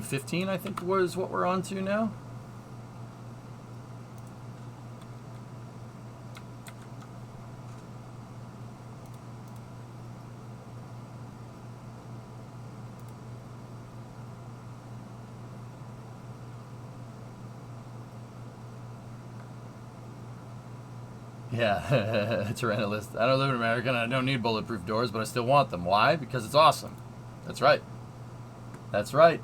15, I think, was what we're on to now. Yeah, Tyrannolist. I don't live in America and I don't need bulletproof doors, but I still want them. Why? Because it's awesome. That's right. That's right.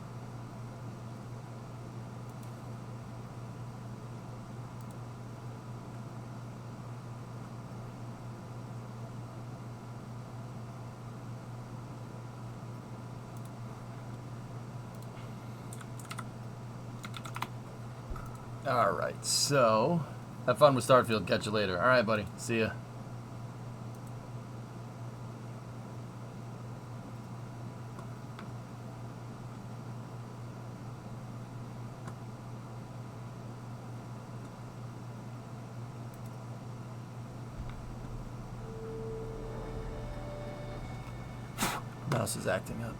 All right, so have fun with Starfield. Catch you later. All right, buddy. See ya. Mouse is acting up.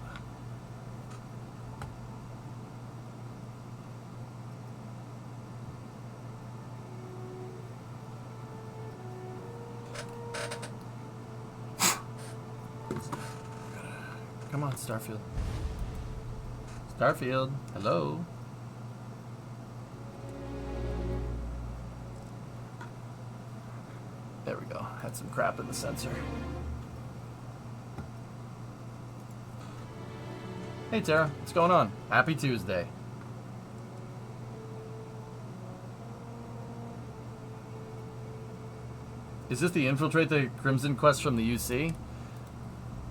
Come on, Starfield. Starfield, hello. There we go. Had some crap in the sensor. Hey Tara, what's going on? Happy Tuesday. Is this the Infiltrate the Crimson quest from the UC?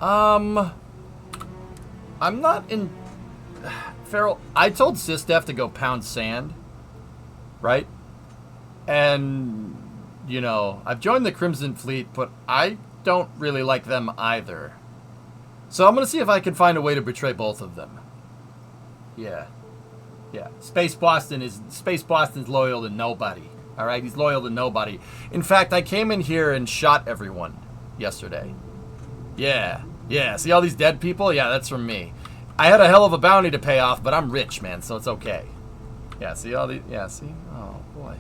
I'm not in... Farrell, I told Sistef to go pound sand, right? And, you know, I've joined the Crimson Fleet, but I don't really like them either. So I'm going to see if I can find a way to betray both of them. Yeah. Yeah. Space Boston's loyal to nobody. All right? He's loyal to nobody. In fact, I came in here and shot everyone yesterday. Yeah. Yeah. See all these dead people? Yeah, that's from me. I had a hell of a bounty to pay off, but I'm rich, man, so it's okay. Yeah, see all these... Yeah, see? Oh, boy.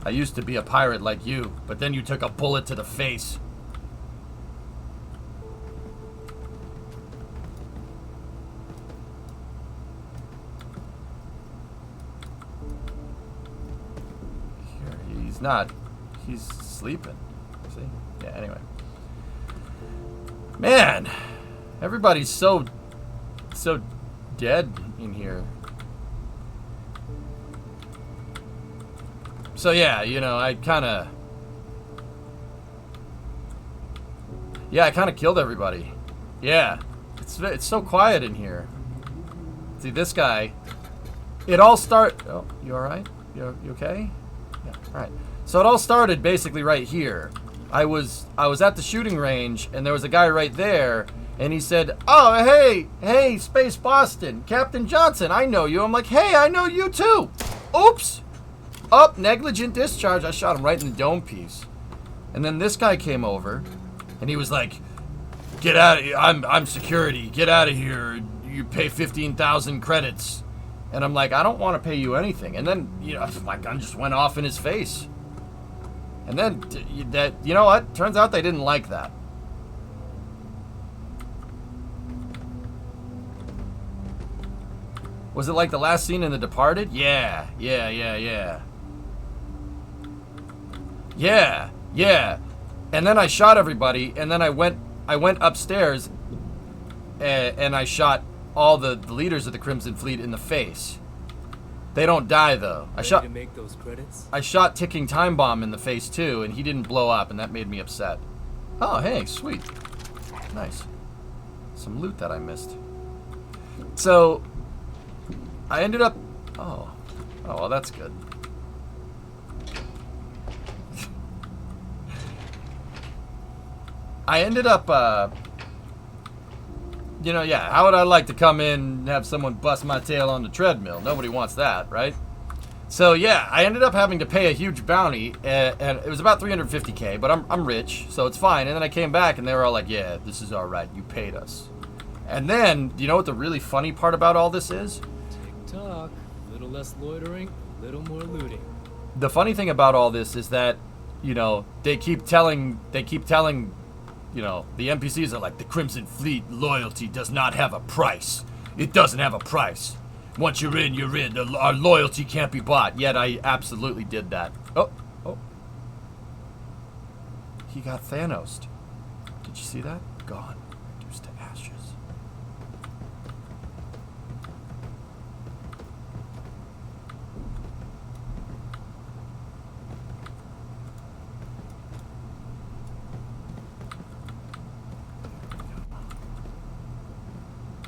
I used to be a pirate like you, but then you took a bullet to the face. Here, he's not. He's sleeping. See? Yeah, anyway. Man, everybody's so dead in here. So yeah, you know, I kind of killed everybody. Yeah, it's so quiet in here. See, this guy, it all oh, you all right? You okay? Yeah, all right. So it all started basically right here. I was at the shooting range, and there was a guy right there, and he said, "Oh, hey, Space Boston, Captain Johnson, I know you." I'm like, "Hey, I know you too." Oops. Up, negligent discharge. I shot him right in the dome piece. And then this guy came over, and he was like, "Get out of here. I'm security. Get out of here. You pay 15,000 credits." And I'm like, "I don't want to pay you anything." And then, you know, my gun just went off in his face. And then, you know what? Turns out they didn't like that. Was it like the last scene in The Departed? Yeah. And then I shot everybody, and then I went upstairs, and I shot all the leaders of the Crimson Fleet in the face. They don't die though. I shot Ticking Time Bomb in the face too, and he didn't blow up, and that made me upset. Oh, hey, sweet. Nice. Some loot that I missed. So I ended up... Oh, well, that's good. I ended up, you know, how would I like to come in and have someone bust my tail on the treadmill? Nobody wants that, right? So yeah, I ended up having to pay a huge bounty, and it was about 350k. But I'm rich, so it's fine. And then I came back, and they were all like, "Yeah, this is all right. You paid us." And then, do you know what the really funny part about all this is? Tick-tock. A little less loitering, a little more looting. The funny thing about all this is that, you know, they keep telling, you know, the NPCs are like, the Crimson Fleet loyalty does not have a price. It doesn't have a price. Once you're in, you're in. Our loyalty can't be bought. Yet I absolutely did that. Oh. He got Thanos'd. Did you see that? Gone. Reduced to ashes.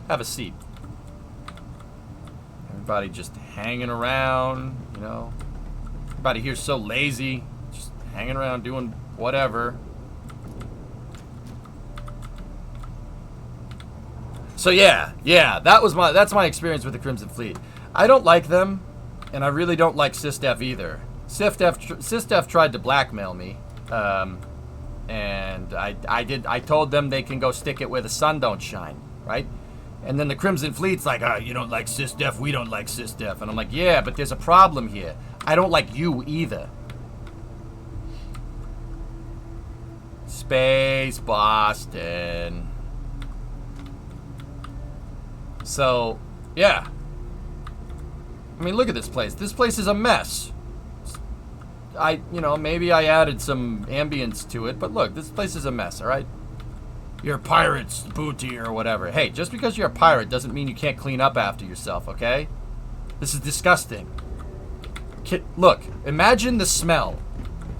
Have a seat. Everybody just hanging around, you know. Everybody here's so lazy, just hanging around doing whatever. So yeah, that's my experience with the Crimson Fleet. I don't like them, and I really don't like SysDef either. SysDef tried to blackmail me, and I told them they can go stick it where the sun don't shine, right? And then the Crimson Fleet's like, you don't like SysDef, we don't like SysDef. And I'm like, yeah, but there's a problem here. I don't like you either. Space Boston. So, yeah. I mean, look at this place. This place is a mess. You know, maybe I added some ambience to it, but look, this place is a mess, all right? You're a pirate's booty or whatever. Hey, just because you're a pirate doesn't mean you can't clean up after yourself, okay? This is disgusting. Look, imagine the smell.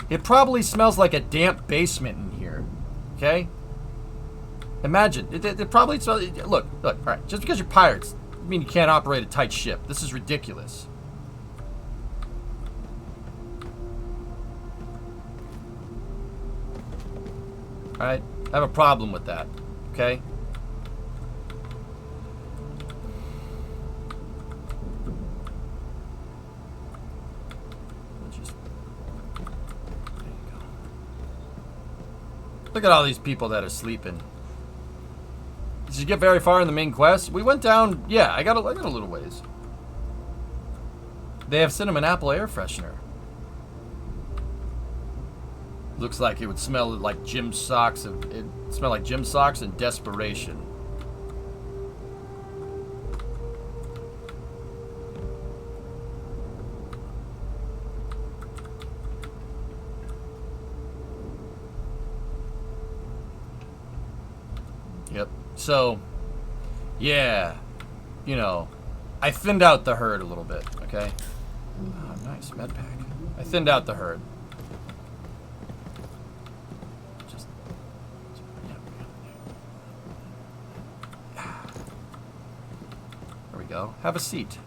It probably smells like a damp basement in here, okay? Imagine. It probably smells... Look, all right. Just because you're pirates doesn't mean you can't operate a tight ship. This is ridiculous. All right? I have a problem with that, okay? There you go. Look at all these people that are sleeping. Did you get very far in the main quest? We went down, yeah, I got a little ways. They have cinnamon apple air freshener. Looks like it would smell like gym socks. It smell like gym socks and desperation. Yep. So, yeah, you know, I thinned out the herd a little bit. Okay. Oh, nice med pack. I thinned out the herd. Go. Have a seat.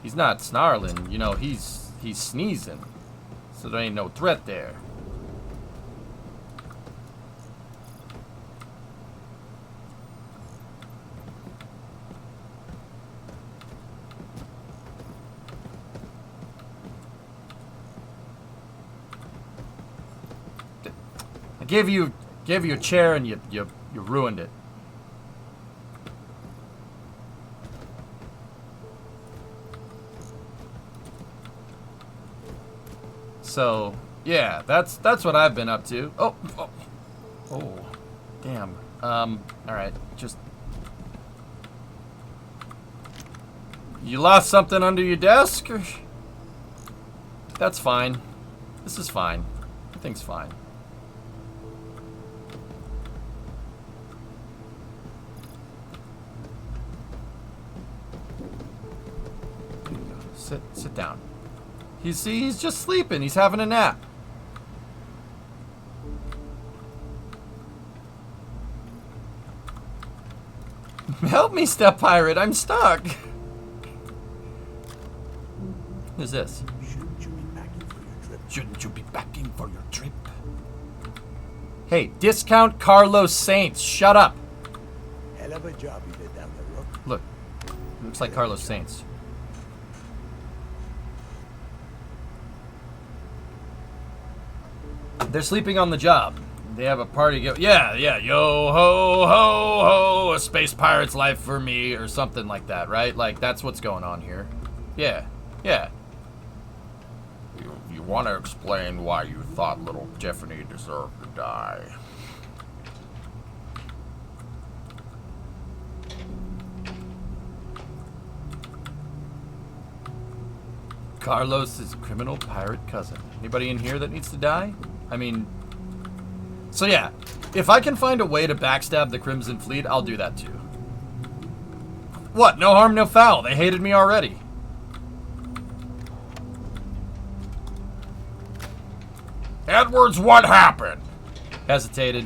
He's not snarling, you know, he's sneezing. So there ain't no threat there. I gave you a chair and you ruined it. So, yeah, that's what I've been up to. Oh, damn. All right, just... You lost something under your desk? Or... That's fine. This is fine. Everything's fine. Sit down. He's just sleeping. He's having a nap. Help me, Step Pirate. I'm stuck. Who's this? Shouldn't you be packing for your trip? Shouldn't you be packing for your trip? Hey, discount Carlos Saints. Shut up. Hell of a job you did down there, Rook. Look. Looks like Carlos Saints. They're sleeping on the job. They have a party go. Yeah, yo ho ho ho, a space pirate's life for me, or something like that, right? Like, that's what's going on here. Yeah. You want to explain why you thought little Tiffany deserved to die? Carlos's criminal pirate cousin. Anybody in here that needs to die? I mean, so yeah, if I can find a way to backstab the Crimson Fleet, I'll do that too. What? No harm, no foul. They hated me already. Edwards, what happened? Hesitated.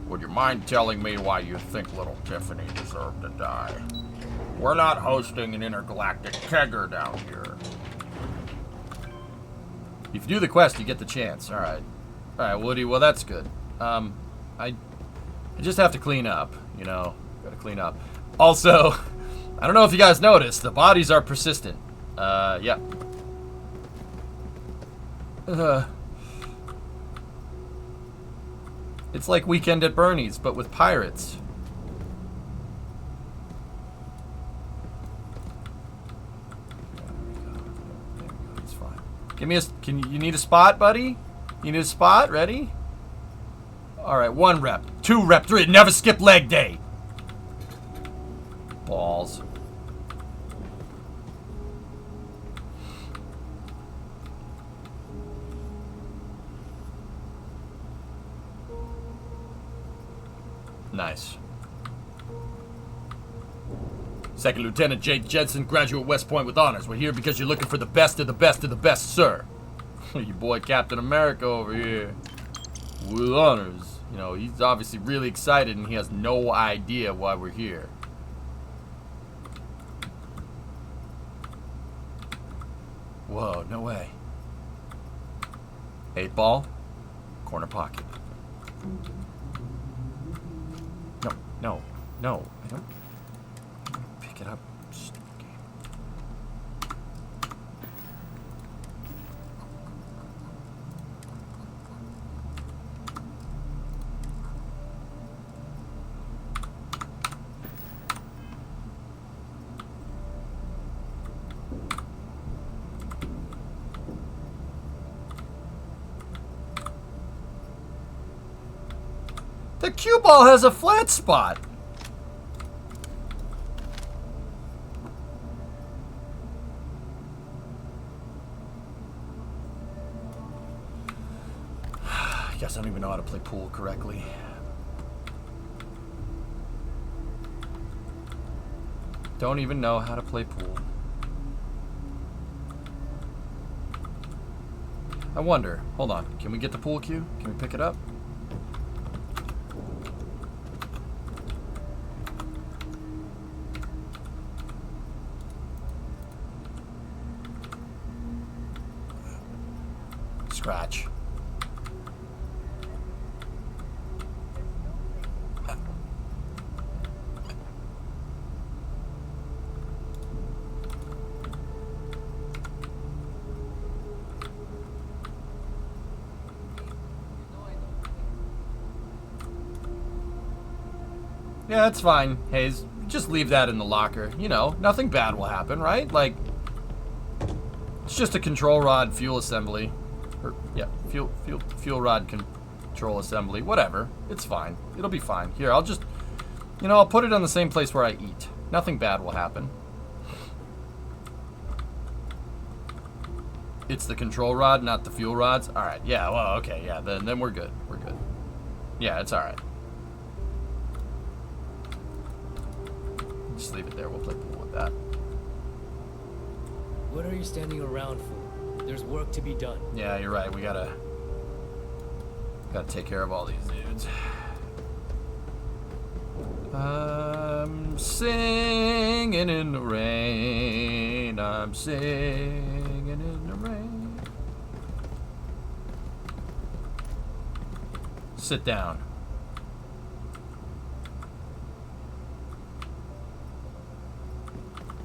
Would you mind telling me why you think little Tiffany deserved to die? We're not hosting an intergalactic kegger down here. If you do the quest, you get the chance. Alright, Woody, well, that's good. I just have to clean up, you know. Gotta clean up. Also, I don't know if you guys noticed, the bodies are persistent. Yeah. It's like Weekend at Bernie's, but with pirates. It's fine. Give me a. You need a spot, buddy? You need a spot? Ready? All right, 1 rep, 2 rep, 3. Never skip leg day. Balls. Nice. Second Lieutenant Jake Jensen, graduate West Point with honors. We're here because you're looking for the best of the best of the best, sir. Your boy Captain America over here. With honors. You know, he's obviously really excited and he has no idea why we're here. Whoa, no way. 8 ball. Corner pocket. No, I don't pick it up. The cue ball has a flat spot. I guess I don't even know how to play pool correctly. Don't even know how to play pool. I wonder. Hold on. Can we get the pool cue? Can we pick it up? Scratch. Yeah, that's fine, Hayes. Just leave that in the locker. You know, nothing bad will happen, right? Like, it's just a control rod fuel assembly. Or, yeah, fuel rod control assembly. Whatever. It's fine. It'll be fine. Here, I'll just, you know, I'll put it on the same place where I eat. Nothing bad will happen. It's the control rod, not the fuel rods. All right. Yeah. Well. Okay. Yeah. Then we're good. We're good. Yeah. It's all right. Just leave it there. We'll play pool with that. What are you standing around for? There's work to be done. Yeah, you're right. We gotta take care of all these dudes. I'm singing in the rain. I'm singing in the rain. Sit down.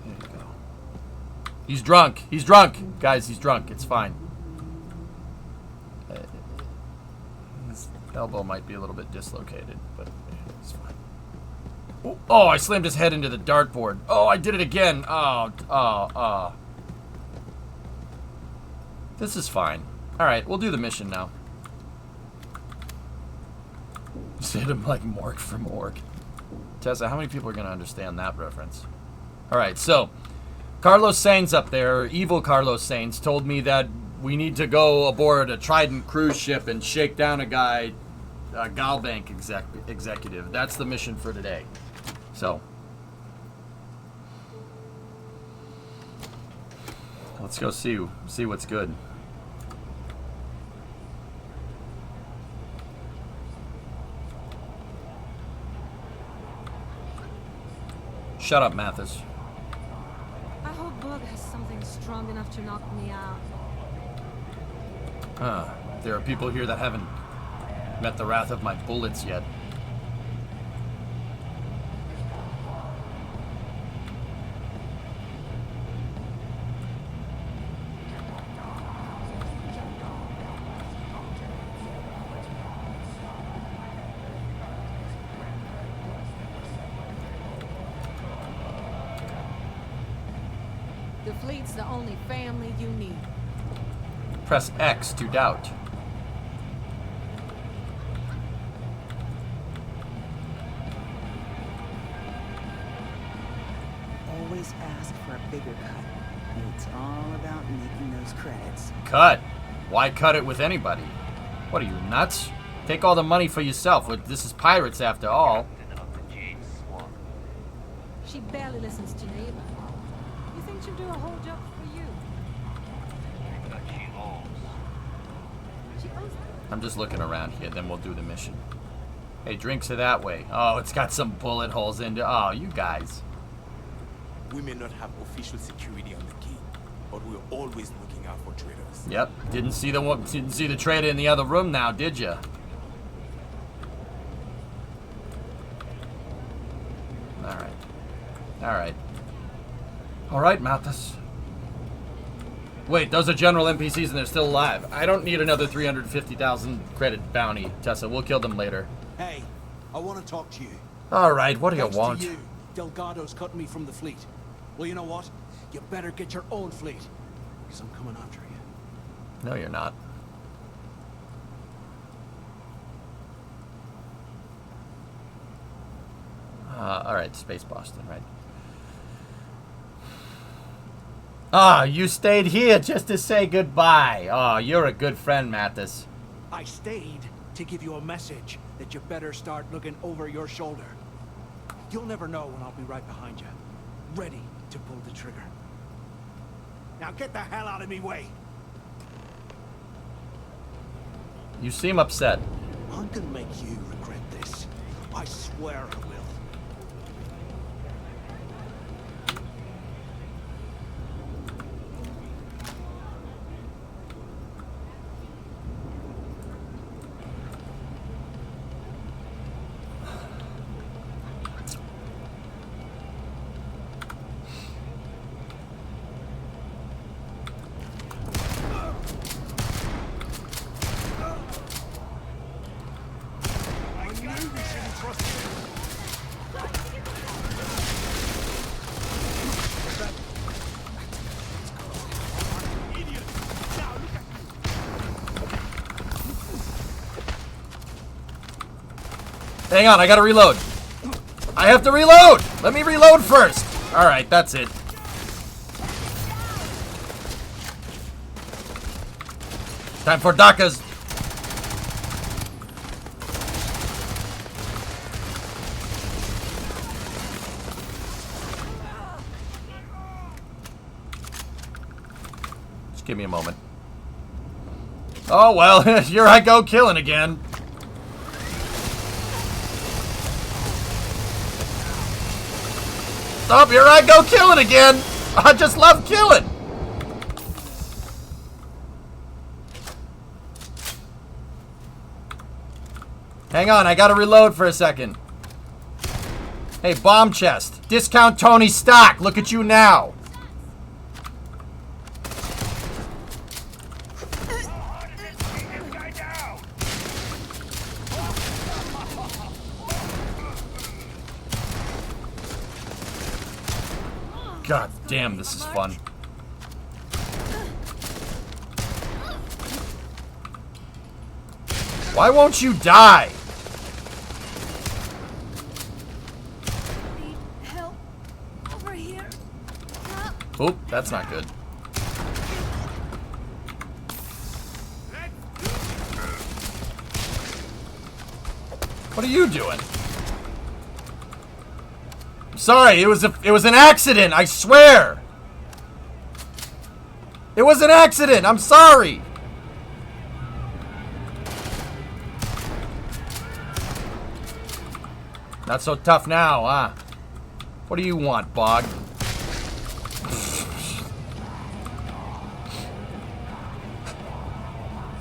There you go. He's drunk. He's drunk. Guys, he's drunk. It's fine. elbow might be a little bit dislocated, but it's fine. Oh, I slammed his head into the dartboard. Oh, I did it again. Oh. This is fine. Alright, we'll do the mission now. Just hit him like Mork from Mork. Tessa, how many people are going to understand that reference? Alright, so Carlos Sainz up there, evil Carlos Sainz, told me that we need to go aboard a Trident cruise ship and shake down a guy, a Galbank executive. That's the mission for today. So, let's go see what's good. Shut up, Mathis. I hope Bug has something strong enough to knock me out. There are people here that haven't met the wrath of my bullets yet. The fleet's the only family you need. Press X to doubt. Always ask for a bigger cut. It's all about making those credits. Cut? Why cut it with anybody? What are you, nuts? Take all the money for yourself. This is pirates after all. She barely listens to neighbor. You think she'll do a whole job for you? She owes them. I'm just looking around here, then we'll do the mission. Hey, drinks are that way. Oh, it's got some bullet holes in it. Oh, you guys. We may not have official security on the key, but we're always looking out for traitors. Yep. Didn't see the trader in the other room now, did you? All right, Mathis. Wait, those are general NPCs and they're still alive. I don't need another 350,000 credit bounty, Tessa. We'll kill them later. Hey, I want to talk to you. All right, what do you Thanks want? to you, Delgado's cut me from the fleet. Well, you know what? You better get your own fleet, because I'm coming after you. No, you're not. All right, Space Boston, right? Ah, you stayed here just to say goodbye. Oh, you're a good friend, Mathis. I stayed to give you a message that you better start looking over your shoulder. You'll never know when I'll be right behind you, ready to pull the trigger. Now get the hell out of me way. You seem upset. I'm gonna make you regret this. I swear I will. Hang on, I gotta reload. I have to reload! Let me reload first! Alright, that's it. Time for DACAs. Just give me a moment. Oh, well, here I go killing again. Oh, here I go killing again. I just love killing. Hang on, I gotta reload for a second. Hey, bomb chest. Discount Tony stock. Look at you now. God damn, this is fun. Why won't you die? Need help over here. Oop, that's not good. What are you doing? I'm sorry, it was an accident, I swear. It was an accident, I'm sorry. Not so tough now, huh? What do you want, Bog?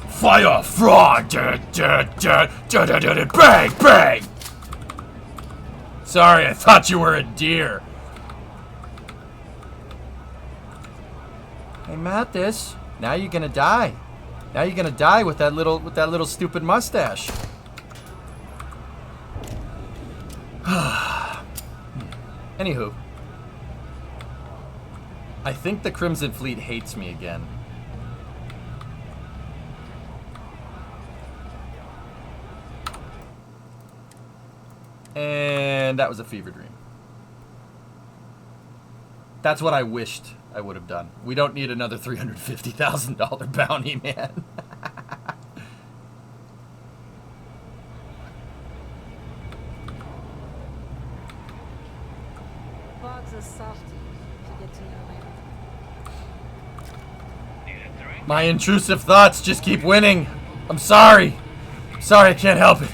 Fire frog! Bang! Bang! Sorry, I thought you were a deer. Hey, Mathis, now you're gonna die. Now you're gonna die with that little stupid mustache. Anywho, I think the Crimson Fleet hates me again. And that was a fever dream. That's what I wished I would have done. We don't need another $350,000 bounty, man. Bog's a softie, if you get to know him. My intrusive thoughts just keep winning. I'm sorry. Sorry, I can't help it.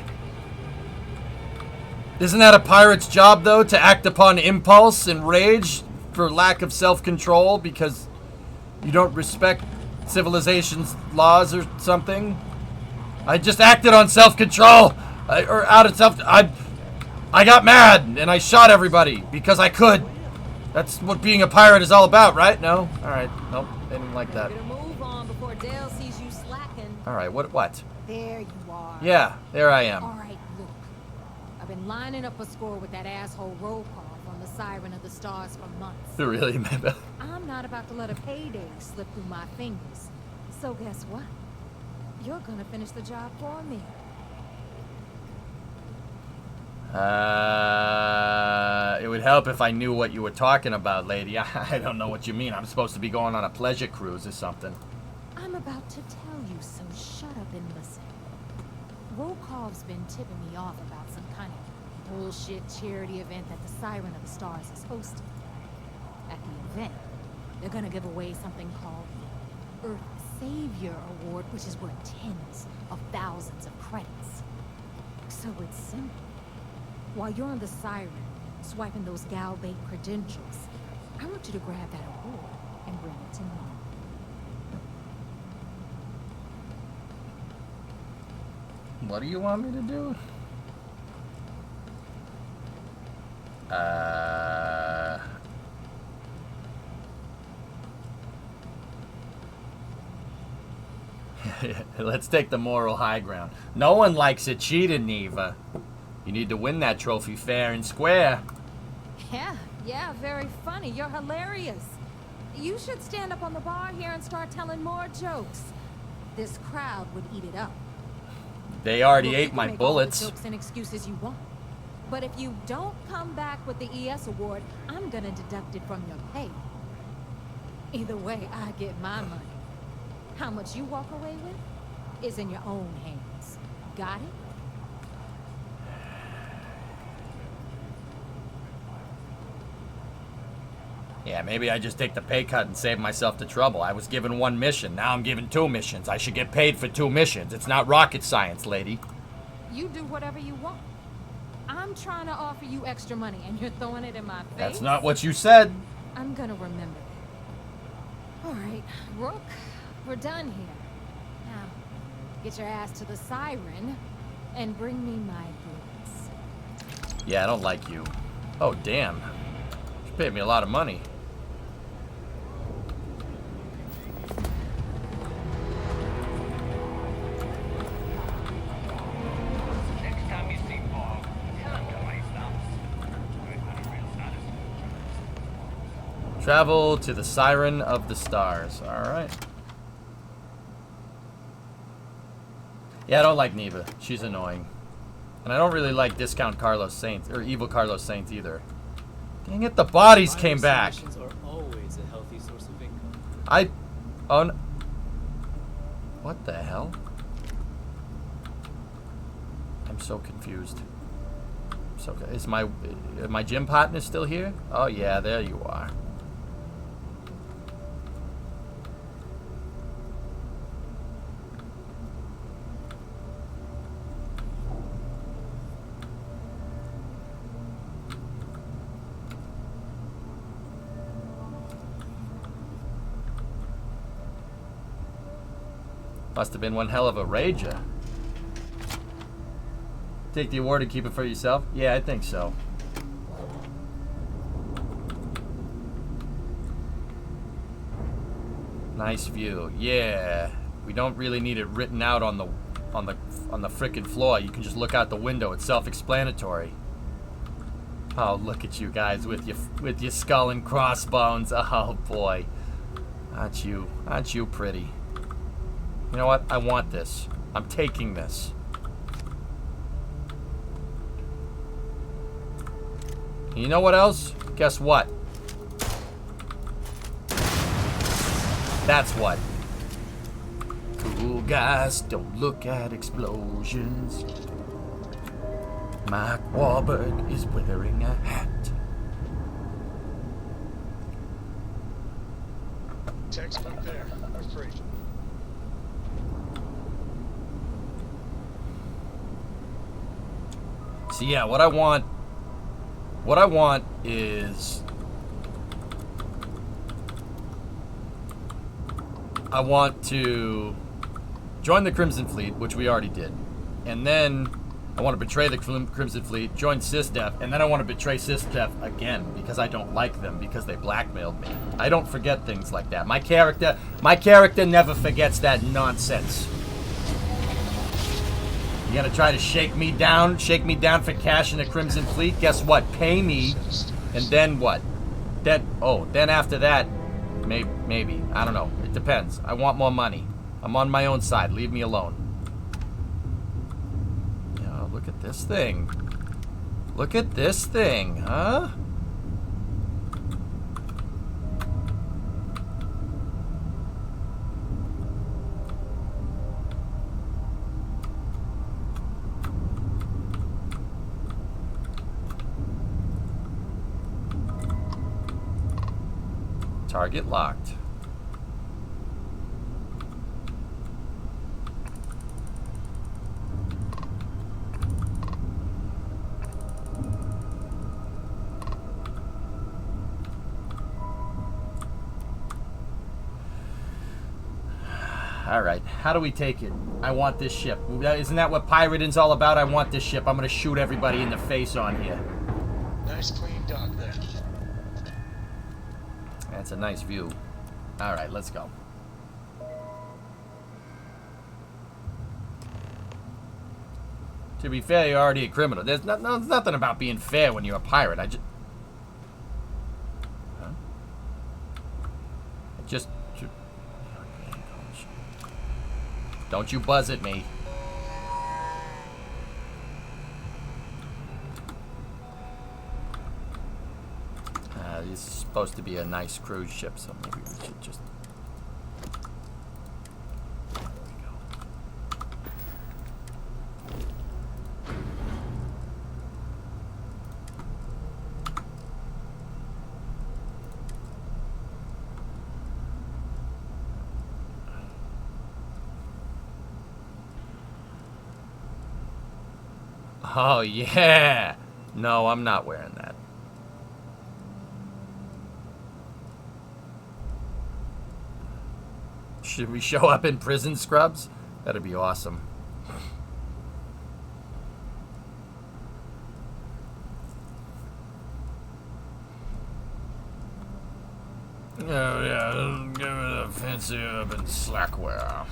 Isn't that a pirate's job, though, to act upon impulse and rage for lack of self-control because you don't respect civilization's laws or something? I just acted on self-control, or out of self. I got mad and I shot everybody because I could. That's what being a pirate is all about, right? No, all right, nope, they didn't like that. Better move on before Dale sees you slacking. All right, what? There you are. Yeah, there I am. All right, look. I've been lining up a score with that asshole roll call on the Siren of the Stars for months. Really, Mabel? I'm not about to let a payday slip through my fingers. So guess what? You're gonna finish the job for me. It would help if I knew what you were talking about, lady. I don't know what you mean. I'm supposed to be going on a pleasure cruise or something. I'm about to tell you, so shut up and listen. Volkov's been tipping me off about some kind of bullshit charity event that the Siren of the Stars is hosting. At the event, they're gonna give away something called the Earth Savior Award, which is worth tens of thousands of credits. So it's simple. While you're on the Siren, swiping those gal-bait credentials, I want you to grab that award and bring it to me. What do you want me to do? Let's take the moral high ground. No one likes a cheater, Neva. You need to win that trophy fair and square. Yeah, very funny. You're hilarious. You should stand up on the bar here and start telling more jokes. This crowd would eat it up. They already Look, ate you can my make all the bullets. jokes and excuses you want. But if you don't come back with the ES award, I'm gonna deduct it from your pay. Either way, I get my money. How much you walk away with is in your own hands. Got it? Yeah, maybe I just take the pay cut and save myself the trouble. I was given one mission. Now I'm given 2 missions. I should get paid for 2 missions. It's not rocket science, lady. You do whatever you want. I'm trying to offer you extra money, and you're throwing it in my face? That's not what you said. I'm gonna remember that. All right, Rook, we're done here. Now, get your ass to the Siren and bring me my goods. Yeah, I don't like you. Oh, damn. You paid me a lot of money. Next time you see Bob, tell him to raise up. Travel to the Siren of the Stars. Alright. Yeah, I don't like Neva. She's annoying. And I don't really like Discount Carlos Saints, or Evil Carlos Saints either. Dang it, the bodies came back! Missions are always a healthy source of income. What the hell? I'm so confused. Is my gym partner still here? Oh yeah, there you are. Must have been one hell of a rager. Take the award and keep it for yourself? Yeah, I think so. Nice view. Yeah. We don't really need it written out on the frickin' floor. You can just look out the window. It's self-explanatory. Oh, look at you guys with your skull and crossbones. Oh boy. Aren't you pretty? You know what? I want this. I'm taking this. You know what else? Guess what? That's what. Cool guys don't look at explosions. Mark Wahlberg is wearing a hat. Textbook there. I'm free. So yeah, what I want is I want to join the Crimson Fleet, which we already did. And then I want to betray the Crimson Fleet, join SysDef, and then I want to betray SysDef again because I don't like them because they blackmailed me. I don't forget things like that. My character never forgets that nonsense. You gonna try to shake me down for cash in the Crimson Fleet? Guess what? Pay me, and then what? Then after that, maybe. I don't know. It depends. I want more money. I'm on my own side. Leave me alone. Yo, look at this thing. Look at this thing, huh? Target locked. Alright, how do we take it? I want this ship. Isn't that what pirating's all about? I want this ship. I'm gonna shoot everybody in the face on here. Nice clean dock there. That's a nice view. Alright, let's go. To be fair, you're already a criminal. There's nothing about being fair when you're a pirate. Don't you buzz at me. This is supposed to be a nice cruise ship, so maybe we should just... There we go. Oh, yeah! No, I'm not wearing that. Should we show up in prison scrubs? That'd be awesome. Oh, yeah, give it a fancy urban slackwear.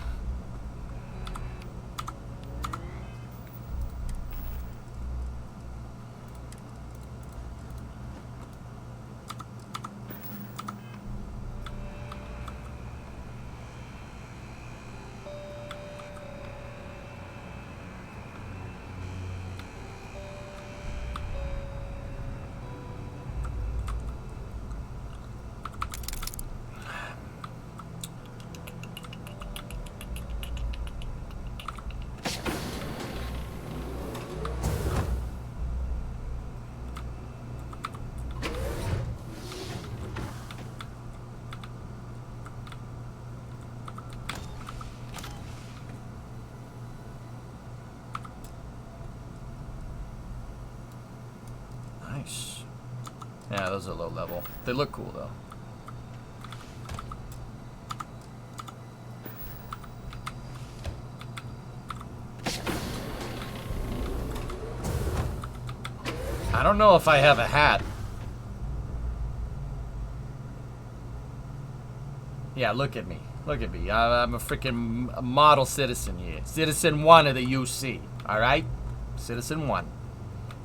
Nice. Yeah, those are low level. They look cool though. I don't know if I have a hat. Yeah, look at me. Look at me. I'm a freaking model citizen here. Citizen 1 of the UC. Alright? Citizen 1.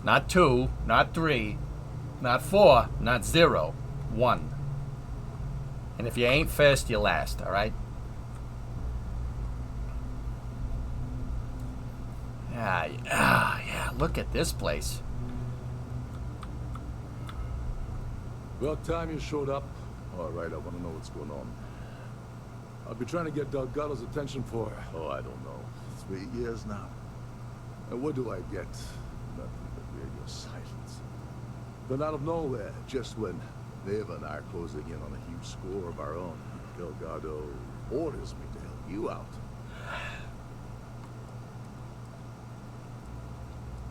Not 2, not 3, not 4, not 0. 1. And if you ain't first, you're last. Alright? Yeah. Look at this place. About time you showed up. All right, I want to know what's going on. I've been trying to get Delgado's attention for, oh, I don't know, 3 years now. And what do I get? Nothing but radio silence. Then out of nowhere, just when Neva and I are closing in on a huge score of our own, Delgado orders me to help you out.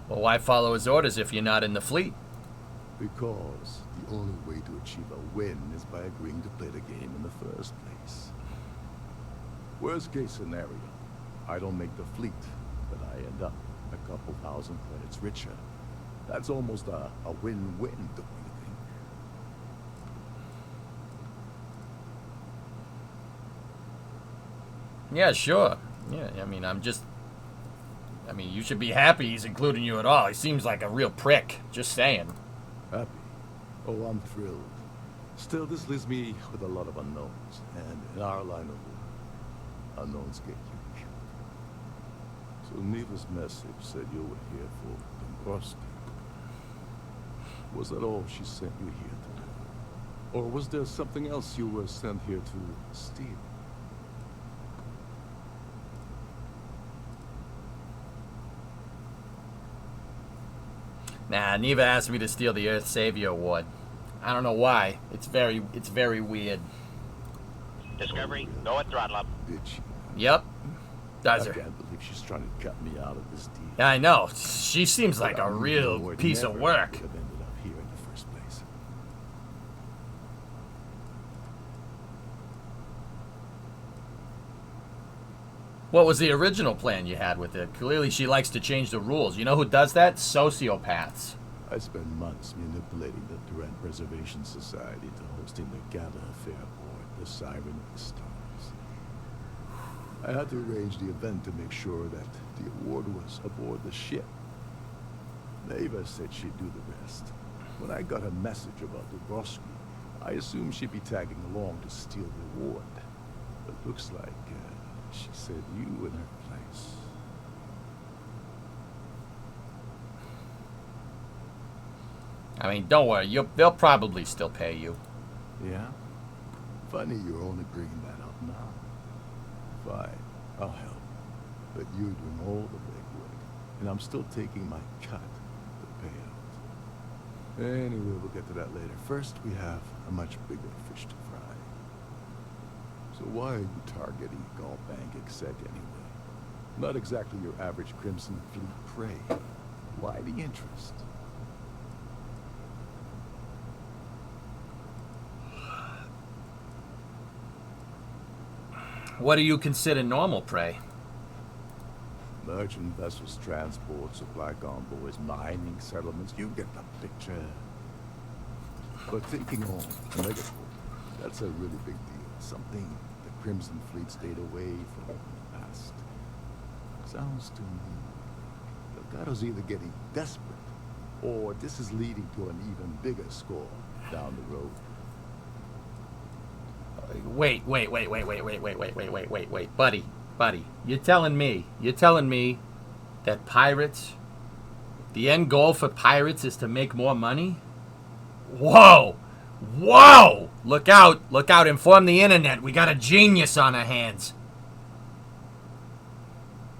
Well, why follow his orders if you're not in the fleet? Because the only way to achieve a win is by agreeing to play the game in the first place. Worst case scenario, I don't make the fleet, but I end up a couple thousand credits richer. That's almost a win-win, don't you think? Yeah, sure. Yeah, I mean, you should be happy he's including you at all. He seems like a real prick. Just saying. Happy? Oh, I'm thrilled. Still, this leaves me with a lot of unknowns, and in our line of work, unknowns get you killed. So Neva's message said you were here for Dombrowski. Was that all she sent you here to do? Or was there something else you were sent here to steal? Nah, Neva asked me to steal the Earth Savior Award. I don't know why. It's very weird. Discovery, go at throttle up. Did she? Yep. Does I her. can't believe she's trying to cut me out of this deal. Yeah, I know. She seems like a real Would piece of never work. would have ended up here in the first place. What was the original plan you had with it? Clearly she likes to change the rules. You know who does that? Sociopaths. I spent months manipulating the Durant Preservation Society to hosting the gala affair aboard the Siren of the Stars. I had to arrange the event to make sure that the award was aboard the ship. Neva said she'd do the rest. When I got a message about Dombrowski, I assumed she'd be tagging along to steal the award. But looks like she said you in her place. I mean, don't worry. They'll probably still pay you. Yeah? Funny you're only bringing that up now. Fine, I'll help. But you're doing all the legwork, and I'm still taking my cut, the payout. Anyway, we'll get to that later. First, we have a much bigger fish to fry. So why are you targeting Gall Bank exec anyway? Not exactly your average Crimson Fleet prey. Why the interest? What do you consider normal prey? Merchant vessels, transport, supply convoys, mining settlements, you get the picture. But taking on a megaport, that's a really big deal. Something the Crimson Fleet stayed away from in the past. Sounds to me, Delgado's either getting desperate, or this is leading to an even bigger score down the road. Wait, buddy. You're telling me that pirates, the end goal for pirates is to make more money? Whoa! Look out, inform the internet. We got a genius on our hands.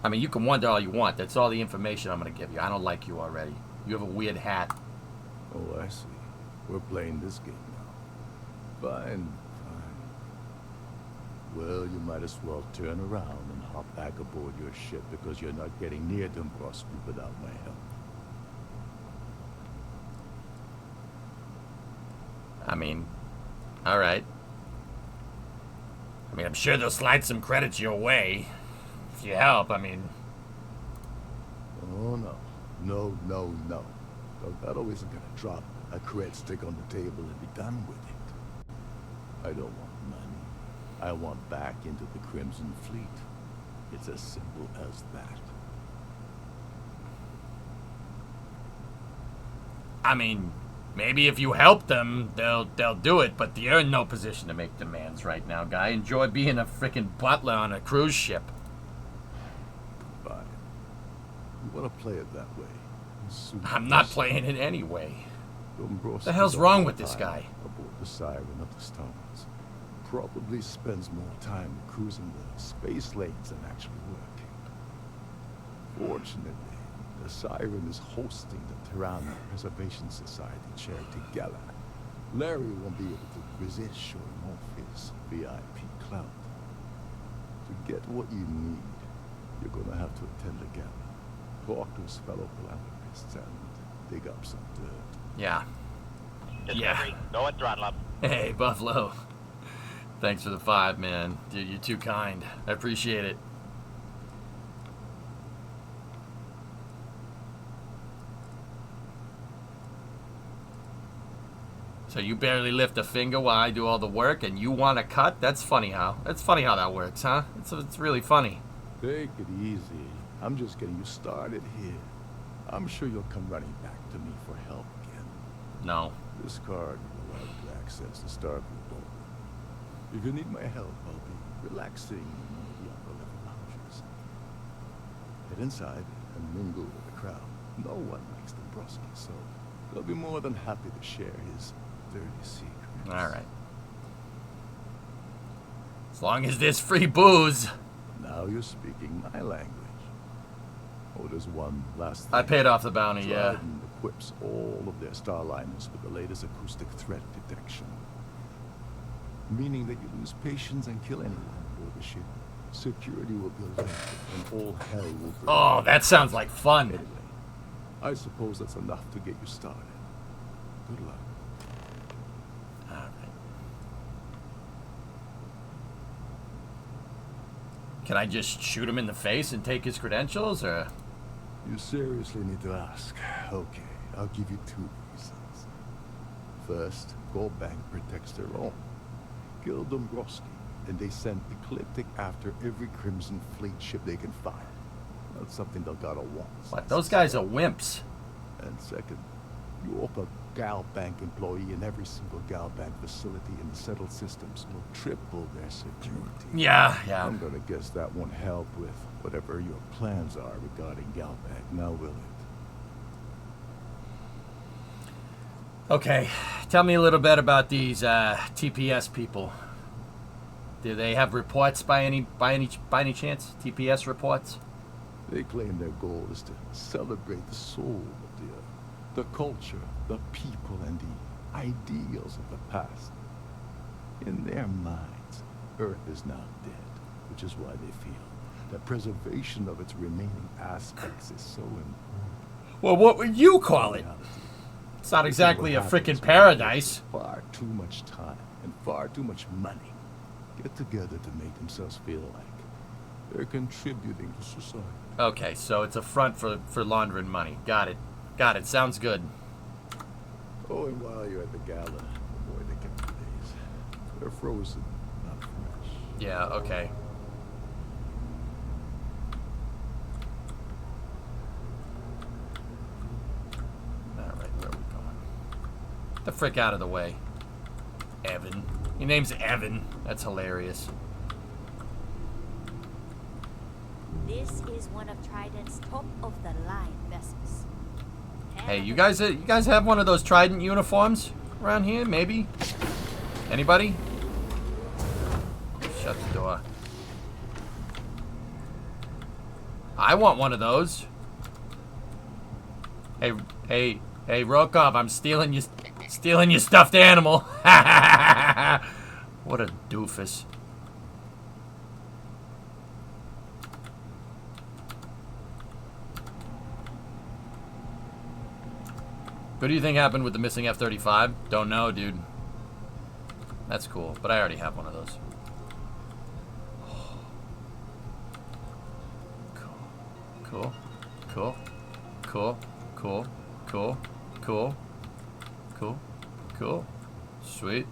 I mean, you can wonder all you want. That's all the information I'm going to give you. I don't like you already. You have a weird hat. Oh, I see. We're playing this game now. Fine. Well, you might as well turn around and hop back aboard your ship because you're not getting near Dombrowski without my help. I mean, all right. I mean, I'm sure they'll slide some credits your way if you help. I mean, Oh, no. No, no, no. Delgado isn't gonna drop a credit stick on the table and be done with it. I don't want money. I want back into the Crimson Fleet. It's as simple as that. I mean, maybe if you help them, they'll do it. But you're in no position to make demands right now, guy. Enjoy being a freaking butler on a cruise ship. Fine. You want to play it that way? I'm not playing it anyway. What the hell's wrong with this guy? Aboard the Siren of the Stars. Probably spends more time cruising the space lanes than actually working. Fortunately, the Siren is hosting the Tirana Preservation Society charity gala. Larry won't be able to resist showing off his VIP clout. To get what you need, you're gonna have to attend the gala, talk to his fellow philanthropists, and dig up some dirt. Yeah. Discovery, go at throttle up. Hey, Buffalo. Thanks for the 5, man. Dude, you're too kind. I appreciate it. So you barely lift a finger while I do all the work, and you want to cut? That's funny how that works, huh? It's really funny. Take it easy. I'm just getting you started here. I'm sure you'll come running back to me for help again. No. This card will allow you to access the Starfield vault. If you need my help, I'll be relaxing in one of the upper level lounges. Head inside and mingle with the crowd. No one likes Dombrowski, so they'll be more than happy to share his dirty secrets. All right. As long as there's free booze. Now you're speaking my language. Oh, there's one last thing. I paid off the bounty, yeah. Trident equips all of their Starliners with the latest acoustic threat detection. Meaning that you lose patience and kill anyone aboard the ship. Security will be alerted and all hell will break. Oh, that sounds like fun. Anyway, I suppose that's enough to get you started. Good luck. All right. Can I just shoot him in the face and take his credentials, or? You seriously need to ask. Okay, I'll give you 2 reasons. First, Gold Bank protects their own. Kill Dombrowski, and they send Ecliptic after every Crimson Fleet ship they can find. That's something Delgado wants. What? Those guys are wimps. And second, you open a Gal Bank employee in every single Gal Bank facility in the settled systems will triple their security. Yeah. I'm gonna guess that won't help with whatever your plans are regarding Gal Bank, now will it? Okay, tell me a little bit about these TPS people. Do they have reports by any chance? TPS reports? They claim their goal is to celebrate the soul of the earth, the culture, the people, and the ideals of the past. In their minds, Earth is now dead, which is why they feel that preservation of its remaining aspects is so important. Well, what would you call it? It's not exactly a frickin' paradise. Far too much time and far too much money get together to make themselves feel like they're contributing to society. Okay, so it's a front for laundering money. Got it. Sounds good. Oh, and while you're at the gala, avoid the candidates. They're frozen, not fresh. Yeah, okay. Alright, where are we going? Get the frick out of the way. Evan. Your name's Evan. That's hilarious. This is one of Trident's top-of-the-line vessels. Hey, you guys have one of those Trident uniforms around here? Maybe? Anybody? Shut the door. I want one of those. Hey, Rokov, I'm stealing your stuffed animal. What a doofus. What do you think happened with the missing F-35? Don't know, dude. That's cool, but I already have one of those. Cool. Cool. Cool. Cool. Cool. Cool. Cool. Cool. Sweet.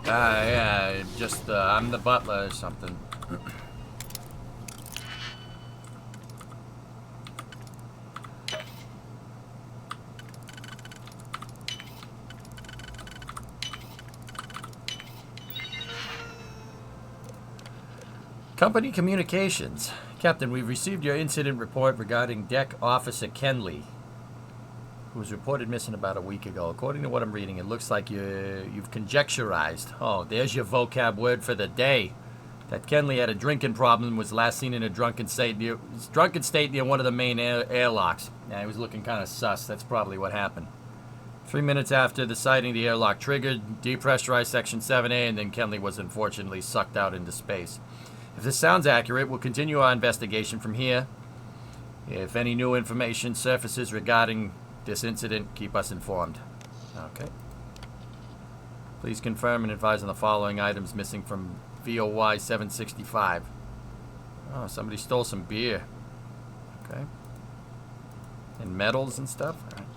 Yeah, just, I'm the butler or something. Company communications. Captain, we've received your incident report regarding Deck Officer Kenley, who was reported missing about a week ago. According to what I'm reading, it looks like you've conjecturized. Oh, there's your vocab word for the day. That Kenley had a drinking problem and was last seen in a drunken state near one of the main airlocks. Yeah, he was looking kind of sus. That's probably what happened. 3 minutes after the sighting, the airlock triggered, depressurized Section 7A, and then Kenley was unfortunately sucked out into space. If this sounds accurate, we'll continue our investigation from here. If any new information surfaces regarding this incident, keep us informed. Okay. Please confirm and advise on the following items missing from VOY 765. Oh, somebody stole some beer. Okay. And medals and stuff. All right.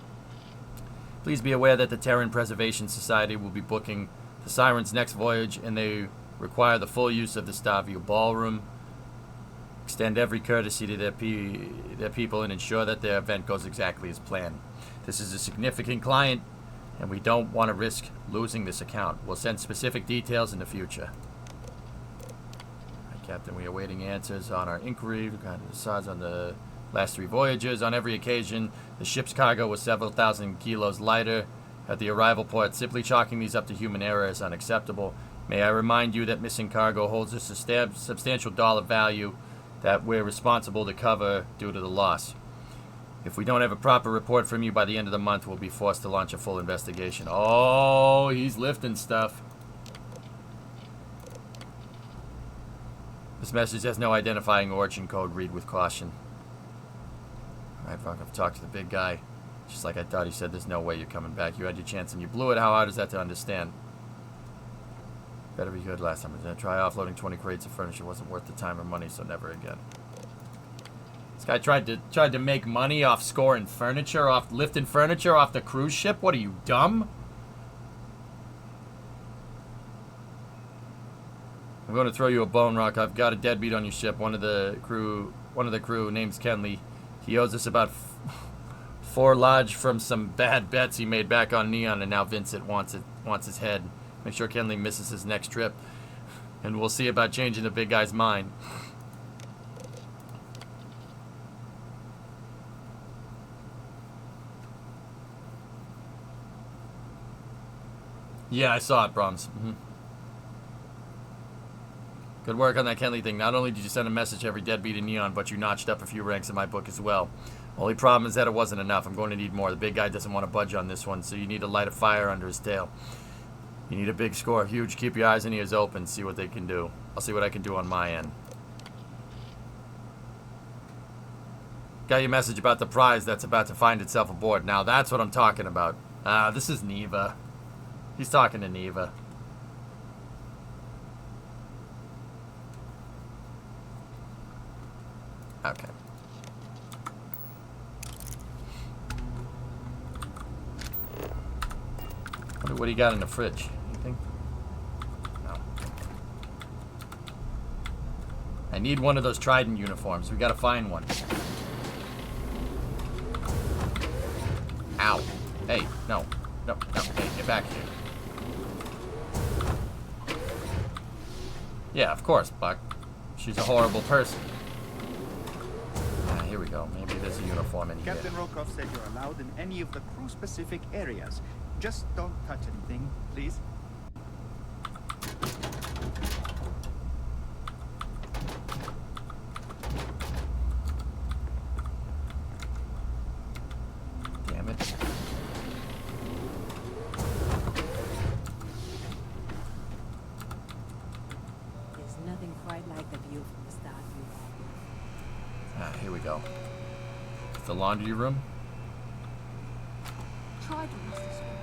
Please be aware that the Terran Preservation Society will be booking the Siren's next voyage, and they require the full use of the Starfield ballroom. Extend every courtesy to their people and ensure that their event goes exactly as planned. This is a significant client, and we don't want to risk losing this account. We'll send specific details in the future. Right, Captain, we are awaiting answers on our inquiry regarding the size on the last 3 voyages. On every occasion, the ship's cargo was several thousand kilos lighter at the arrival port. Simply chalking these up to human error is unacceptable. May I remind you that missing cargo holds a substantial dollar value that we're responsible to cover due to the loss. If we don't have a proper report from you by the end of the month, we'll be forced to launch a full investigation. Oh, he's lifting stuff. This message has no identifying origin code. Read with caution. Alright, fuck, I've talked to the big guy. Just like I thought, he said there's no way you're coming back. You had your chance and you blew it. How hard is that to understand? Better be good. Last time I was going to try offloading 20 crates of furniture. Wasn't worth the time or money, so never again. This guy tried to make money off scoring furniture, off lifting furniture off the cruise ship. What are you, dumb? I'm going to throw you a bone, Rock. I've got a deadbeat on your ship. One of the crew name's Kenley. He owes us about 4 large from some bad bets he made back on Neon, and now Vincent wants his head. Make sure Kenley misses his next trip, and we'll see about changing the big guy's mind. Yeah, I saw it, Brahms. Good work on that Kenley thing. Not only did you send a message to every deadbeat in Neon, but you notched up a few ranks in my book as well. Only problem is that it wasn't enough. I'm going to need more. The big guy doesn't want to budge on this one, so you need to light a fire under his tail. You need a big score. Huge. Keep your eyes and ears open. See what they can do. I'll see what I can do on my end. Got your message about the prize that's about to find itself aboard. Now that's what I'm talking about. This is Neva. He's talking to Neva. Okay. What do you got in the fridge? Anything? No. I need one of those Trident uniforms. We gotta find one. Ow. Hey, no. No, no. Hey, get back here. Yeah, of course, Buck. She's a horrible person. Ah, here we go. Maybe there's a uniform in here. Captain Rokov said you're allowed in any of the crew-specific areas. Just don't touch anything, please. Damn it. There's nothing quite like the view from the Starfield. Ah, here we go. It's the laundry room. Trident must have swung up.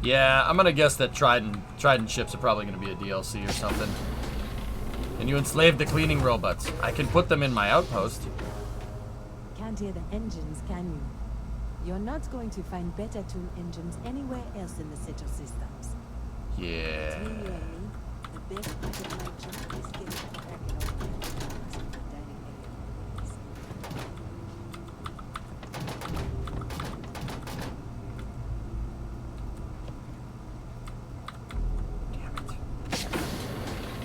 Yeah, I'm gonna guess that Trident ships are probably gonna be a DLC or something. And you enslaved the cleaning robots. I can put them in my outpost. Can't hear the engines, can you? You're not going to find better tuned engines anywhere else in the Sigil systems. Yeah. Between you and me, the best part of my job is getting cracking open the dining area.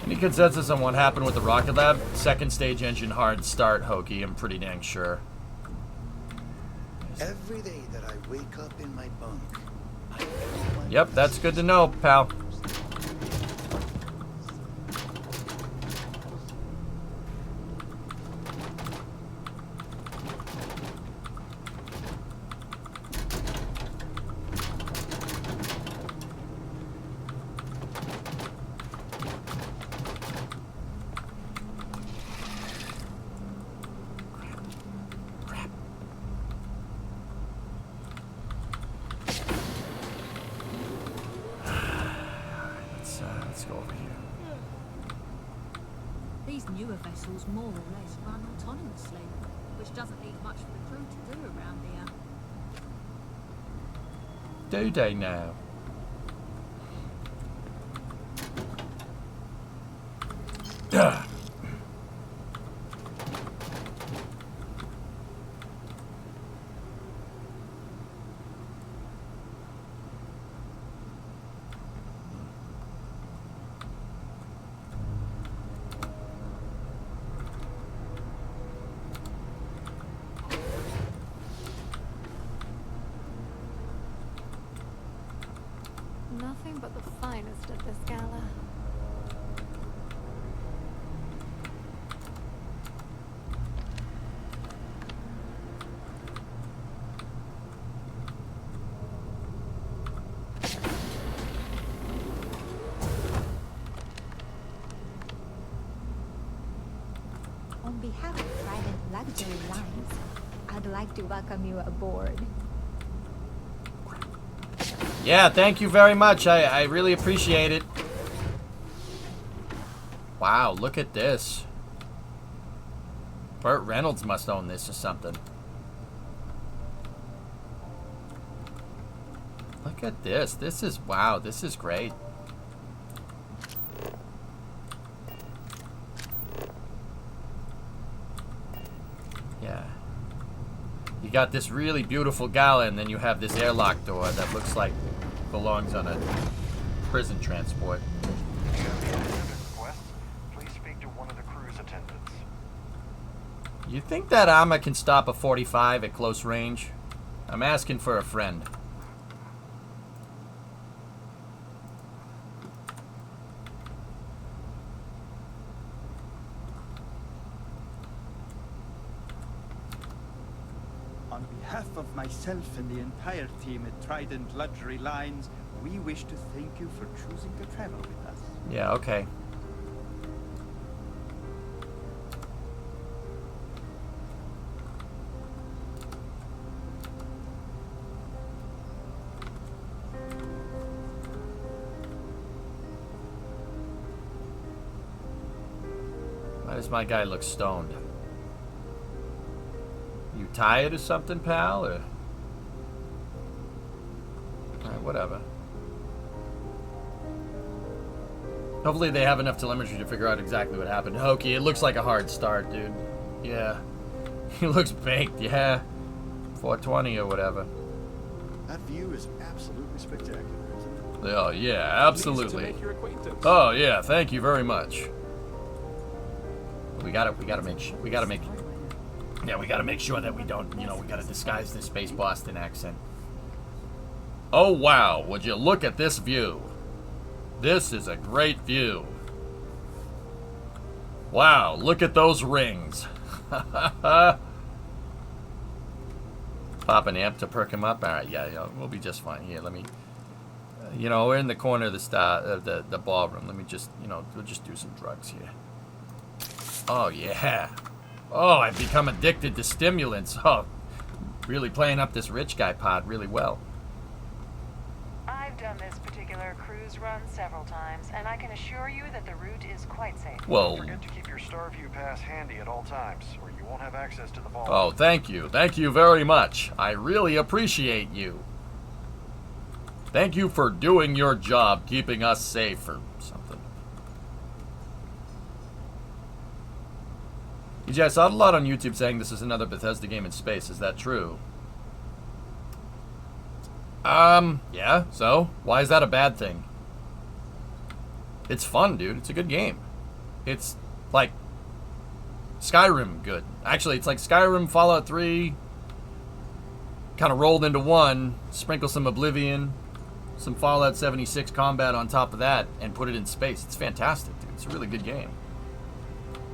Any consensus on what happened with the rocket lab? Second stage engine hard start, Hokey. I'm pretty dang sure. Every day that I wake up in my bunk, Yep, that's good to know, pal. Let's go over here. These newer vessels more or less run autonomously, which doesn't leave much for the crew to do around here. Do they now? Nothing but the finest at this gala. On behalf of Trident Luxury Lines, I'd like to welcome you aboard. Yeah, thank you very much. I really appreciate it. Wow, look at this. Burt Reynolds must own this or something. Look at this. This is, wow, this is great. Yeah. You got this really beautiful gala, and then you have this airlock door that looks like belongs on a prison transport. Please speak to one of the crew's attendants. You think that armor can stop a 45 at close range? I'm asking for a friend. On behalf of myself and the entire team at Trident Luxury Lines, we wish to thank you for choosing to travel with us. Yeah, okay. Why does my guy look stoned? You tired or something, pal? Or alright, whatever. Hopefully they have enough telemetry to figure out exactly what happened. Hokey, it looks like a hard start, dude. Yeah. He looks baked, yeah. 420 or whatever. That view is absolutely spectacular, isn't it? Oh, yeah, absolutely. Oh, yeah, thank you very much. We gotta make sure that we don't, we gotta disguise this space Boston accent. Oh, wow, would you look at this view? This is a great view. Wow, look at those rings. Pop an amp to perk him up. All right, yeah, we'll be just fine. Here, let me. We're in the corner of the ballroom. Let me just, we'll just do some drugs here. Oh yeah. Oh, I've become addicted to stimulants. Oh, really playing up this rich guy pod really well. I've done this particular cruise run several times, and I can assure you that the route is quite safe. Well. Don't forget to keep your Starview pass handy at all times, or you won't have access to the vault. Oh, thank you. Thank you very much. I really appreciate you. Thank you for doing your job, keeping us safe or something. EJ, I saw a lot on YouTube saying this is another Bethesda game in space. Is that true? Yeah, so? Why is that a bad thing? It's fun, dude. It's a good game. It's like Skyrim good. Actually, it's like Skyrim, Fallout 3, kind of rolled into one, sprinkle some Oblivion, some Fallout 76 combat on top of that, and put it in space. It's fantastic, dude. It's a really good game.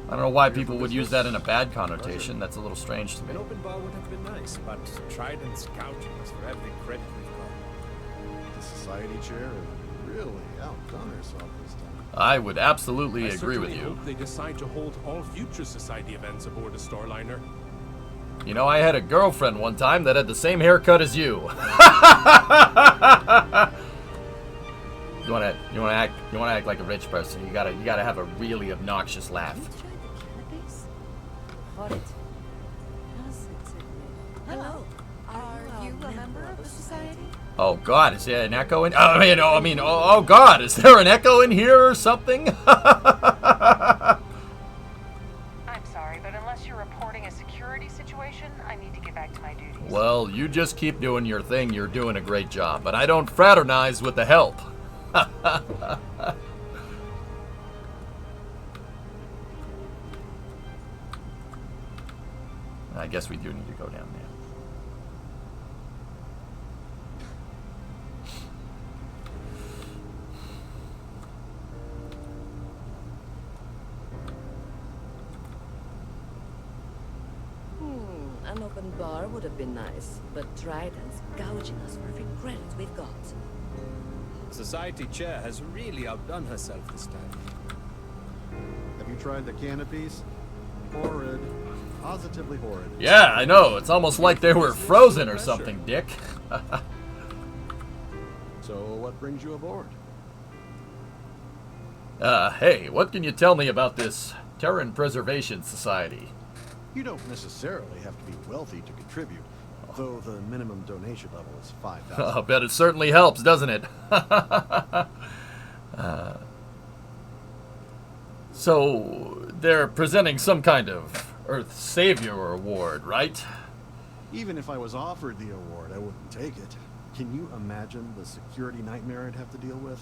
I don't know why people would use that in a bad connotation. That's a little strange to me. An open bar would have been nice, but Trident's gouging us for every credit we've got. The society chair has really outdone herself this time. I would absolutely agree with you. I hope they decide to hold all future society events aboard a Starliner. I had a girlfriend one time that had the same haircut as you. You wanna act like a rich person. You gotta have a really obnoxious laugh. Hello. Are you a member of the society? Oh God, is there an echo in? Oh God, is there an echo in here or something? I'm sorry, but unless you're reporting a security situation, I need to get back to my duties. Well, you just keep doing your thing. You're doing a great job, but I don't fraternize with the help. I guess we do need to go down there. An open bar would have been nice, but Trident's gouging us for every credit we've got. Society chair has really outdone herself this time. Have you tried the canopies? Horrid. Positively horrid. Yeah, I know. It's almost like they were frozen or something, Dick. So, what brings you aboard? Hey, what can you tell me about this Terran Preservation Society? You don't necessarily have to be wealthy to contribute, though the minimum donation level is 5,000. I bet it certainly helps, doesn't it? So, they're presenting some kind of Earth Savior Award, right? Even if I was offered the award, I wouldn't take it. Can you imagine the security nightmare I'd have to deal with?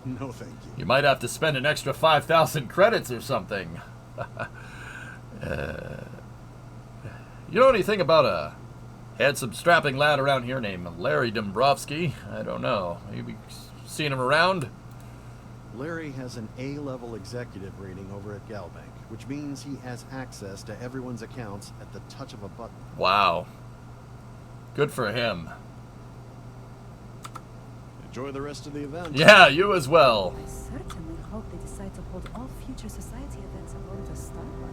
No, thank you. You might have to spend an extra 5,000 credits or something. You know anything about a handsome, strapping lad around here named Larry Dombrowski? I don't know. Maybe seen him around? Larry has an A-level executive rating over at Galbank, which means he has access to everyone's accounts at the touch of a button. Wow. Good for him. Enjoy the rest of the event. Yeah, you as well. I certainly hope they decide to hold all future society events aboard the Starfield.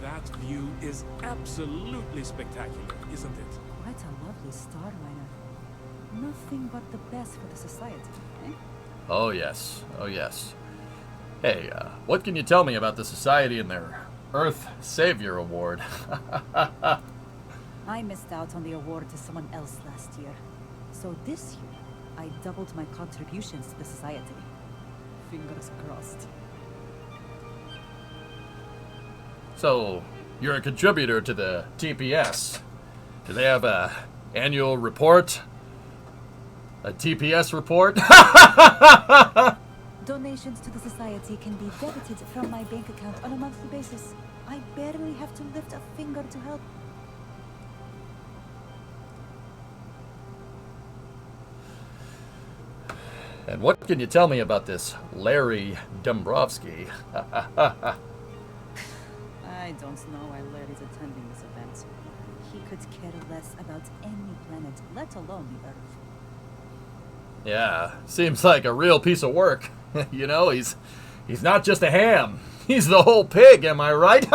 That view is absolutely spectacular, isn't it? Quite a lovely Starliner. Nothing but the best for the society, eh? Oh, yes. Oh, yes. Hey, what can you tell me about the society and their Earth Savior Award? I missed out on the award to someone else last year. So this year, I doubled my contributions to the society. Fingers crossed. So, you're a contributor to the TPS. Do they have a annual report? A TPS report? Donations to the society can be debited from my bank account on a monthly basis. I barely have to lift a finger to help. And what can you tell me about this Larry Dombrovsky? I don't know why Larry's attending this event. He could care less about any planet, let alone the Earth. Yeah, seems like a real piece of work. You know, he's not just a ham. He's the whole pig, am I right?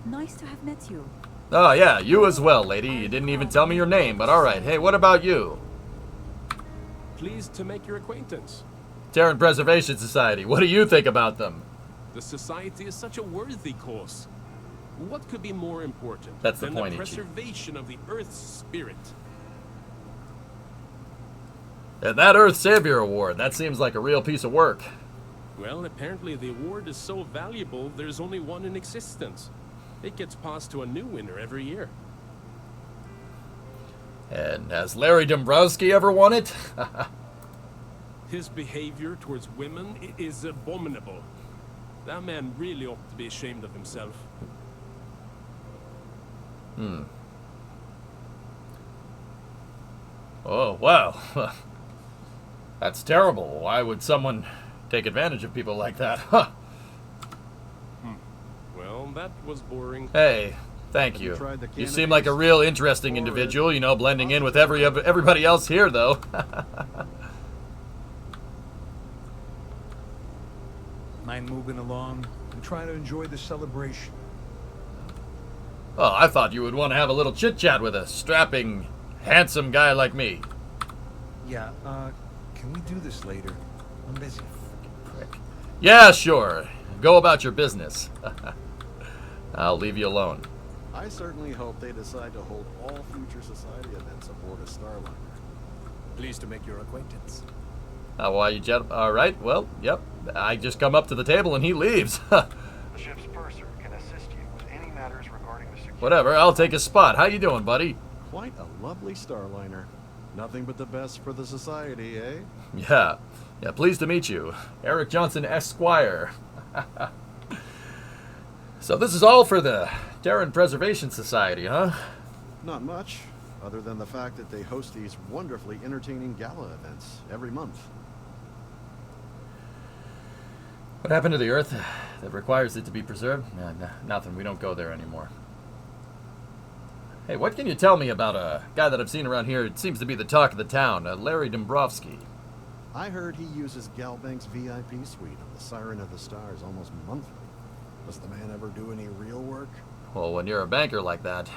Nice to have met you. Oh, yeah, you as well, lady. You didn't even tell me your name, but all right. Hey, what about you? Pleased to make your acquaintance. Terran Preservation Society. What do you think about them? The society is such a worthy cause. What could be more important That's the than point, the Ichi. preservation of the Earth's spirit? And that Earth Savior Award, that seems like a real piece of work. Well, apparently the award is so valuable, there's only one in existence. It gets passed to a new winner every year. And has Larry Dombrowski ever won it? His behavior towards women is abominable. That man really ought to be ashamed of himself. Oh, wow. That's terrible. Why would someone take advantage of people like that? Huh. Well, that was boring. Hey, thank you. You seem like a real interesting individual, you know, blending in with everybody else here, though. Mind moving along and trying to enjoy the celebration. Oh, I thought you would want to have a little chit-chat with a strapping, handsome guy like me. Yeah, can we do this later? I'm busy. Yeah, sure. Go about your business. I'll leave you alone. I certainly hope they decide to hold all future society events aboard a Starliner. Pleased to make your acquaintance. Why you jet? All right. Well, yep. I just come up to the table and he leaves. The ship's purser can assist you with any matters regarding the security. Whatever. I'll take a spot. How you doing, buddy? Quite a lovely Starliner. Nothing but the best for the society, eh? Yeah. Yeah. Pleased to meet you, Eric Johnson, Esquire. So this is all for the Terran Preservation Society, huh? Not much, other than the fact that they host these wonderfully entertaining gala events every month. What happened to the Earth that requires it to be preserved? Nothing. We don't go there anymore. Hey, what can you tell me about a guy that I've seen around here? It seems to be the talk of the town, Larry Dombrovsky. I heard he uses Galbank's VIP suite on the Siren of the Stars almost monthly. Does the man ever do any real work? Well, when you're a banker like that,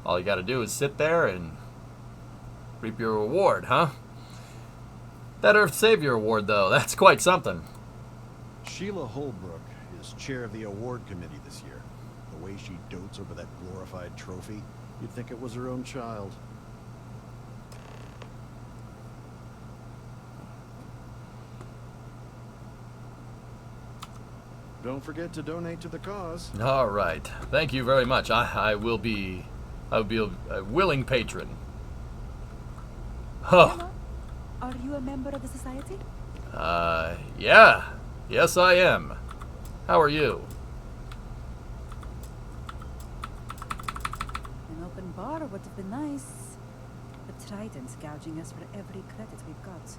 all you gotta do is sit there and reap your reward, huh? That Earth Savior Award, though, that's quite something. Sheila Holbrook is chair of the award committee this year. The way she dotes over that glorified trophy, you'd think it was her own child. Don't forget to donate to the cause. All right. Thank you very much. I will be a willing patron. Huh. Are you a member of the society? Yeah. Yes, I am. How are you? An open bar would have been nice. The Trident's gouging us for every credit we've got.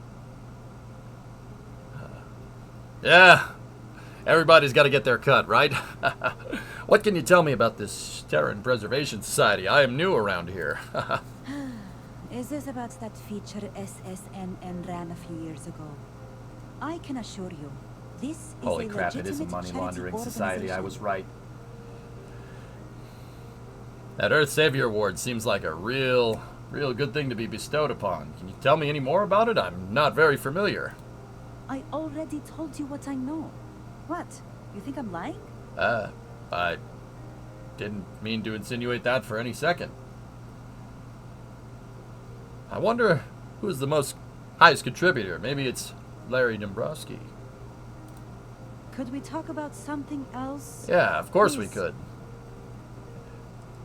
Yeah. Everybody's got to get their cut, right? What can you tell me about this Terran Preservation Society? I am new around here. Is this about that feature SSNN ran a few years ago? I can assure you, this is Holy a crap, it is a legitimate money charity laundering society. I organization. was right. That Earth Savior Award seems like a real good thing to be bestowed upon. Can you tell me any more about it? I'm not very familiar. I already told you what I know. What? You think I'm lying? I didn't mean to insinuate that for any second. I wonder who's the most highest contributor. Maybe it's Larry Dombrowski. Could we talk about something else? Yeah, of course we Please. could.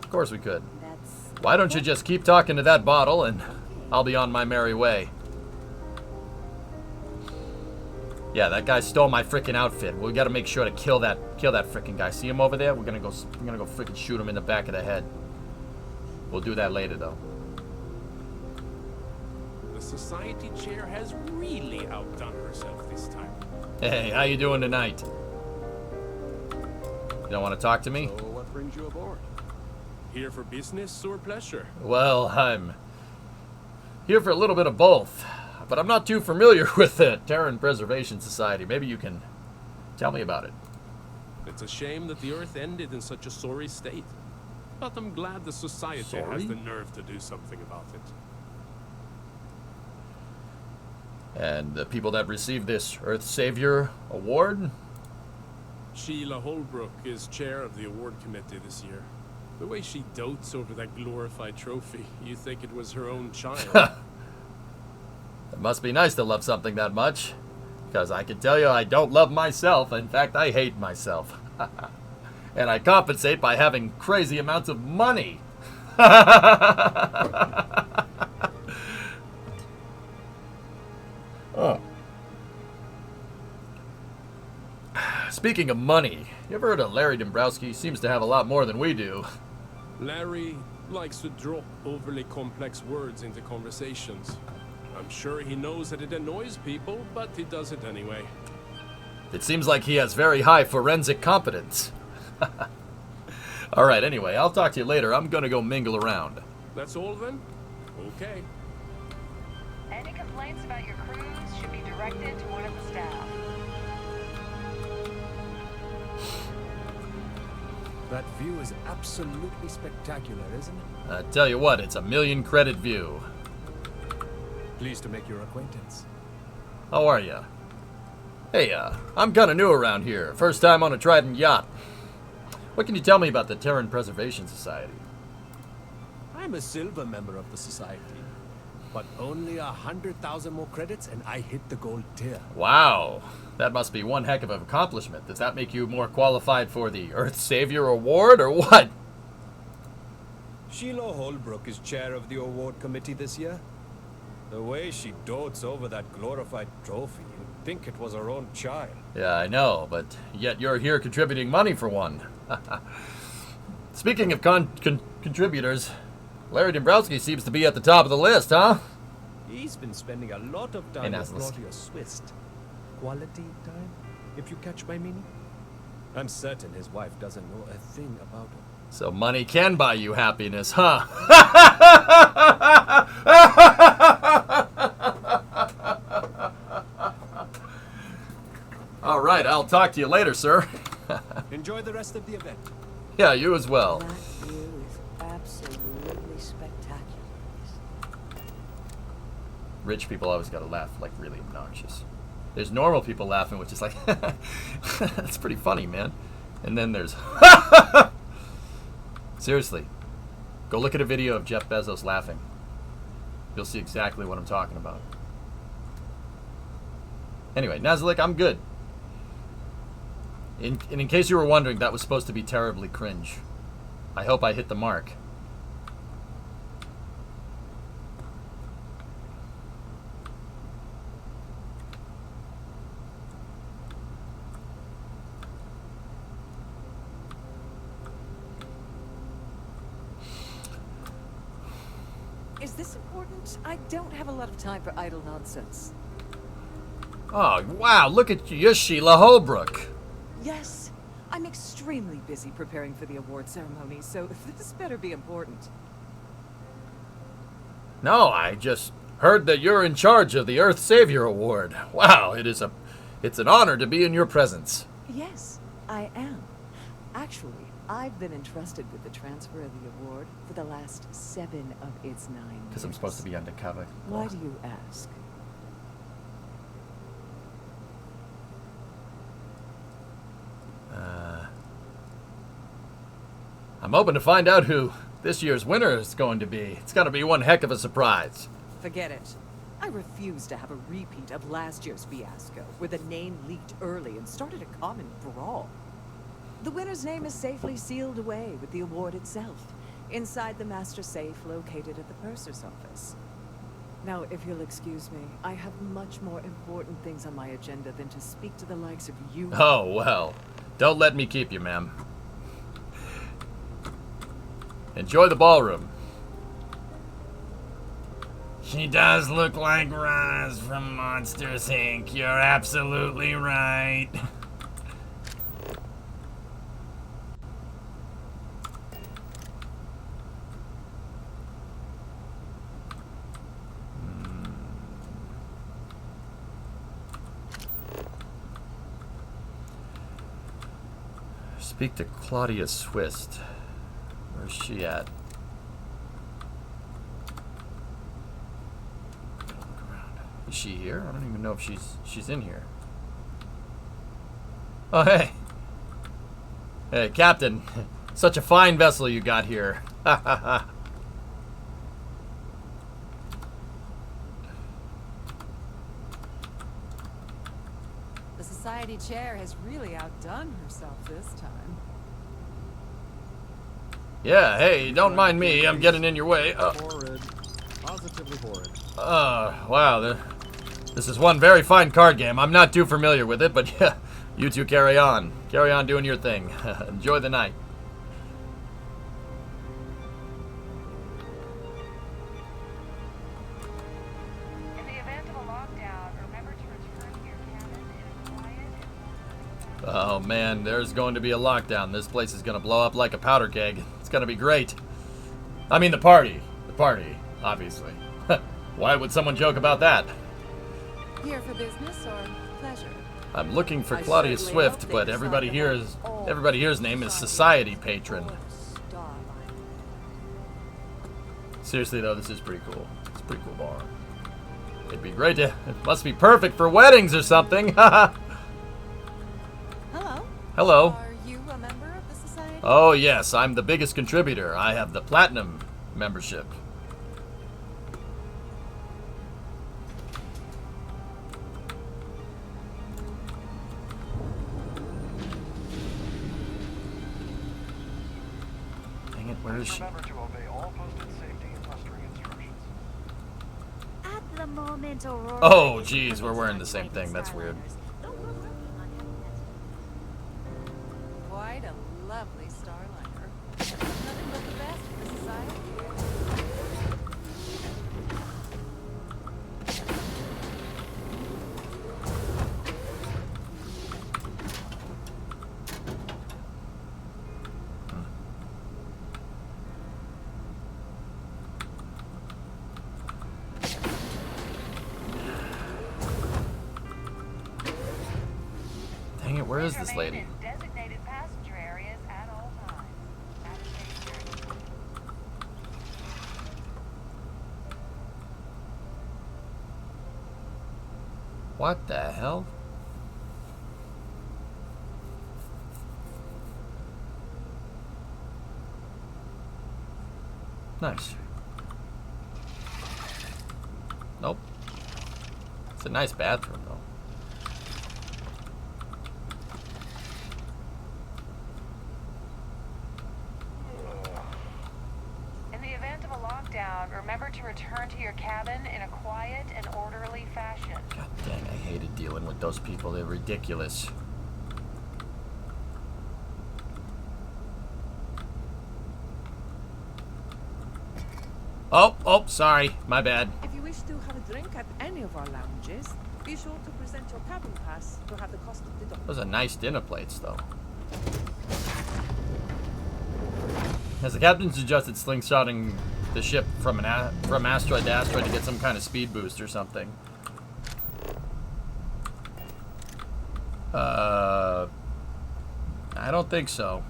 Of course we could. That's Why don't you just keep talking to that bottle and I'll be on my merry way. Yeah, that guy stole my freaking outfit. We gotta make sure to kill that freaking guy. See him over there? We're gonna go freaking shoot him in the back of the head. We'll do that later though. The society chair has really outdone herself this time. Hey, how you doing tonight? You don't want to talk to me? So what brings you aboard? Here for business or pleasure? Well, I'm here for a little bit of both, but I'm not too familiar with the Terran Preservation Society. Maybe you can tell me about it. It's a shame that the Earth ended in such a sorry state. But I'm glad the society has the nerve to do something about it. And the people that receive this Earth Savior Award? Sheila Holbrook is chair of the award committee this year. The way she dotes over that glorified trophy, you'd think it was her own child. It must be nice to love something that much. Because I can tell you I don't love myself. In fact, I hate myself. And I compensate by having crazy amounts of money. Oh. Speaking of money, you ever heard of Larry Dombrowski? He seems to have a lot more than we do. Larry likes to drop overly complex words into conversations. I'm sure he knows that it annoys people, but he does it anyway. It seems like he has very high forensic competence. Alright, anyway, I'll talk to you later. I'm gonna go mingle around. That's all then? Okay. Any complaints about your cruise should be directed to one of the staff. That view is absolutely spectacular, isn't it? I tell you what, it's a 1,000,000 credit view. Pleased to make your acquaintance. How are ya? Hey, I'm kinda new around here. First time on a Trident yacht. What can you tell me about the Terran Preservation Society? I'm a silver member of the society, but only 100,000 more credits and I hit the gold tier. Wow, that must be one heck of an accomplishment. Does that make you more qualified for the Earth Savior Award, or what? Sheila Holbrook is chair of the award committee this year. The way she dotes over that glorified trophy, you'd think it was her own child. Yeah, I know, but yet you're here contributing money for one. Speaking of contributors, Larry Dombrowski seems to be at the top of the list, huh? He's been spending a lot of time with Claudia Swist. Quality time, if you catch my meaning. I'm certain his wife doesn't know a thing about it. So money can buy you happiness, huh? All right, I'll talk to you later, sir. Enjoy the rest of the event. Yeah, you as well. That view is absolutely spectacular. Rich people always gotta laugh like really obnoxious. There's normal people laughing, which is like, that's pretty funny, man. And then there's, seriously, go look at a video of Jeff Bezos laughing. You'll see exactly what I'm talking about. Anyway, Nazalik, I'm good. In case you were wondering, that was supposed to be terribly cringe. I hope I hit the mark. Is this important? I don't have a lot of time for idle nonsense. Oh, wow, look at you, you're Sheila Holbrook. Yes, I'm extremely busy preparing for the award ceremony, so this better be important. No, I just heard that you're in charge of the Earth Savior Award. Wow, it's an honor to be in your presence. Yes, I am. Actually, I've been entrusted with the transfer of the award for the last 7 of its 9 years. Because I'm supposed to be undercover. Why do you ask? I'm hoping to find out who this year's winner is going to be. It's going to be one heck of a surprise. Forget it. I refuse to have a repeat of last year's fiasco, where the name leaked early and started a common brawl. The winner's name is safely sealed away with the award itself, inside the master safe located at the purser's office. Now, if you'll excuse me, I have much more important things on my agenda than to speak to the likes of you. Oh, well. Don't let me keep you, ma'am. Enjoy the ballroom. She does look like Roz from Monsters, Inc. You're absolutely right. Speak to Claudia Swist. Where's she at? Look around. Is she here? I don't even know if she's in here. Oh, hey. Hey, Captain. Such a fine vessel you got here. Ha ha ha. The society chair has really outdone herself this time. Yeah, hey, don't mind me. I'm getting in your way. Horrid. Positively horrid. Wow. This is one very fine card game. I'm not too familiar with it, but yeah, you two carry on. Carry on doing your thing. Enjoy the night. In the event of a lockdown, remember to return to your cabin in a quiet and Oh man, there's going to be a lockdown. This place is going to blow up like a powder keg. It's going to be great. I mean the party. The party, obviously. Why would someone joke about that? Here for business or pleasure? I'm looking for Claudia Swift, but everybody here's name is Society Patron. Seriously though, this is pretty cool. It's a pretty cool bar. It'd be great to... It must be perfect for weddings or something. Hello. Hello. Are you a member of the society? Oh yes, I'm the biggest contributor. I have the Platinum membership. Dang it, where is she? Remember to obey all posted safety and mustering instructions. At the moment, Aurora. Oh geez, we're wearing the same thing. That's weird. Quite a lovely starliner. Nothing but the best for the society. Dang it, where is this lady? in designated passenger areas at all times. Have a safe journey. What the hell? Nice. Nope. It's a nice bathroom, though. In the event of a lockdown, remember to return to your cabin in a quiet and orderly fashion. God dang, I hated dealing with those people. They're ridiculous. Oh, sorry. My bad. If you wish to have a drink at any of our lounges, be sure to present your cabin pass to have the cost deducted. Those are nice dinner plates, though. Has the captain suggested slingshotting the ship from asteroid to asteroid to get some kind of speed boost or something? I don't think so.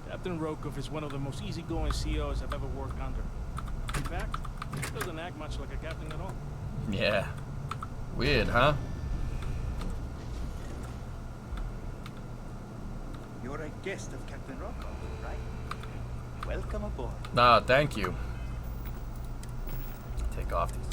Captain Rokov is one of the most easygoing CEOs I've ever worked under. In fact, he doesn't act much like a captain at all. Yeah. Weird, huh? You're a guest of Captain Rocco, right? Welcome aboard. Ah, thank you. Take off these.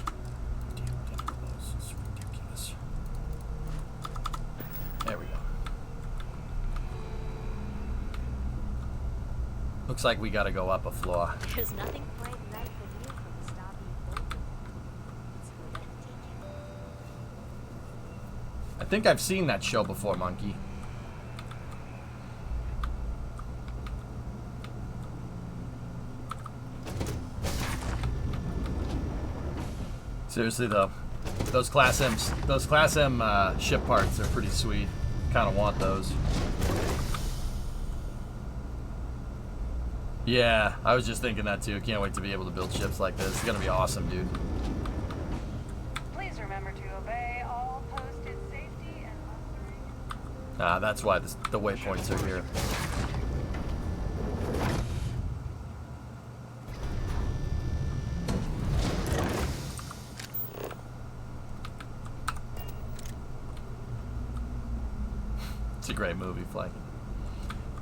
Looks like we gotta go up a floor. There's nothing quite like the view from the Starfield building. It's good entertaining. I think I've seen that show before, Monkey. Seriously though, those Class M ship parts are pretty sweet. Kind of want those. Yeah, I was just thinking that too. Can't wait to be able to build ships like this. It's gonna be awesome, dude. Please remember to obey all posted safety and mustering. That's why the waypoints are here. It's a great movie, Flaky.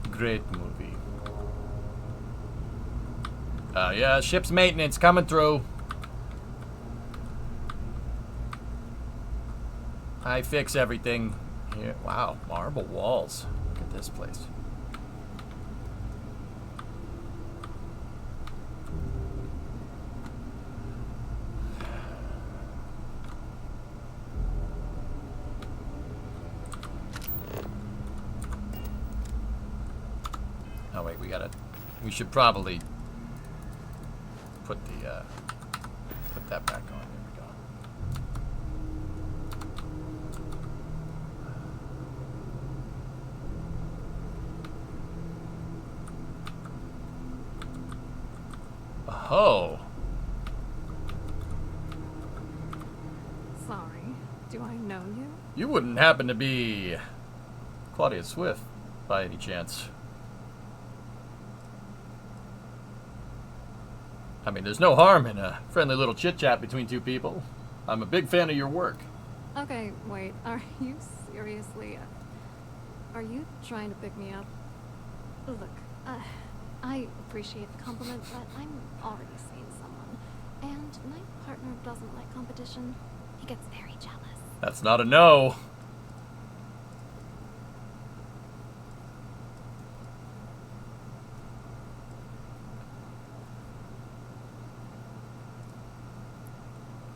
Great movie. Yeah, ship's maintenance coming through. I fix everything here. Wow, marble walls. Look at this place. Oh wait, we should probably put that back on. There we go. Oh. Sorry, do I know you? You wouldn't happen to be Claudia Swift by any chance? I mean, there's no harm in a friendly little chit-chat between two people. I'm a big fan of your work. Okay, wait, are you seriously... are you trying to pick me up? Look, I appreciate the compliment, but I'm already seeing someone. And my partner doesn't like competition. He gets very jealous. That's not a no.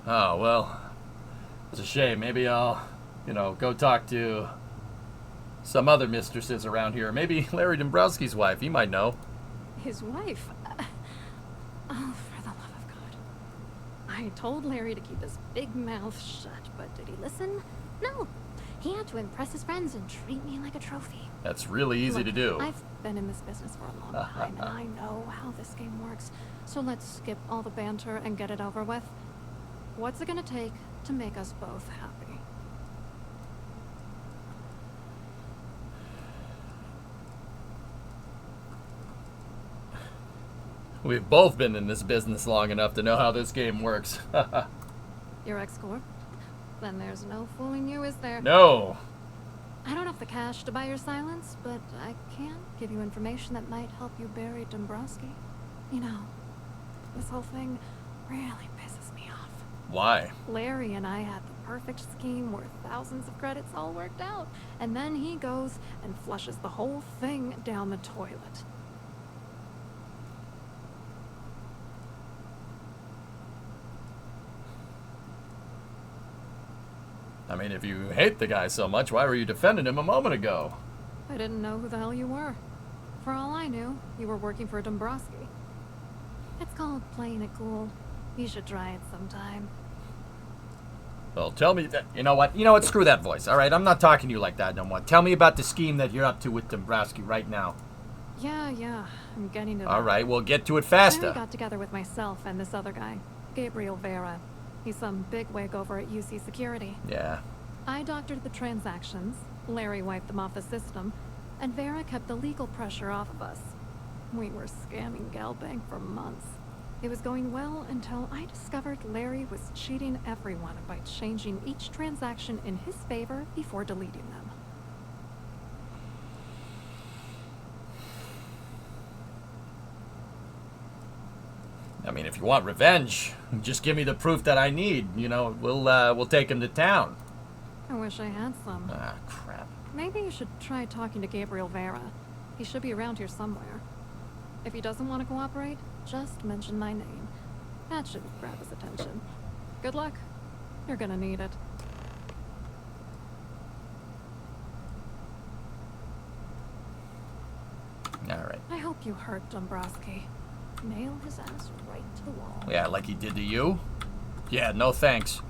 Oh, well, it's a shame. Maybe I'll, go talk to some other mistresses around here. Maybe Larry Dombrowski's wife. He might know. His wife? Oh, for the love of God. I told Larry to keep his big mouth shut, but did he listen? No. He had to impress his friends and treat me like a trophy. That's really easy to do. I've been in this business for a long time, and I know how this game works. So let's skip all the banter and get it over with. What's it gonna take to make us both happy? We've both been in this business long enough to know how this game works. Your ex-corp? Then there's no fooling you, is there? No. I don't have the cash to buy your silence, but I can give you information that might help you bury Dombrowski. You know, this whole thing really pisses me off. Why? Larry and I had the perfect scheme worth thousands of credits all worked out, and then he goes and flushes the whole thing down the toilet. I mean, if you hate the guy so much, why were you defending him a moment ago? I didn't know who the hell you were. For all I knew, you were working for Dombrowski. It's called playing it cool. You should try it sometime. Well, tell me that. You know what? Screw that voice. All right, I'm not talking to you like that no more. Tell me about the scheme that you're up to with Dombrowski right now. Yeah, I'm getting to that. All right, well, get to it faster. I got together with myself and this other guy, Gabriel Vera. He's some bigwig over at UC Security. Yeah. I doctored the transactions, Larry wiped them off the system, and Vera kept the legal pressure off of us. We were scamming Galbank for months. It was going well until I discovered Larry was cheating everyone by changing each transaction in his favor before deleting them. I mean, if you want revenge, just give me the proof that I need. We'll take him to town. I wish I had some. Ah, crap. Maybe you should try talking to Gabriel Vera. He should be around here somewhere. If he doesn't want to cooperate, just mention my name. That should grab his attention. Good luck. You're gonna need it. Alright. I hope you hurt Dombrowski. Nail his ass right to the wall. Yeah, like he did to you? Yeah, no thanks.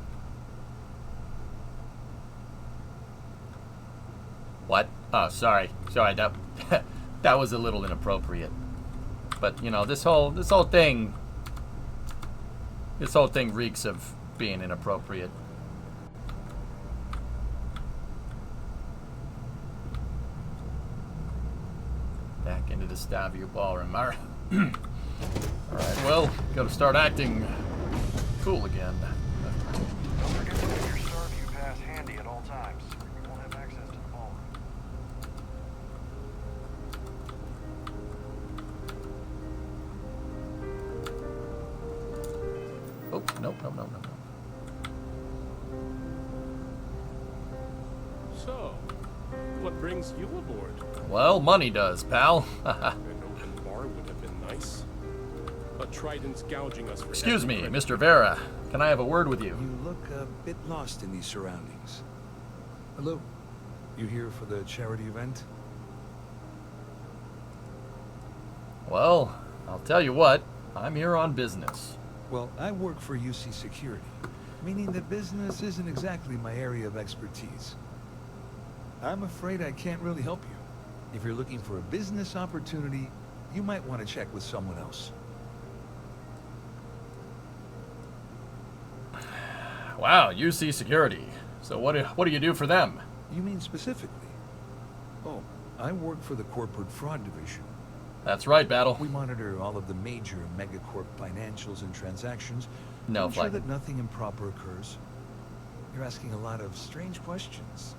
What? Oh, sorry. Sorry, that that was a little inappropriate. But, you know, this whole thing reeks of being inappropriate. Back into the Starfield ballroom. Alright, well, gotta start acting cool again. Don't forget to keep your Starview pass handy at all times, or you won't have access to the ballroom. Oh, nope. So, what brings you aboard? Well, money does, pal. An open bar would have been nice. But Trident's gouging us for Excuse me, every Mr. Vera. Can I have a word with you? You look a bit lost in these surroundings. Hello. You here for the charity event? Well, I'll tell you what. I'm here on business. Well, I work for UC Security, meaning that business isn't exactly my area of expertise. I'm afraid I can't really help you. If you're looking for a business opportunity, you might want to check with someone else. Wow, UC Security. So what do you do for them? You mean specifically? Oh, I work for the Corporate Fraud Division. That's right, Battle. We monitor all of the major megacorp financials and transactions No, to ensure flag. that nothing improper occurs. You're asking a lot of strange questions.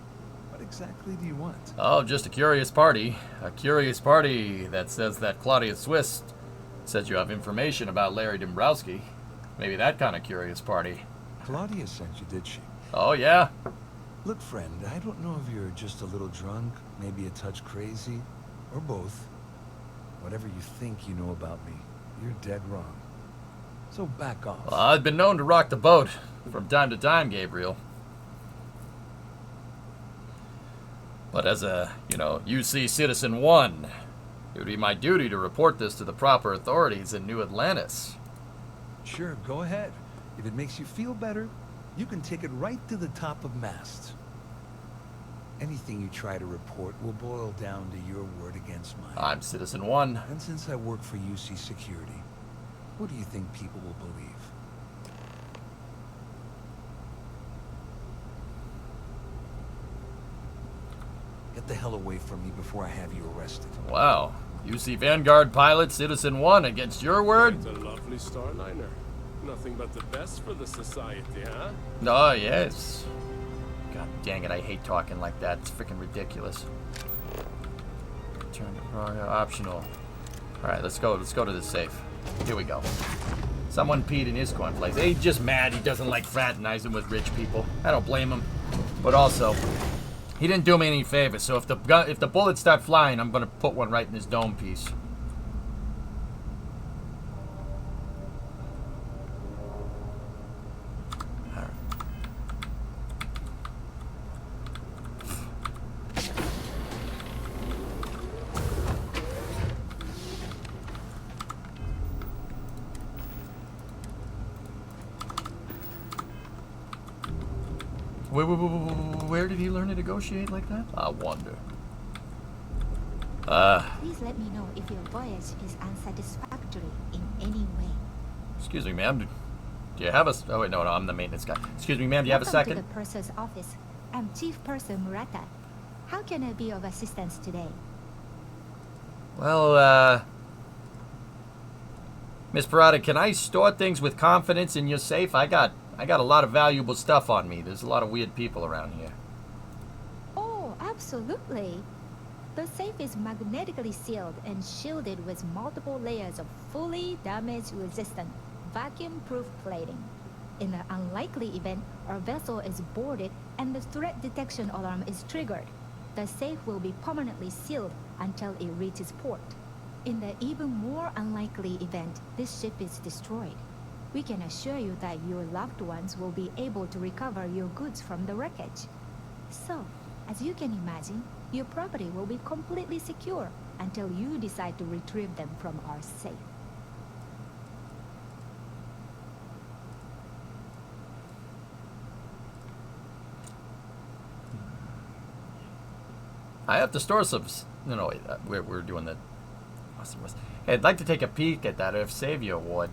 What exactly do you want? Oh, just a curious party. A curious party that says that Claudia Swiss says you have information about Larry Dombrowski. Maybe that kind of curious party. Claudia sent you, did she? Oh, yeah? Look, friend, I don't know if you're just a little drunk, maybe a touch crazy, or both. Whatever you think you know about me, you're dead wrong. So back off. Well, I've been known to rock the boat from time to time, Gabriel. But as a, UC Citizen 1, it would be my duty to report this to the proper authorities in New Atlantis. Sure, go ahead. If it makes you feel better, you can take it right to the top of mast. Anything you try to report will boil down to your word against mine. I'm Citizen 1. And since I work for UC Security, what do you think people will believe? Get the hell away from me before I have you arrested. Wow. UC Vanguard pilot Citizen 1 against your word? Quite a lovely starliner. Nothing but the best for the society, huh? Oh, yes. God dang it, I hate talking like that. It's freaking ridiculous. Turn to optional. Alright, let's go to the safe. Here we go. Someone peed in his cornflakes. He's just mad he doesn't like fraternizing with rich people. I don't blame him. But also, he didn't do me any favors, so if the bullets start flying, I'm gonna put one right in his dome piece. Where did he learn to negotiate like that? I wonder. Please let me know if your voyage is unsatisfactory in any way. Excuse me, ma'am. Do you have a... Oh, wait, no, I'm the maintenance guy. Excuse me, ma'am, do you have a second? Welcome to the purser's office. I'm Chief Purser Murata. How can I be of assistance today? Well, Miss Parada, can I store things with confidence in your safe? I got a lot of valuable stuff on me. There's a lot of weird people around here. Oh, absolutely. The safe is magnetically sealed and shielded with multiple layers of fully damage-resistant, vacuum-proof plating. In the unlikely event our vessel is boarded and the threat detection alarm is triggered, the safe will be permanently sealed until it reaches port. In the even more unlikely event this ship is destroyed, we can assure you that your loved ones will be able to recover your goods from the wreckage. So, as you can imagine, your property will be completely secure until you decide to retrieve them from our safe. I have to store some. No, wait. We're doing the. Hey, I'd like to take a peek at that Earth Savior Award.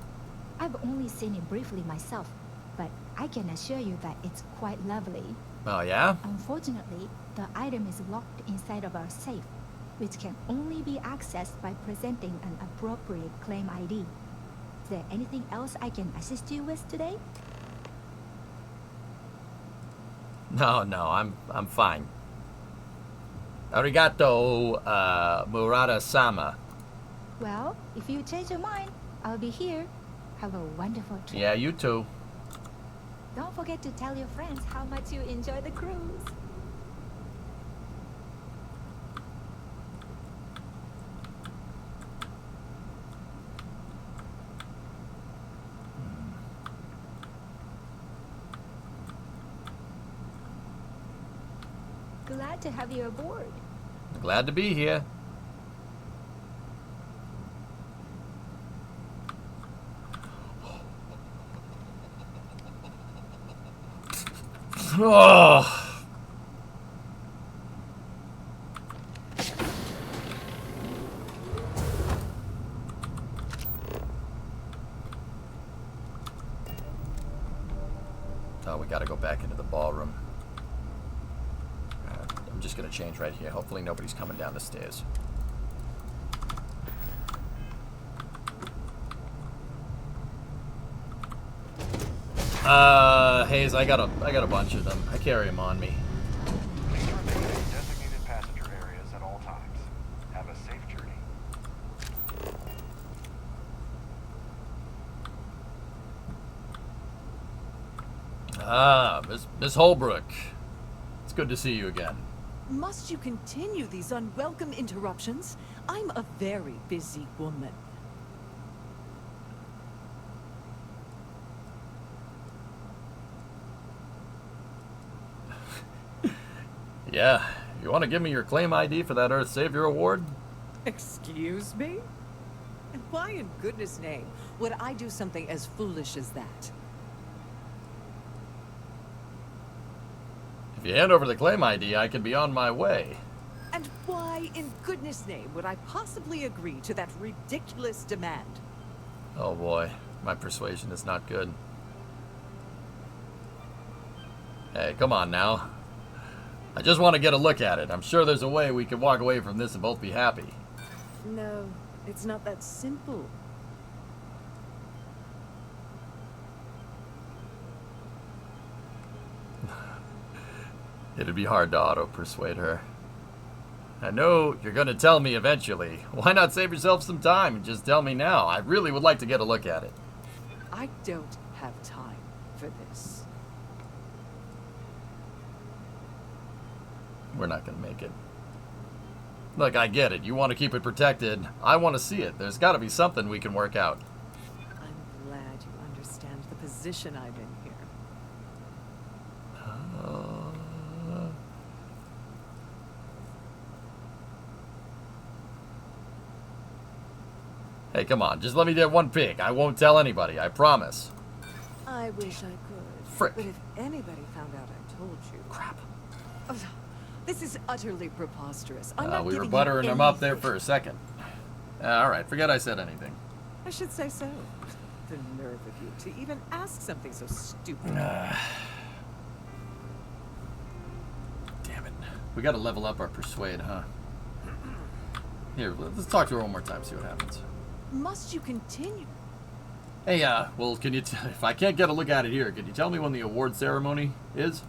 I've only seen it briefly myself, but I can assure you that it's quite lovely. Oh, yeah? Unfortunately, the item is locked inside of our safe, which can only be accessed by presenting an appropriate claim ID. Is there anything else I can assist you with today? No, I'm fine. Arigato, Murata-sama. Well, if you change your mind, I'll be here. Have a wonderful trip. Yeah, you too. Don't forget to tell your friends how much you enjoy the cruise. Glad to have you aboard. Glad to be here. Oh. Oh, we gotta go back into the ballroom. I'm just gonna change right here. Hopefully nobody's coming down the stairs. Hayes, I got a bunch of them. I carry them on me. Please remain in designated passenger areas at all times. Have a safe journey. Ah, Miss Holbrook. It's good to see you again. Must you continue these unwelcome interruptions? I'm a very busy woman. Yeah, you want to give me your claim ID for that Earth Savior Award? Excuse me? And why in goodness name would I do something as foolish as that? If you hand over the claim ID, I can be on my way. And why in goodness name would I possibly agree to that ridiculous demand? Oh boy, my persuasion is not good. Hey, come on now. I just want to get a look at it. I'm sure there's a way we can walk away from this and both be happy. No, it's not that simple. It'd be hard to auto-persuade her. I know you're going to tell me eventually. Why not save yourself some time and just tell me now? I really would like to get a look at it. I don't have time for this. We're not going to make it. Look, I get it. You want to keep it protected. I want to see it. There's got to be something we can work out. I'm glad you understand the position I'm in here. Hey, come on. Just let me get one pick. I won't tell anybody. I promise. I wish I could. Frick. But if anybody found out I told you... Crap. Oh, this is utterly preposterous. I'm not we were giving buttering you him up there anything. for a second. All right. Forget I said anything. I should say so. The nerve of you to even ask something so stupid. Damn it. We got to level up our persuade, huh? Here, let's talk to her one more time, see what happens. Must you continue? Hey, well, can you if I can't get a look at it here, can you tell me when the award ceremony is?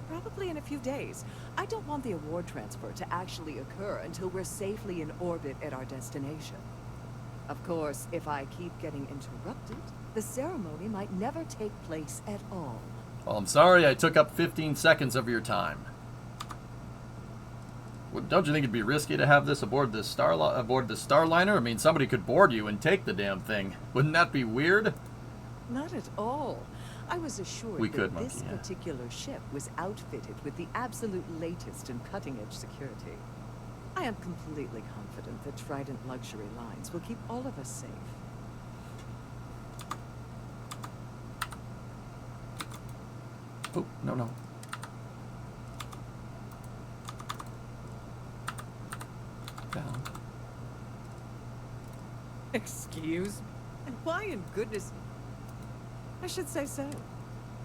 Probably in a few days. I don't want the award transfer to actually occur until we're safely in orbit at our destination. Of course, if I keep getting interrupted, the ceremony might never take place at all. Well, I'm sorry I took up 15 seconds of your time. Don't you think it'd be risky to have this aboard the Starliner? I mean, somebody could board you and take the damn thing. Wouldn't that be weird? Not at all. I was assured that this particular ship was outfitted with the absolute latest in cutting-edge security. I am completely confident that Trident Luxury Lines will keep all of us safe. Oh, no. Down. Excuse me? And why in goodness... I should say so.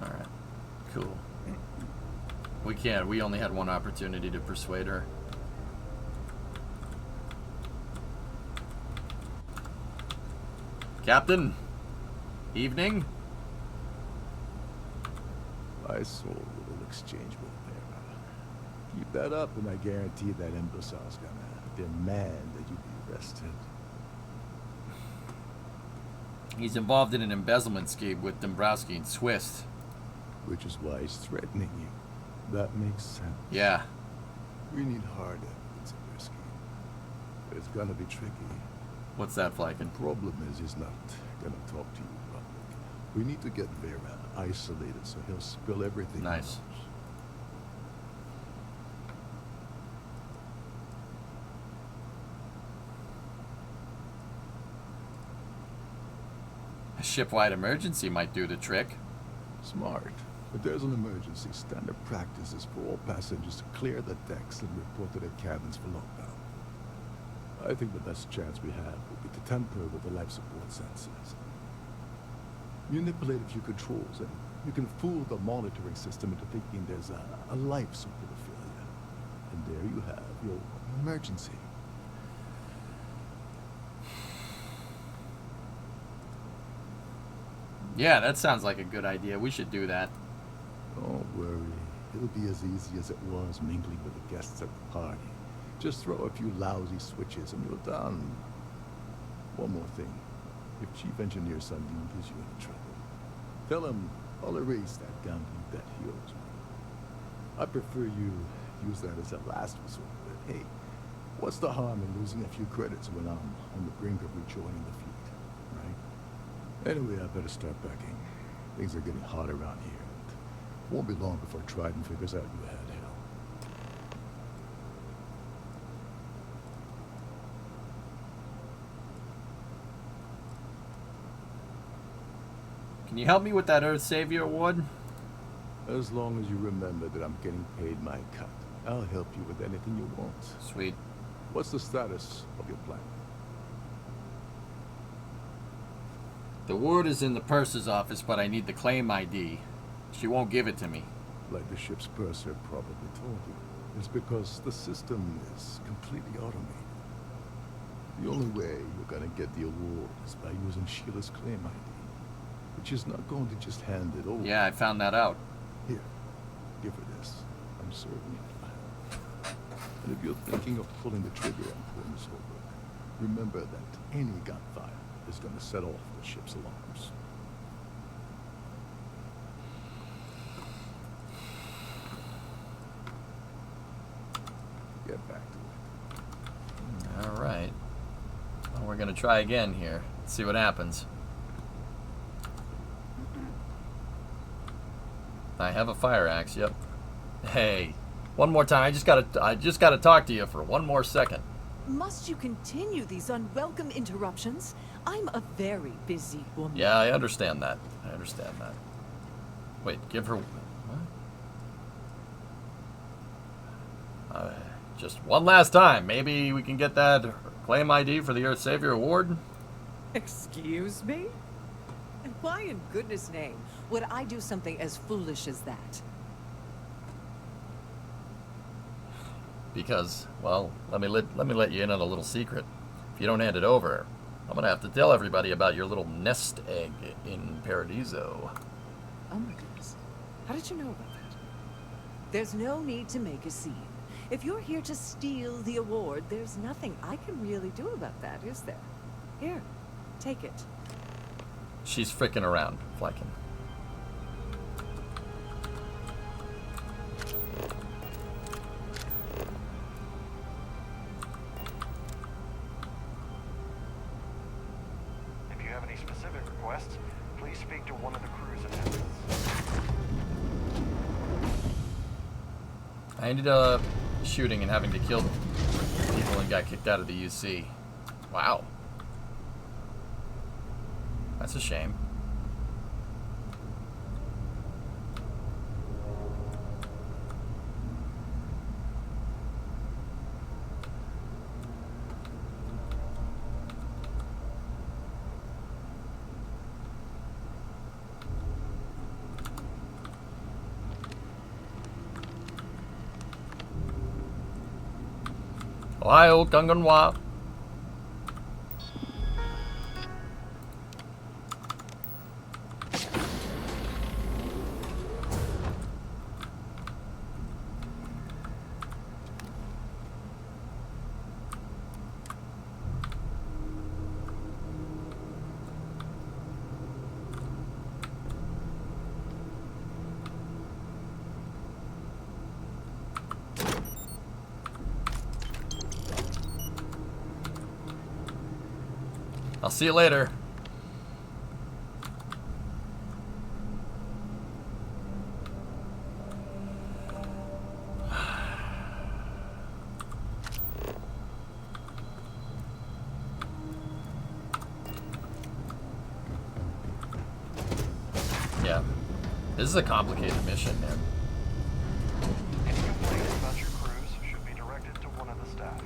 Alright. Cool. We can't. We only had one opportunity to persuade her. Captain? Evening? I saw a little exchange with Vera. Keep that up and I guarantee that imbecile's gonna demand that you be arrested. He's involved in an embezzlement scheme with Dombrowski and Swiss. Which is why he's threatening you. That makes sense. Yeah. We need hard evidence in their scheme. But it's gonna be tricky. What's that, Flykin? The problem is he's not gonna talk to you in public. We need to get Vera isolated so he'll spill everything. Nice. A ship-wide emergency might do the trick. Smart. If there's an emergency, standard practice is for all passengers to clear the decks and report to their cabins for lockdown. I think the best chance we have would be to tamper with the life support sensors. Manipulate a few controls and you can fool the monitoring system into thinking there's a life support failure. And there you have your emergency. Yeah, that sounds like a good idea. We should do that. Don't worry. It'll be as easy as it was mingling with the guests at the party. Just throw a few lousy switches and you're done. One more thing. If Chief Engineer Sundin gives you any trouble, tell him I'll erase that gambling debt he owes me. I prefer you use that as a last resort, but hey, what's the harm in losing a few credits when I'm on the brink of rejoining the fleet, right? Anyway, I better start packing. Things are getting hot around here, and it won't be long before Trident figures out you had hell. Can you help me with that Earth Savior Award? As long as you remember that I'm getting paid my cut, I'll help you with anything you want. Sweet. What's the status of your plan? The word is in the purser's office, but I need the claim ID. She won't give it to me. Like the ship's purser probably told you. It's because the system is completely automated. The only way you're gonna get the award is by using Sheila's claim ID. But she's not going to just hand it over. Yeah, I found that out. Here, give her this. I'm certain you'll have. And if you're thinking of pulling the trigger on pulling this over, remember that any gunfire is going to set off the ship's alarms. Get back to it. All right. Well, we're going to try again here. Let's see what happens. I have a fire axe, yep. Hey, one more time. I just gotta talk to you for one more second. Must you continue these unwelcome interruptions? I'm a very busy woman. Yeah, I understand that. Wait, give her... What? Just one last time. Maybe we can get that claim ID for the Earth Savior Award? Excuse me? And why in goodness name would I do something as foolish as that? Because, well, let me let you in on a little secret. If you don't hand it over, I'm gonna have to tell everybody about your little nest egg in Paradiso. Oh my goodness. How did you know about that? There's no need to make a scene. If you're here to steal the award, there's nothing I can really do about that, is there? Here, take it. She's frickin' around, Flykin. I ended up shooting and having to kill people and got kicked out of the UC. Wow. That's a shame. Ohio, Ganganwa. I'll see you later. Yeah. This is a complicated mission, man. Any complaints about your cruise should be directed to one of the staff.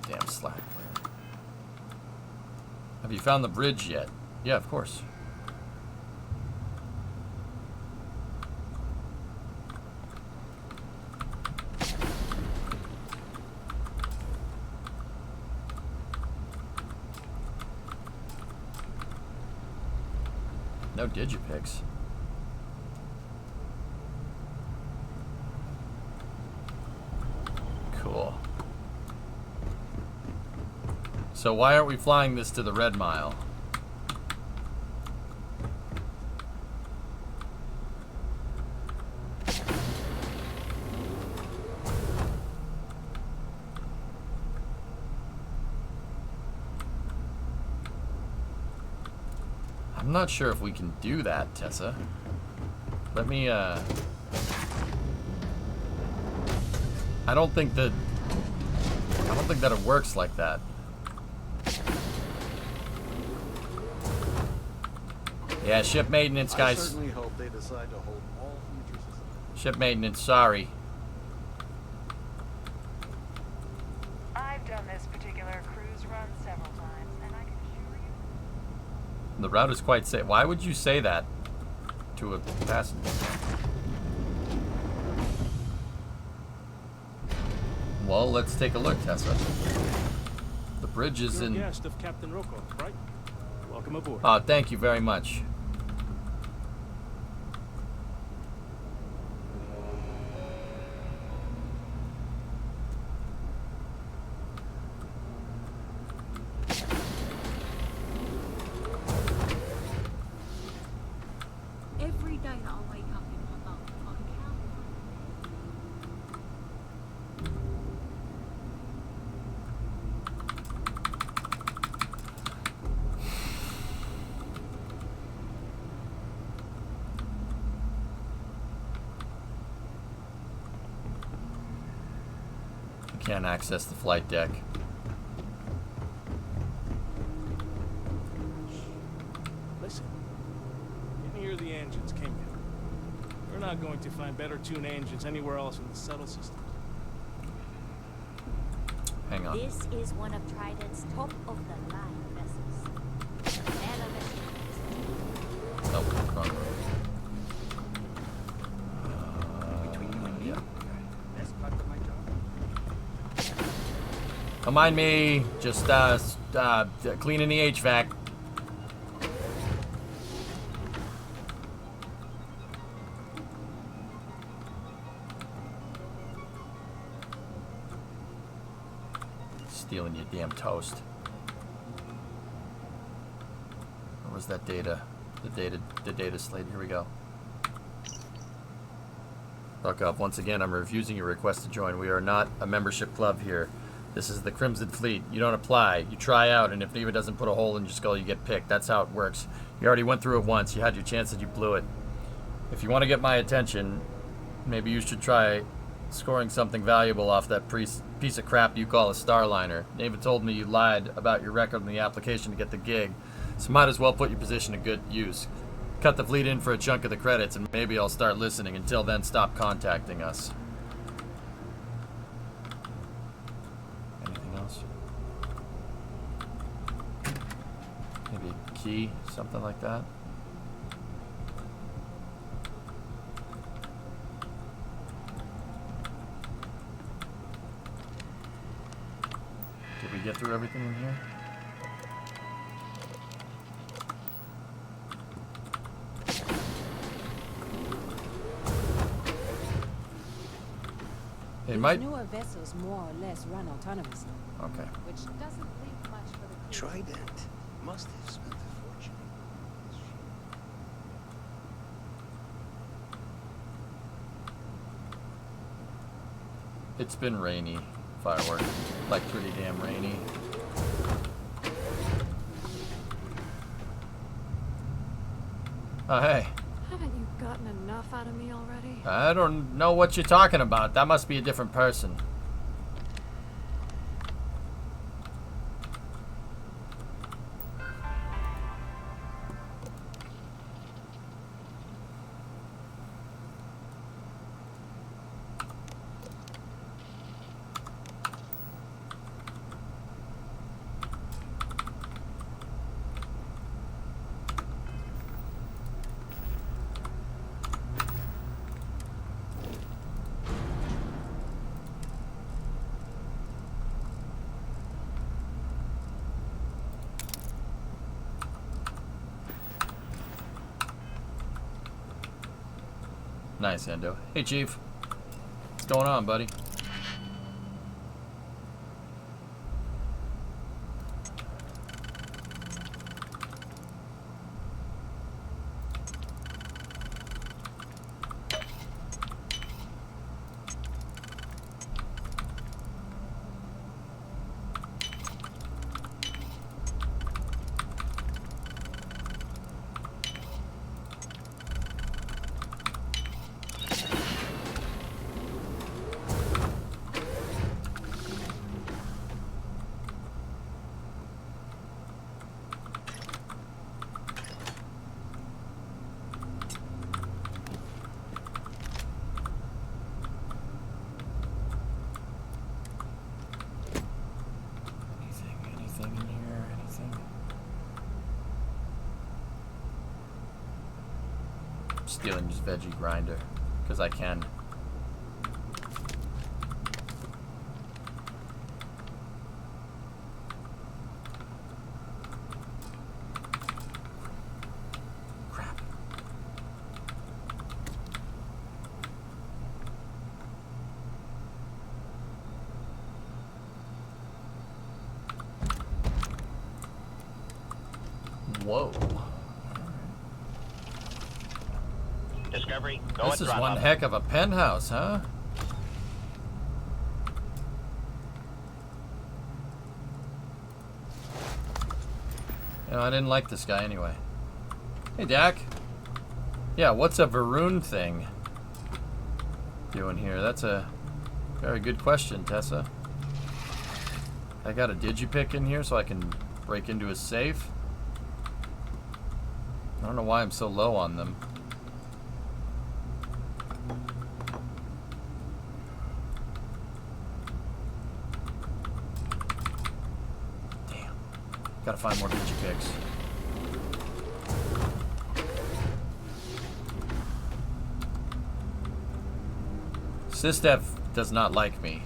Damn slack. Have you found the bridge yet? Yeah, of course. No digipix. Cool. So why aren't we flying this to the Red Mile? I'm not sure if we can do that, Tessa. Let me, I don't think that it works like that. Yeah, ship maintenance, guys. I certainly hope they decide to hold all future systems. Ship maintenance, sorry. I've done this particular cruise run several times, and I can assure you. The route is quite safe. Why would you say that to a passenger? Well, let's take a look, Tessa. The bridge is You're in... a guest of Captain Rocco, right? Welcome aboard. Thank you very much. Every day I'll wake up in my bunk on count. Can't access the flight deck. Listen, in here the engines came in. We're not going to find better tuned engines anywhere else in the subtle systems. Hang on. This is one of Trident's top-of-the-line vessels. Oh, wrong road. Yeah. Don't mind me, just cleaning the HVAC. Stealing your damn toast. Where was that data? The data slate. Here we go. Fuck up. Once again, I'm refusing your request to join. We are not a membership club here. This is the Crimson Fleet. You don't apply. You try out, and if Neva doesn't put a hole in your skull, you get picked. That's how it works. You already went through it once. You had your chance and you blew it. If you want to get my attention, maybe you should try scoring something valuable off that piece of crap you call a Starliner. Neva told me you lied about your record in the application to get the gig, so might as well put your position to good use. Cut the fleet in for a chunk of the credits, and maybe I'll start listening. Until then, stop contacting us. Anything else? Maybe a key, something like that. Did we get through everything in here? It might. Newer vessels more or less run autonomously. Okay. Which doesn't leave much for the Trident must have spent a fortune. It's been rainy, Firework. Like pretty damn rainy. Oh, hey. Haven't you gotten enough out of me already? I don't know what you're talking about. That must be a different person. Nice, Endo. Hey, Chief. What's going on, buddy? Anything in here? Anything? I'm stealing this veggie grinder because I can. Crap. Whoa. Discovery, go This and is run one up. heck of a penthouse, huh? You know, I didn't like this guy anyway. Hey, Dak. Yeah, what's a Varun thing doing here? That's a very good question, Tessa. I got a digipick in here so I can break into his safe. I don't know why I'm so low on them. Damn. Gotta find more digipicks. Sistev does not like me.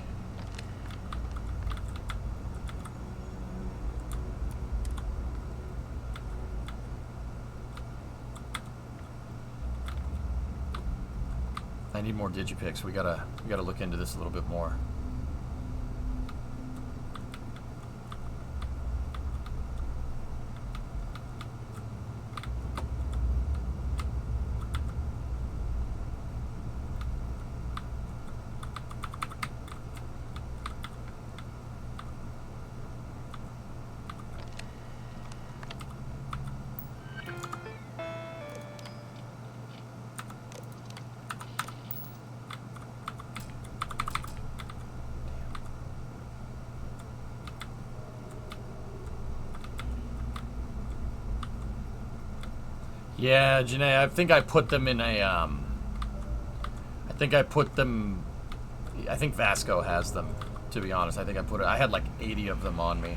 I need more digipicks. We gotta look into this a little bit more. Yeah, Janae, I think I put them in a, I think Vasco has them, to be honest. I think I had like 80 of them on me.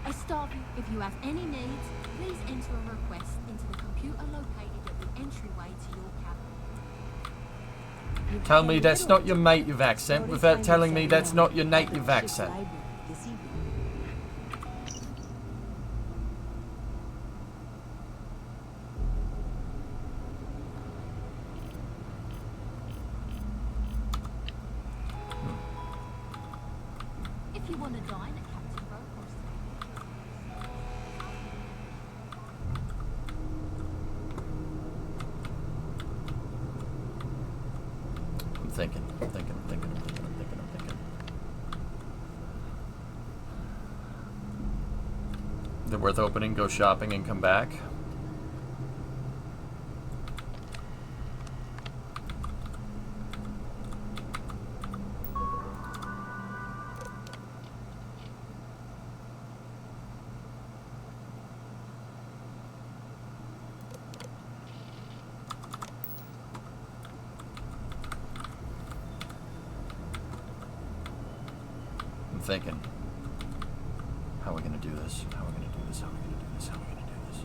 A Starfield, if you have any needs, please enter a request into the computer located at the entryway to your cabin. Tell me that's not your native accent without telling me that's not your native accent. If you want to dine at Captain Brokov's. I'm thinking. Is it worth opening, go shopping, and come back? I'm thinking. How are we gonna do this? How are we gonna do this? How are we gonna do this? How are we gonna do this?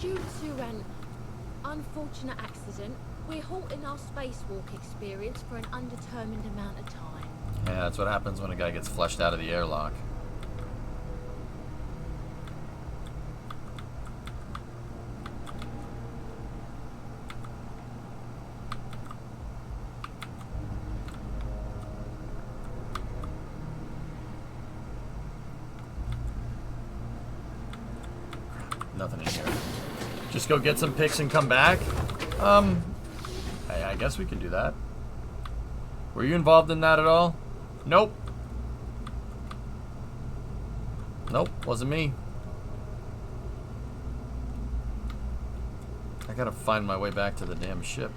Due to an unfortunate accident, we're halting our spacewalk experience for an undetermined amount of time. Yeah, that's what happens when a guy gets flushed out of the airlock. Nothing in here. Just go get some pics and come back? I guess we can do that. Were you involved in that at all? Nope. Nope, wasn't me. I gotta find my way back to the damn ship.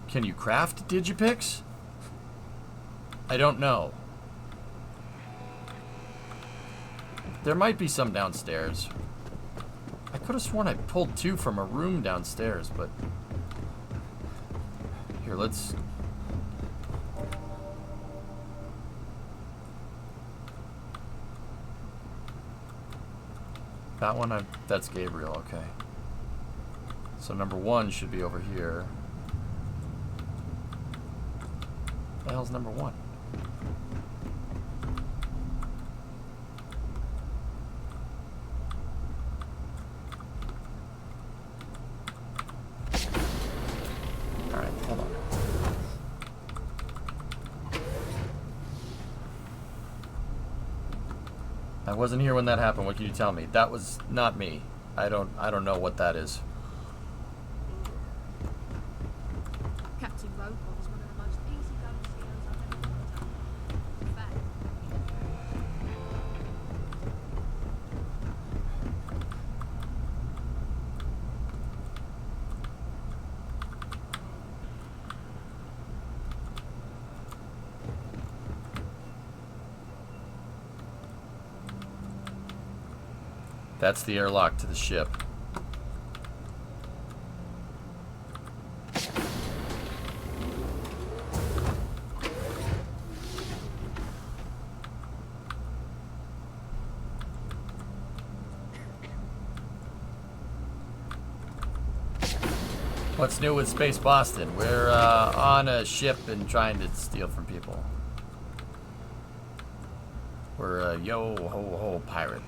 Can you craft digipics? I don't know. There might be some downstairs. I could have sworn I pulled 2 from a room downstairs, but... Here, let's... That one, that's Gabriel, okay. So number 1 should be over here. What the hell's number 1? Alright, hold on. I wasn't here when that happened. What can you tell me? That was not me. I don't know what that is. Captain Rokov is one of the most easygoing CEOs I've ever worked under. In fact, That's the airlock to the ship. What's new with Space Boston? We're on a ship and trying to steal from people. We're a yo-ho-ho pirate.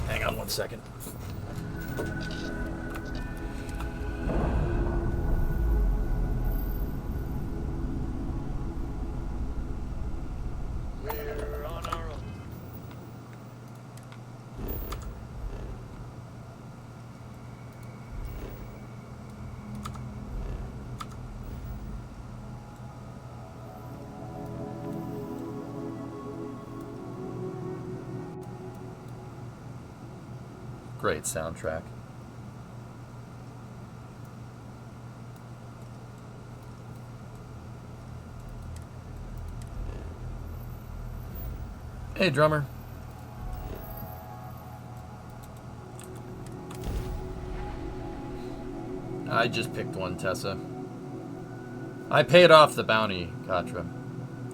Hang on 1 second. We're on our own. Great soundtrack. Hey, drummer. I just picked one, Tessa. I paid off the bounty, Katra.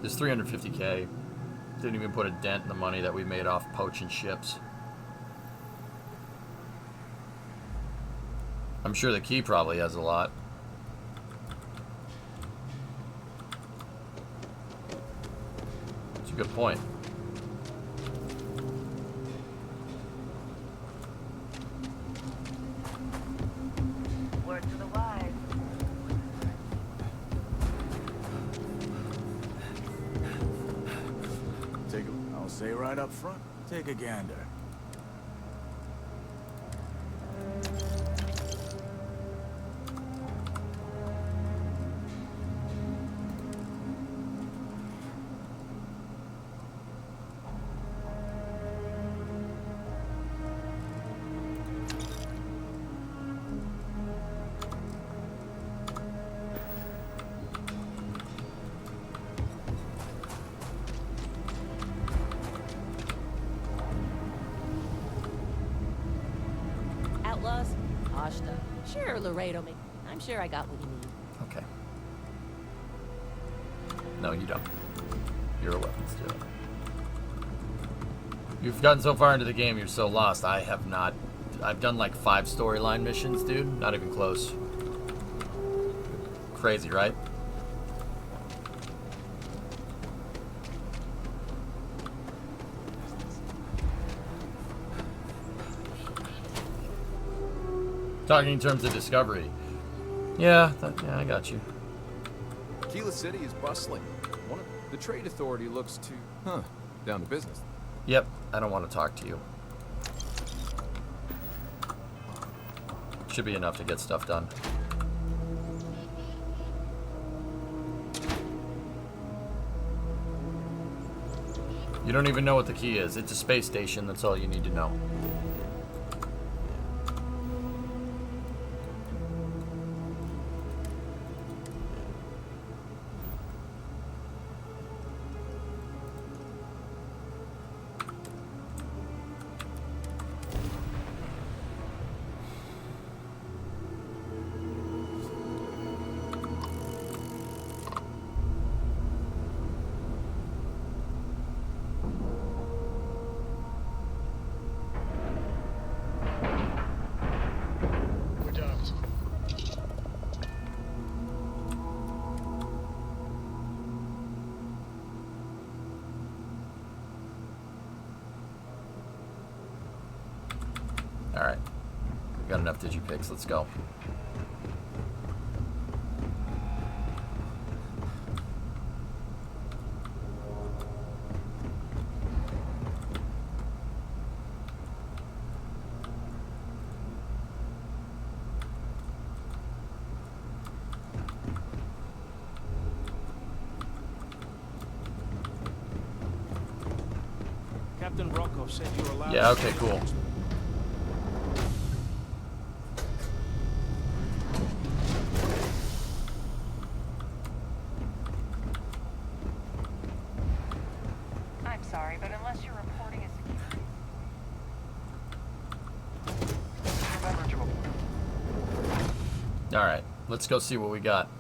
It's 350k. Didn't even put a dent in the money that we made off poaching ships. I'm sure the key probably has a lot. It's a good point. Word to the wise. I'll say right up front, take a gander. Outlaws? Ashta. Sure, Laredo, me. I'm sure I got what you need. Okay. No, you don't. You're a weapons dealer. You've gotten so far into the game, you're so lost. I have not. I've done like 5 storyline missions, dude. Not even close. Crazy, right? Talking in terms of discovery. Yeah, yeah, I got you. Keyless City is bustling. The trade authority looks to... down to business. Yep, I don't want to talk to you. Should be enough to get stuff done. You don't even know what the key is. It's a space station, that's all you need to know. Alright. We've got enough digipicks. Let's go. Captain Rocco said you were allowed. Yeah, okay, cool. I'm sorry, but unless you're reporting a security... Alright, let's go see what we got.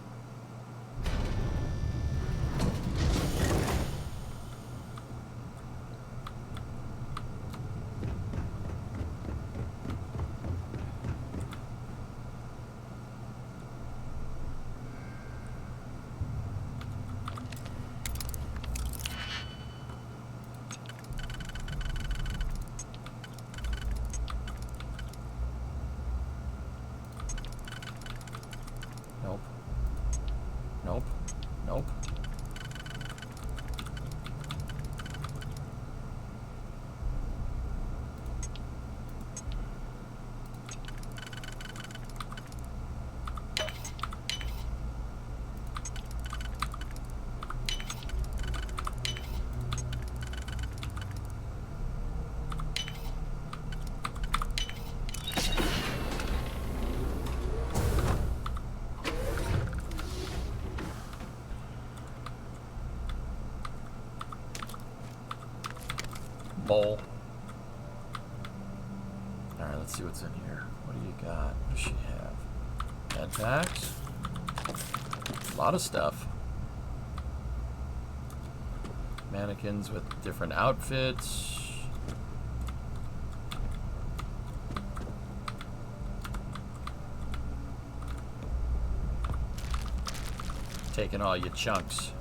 Nope. Nope. Nope. bowl. Alright, let's see what's in here. What do you got? What does she have? Med packs. A lot of stuff. Mannequins with different outfits. Taking all your chunks.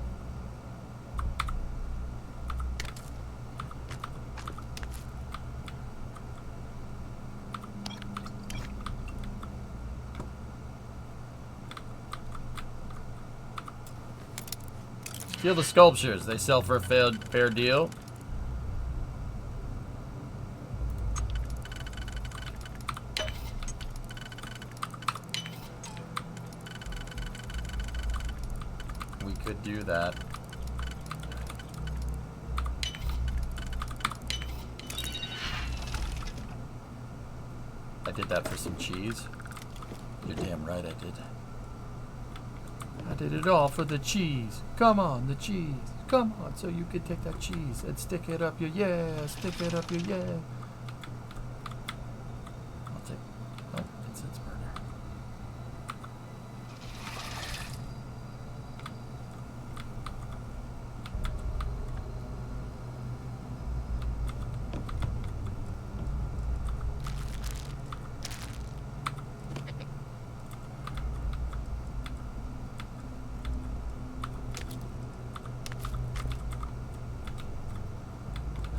Steal the sculptures. They sell for a fair deal. We could do that. I did that for some cheese. You're damn right I did. I did it all for the cheese. Come on, the cheese. Come on, so you could take that cheese and stick it up your yeah. Stick it up your yeah. I'll take. Oh, incense burner.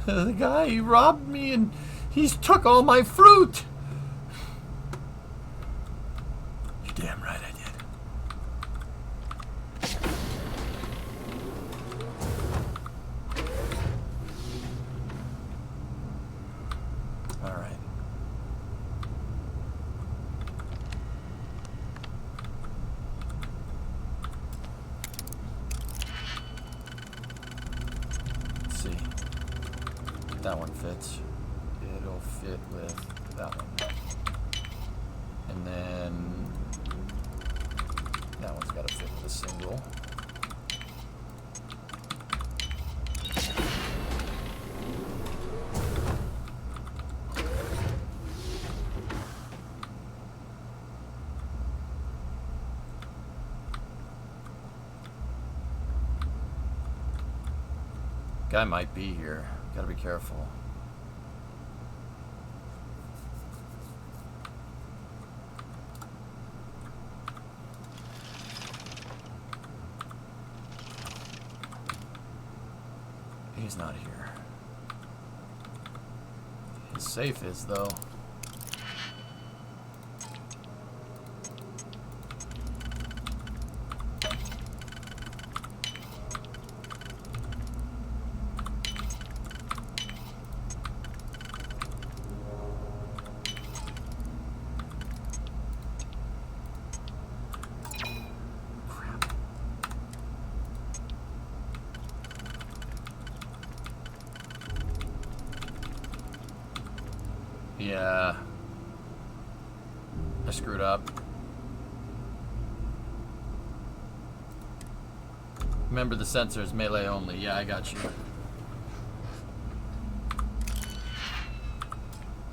The guy, he robbed me and he's took all my fruit. You're damn right I did. All right. Let's see. That one fits. It'll fit with that one. And then that one's got to fit with a single. Guy might be here. Gotta be careful. He's not here. His safe is, though. Yeah. I screwed up. Remember the sensors, melee only. Yeah, I got you.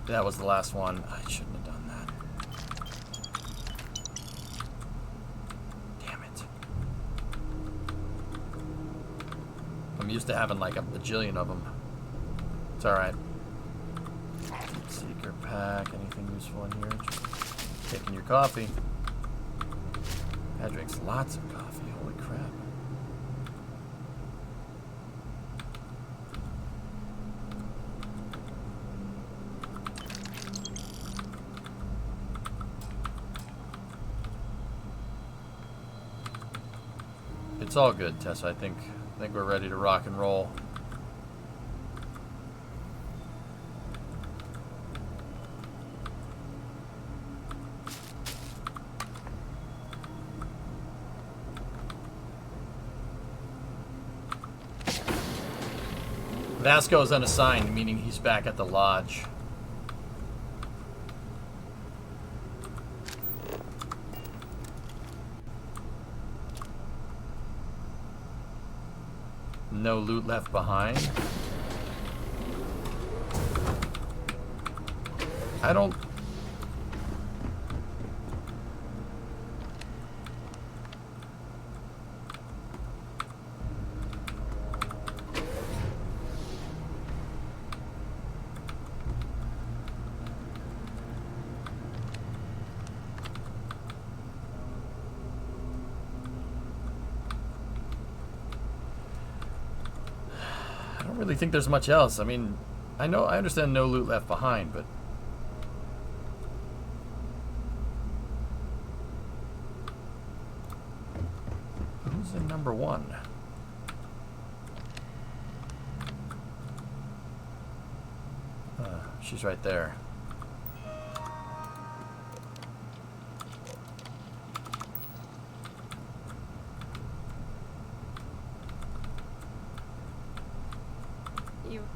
That was the last one. I shouldn't have done that. Damn it. I'm used to having like a bajillion of them. It's alright. Seeker pack, anything useful in here? Just taking your coffee. Guy drinks lots of coffee, holy crap. It's all good, Tessa. I think we're ready to rock and roll. Vasco is unassigned, meaning he's back at the lodge. No loot left behind. I don't... I don't really think there's much else. I mean, I understand no loot left behind, but who's in number 1? She's right there.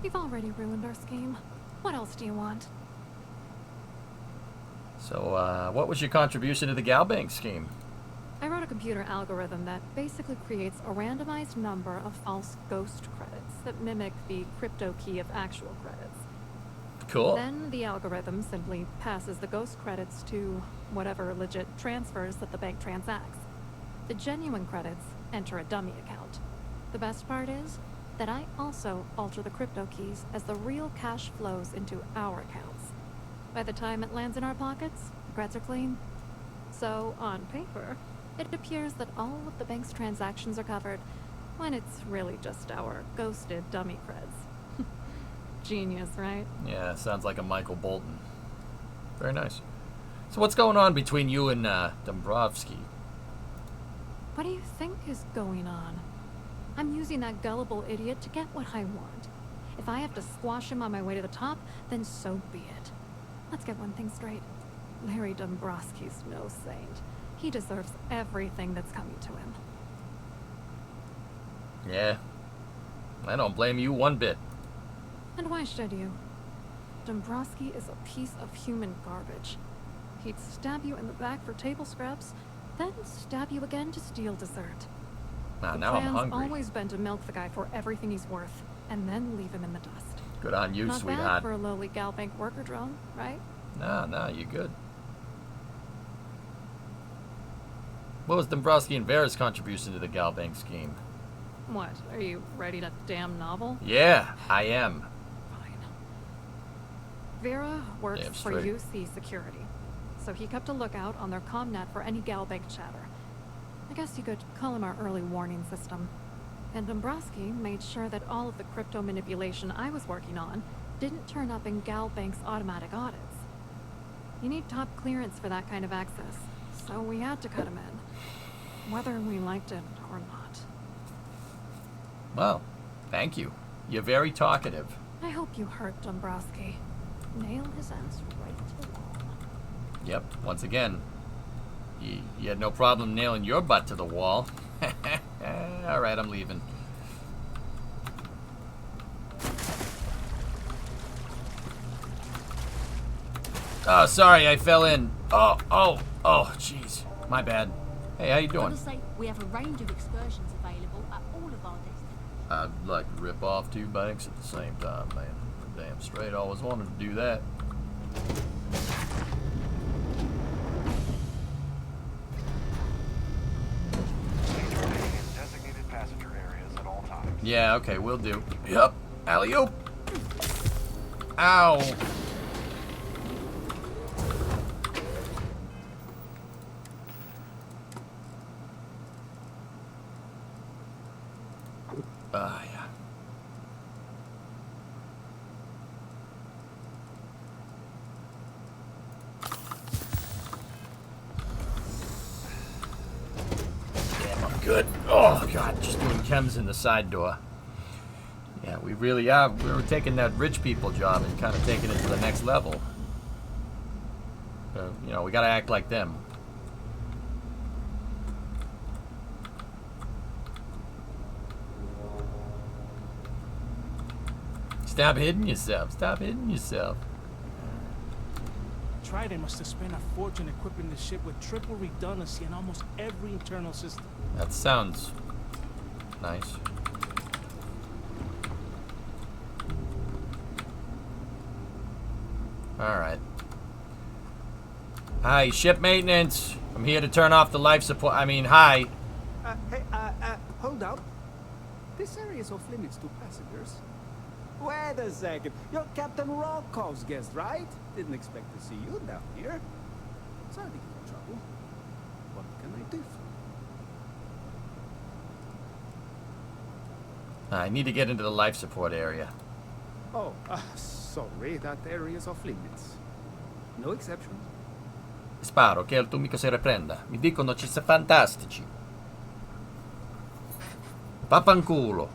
You've already ruined our scheme. What else do you want? So, what was your contribution to the Galbank scheme? I wrote a computer algorithm that basically creates a randomized number of false ghost credits that mimic the crypto key of actual credits. Cool. Then the algorithm simply passes the ghost credits to whatever legit transfers that the bank transacts. The genuine credits enter a dummy account. The best part is that I also alter the crypto keys as the real cash flows into our accounts. By the time it lands in our pockets, the creds are clean. So, on paper, it appears that all of the bank's transactions are covered, when it's really just our ghosted dummy creds. Genius, right? Yeah, sounds like a Michael Bolton. Very nice. So what's going on between you and Dombrowski? What do you think is going on? I'm using that gullible idiot to get what I want. If I have to squash him on my way to the top, then so be it. Let's get one thing straight. Larry Dombrowski's no saint. He deserves everything that's coming to him. Yeah. I don't blame you one bit. And why should you? Dombrowski is a piece of human garbage. He'd stab you in the back for table scraps, then stab you again to steal dessert. Now I'm The plan's hungry. always been to milk the guy for everything he's worth, and then leave him in the dust. Good on you, Not bad sweetheart. for a lowly Galbank worker drone, right? No, you good. What was Dombrowski and Vera's contribution to the Galbank scheme? What, are you writing a damn novel? Yeah, I am. Vera works Damn for straight. UC Security, so he kept a lookout on their comnet for any Galbank chatter. I guess you could call him our early warning system. And Dombrowski made sure that all of the crypto manipulation I was working on didn't turn up in Galbank's automatic audits. You need top clearance for that kind of access, so we had to cut him in, whether we liked it or not. Well, thank you. You're very talkative. I hope you hurt Dombrowski. Nail his ass right to the wall. Yep, once again, you had no problem nailing your butt to the wall. Alright, I'm leaving. Oh, sorry, I fell in. Oh, jeez. My bad. Hey, how you doing? Say we have a range of excursions available at all of our destinations. I'd like to rip off 2 banks at the same time, man. Damn straight, always wanted to do that. Designated passenger areas at all times. Yeah, okay, will do. Yep. Alley-oop. Ow. Yeah. Damn, I'm good. Oh, God, just doing chems in the side door. Yeah, we really are. We were taking that rich people job and kind of taking it to the next level. You know, we gotta act like them. Stop hitting yourself. Stop hitting yourself. Trident must have spent a fortune equipping the ship with triple redundancy in almost every internal system. That sounds nice. Alright. Hi, ship maintenance. I'm here to turn off the life support. I mean, hi. Hey, hold up. This area is off limits to passengers. Wait a second. You're Captain Rokov's guest, right? Didn't expect to see you down here. Sorry to give you trouble. What can I do for you? I need to get into the life support area. Oh, sorry. That area is off limits. No exceptions. Sparo che il tuo amico si riprenda. Mi dicono ci sei fantastici. Papanculo.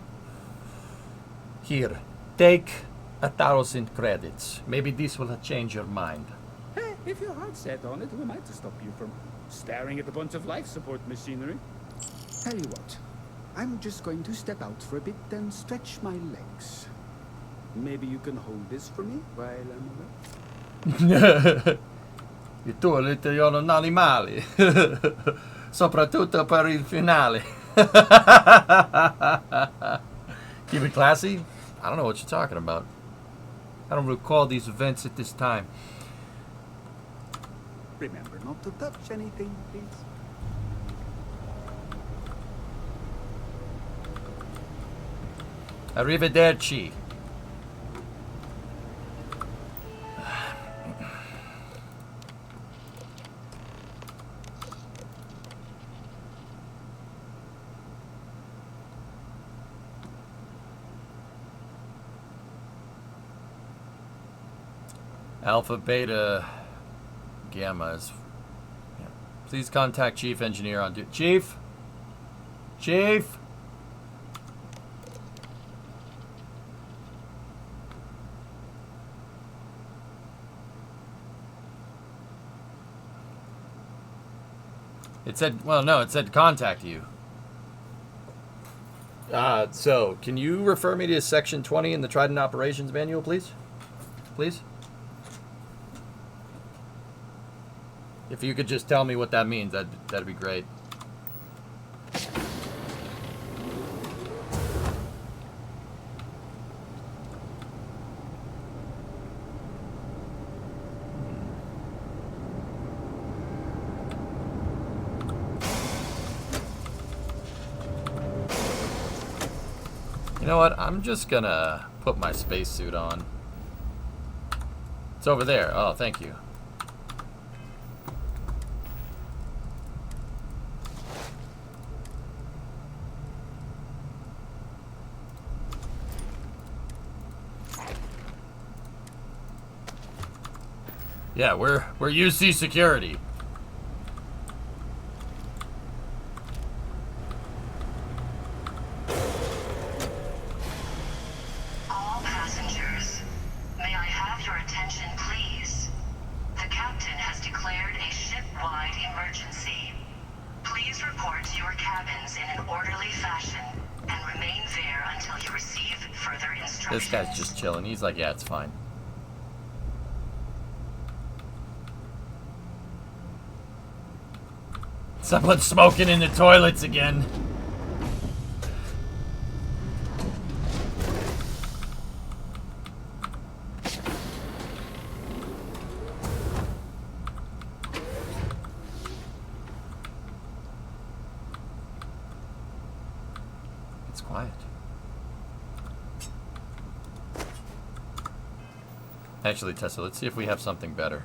Here, take 1,000 credits. Maybe this will change your mind. Hey, if your heart's set on it, who am I to stop you from staring at a bunch of life support machinery? Tell you what, I'm just going to step out for a bit and stretch my legs. Maybe you can hold this for me while I'm away? Il tuo l'italiano non animali. Soprattutto per il finale. Keep it classy? I don't know what you're talking about. I don't recall these events at this time. Remember not to touch anything, please. Arrivederci. Alpha, Beta, Gamma is... Yeah. Please contact Chief Engineer on... Chief? Chief? It said... Well, no, it said contact you. So, can you refer me to Section 20 in the Trident Operations Manual, please? Please? If you could just tell me what that means, that'd be great. You know what? I'm just gonna put my spacesuit on. It's over there. Oh, thank you. Yeah, we're UC security. All passengers, may I have your attention, please? The captain has declared a ship-wide emergency. Please report to your cabins in an orderly fashion and remain there until you receive further instructions. This guy's just chilling. He's like, yeah, it's fine. Someone's smoking in the toilets again. It's quiet. Actually, Tessa, let's see if we have something better.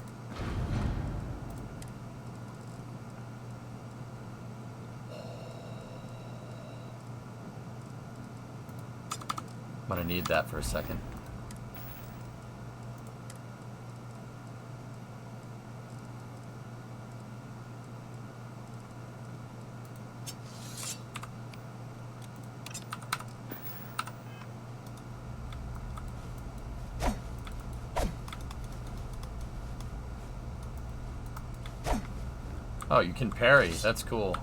I'm gonna need that for a second. Oh, you can parry. That's cool.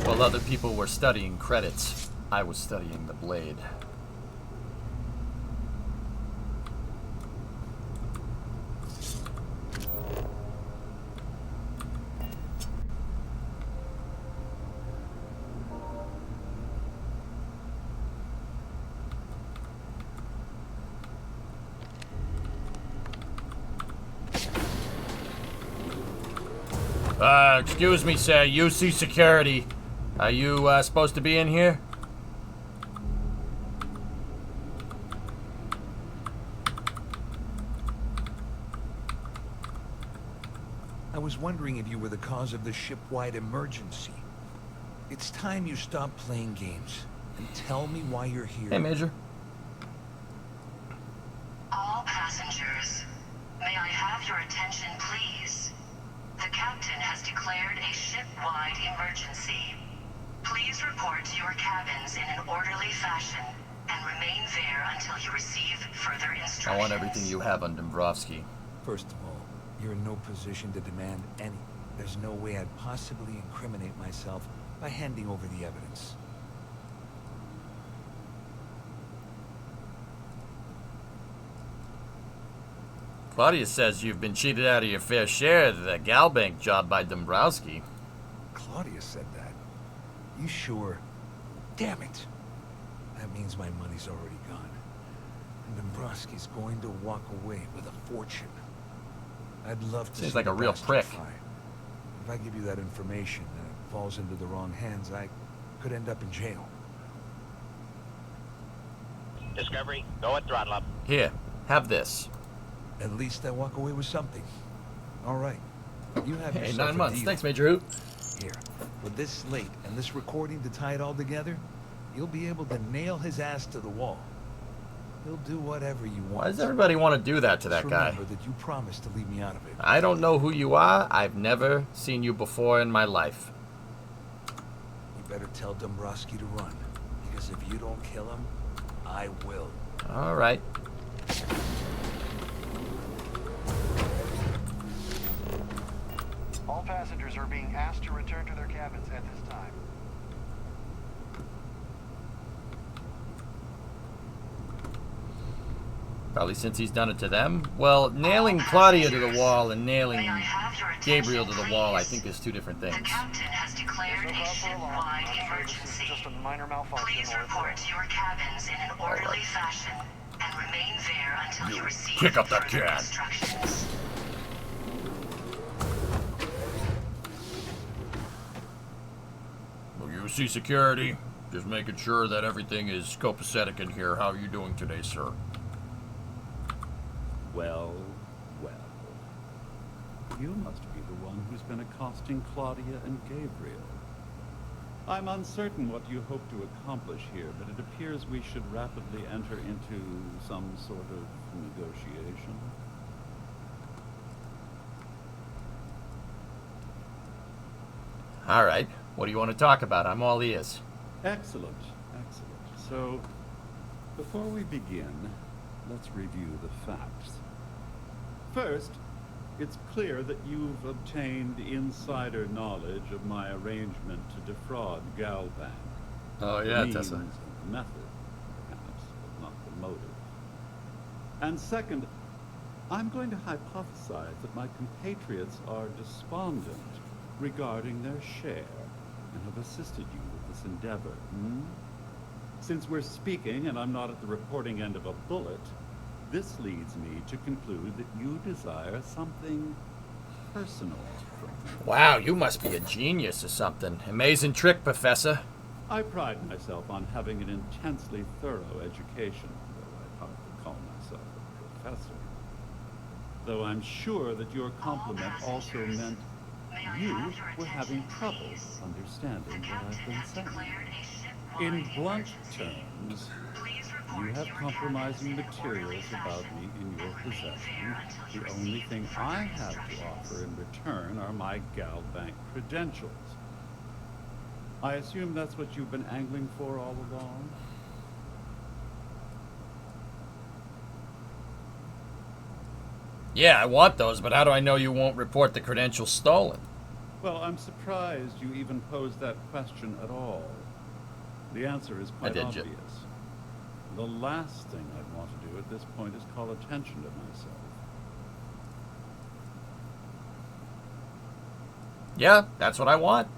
While other people were studying credits, I was studying the blade. Excuse me, sir. UC security. Are you supposed to be in here? I was wondering if you were the cause of the ship-wide emergency. It's time you stop playing games and tell me why you're here. Hey, Major. All passengers, may I have your attention, please? The captain has declared a ship-wide emergency. Please report to your cabins in an orderly fashion and remain there until you receive further instructions. I want everything you have on Dombrowski. First of all, you're in no position to demand any. There's no way I'd possibly incriminate myself by handing over the evidence. Claudia says you've been cheated out of your fair share of the Galbank job by Dombrowski. Claudia said that. You sure? Damn it. That means my money's already gone. And Dombrowski's going to walk away with a fortune. I'd love to Seems see like a the real bastard prick. fly. If I give you that information and it falls into the wrong hands, I could end up in jail. Discovery, go at throttle up. Here, have this. At least I walk away with something. All right. You have Hey, yourself 9 a months. deal. Thanks, Major Hoot. Here, with this slate and this recording to tie it all together, you'll be able to nail his ass to the wall. He'll do whatever you want. Why does everybody want to do that to that Just guy? remember that you promised to leave me out of it. I don't know who you are. I've never seen you before in my life. You better tell Dombrowski to run, because if you don't kill him, I will. All right. All passengers are being asked to return to their cabins at this time. Probably since he's done it to them. Well, nailing Claudia to the wall and nailing Gabriel to the wall, I think, is two different things. The captain has declared a ship-wide emergency. Just a minor malfunction. Please report to your cabins in an orderly fashion and remain there until you receive Kick up that further can. instructions. Well, you see security. Just making sure that everything is copacetic in here. How are you doing today, sir? Well, well. You must be the one who's been accosting Claudia and Gabriel. I'm uncertain what you hope to accomplish here, but it appears we should rapidly enter into some sort of negotiation. All right. What do you want to talk about? I'm all ears. Excellent, excellent. So, before we begin, let's review the facts. First, it's clear that you've obtained insider knowledge of my arrangement to defraud Galbank. Oh, yeah, The means Tessa. and the method, perhaps, but not the motive. And second, I'm going to hypothesize that my compatriots are despondent regarding their share and have assisted you with this endeavor. Since we're speaking and I'm not at the reporting end of a bullet, this leads me to conclude that you desire something personal from me. Wow, you must be a genius or something. Amazing trick, Professor. I pride myself on having an intensely thorough education, though I hardly call myself a professor. Though I'm sure that your compliment also meant you were having trouble understanding what I've been saying. In blunt terms, you have compromising materials about me in your possession. The only thing I have to offer in return are my Galbank credentials. I assume that's what you've been angling for all along? Yeah, I want those, but how do I know you won't report the credentials stolen? Well, I'm surprised you even posed that question at all. The answer is quite did, obvious. Jim. The last thing I'd want to do at this point is call attention to myself. Yeah, that's what I want.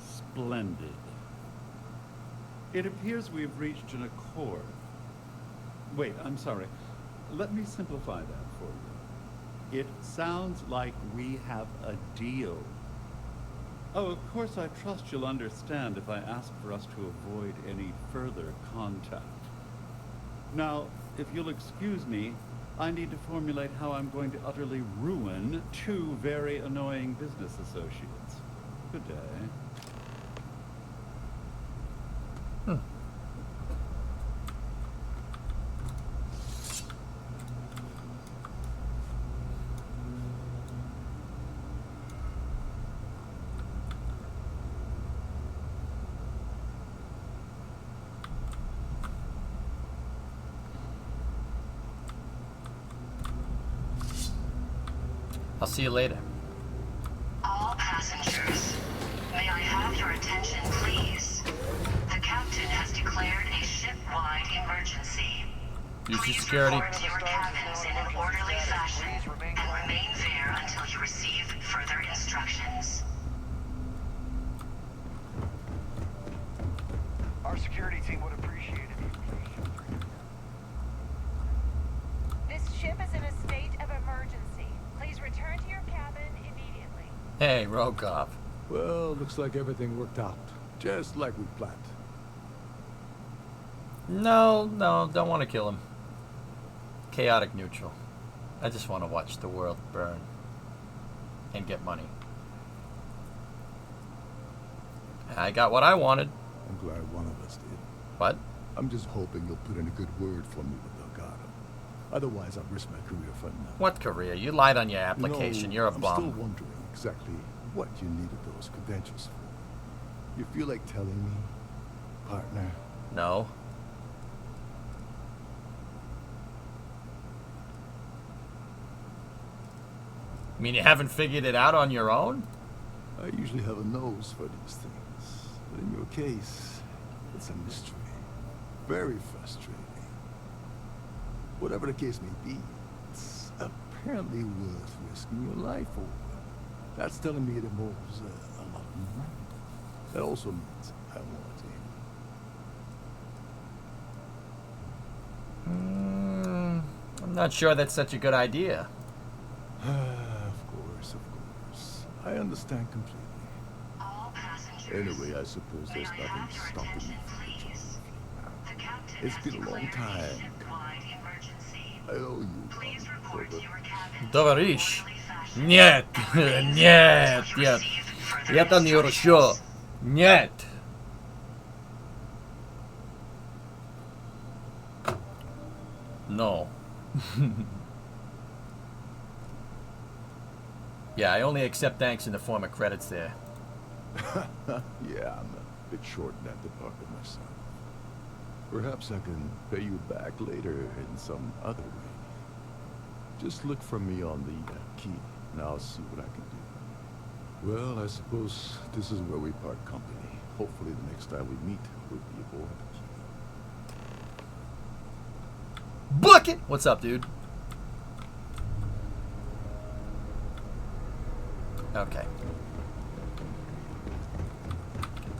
Splendid. It appears we've reached an accord. Wait, I'm sorry. Let me simplify that for you. It sounds like we have a deal. Oh, of course I trust you'll understand if I ask for us to avoid any further contact. Now, if you'll excuse me, I need to formulate how I'm going to utterly ruin two very annoying business associates. Good day. I'll see you later. All passengers, may I have your attention, please? The captain has declared a ship-wide emergency. Use your Please security. report to your cabins in an orderly fashion and remain there until you receive further instructions. Our security team would appreciate it if you please shelter your This ship is in a state of emergency. Please return to your cabin immediately. Hey, Rokov. Well, looks like everything worked out. Just like we planned. No, don't want to kill him. Chaotic neutral. I just want to watch the world burn. And get money. I got what I wanted. I'm glad one of us did. What? I'm just hoping you'll put in a good word for me with Delgado. Otherwise, I'll risk my career for nothing. What career? You lied on your application. You're a I'm bum. still wondering exactly what you needed those credentials for. You feel like telling me, partner? No. You mean you haven't figured it out on your own? I usually have a nose for these things. But in your case, it's a mystery. Very frustrating. Whatever the case may be, it's apparently worth risking your life over. That's telling me it involves a lot of money. That also means I want it. I'm not sure that's such a good idea. Of course. I understand completely. Anyway, I suppose there's nothing stopping me from the job. It's been a long time. I owe you. Товарищ. Нет. Нет. Нет. Это не хорошо. Нет. No. Yeah, I only accept thanks in the form of credits there. Yeah, I'm a bit short in that department myself. Perhaps I can pay you back later in some other way. Just look for me on the key, and I'll see what I can do. Well, I suppose this is where we part company. Hopefully the next time we meet, we'll be aboard. Bucket! What's up, dude? Okay.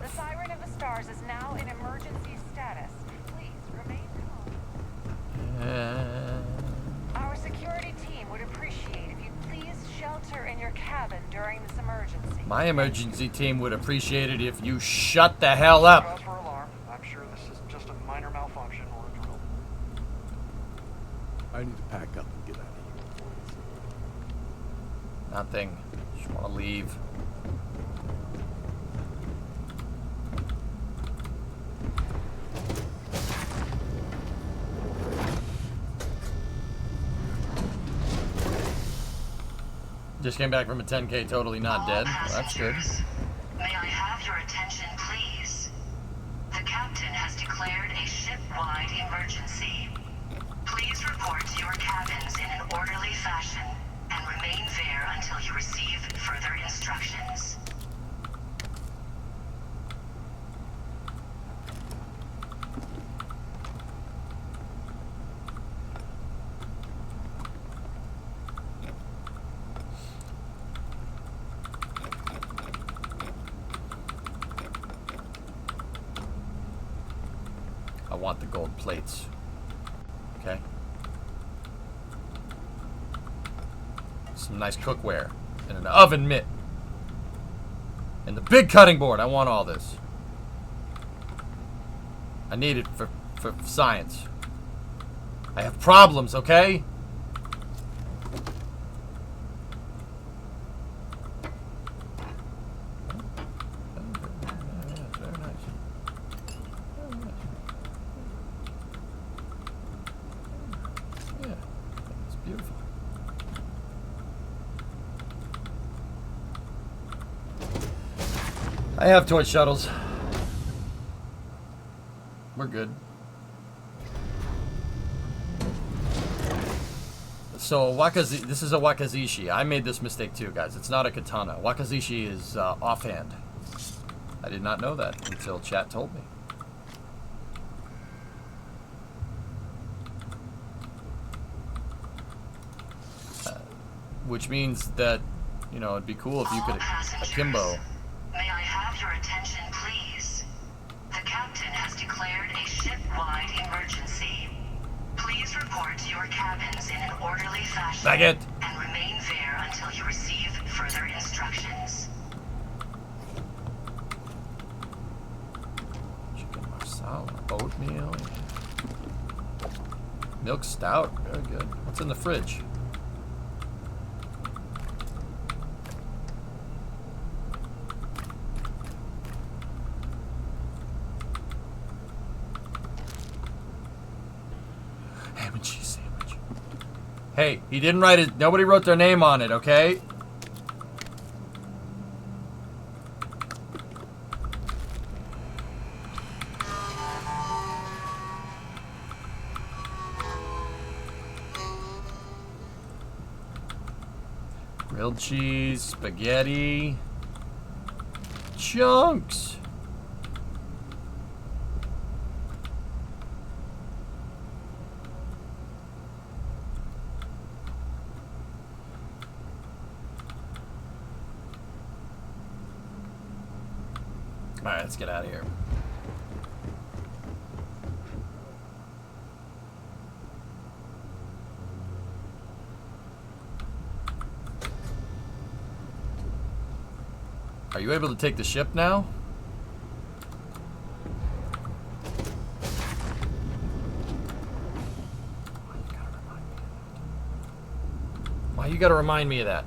The Siren of the Stars is now in emergency status. Please remain calm. Our security team would appreciate if you please shelter in your cabin during this emergency. My emergency team would appreciate it if you shut the hell up. Cause for alarm. I'm sure this is just a minor malfunction or a drill. I need to pack up and get out of here. Nothing. Just want to leave. Just came back from a 10K totally not dead. Well, that's good. May I have your attention, please? The captain has declared a ship-wide emergency. Please report to your cabins in an orderly fashion and remain there until you receive further instructions. I want the gold plates. Okay. Some nice cookware and an oven mitt. And the big cutting board. I want all this. I need it for science. I have problems, okay? I have toy shuttles. We're good. So this is a Wakazishi. I made this mistake too, guys. It's not a katana. Wakazishi is offhand. I did not know that until chat told me. Which means that, you know, it'd be cool if you could akimbo. May I have your attention, please? The captain has declared a ship-wide emergency. Please report to your cabins in an orderly fashion Baguette. And remain there until you receive further instructions. Chicken marsala, oatmeal, milk stout. Very good. What's in the fridge? Ham and cheese sandwich. Hey, he didn't write it. Nobody wrote their name on it, okay? Grilled cheese, spaghetti, chunks. All right, let's get out of here. Are you able to take the ship now? Why you gotta remind me of that?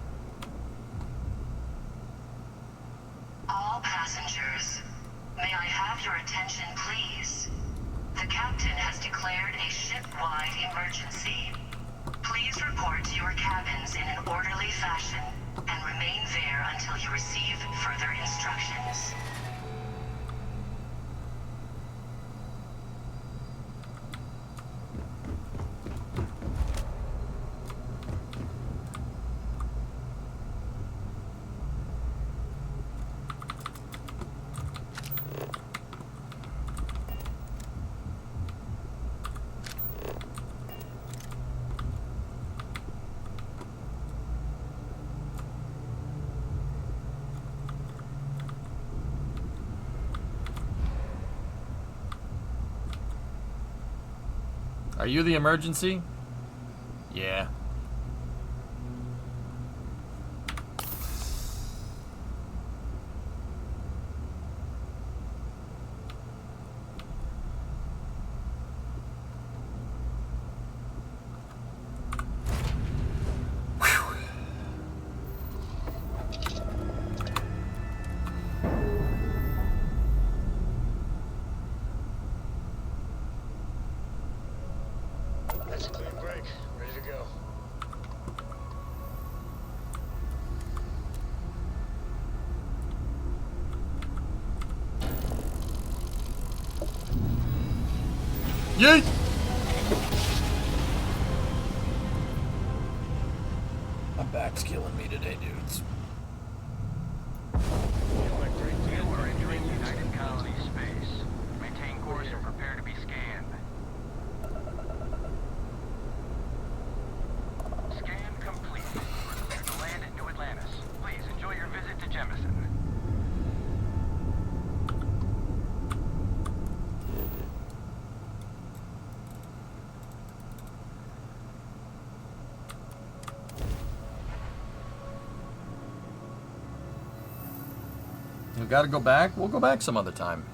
All passengers, may I have your attention, please? The captain has declared a ship-wide emergency. Please report to your cabins in an orderly fashion and remain there until you receive further instructions. Are you the emergency? Yeah. That's a clean break. Ready to go. Yeet! My back's killing me today, dudes. You are entering United Colony space. Maintain course and prepare to be scanned. Scan complete. Prepare to land at New Atlantis. Please enjoy your visit to Jemison. We gotta go back. We'll go back some other time.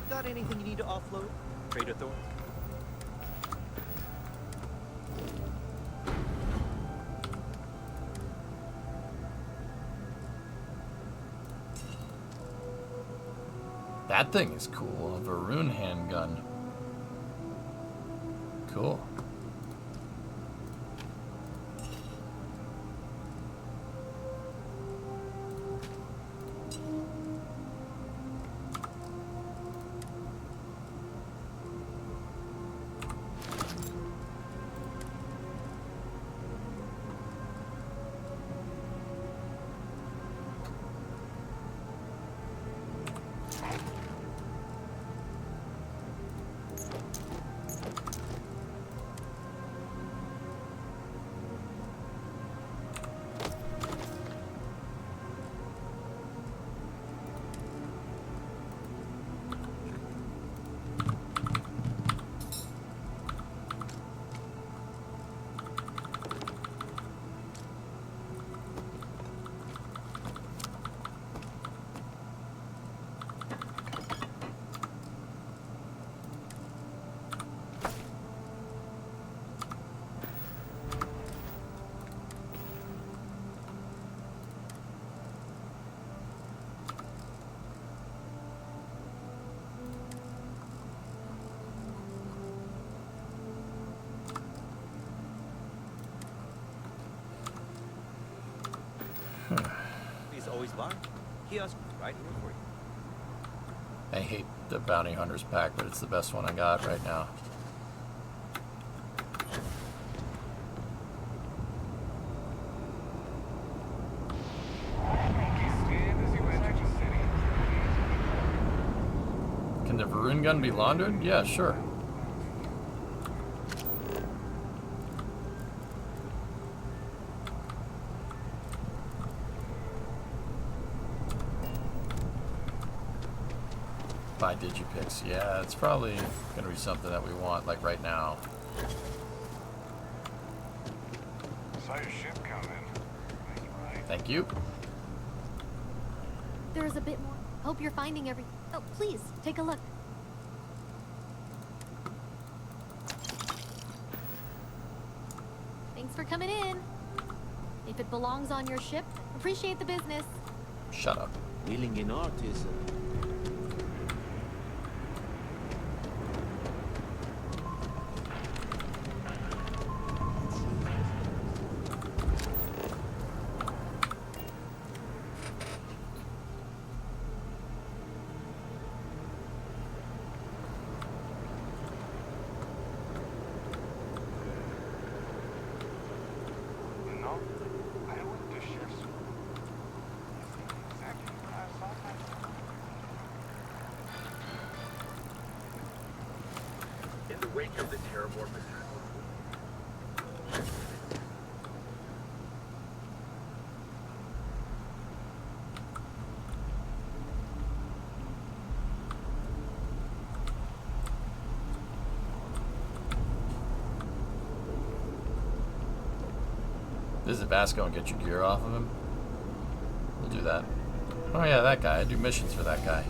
Got anything you need to offload? Trade authority? That thing is cool. A Varun handgun. Cool. Please always buy. Kiosk right here for you. I hate the Bounty Hunters pack, but it's the best one I got right now. Can the Varun gun be laundered? Yeah, sure. Buy Digipix. Yeah, it's probably going to be something that we want, like right now. Saw your ship come in. Thank you. There's a bit more. Hope you're finding every. Oh, please, take a look. Thanks for coming in. If it belongs on your ship, appreciate the business. Shut up. Dealing in art is in the wake of the terrible attack. Visit Vasco and get your gear off of him. We'll do that. Oh yeah, that guy. I do missions for that guy.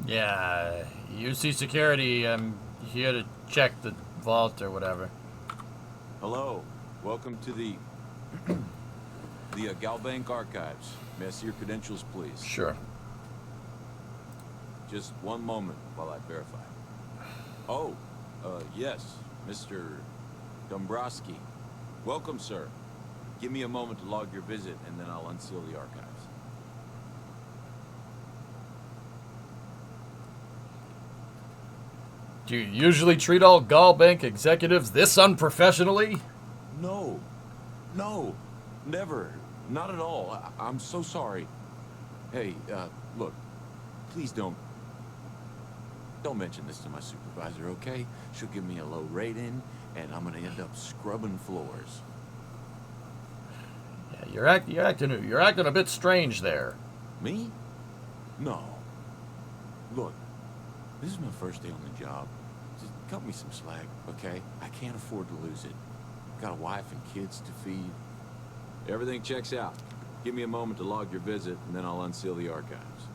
Yeah, UC Security, I'm here to check the vault or whatever. Hello. Welcome to the The Galbank Archives. May I see your credentials, please? Sure. Just one moment while I verify. Oh, yes, Mr. Dombrowski. Welcome, sir. Give me a moment to log your visit, and then I'll unseal the archives. Do you usually treat all Galbank executives this unprofessionally? No. No. Never. Not at all. I'm so sorry. Hey, look. Please don't mention this to my supervisor, okay? She'll give me a low rating, and I'm gonna end up scrubbing floors. Yeah, you're acting a bit strange there. Me? No. Look, this is my first day on the job. Just cut me some slack, okay? I can't afford to lose it. Got a wife and kids to feed. Everything checks out. Give me a moment to log your visit, and then I'll unseal the archives.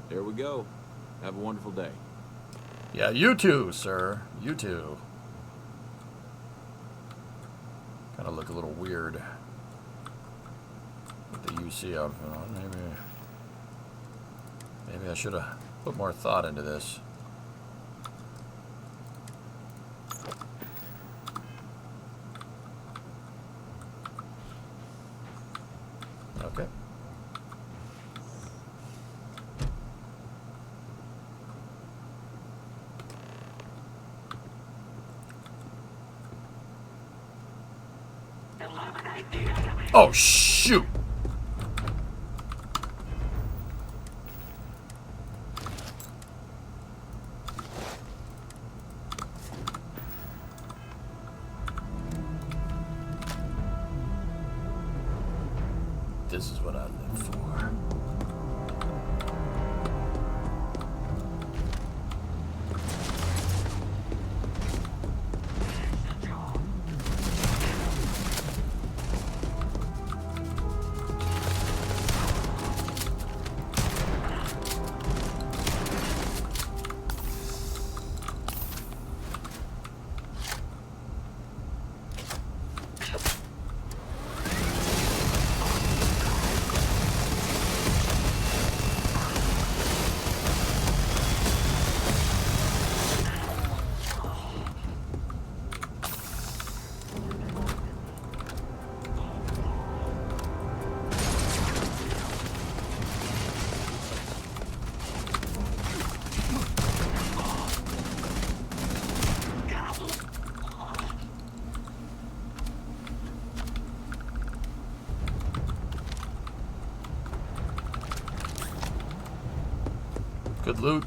There we go. Have a wonderful day. Yeah, you too, sir. You too. Kind of look a little weird with the UC outfit on. Maybe I should have put more thought into this. Okay. Oh, shoot! This is what I live for. Good loot.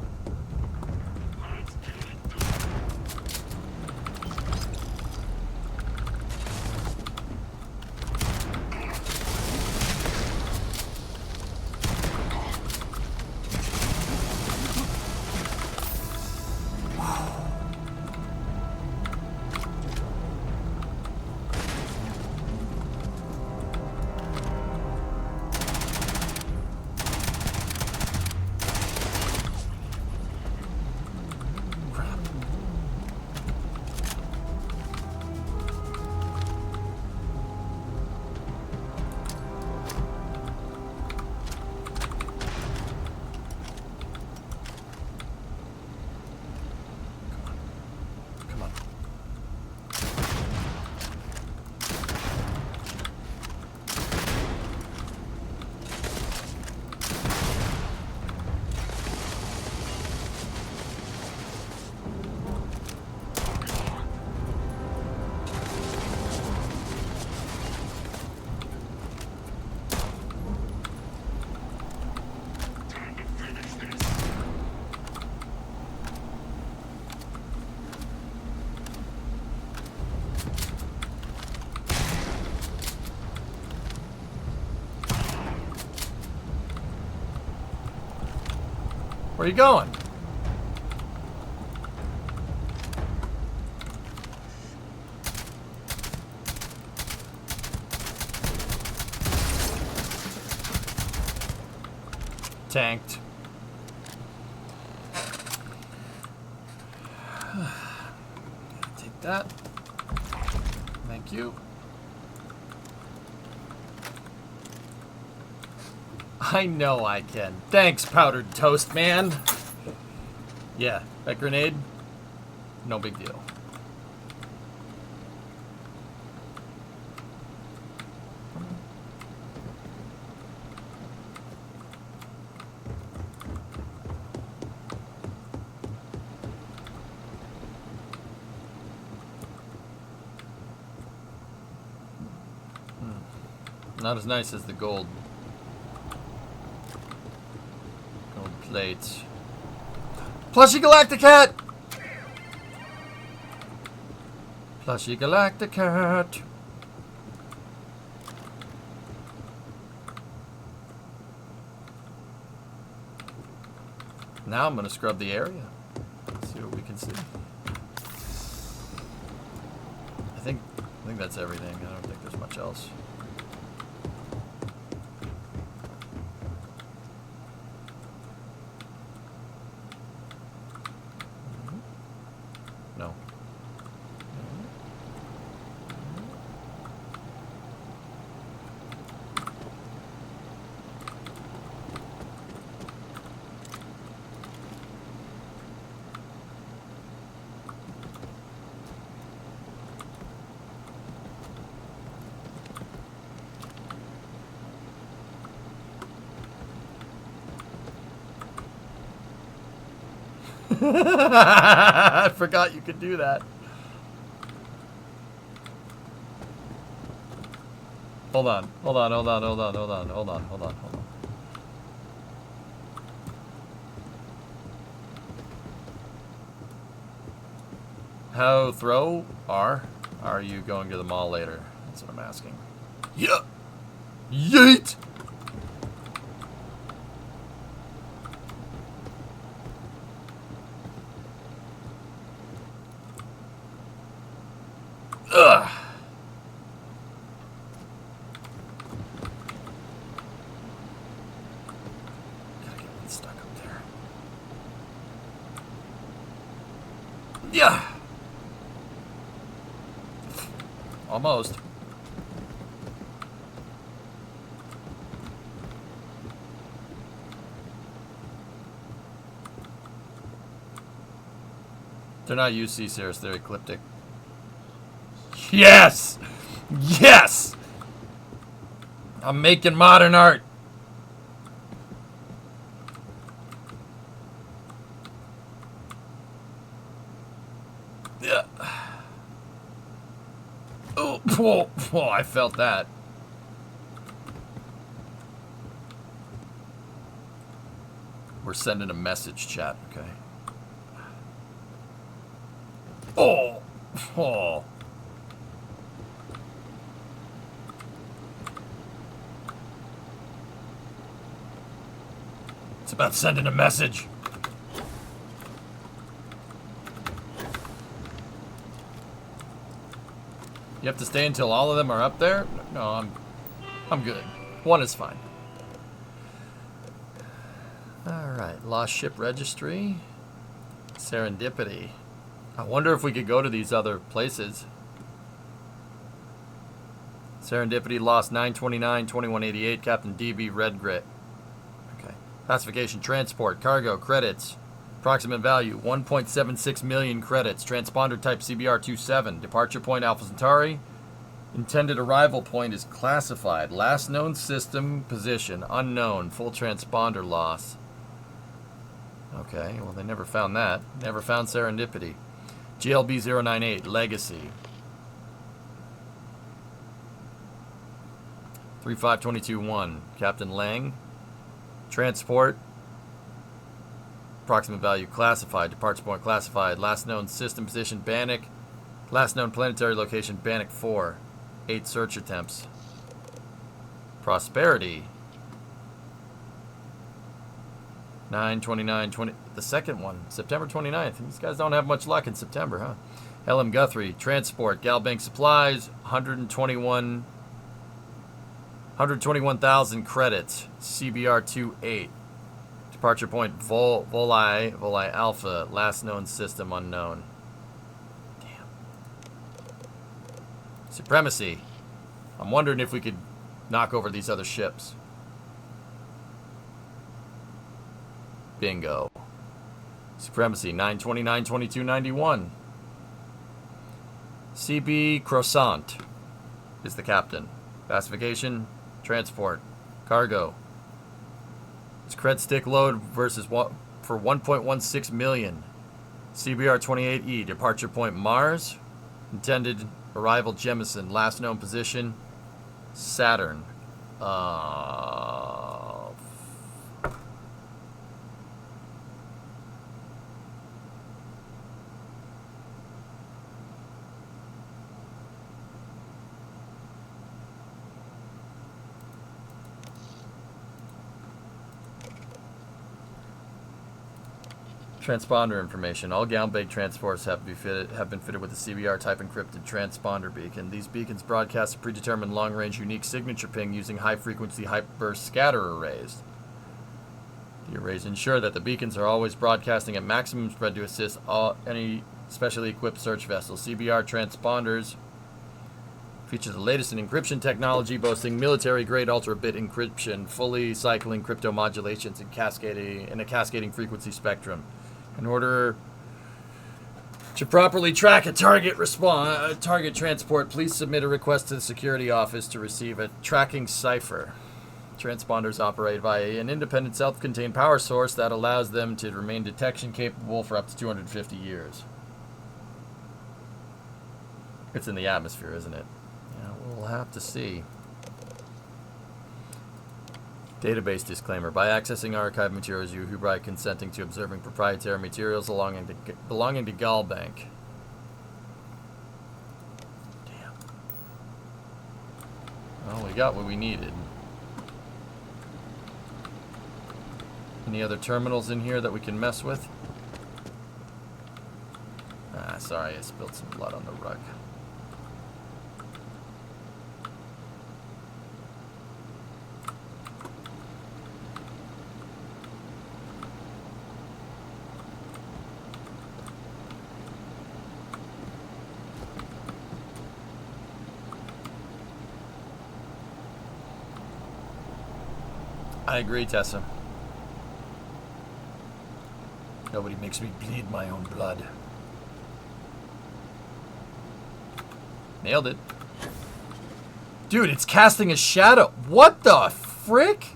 Where are you going? Tanked. Take that. Thank you. I know I can. Thanks, powdered toast, man. Yeah, that grenade, no big deal. Not as nice as the gold. Gold plates. Plushy Galacticat! Plushy Galacticat. Now I'm gonna scrub the area. See what we can see. I think that's everything. I don't think there's much else. No. I forgot you could do that. Hold on. How throw are you going to the mall later? That's what I'm asking. Yeah. Yeet. Ugh. Gotta get one stuck up there. Yeah. Almost. They're not UC Cirrus, they're ecliptic. Yes! Yes! I'm making modern art. Yeah. Oh, whoa, I felt that. We're sending a message, chat, okay? Oh. It's about sending a message. You have to stay until all of them are up there? No, I'm good. One is fine. Alright, lost ship registry. Serendipity. I wonder if we could go to these other places. Serendipity lost 929, 2188, Captain DB Red Grit. Okay. Classification, transport, cargo, credits. Approximate value, 1.76 million credits. Transponder type CBR-27. Departure point, Alpha Centauri. Intended arrival point is classified. Last known system position, unknown. Full transponder loss. Okay, well they never found that. Never found Serendipity. GLB-098, Legacy. 35221, Captain Lang. Transport. Approximate value classified. Departure point classified. Last known system position, Bannock. Last known planetary location, Bannock 4. 8 search attempts. Prosperity. 9/29/20. The second one, September 29th. These guys don't have much luck in September, huh? LM Guthrie, transport, Galbank supplies, 121,000 credits, CBR-28. Departure point, Voli Alpha, last known system unknown. Damn. Supremacy. I'm wondering if we could knock over these other ships. Bingo. Supremacy 929-2291. CB Croissant is the captain. Classification, transport, cargo. Its cred stick load versus for 1.16 million. CBR 28E, departure point Mars. Intended arrival Jemison. Last known position Saturn. Transponder information. All Galbank transports have been fitted with a CBR type encrypted transponder beacon. These beacons broadcast a predetermined long-range unique signature ping using high-frequency hyperburst scatter arrays. The arrays ensure that the beacons are always broadcasting at maximum spread to assist any specially equipped search vessels. CBR transponders feature the latest in encryption technology, boasting military-grade ultra-bit encryption, fully cycling crypto modulations, and a cascading frequency spectrum. In order to properly track a target transport, please submit a request to the security office to receive a tracking cipher. Transponders operate via an independent self-contained power source that allows them to remain detection capable for up to 250 years. It's in the atmosphere, isn't it? Yeah, we'll have to see. Database disclaimer. By accessing archive materials, you hereby consenting to observing proprietary materials belonging to Galbank. Damn. Well, we got what we needed. Any other terminals in here that we can mess with? Ah, sorry, I spilled some blood on the rug. I agree, Tessa. Nobody makes me bleed my own blood. Nailed it. Dude, it's casting a shadow. What the frick?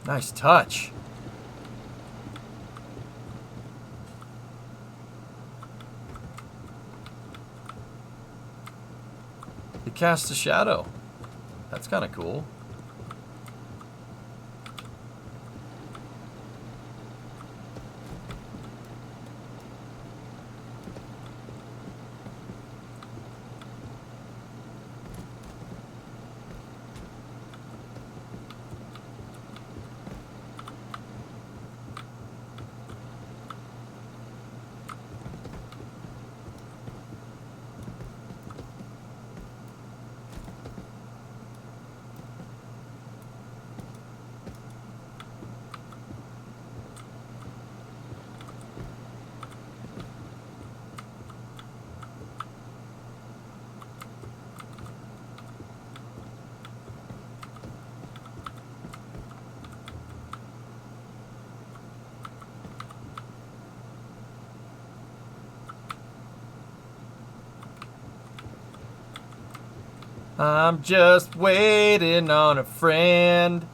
Nice touch. It casts a shadow. That's kind of cool. I'm just waiting on a friend.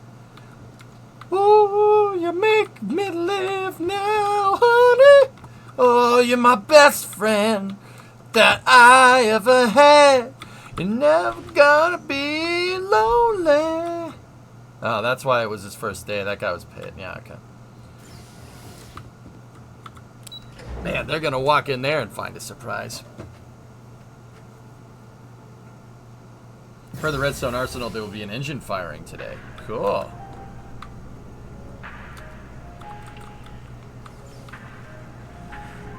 Ooh, you make me live now, honey. Oh, you're my best friend that I ever had. You're never gonna be lonely. Oh, that's why it was his first day. That guy was paid. Yeah, okay. Man, they're gonna walk in there and find a surprise. For the Redstone Arsenal, there will be an engine firing today. Cool.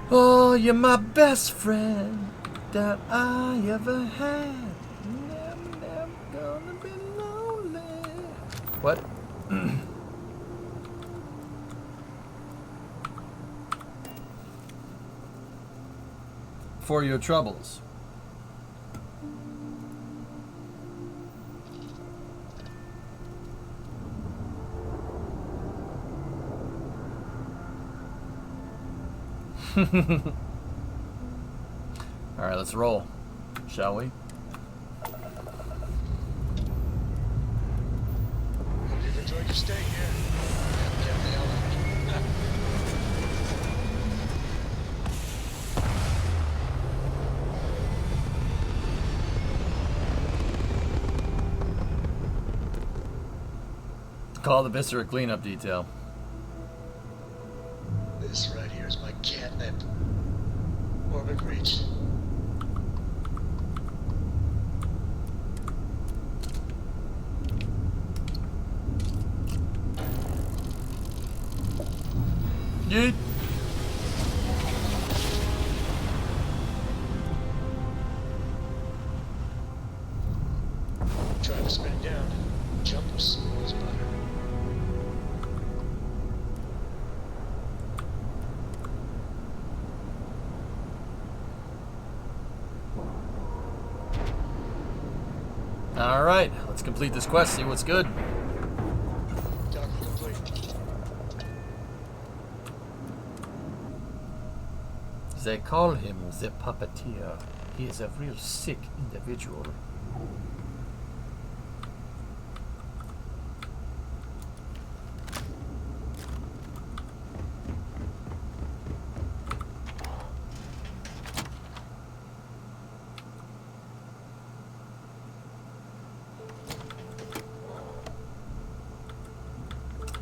Oh, you're my best friend that I ever had. Never gonna be lonely. What? For your troubles. Alright, let's roll. Shall we? Hope you've enjoyed your stay here. Get the hell out. Call the Viscera cleanup detail. This right here is my catnip. Orbit reached. Yeet. Try to spin down. Jump smooth as butter. Alright, let's complete this quest, see what's good. Dock complete. They call him the puppeteer. He is a real sick individual.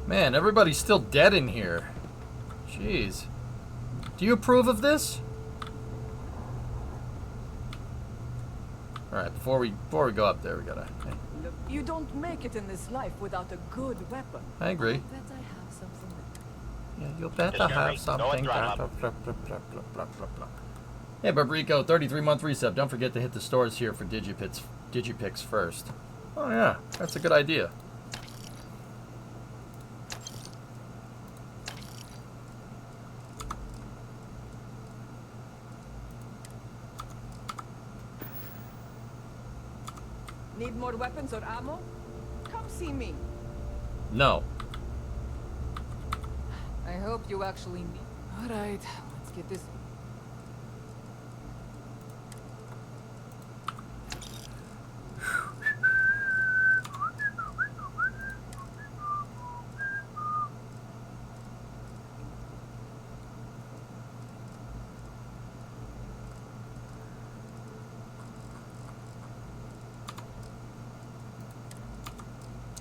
Man, everybody's still dead in here. Jeez. Do you approve of this? Alright, before we go up there, we gotta... Hey. You don't make it in this life without a good weapon. I agree. I bet I have something. Yeah, you better Discovery, have something. no Blah, throttle. blah, blah, blah, blah, blah, blah, blah. Hey, Babrico, 33-month resub. Don't forget to hit the stores here for Digipix first. Oh yeah, that's a good idea. Need more weapons or ammo? Come see me. No. I hope you actually need. All right, let's get this.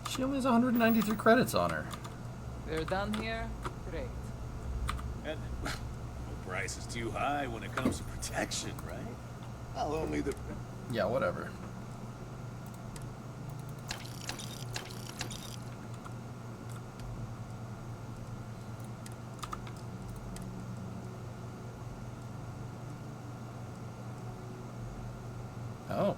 She only has 193 credits on her. We're done here. Great. And no price is too high when it comes to protection, right? I'll only the... Yeah, whatever. Oh.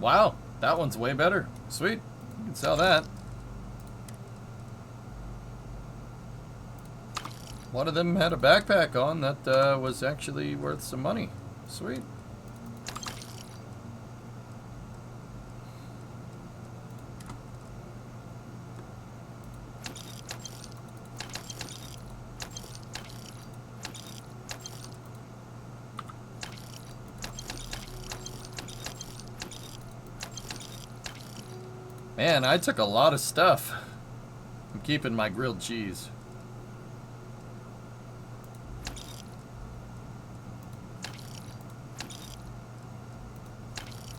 Wow, that one's way better. Sweet. You can sell that. One of them had a backpack on that was actually worth some money. Sweet. Man, I took a lot of stuff. I'm keeping my grilled cheese.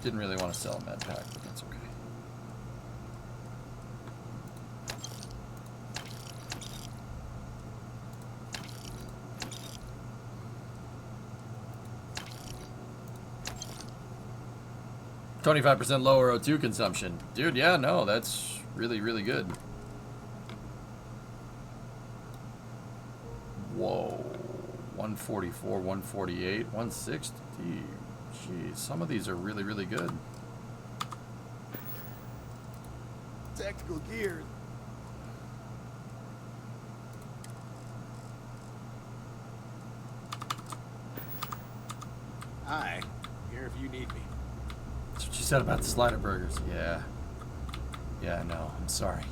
Didn't really want to sell a med pack, but that's okay. %25 lower O2 consumption. Dude, yeah, no, that's really, really good. Whoa. 144, 148, 160. Jeez, some of these are really, really good. Tactical gear. Hi. Here if you need me. That's what you said about the slider burgers. Yeah. Yeah, I know. I'm sorry.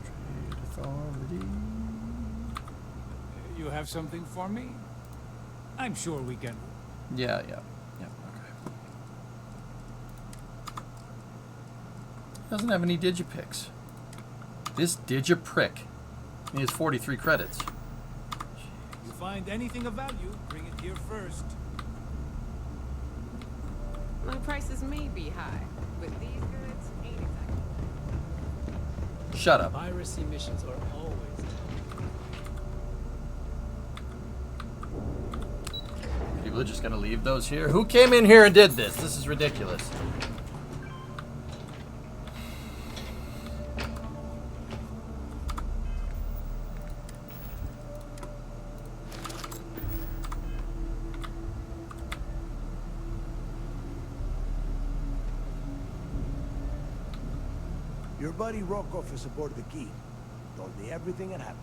Trade authority. You have something for me? I'm sure we can. Yeah, okay. Doesn't have any digipicks. This digiprick needs 43 credits. You find anything of value, bring it here first. My prices may be high, but these goods ain't exactly. Shut up. Piracy missions are always. People are just gonna leave those here. Who came in here and did this? This is ridiculous. Your buddy Rokov is aboard the Key. Told me everything that happened.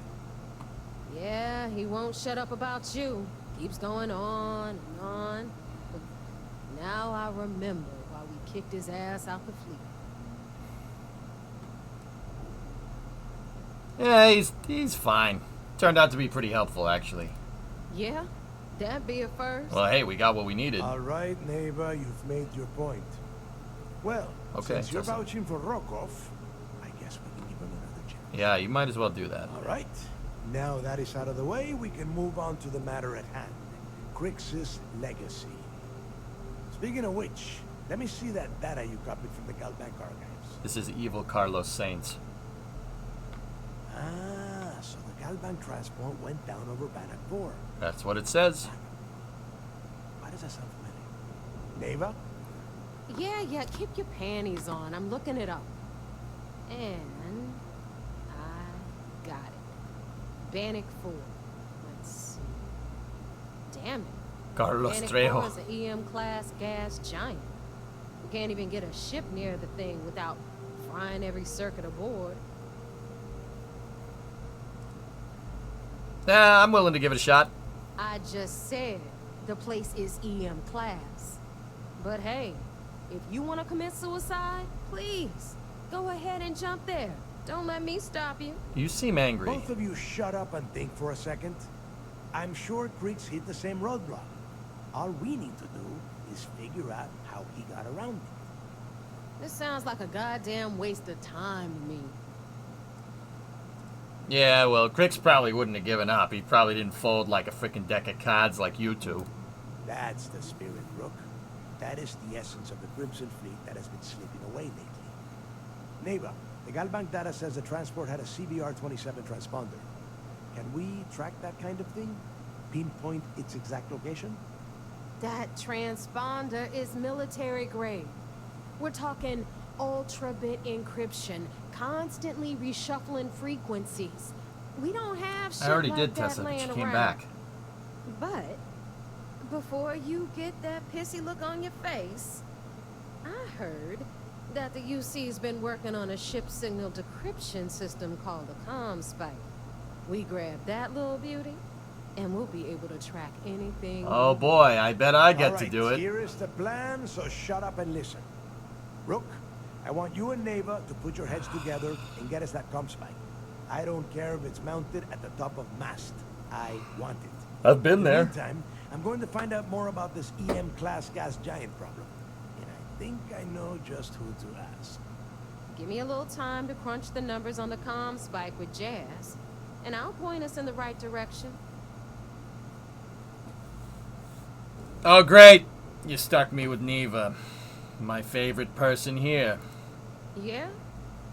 Yeah, he won't shut up about you. Keeps going on and on. But now I remember why we kicked his ass out the fleet. Yeah, he's fine. Turned out to be pretty helpful, actually. Yeah? That'd be a first. Well, hey, we got what we needed. All right, neighbor, you've made your point. Well, Okay, since you're Justin. vouching for Rokov, I guess we can give him another chance. Yeah, you might as well do that. All right. Now that is out of the way, we can move on to the matter at hand. Crix's legacy. Speaking of which, let me see that data you copied from the Galbank archives. This is evil Carlos Saints. Ah, so the Galbank transport went down over Bannock 4. That's what it says. Why does that sound familiar? Neva? Yeah, keep your panties on. I'm looking it up. And I got it. Bannock 4. Let's see. Damn it. Carlos Bannock Trejo. 4 is an EM-class gas giant. We can't even get a ship near the thing without frying every circuit aboard. I'm willing to give it a shot. I just said the place is EM-class. But hey, if you want to commit suicide, please, go ahead and jump there. Don't let me stop you. You seem angry. Both of you shut up and think for a second. I'm sure Crix hit the same roadblock. All we need to do is figure out how he got around it. This sounds like a goddamn waste of time to me. Yeah, well, Crix probably wouldn't have given up. He probably didn't fold like a freaking deck of cards like you two. That's the spirit, Rook. That is the essence of the Crimson Fleet that has been slipping away lately. Neighbor, the Galbank data says the transport had a CBR-27 transponder. Can we track that kind of thing? Pinpoint its exact location? That transponder is military grade. We're talking ultra-bit encryption, constantly reshuffling frequencies. We don't have shit I already like did, that Tessa, but she laying came around. back. But before you get that pissy look on your face, I heard that the UC's been working on a ship signal decryption system called the ComSpike. We grab that little beauty, and we'll be able to track anything. Oh boy, I bet I get All to right, do it. Here is the plan, so shut up and listen. Rook, I want you and Neva to put your heads together and get us that ComSpike. I don't care if it's mounted at the top of mast. I want it. I've been In the there. meantime, I'm going to find out more about this EM-class gas giant problem. And I think I know just who to ask. Give me a little time to crunch the numbers on the ComSpike with Jazz, and I'll point us in the right direction. Oh, great. You stuck me with Neva. My favorite person here. Yeah?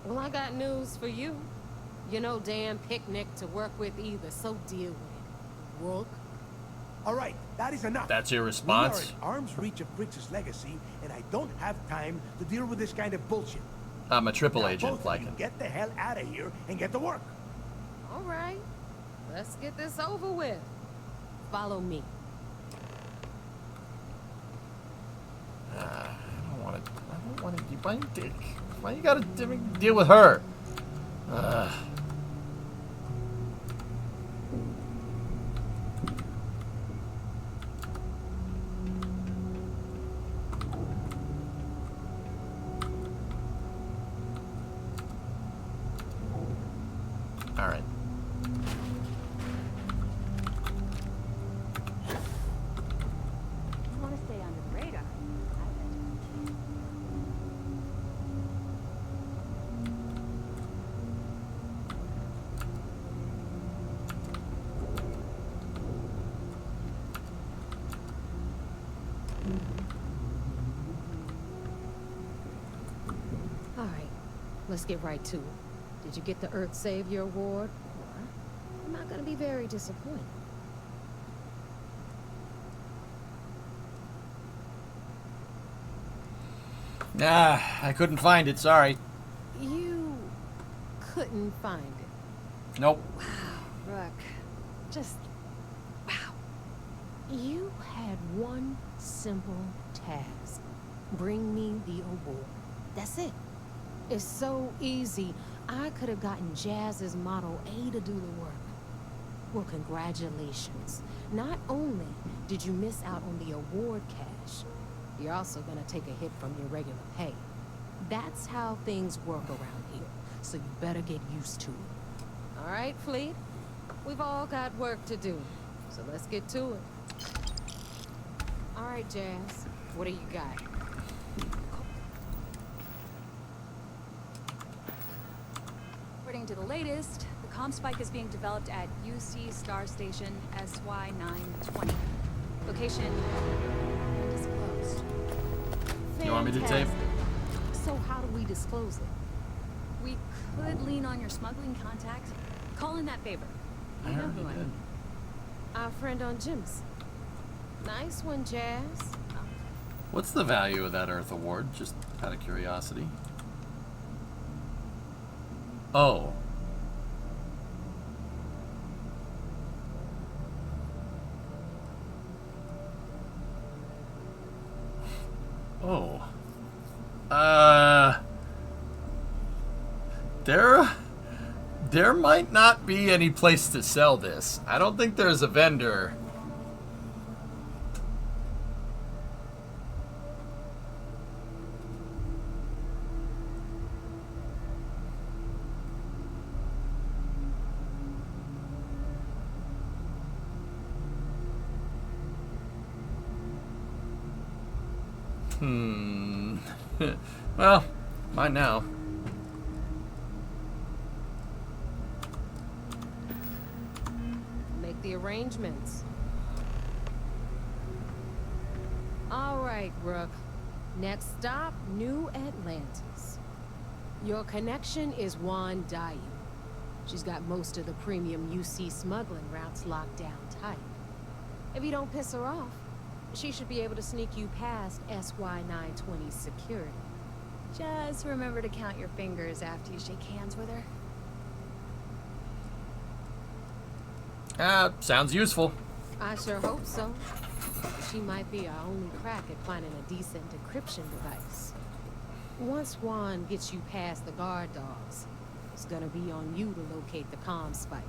Well, I got news for you. You're no damn picnic to work with either, so deal with it. Rook. All right, that is enough. That's your response? We are at arm's reach of Crix's legacy, and I don't have time to deal with this kind of bullshit. I'm a triple Now, agent, both of like you him. get the hell out of here and get to work. All right. Let's get this over with. Follow me. I don't want to. Why you gotta deal with her? All right. let's get right to it. Did you get the Earth Savior Award? Or I'm not gonna be very disappointed. Ah, I couldn't find it, sorry. You couldn't find it. Nope. Wow, Rook. Just, wow. You had one simple task. Bring me the award. That's it. It's so easy. I could have gotten Jazz's Model A to do the work. Well, congratulations. Not only did you miss out on the award cash, you're also gonna take a hit from your regular pay. That's how things work around here, so you better get used to it. All right, Fleet? We've all got work to do, so let's get to it. All right, Jazz, what do you got? According to the latest, the comm spike is being developed at UC Star Station SY920. Location disclosed. You want me to tape? So how do we disclose it? We could lean on your smuggling contact. Call in that favor. I know already who I did. am. Our friend on Jim's. Nice one, Jazz. What's the value of that Earth Award? Just out of curiosity. Oh. Oh. There might not be any place to sell this. I don't think there's a vendor. Well, mine now. Make the arrangements. All right, Rook. Next stop, New Atlantis. Your connection is Juan Dayu. She's got most of the premium UC smuggling routes locked down tight. If you don't piss her off, she should be able to sneak you past SY920 security. Just remember to count your fingers after you shake hands with her. Sounds useful. I sure hope so. She might be our only crack at finding a decent decryption device. Once Juan gets you past the guard dogs, it's gonna be on you to locate the comm spike.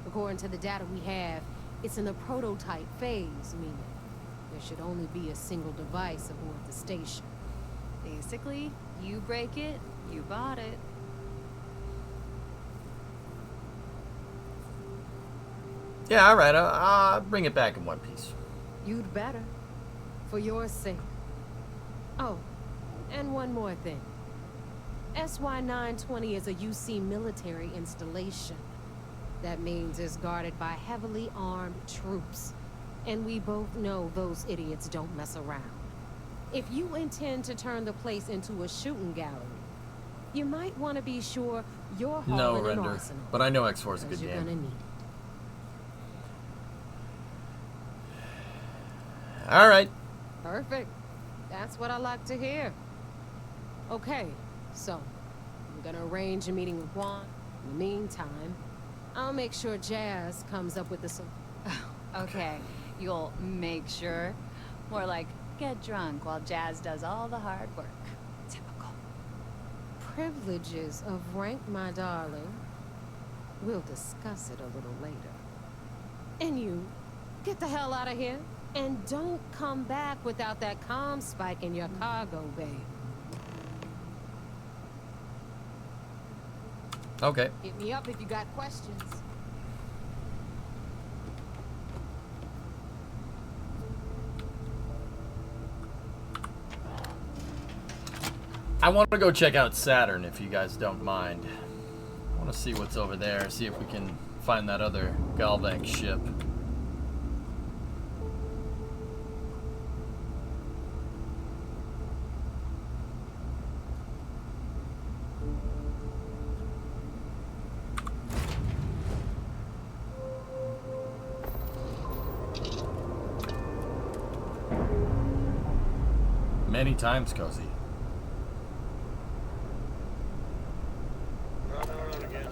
According to the data we have, it's in the prototype phase, meaning there should only be a single device aboard the station. Basically, you break it, you bought it. Yeah, all right. I'll bring it back in one piece. You'd better. For your sake. Oh, and one more thing. SY920 is a UC military installation. That means it's guarded by heavily armed troops. And we both know those idiots don't mess around. If you intend to turn the place into a shooting gallery, you might want to be sure you're hauling No an render, arsenal. but I know X4 is a good Because you're game. gonna need it. All right. Perfect. That's what I like to hear. Okay, so I'm gonna arrange a meeting with Juan. In the meantime, I'll make sure Jazz comes up with the Okay, you'll make sure. More like get drunk while Jazz does all the hard work. Typical. privileges of rank, my darling. We'll discuss it a little later. And you, get the hell out of here. And don't come back without that comm spike in your cargo bay. Okay. Hit me up if you got questions. I want to go check out Saturn if you guys don't mind. I want to see what's over there, see if we can find that other Galbank ship. many times, Cozy. Run again.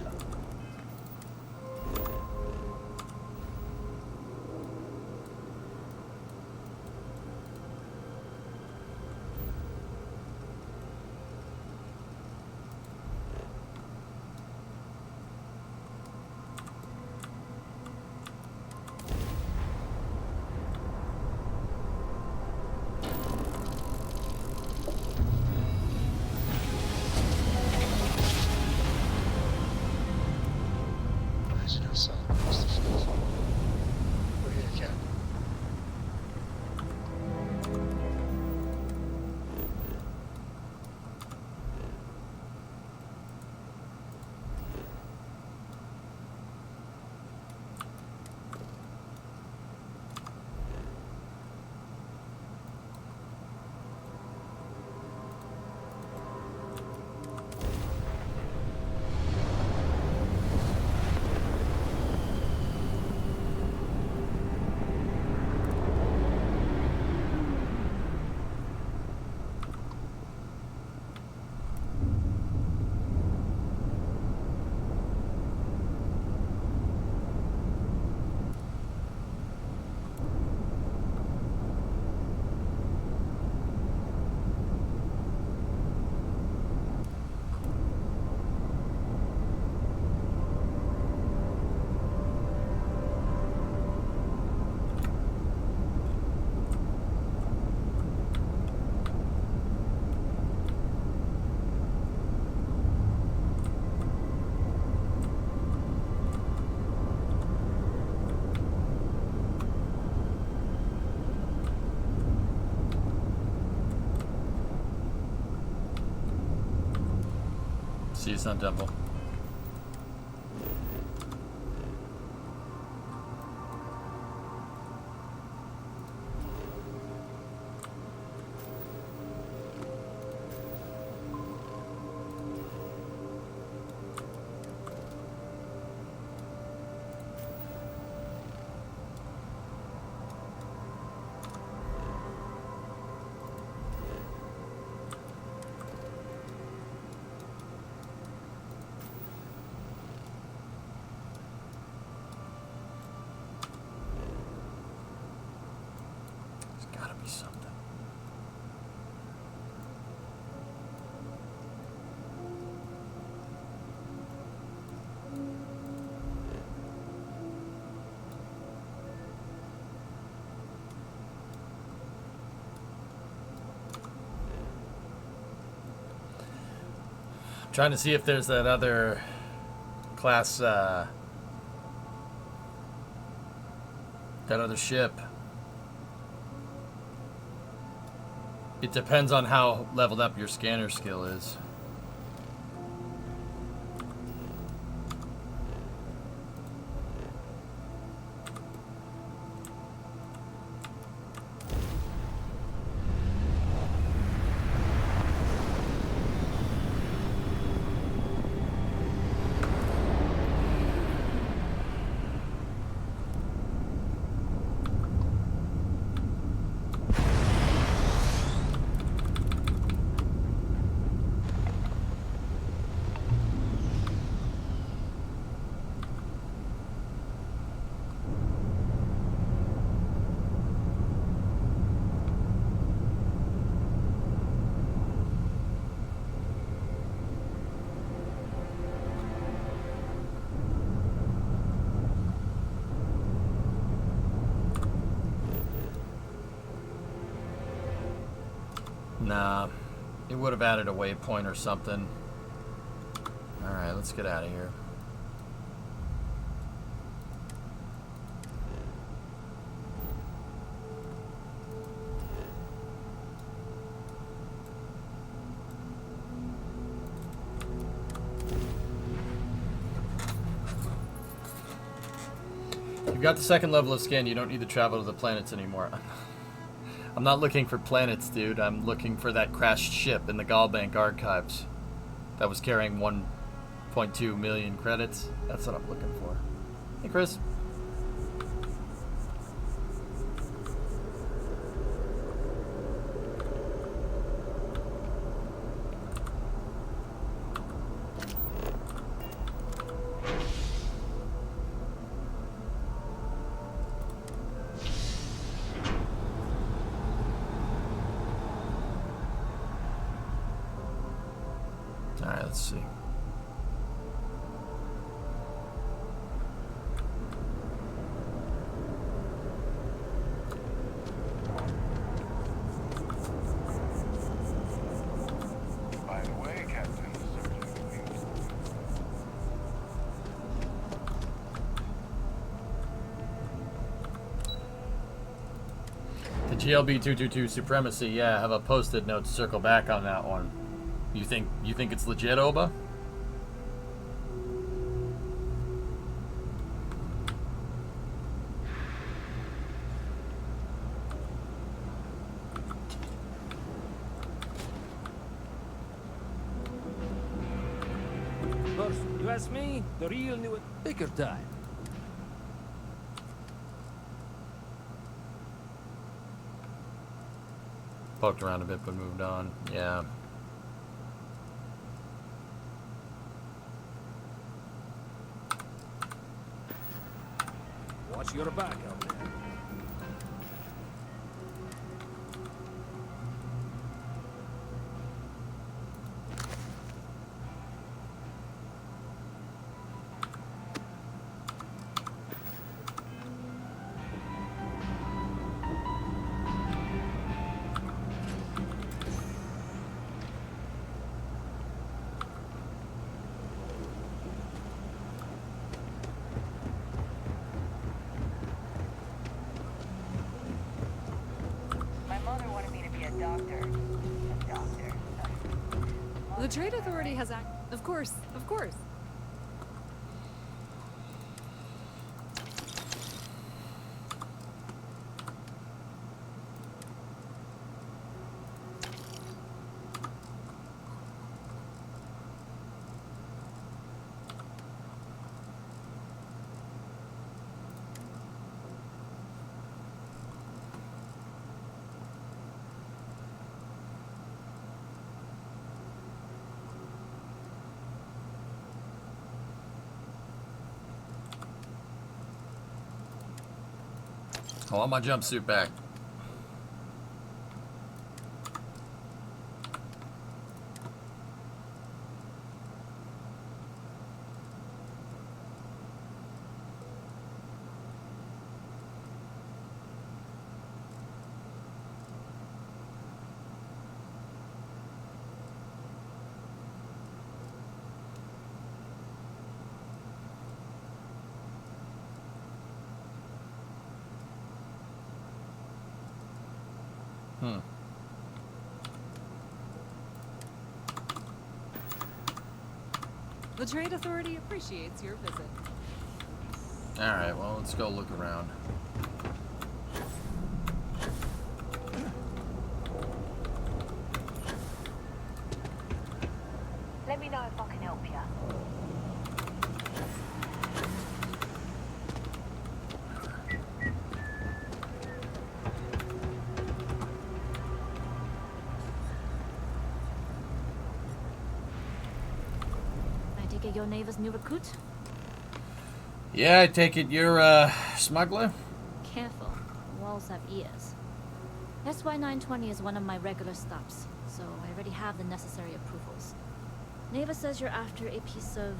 See you, Sun Temple. Trying to see if there's that other class, that other ship. It depends on how leveled up your scanner skill is. Nah, it would have added a waypoint or something. Alright, let's get out of here. You've got the second level of scan, you don't need to travel to the planets anymore. I'm not looking for planets, dude. I'm looking for that crashed ship in the Gallbank archives that was carrying 1.2 million credits. That's what I'm looking for. Hey, Chris. let's see. By the way, Captain, The GLB 222 Supremacy, yeah, I have a post-it note to circle back on that one. You think it's legit, Oba? Of course, you ask me, the real new bigger time. Poked around a bit but moved on. Yeah. Watch your back out there. My mother wanted me to be a doctor. A doctor. The Trade Authority has Of course, of course. I want my jumpsuit back. The Trade Authority appreciates your visit. Alright, well, let's go look around. Let me know if I can help you. I take it your neighbor's new recruit? Yeah, I take it you're a smuggler? Careful. The walls have ears. SY-920 is one of my regular stops, so I already have the necessary approvals. Neva says you're after a piece of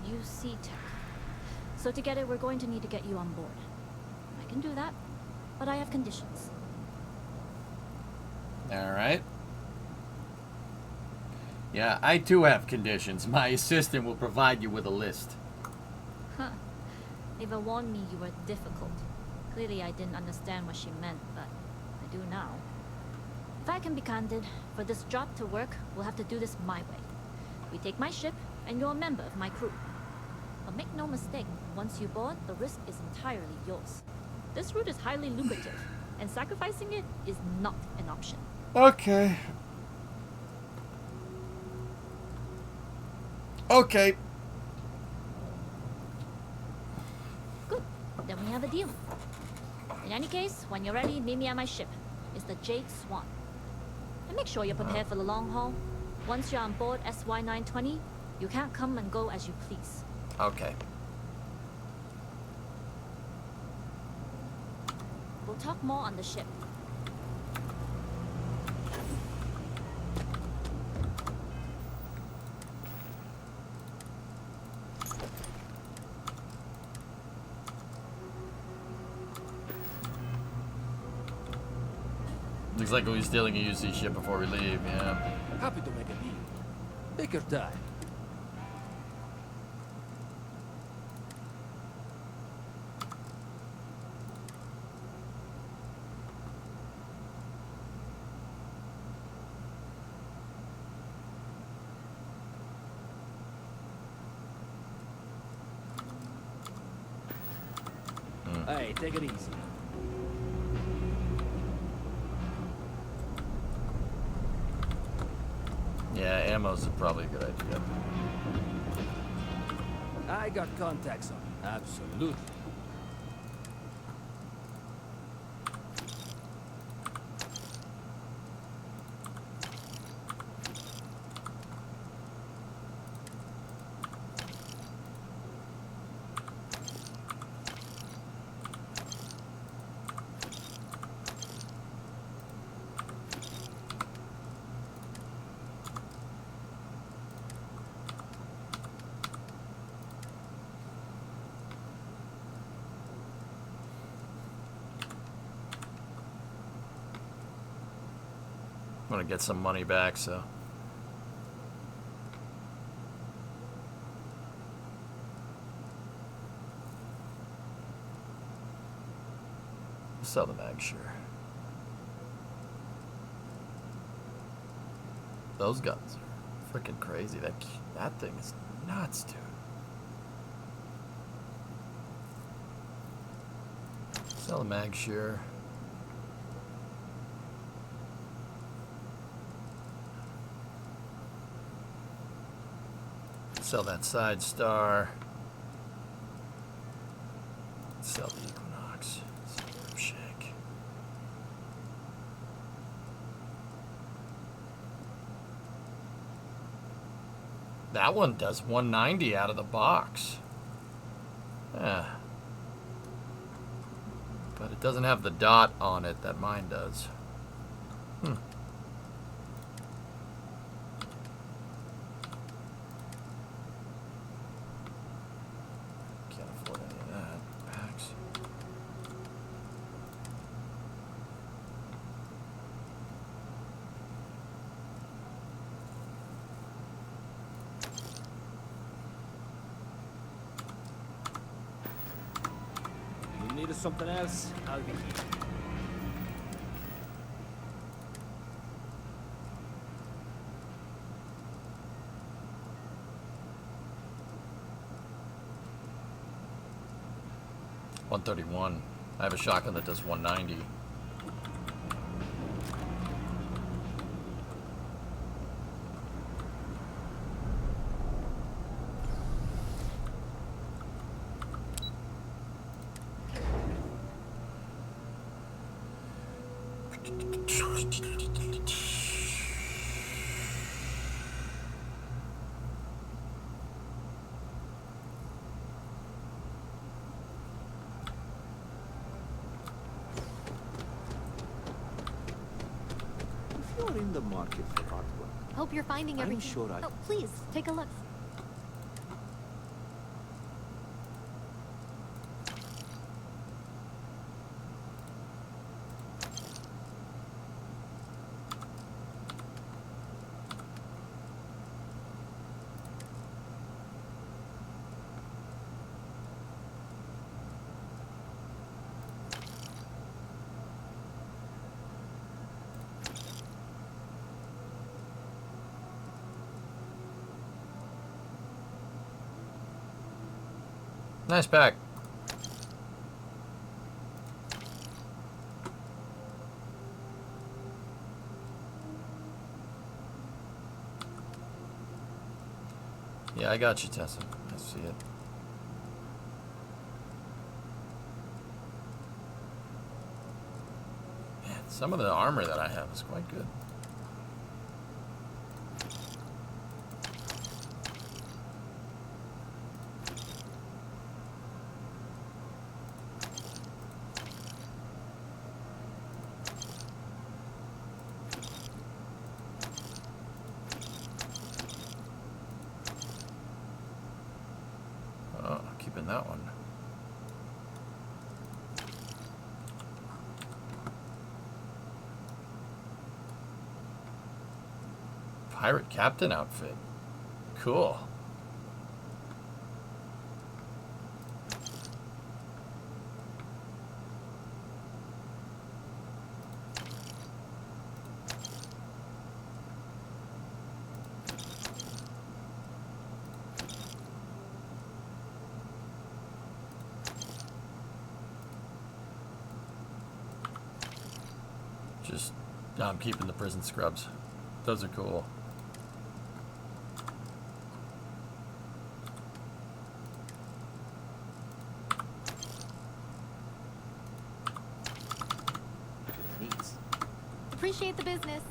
UC tech. So to get it, we're going to need to get you on board. I can do that, but I have conditions. Alright. Yeah, I too have conditions. My assistant will provide you with a list. Huh. Neva warned me you were difficult. Clearly I didn't understand what she meant, but I do now. If I can be candid, for this job to work, we'll have to do this my way. We take my ship, and you're a member of my crew. But make no mistake, once you board, the risk is entirely yours. This route is highly lucrative, and sacrificing it is not an option. Okay. Okay. Good. Then we have a deal. In any case, when you're ready, meet me at my ship. It's the Jade Swan. And make sure you're prepared for the long haul. Once you're on board SY-920, you can't come and go as you please. Okay. We'll talk more on the ship. Looks like we'll be stealing a UC ship before we leave, yeah. Happy to make a deal. Take your time. Hey, take it easy. Yeah, ammo's probably a good idea. I got contacts on it. Absolutely. I'm gonna get some money back, so. Sell the mag, sure. Those guns are freaking crazy. That thing is nuts, dude. Sell the mag, sure. Sell that side star. Sell the Equinox. Sell the Ripshake. That one does 190 out of the box. Yeah. But it doesn't have the dot on it that mine does. Hmm. Can't afford any of that. Packs. You need something else? I'll be here. $131. I have a shotgun that does 190. If you're in the market for artwork, Hope you're finding everything. sure I- Oh, please, take a look. Nice pack. Yeah, I got you, Tessa. I see it. Man, some of the armor that I have is quite good. Oh, keeping that one. Pirate captain outfit. Cool. Just, I'm keeping the prison scrubs. Those are cool. Appreciate the business.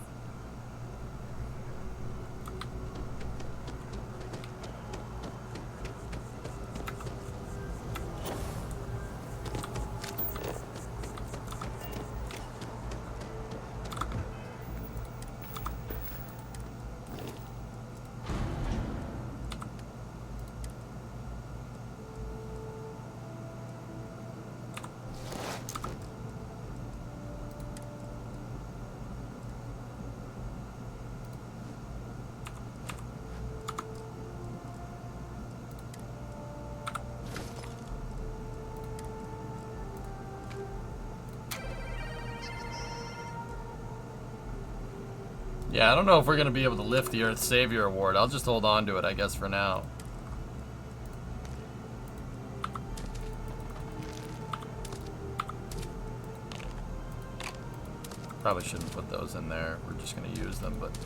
Yeah, I don't know if we're going to be able to lift the Earth Savior Award. I'll just hold on to it, I guess, for now. Probably shouldn't put those in there. We're just going to use them, but...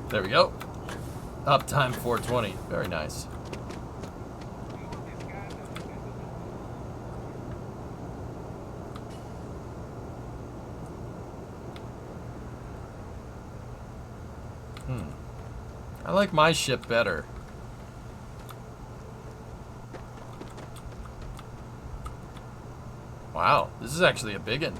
There we go. Uptime 420. Very nice. I like my ship better. Wow, this is actually a big one.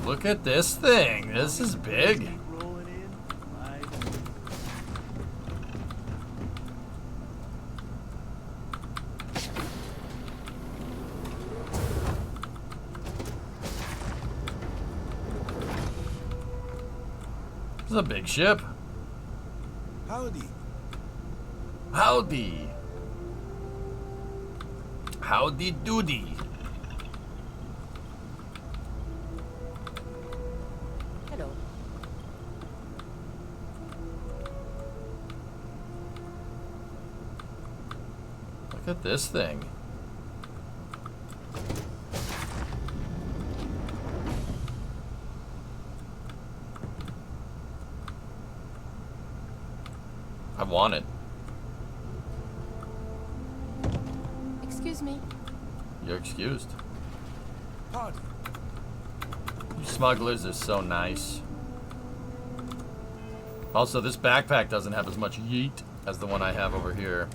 Look at this thing. This is big. This is a big ship. Howdy. Howdy. Howdy doody. Look at this thing. I want it. Excuse me. You're excused. Howdy. You smugglers are so nice. Also, this backpack doesn't have as much yeet as the one I have over here.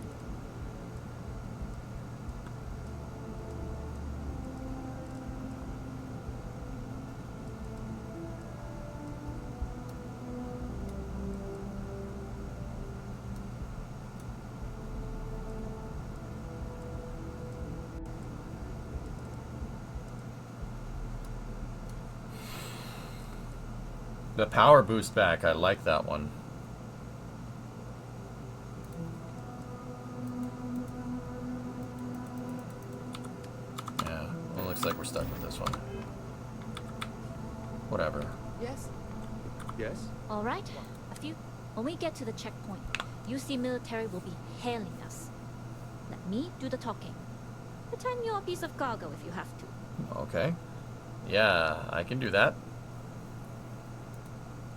The power boost back, I like that one. Yeah, well, it looks like we're stuck with this one. Whatever. Yes. Yes? All right. When we get to the checkpoint, UC military will be hailing us. Let me do the talking. Pretend you're a piece of cargo if you have to. Okay. Yeah, I can do that.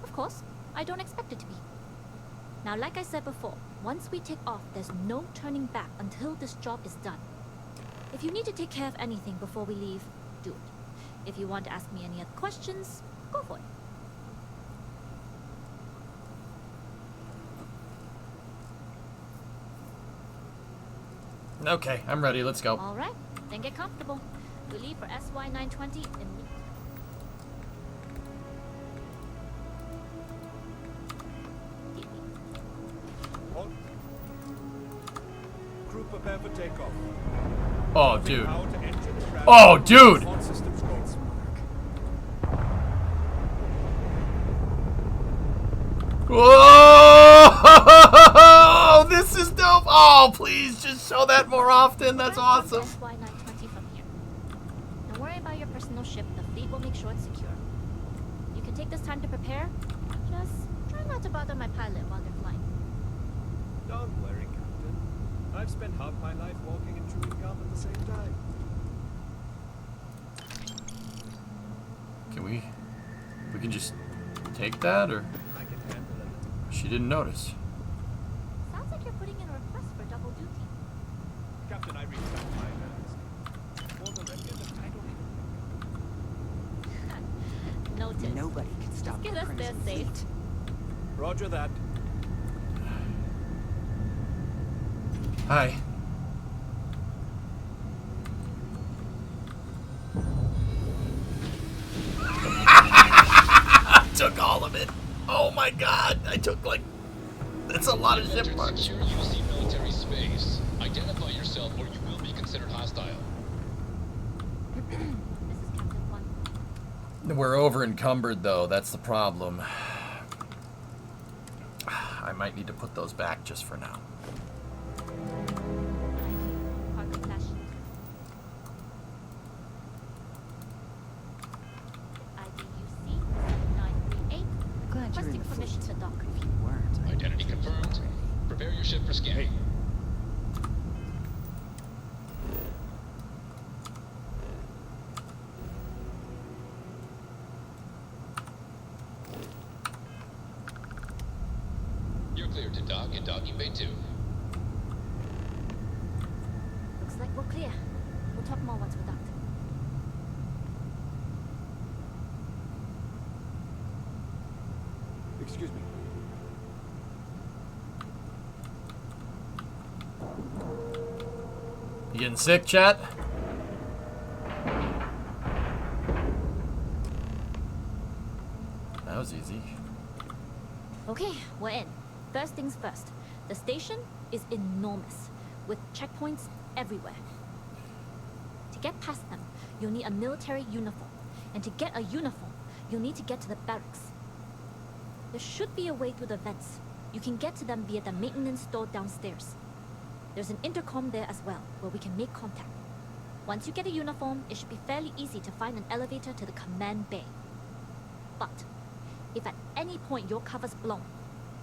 Of course, I don't expect it to be. Now, like I said before, once we take off, there's no turning back until this job is done. If you need to take care of anything before we leave, do it. If you want to ask me any other questions, go for it. Okay, I'm ready. Let's go. All right, then get comfortable. We leave for SY-920 in... Crew prepare for takeoff. Oh, dude. Oh, dude! Whoa! This is dope! Oh, please, just show that more often. That's awesome. SY-920 from here. Don't worry about your personal ship. The fleet will make sure it's secure. You can take this time to prepare. Just try not to bother my pilot while they're flying. Don't worry, Captain. I've spent half my life walking and chewing gum at the same time. Can we can just take that, or I can handle it. she didn't notice? Sounds like you're putting in a request for double duty. Captain, I reached out my best. For the record, I don't even... Noted. Nobody can stop Just the get us there Crimson safe. Fleet. Roger that. Hi. Took all of it. Oh my god, I took like... That's a lot of ship parts. Secure UC military space. Identify yourself or you will be considered hostile. This is Captain 1. We're over encumbered though, that's the problem. I might need to put those back just for now. Cargo flash. IDUC 938. Glad you're in Requesting the permission fleet. to dock. If you weren't, Identity confirmed. Prepare your ship for scanning. You're cleared to dock in docking bay 2. Looks like we're clear. We'll talk more once we're docked. Excuse me. You getting sick, chat? That was easy. Okay, we're in. First things first. The station is enormous, with checkpoints everywhere. To get past them, you'll need a military uniform. And to get a uniform, you'll need to get to the barracks. There should be a way through the vents. You can get to them via the maintenance store downstairs. There's an intercom there as well, where we can make contact. Once you get a uniform, it should be fairly easy to find an elevator to the command bay. But if at any point your cover's blown,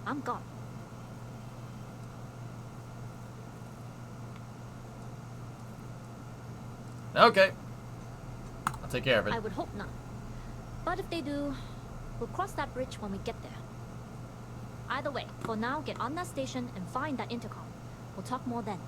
I'm gone. Okay. I'll take care of it. I would hope not. But if they do, we'll cross that bridge when we get there. Either way, for now, get on that station and find that intercom. We'll talk more then.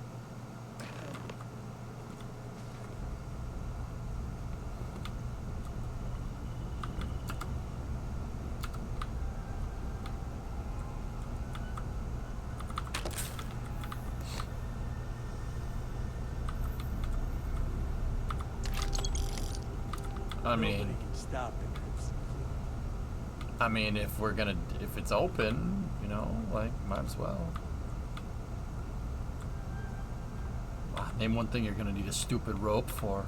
I mean, if we're gonna, if it's open, you know, like, might as well. Name one thing you're gonna need a stupid rope for.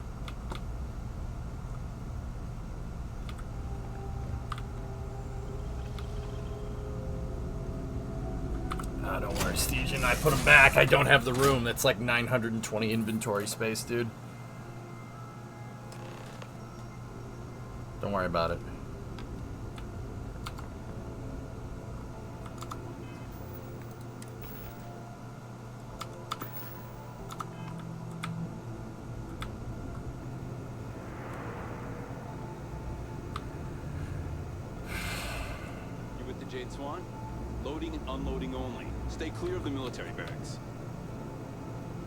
Don't worry, Stygian. I put them back. I don't have the room. That's like 920 inventory space, dude. Don't worry about it. You with the Jade Swan? Loading and unloading only. Stay clear of the military barracks.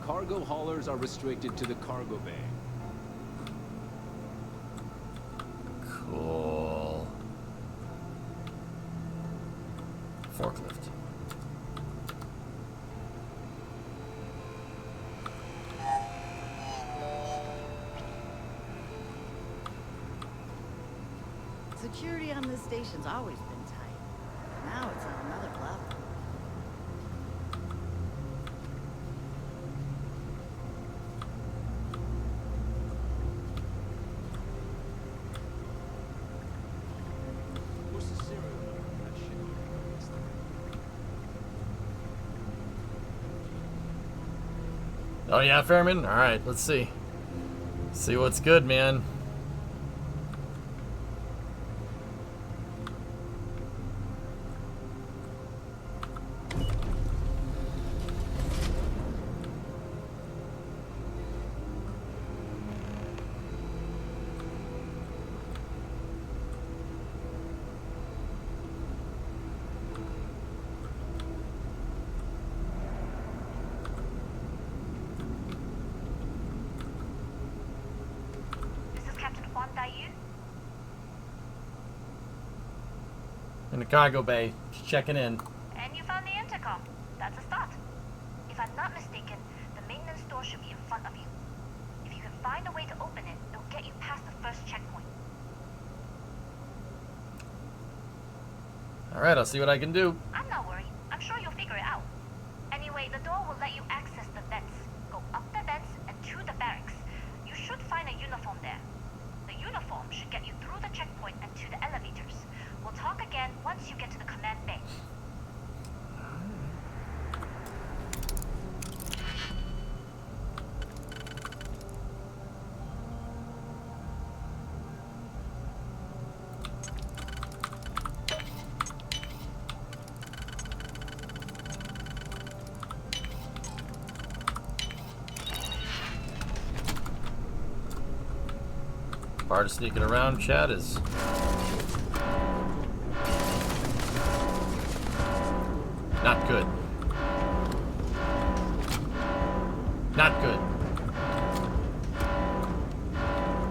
Cargo haulers are restricted to the cargo bay. Cool. Forklift. Security on this station's always been tight. Now it's on another level. What's the serial number for that shit? Oh yeah, Fairman? Alright, let's see. See what's good, man. In the cargo bay, just checking in. And you found the intercom. That's a start. If I'm not mistaken, the maintenance door should be in front of you. If you can find a way to open it, it'll get you past the first checkpoint. Alright, I'll see what I can do. I'm not worried. I'm sure you'll figure it out. Anyway, the door will let you access the vents. Go up the vents and to the barracks. You should find a uniform there. The uniform should get you through the checkpoint and to the elevators. We'll talk again once you get to the command bay. Part of sneaking around, chat, is not good. Not good.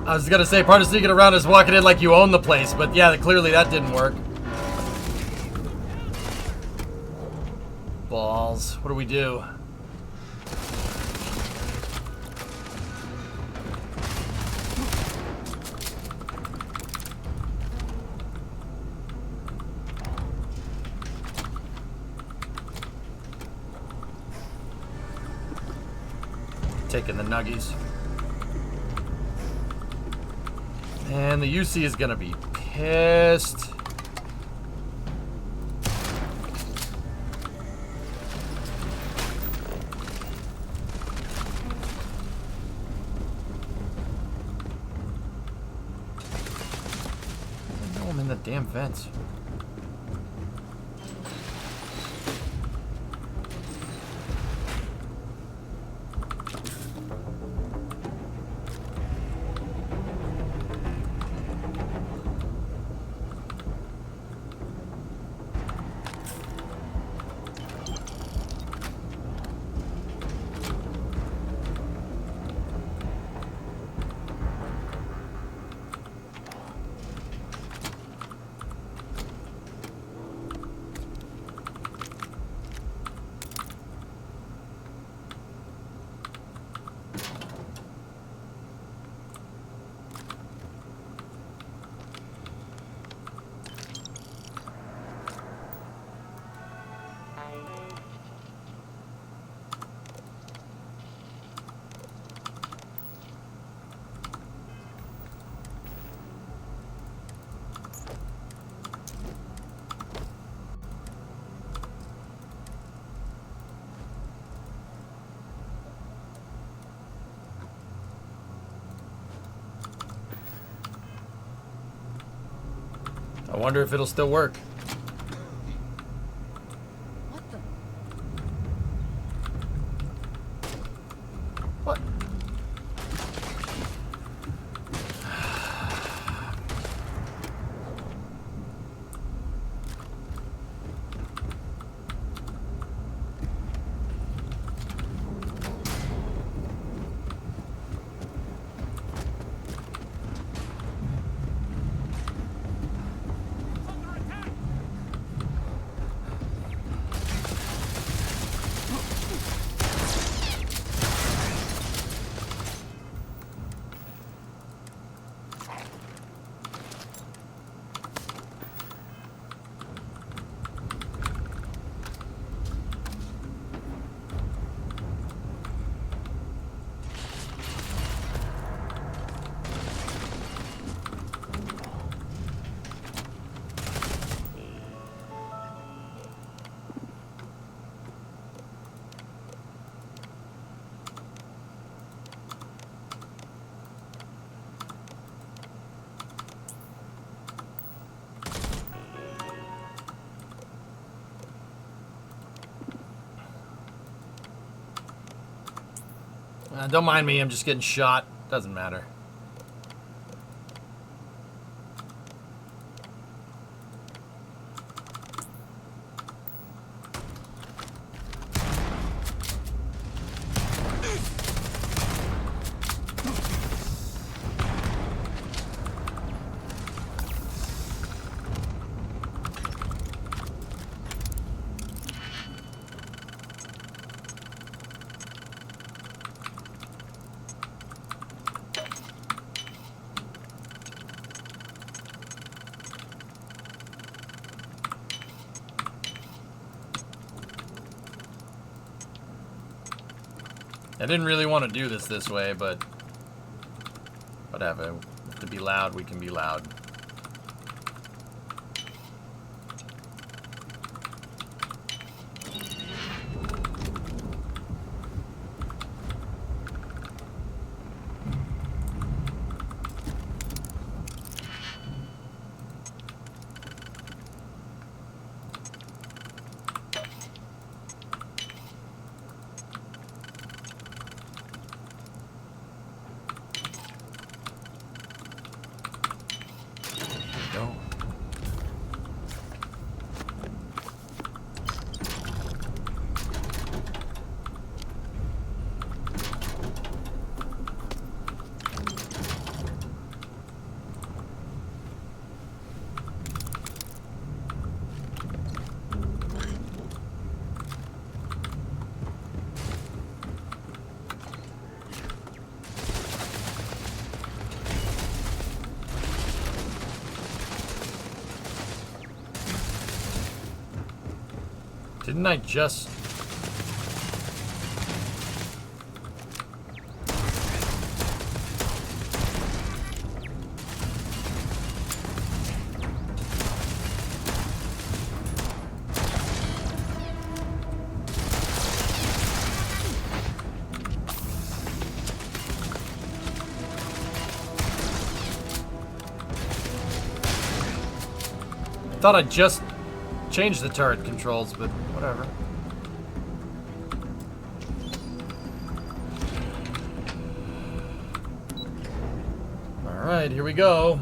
I was gonna say part of sneaking around is walking in like you own the place, but yeah, clearly that didn't work. Balls. What do we do? Taking the nuggies. And the UC is gonna be pissed. I know I'm in the damn vents. I wonder if it'll still work. What the? What? Don't mind me, I'm just getting shot. Doesn't matter. I didn't really want to do this way, but whatever. To be loud, we can be loud. Didn't I just... I thought I just changed the turret controls, but whatever. Alright, here we go.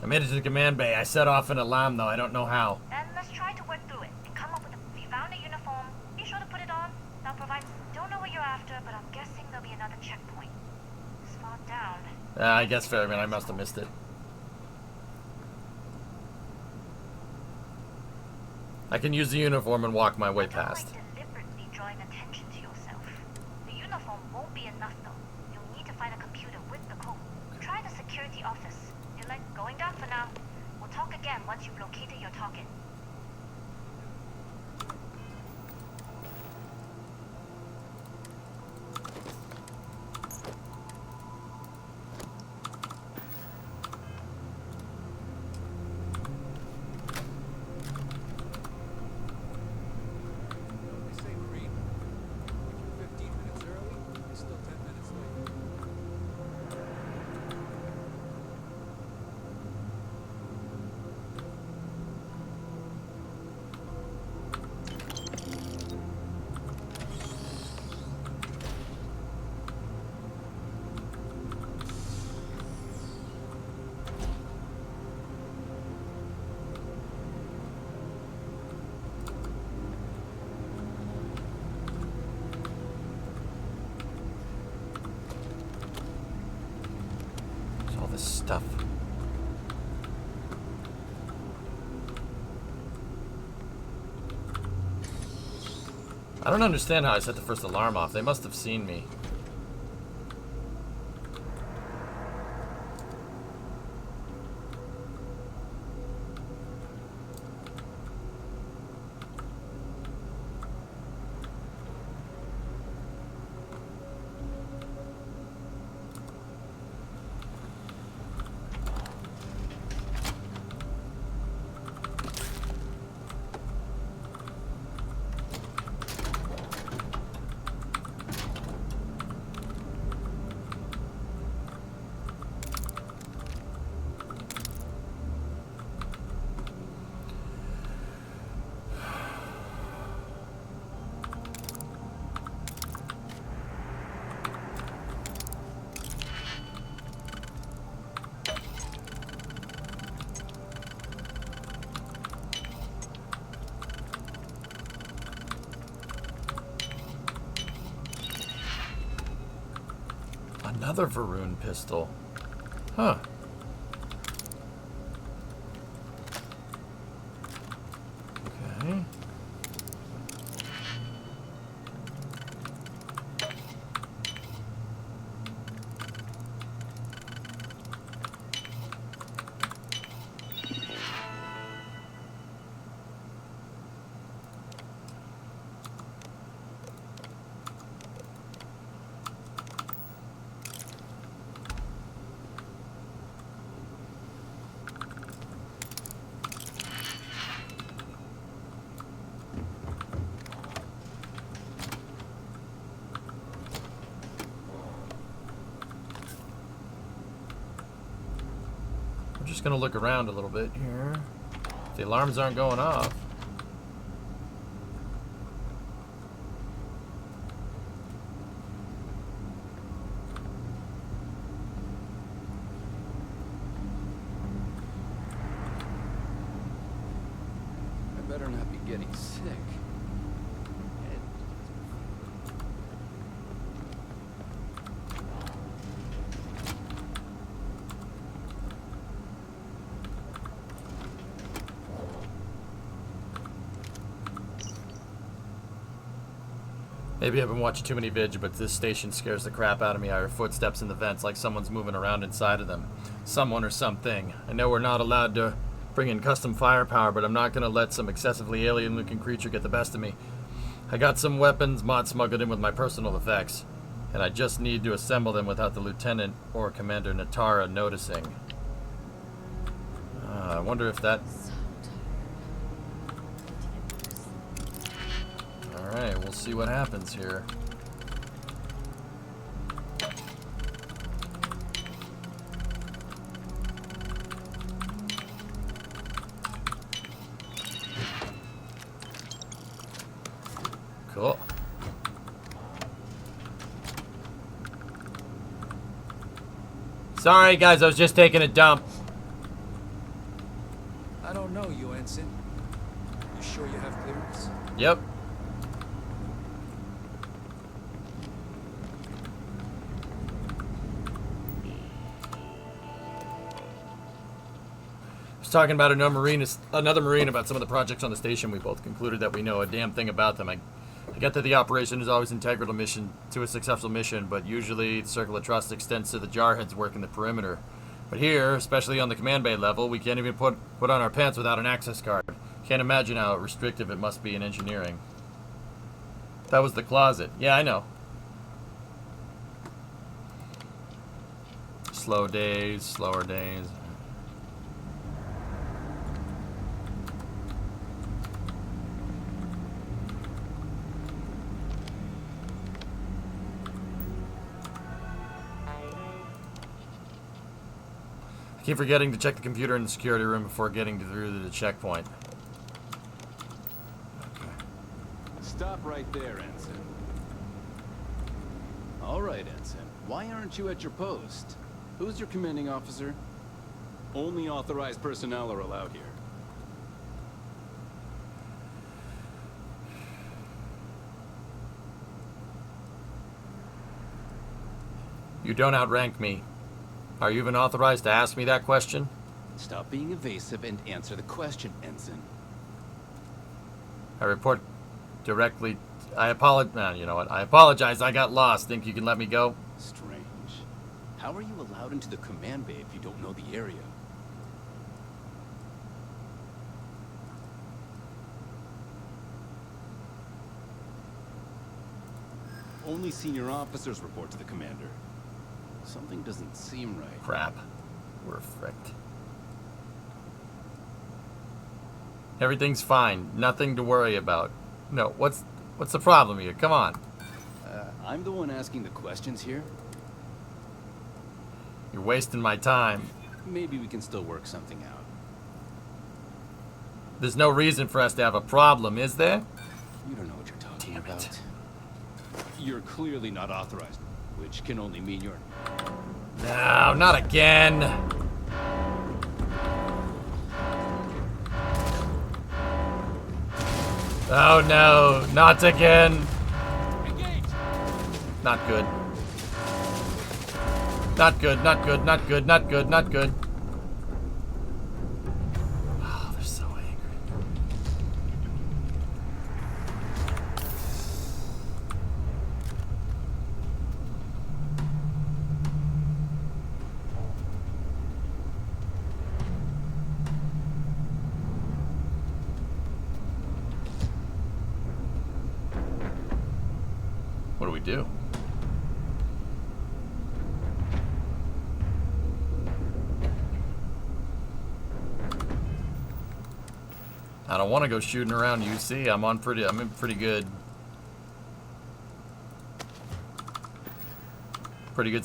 I made it to the command bay. I set off an alarm, though. I don't know how. Then let's try to work through it and come up with a... If you found a uniform, be sure to put it on. That'll provide... Don't know what you're after, but I'm guessing there'll be another checkpoint. It's far down. I guess fair, man. I must have missed it. I can use the uniform and walk my way past. Deliberately drawing attention to yourself. The uniform won't be enough, though. You'll need to find a computer with the code. Try the security office. You're like going down for now. We'll talk again once you've located your target. Stuff. I don't understand how I set the first alarm off. They must have seen me. Another Varun pistol. Huh. Okay. Just gonna look around a little bit here. If the alarms aren't going off. I better not be getting sick. Maybe I've been watching too many vids, but this station scares the crap out of me. I hear footsteps in the vents like someone's moving around inside of them. Someone or something. I know we're not allowed to bring in custom firepower, but I'm not going to let some excessively alien-looking creature get the best of me. I got some weapons mod smuggled in with my personal effects, and I just need to assemble them without the Lieutenant or Commander Natara noticing. I wonder if that... Alright, we'll see what happens here. Cool. Sorry guys, I was just taking a dump. I don't know you, Ensign. You sure you have clearance? Yep. Talking about another marine about some of the projects on the station. We both concluded that we know a damn thing about them. I get that the operation is always integral to a successful mission, but usually the circle of trust extends to the jarheads working the perimeter. But here, especially on the command bay level, we can't even put on our pants without an access card. Can't imagine how restrictive it must be in engineering. That was the closet. Yeah, I know. Slow days, slower days. Keep forgetting to check the computer in the security room before getting through to the checkpoint. Okay. Stop right there, Ensign. All right, Ensign. Why aren't you at your post? Who's your commanding officer? Only authorized personnel are allowed here. You don't outrank me. Are you even authorized to ask me that question? Stop being evasive and answer the question, Ensign. I report directly. I apologize. You know what? I apologize. I got lost. Think you can let me go? Strange. How are you allowed into the command bay if you don't know the area? Only senior officers report to the commander. Something doesn't seem right. Crap. We're fricked. Everything's fine. Nothing to worry about. No, what's the problem here? Come on. I'm the one asking the questions here. You're wasting my time. Maybe we can still work something out. There's no reason for us to have a problem, is there? You don't know what you're talking about. You're clearly not authorized, which can only mean you're... No, not again. Oh no, not again. Not good. Not good, not good, not good, not good, not good. Oh, they're so angry. What do we do? I don't want to go shooting around UC. I'm in pretty good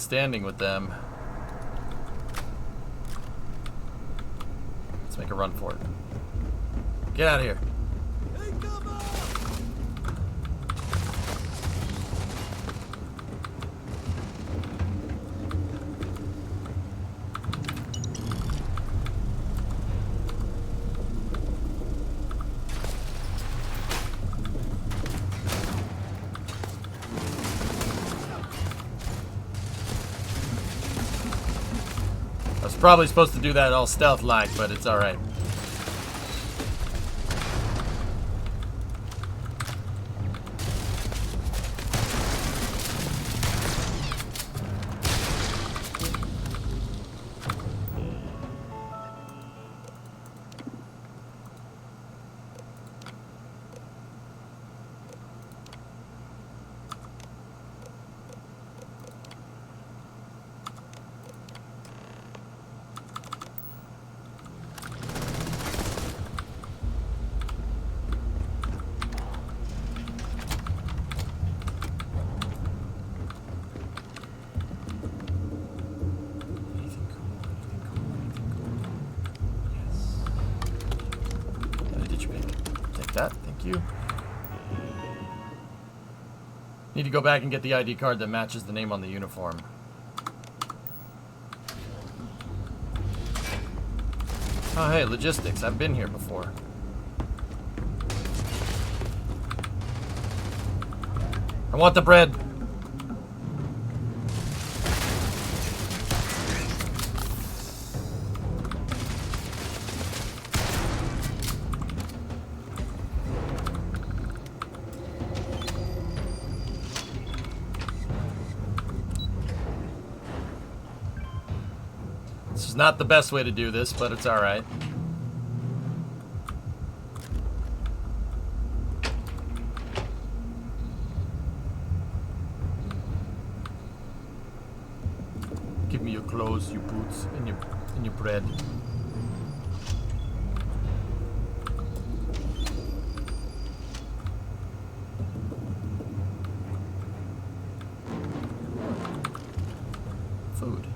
standing with them. Let's make a run for it. Get out of here. I was probably supposed to do that all stealth-like, but it's alright. That, thank you. Need to go back and get the ID card that matches the name on the uniform. Oh hey, logistics. I've been here before. I want the bread. Not the best way to do this, but it's alright. Give me your clothes, your boots, and your bread. Food.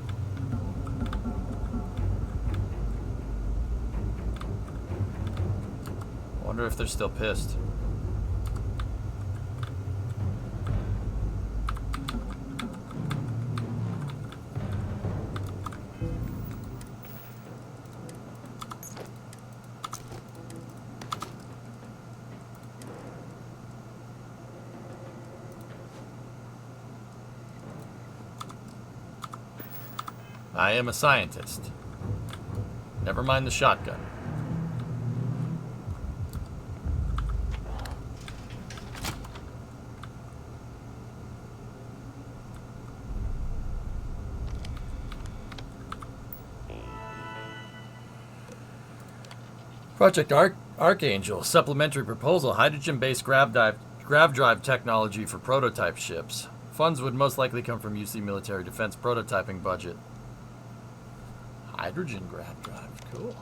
I wonder if they're still pissed. I am a scientist. Never mind the shotgun. Project Archangel, supplementary proposal, hydrogen-based grav drive technology for prototype ships. Funds would most likely come from UC military defense prototyping budget. Hydrogen grav drive, cool.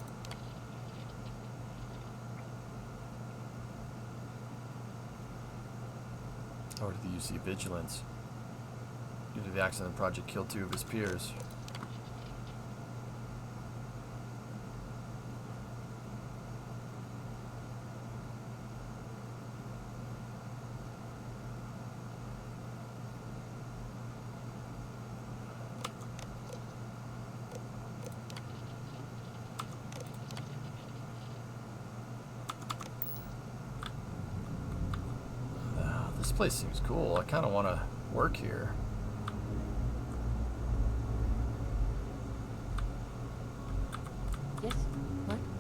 Over to the UC Vigilance. Due to the accident, the project killed 2 of his peers. This place seems cool. I kind of want to work here.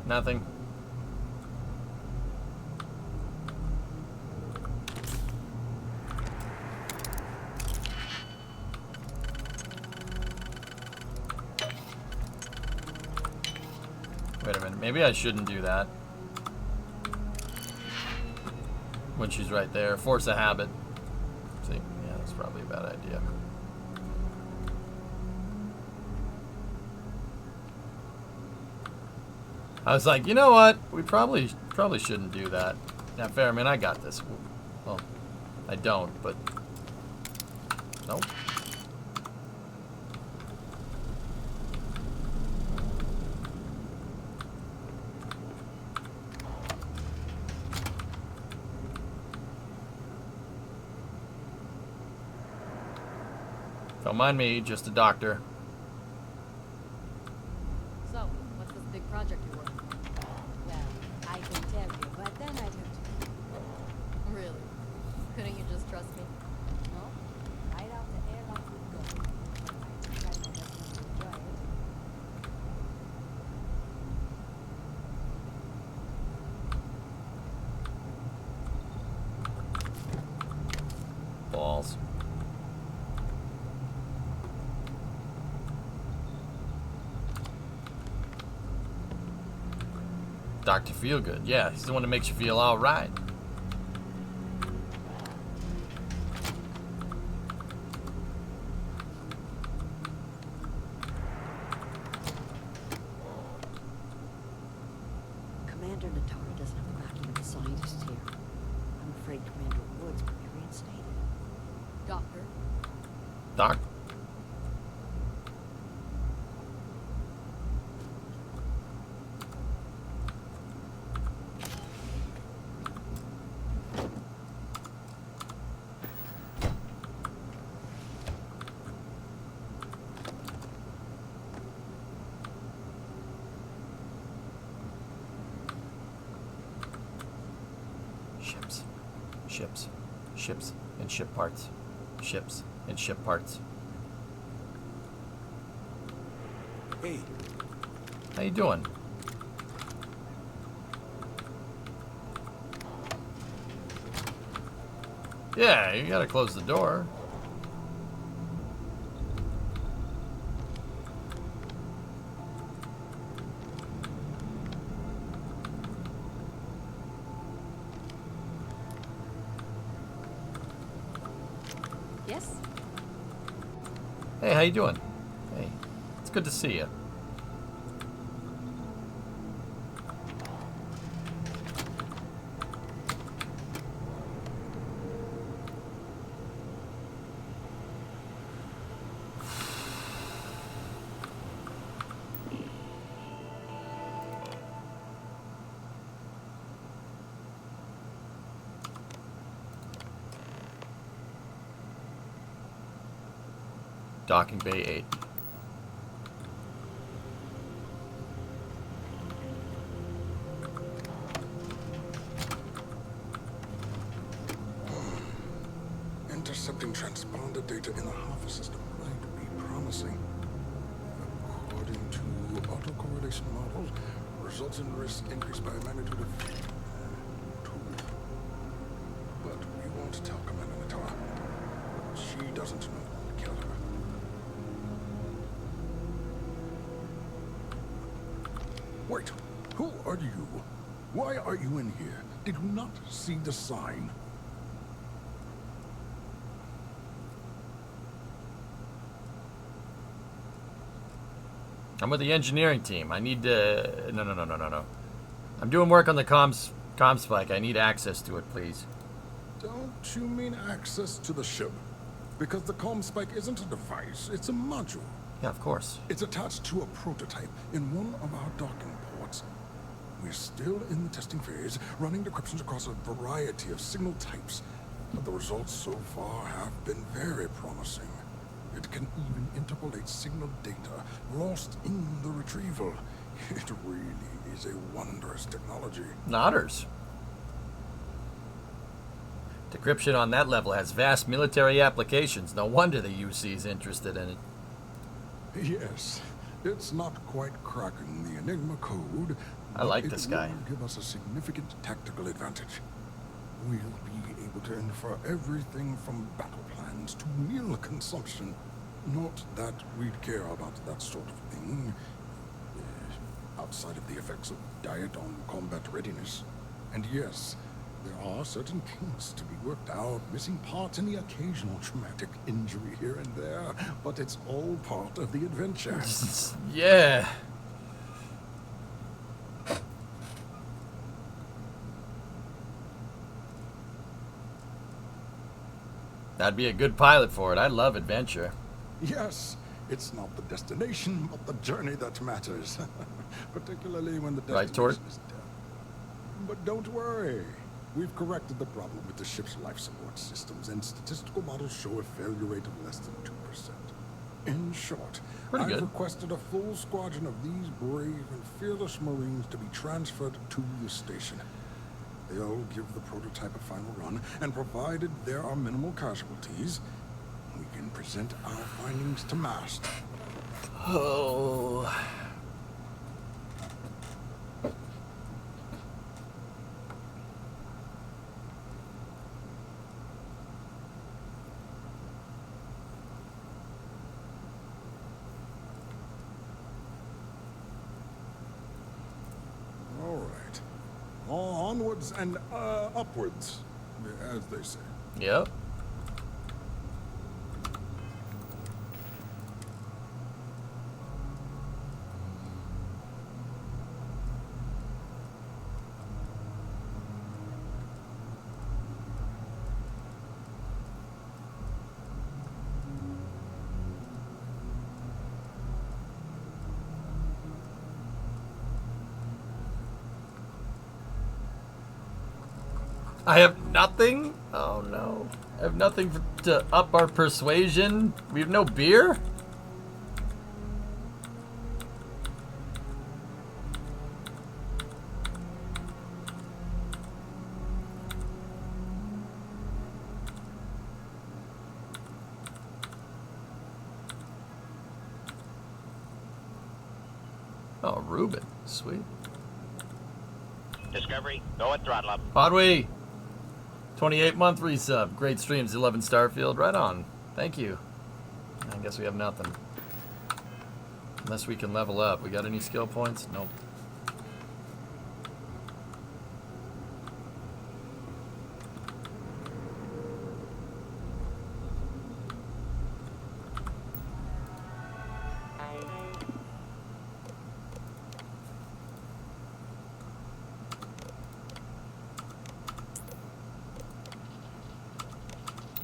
Nothing. Wait a minute. Maybe I shouldn't do that. When she's right there. Force a habit. See? Yeah, that's probably a bad idea. I was like, you know what? We probably shouldn't do that. Not fair. I mean, I got this. Well, I don't, but nope. Don't mind me, just a doctor. So, what's this big project you're working on? Well, I can tell you, but then I'd have to... Really? Couldn't you just trust me? No? Right out the airlock we go. I tried my best not to enjoy it. Balls. Dr. Feelgood. Yeah, he's the one that makes you feel all right. Commander Natara doesn't have the backing of the scientists here. I'm afraid Commander Woods could be reinstated. Doctor? Doc? Ships. Ships. Ships and ship parts. Ships and ship parts. Hey. How you doing? Yeah, you gotta close the door. Yes? Hey, how you doing? Hey, it's good to see you. Docking Bay 8. Intercepting transponder data in the Alpha system might be promising. According to autocorrelation models, results in risk increased by a magnitude of 2. But we won't tell Commander Natara. She doesn't know what killed her. Wait, who are you? Why are you in here? Did you not see the sign? I'm with the engineering team. I need to... No. I'm doing work on the comm spike. I need access to it, please. Don't you mean access to the ship? Because the comm spike isn't a device, it's a module. Yeah, of course. It's attached to a prototype in one of our docking ports. We're still in the testing phase, running decryptions across a variety of signal types. But the results so far have been very promising. It can even interpolate signal data lost in the retrieval. It really is a wondrous technology. Nodders. Decryption on that level has vast military applications. No wonder the UC is interested in it. Yes, it's not quite cracking the Enigma code, I like this guy. It will give us a significant tactical advantage. We'll be able to infer everything from battle plans to meal consumption. Not that we'd care about that sort of thing, outside of the effects of diet on combat readiness. And yes, there are certain kinks to be worked out, missing parts and the occasional traumatic injury here and there, but it's all part of the adventure. Yeah. I'd be a good pilot for it. I love adventure. Yes, it's not the destination, but the journey that matters. Particularly when the Right, Torque? destination is death. But don't worry. We've corrected the problem with the ship's life support systems, and statistical models show a failure rate of less than 2%. In short, Pretty I've good. requested a full squadron of these brave and fearless Marines to be transferred to the station. They'll give the prototype a final run, and provided there are minimal casualties, we can present our findings to Mast. Oh. All right. Onwards and upwards, as they say. Yep. I have nothing? Oh no. I have nothing to up our persuasion. We have no beer? Oh, Ruben. Sweet. Discovery, go at throttle up. Podwee. 28-month resub. Great streams. 11 Starfield. Right on. Thank you. I guess we have nothing. Unless we can level up. We got any skill points? Nope.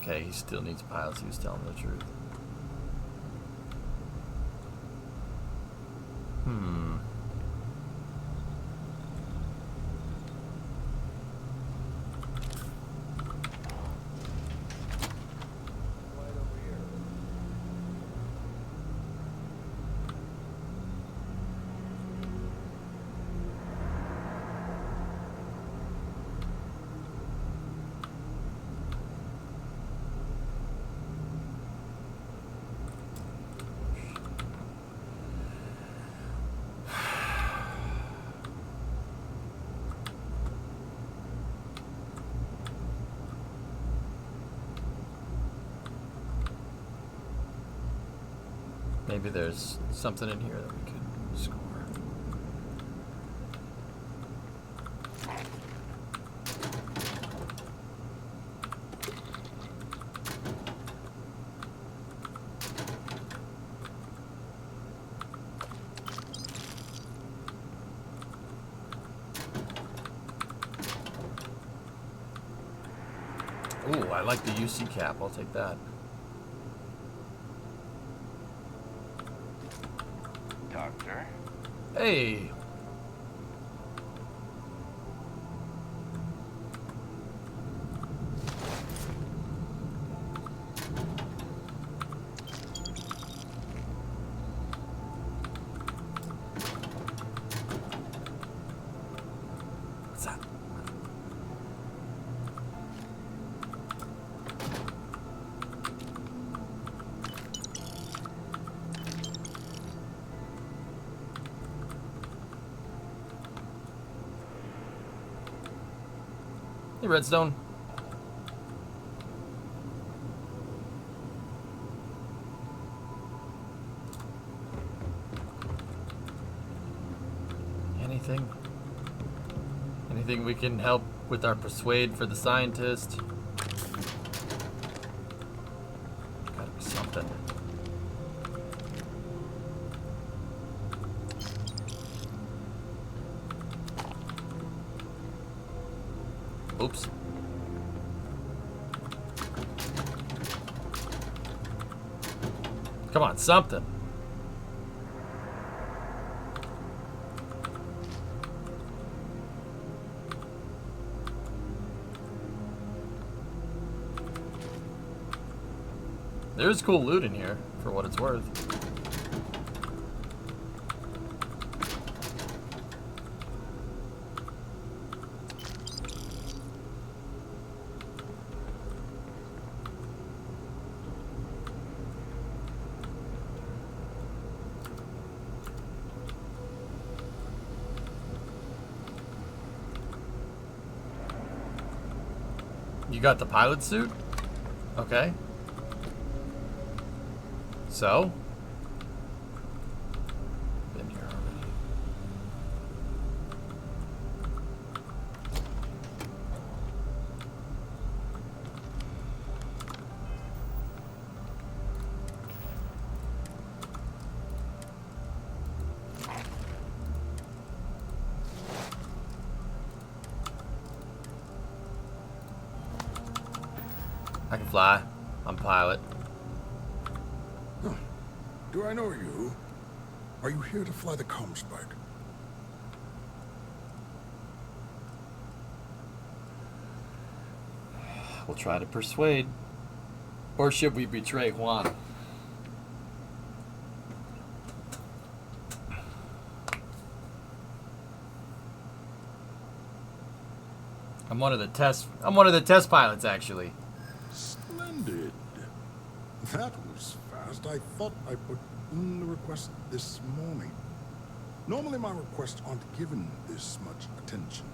Okay, he still needs pilots. He was telling the truth. Hmm. Maybe there's something in here that we could score. Ooh, I like the UC cap. I'll take that. Doctor? Hey. What's that? Hey, Redstone. Anything? Anything we can help with our persuade for the scientist? Gotta be something. Oops. Come on, something. There's cool loot in here, for what it's worth. You got the pilot suit? Okay. So? Been here already. I can fly. I'm pilot. Do I know you? Are you here to fly the Comspike? We'll try to persuade. Or should we betray Juan? I'm one of the test pilots, actually. Splendid. That was fast. I thought I put in the request this morning. Normally my requests aren't given this much attention,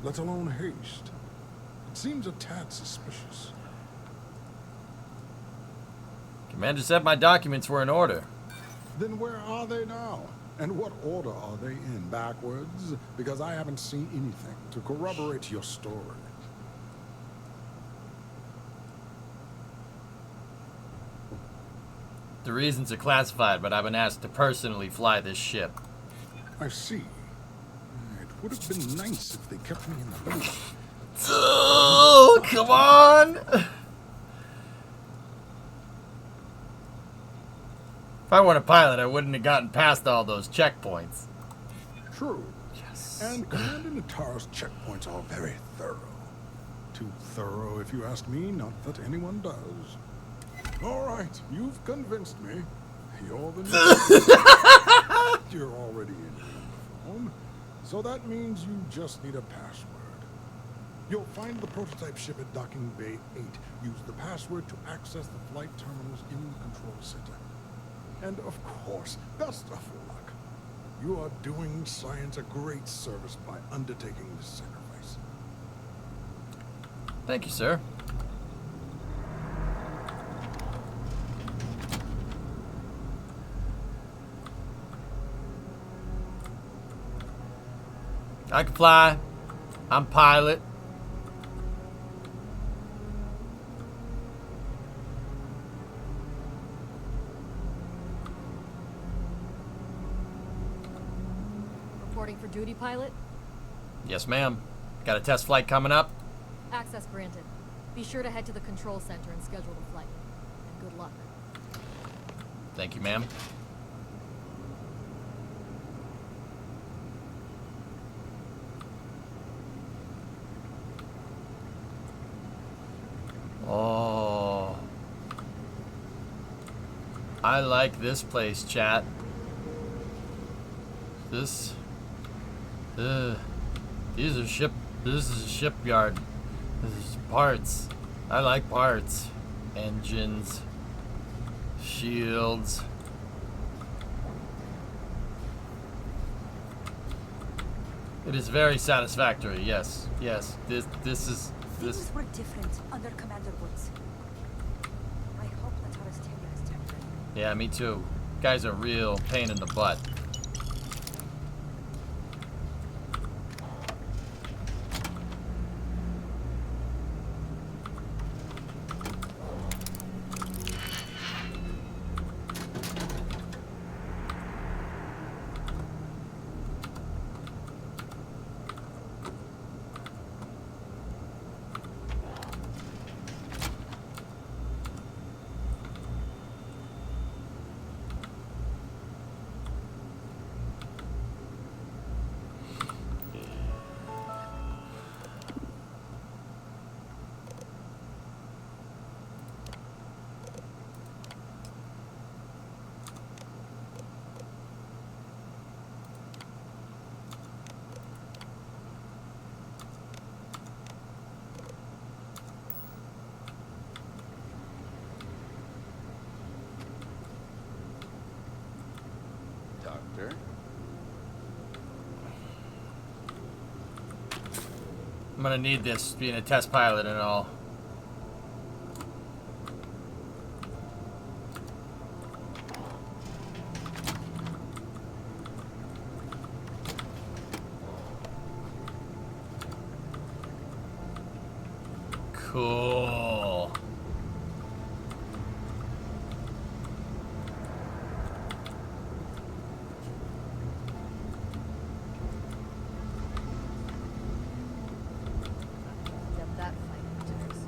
let alone haste. It seems a tad suspicious. Commander said my documents were in order. Then where are they now? And what order are they in? Backwards? Because I haven't seen anything to corroborate your story. The reasons are classified, but I've been asked to personally fly this ship. I see. It would have been nice if they kept me in the loop. Oh, come on! If I weren't a pilot, I wouldn't have gotten past all those checkpoints. True. Yes. And Commander Nataro's checkpoints are very thorough. Too thorough, if you ask me, not that anyone does. All right, you've convinced me. You're the new You're already in uniform, so that means you just need a password. You'll find the prototype ship at Docking Bay 8. Use the password to access the flight terminals in the control center. And of course, best of luck. You are doing science a great service by undertaking this sacrifice. Thank you, sir. I can fly. I'm pilot. Reporting for duty, pilot? Yes, ma'am. Got a test flight coming up? Access granted. Be sure to head to the control center and schedule the flight. And good luck. Thank you, ma'am. Oh. I like this place, chat. This is a shipyard. This is parts. I like parts. Engines. Shields. It is very satisfactory, yes. Yes. This is this. Things were different under Commander Woods. I hope Natara's tenure is temporary. Yeah, me too. Guy's a real pain in the butt. Doctor? I'm gonna need this being a test pilot and all. Cool. Get that fight reduced.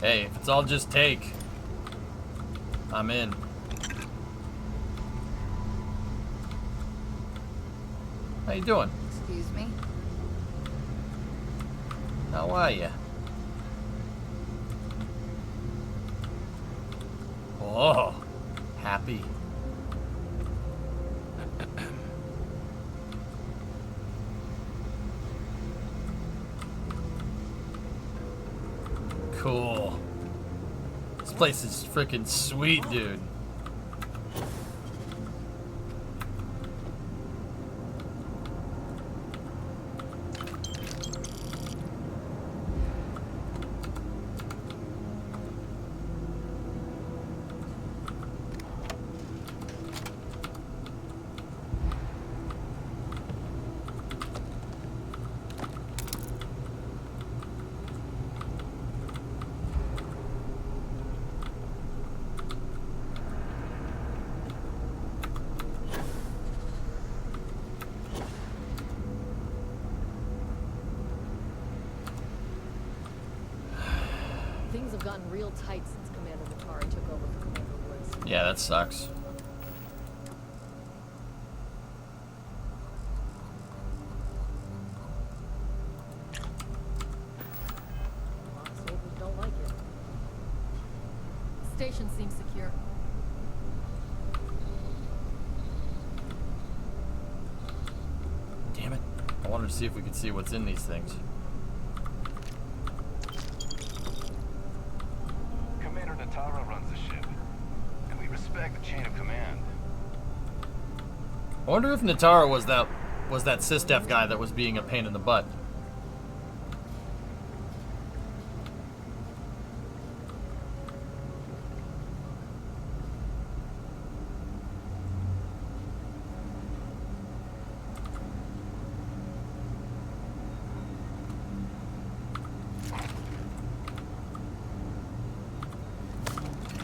Hey, if it's all just take, I'm in. How you doing? Excuse me? How are you? Oh, happy. Cool. This place is freaking sweet, dude. Things have gotten real tight since Commander Natara took over for Commander Woods. Yeah, that sucks. A lot of soldiers don't like it. Station seems secure. Damn it. I wanted to see if we could see what's in these things. Commander Natara runs the ship, and we respect the chain of command. I wonder if Natara was that SysDef guy that was being a pain in the butt.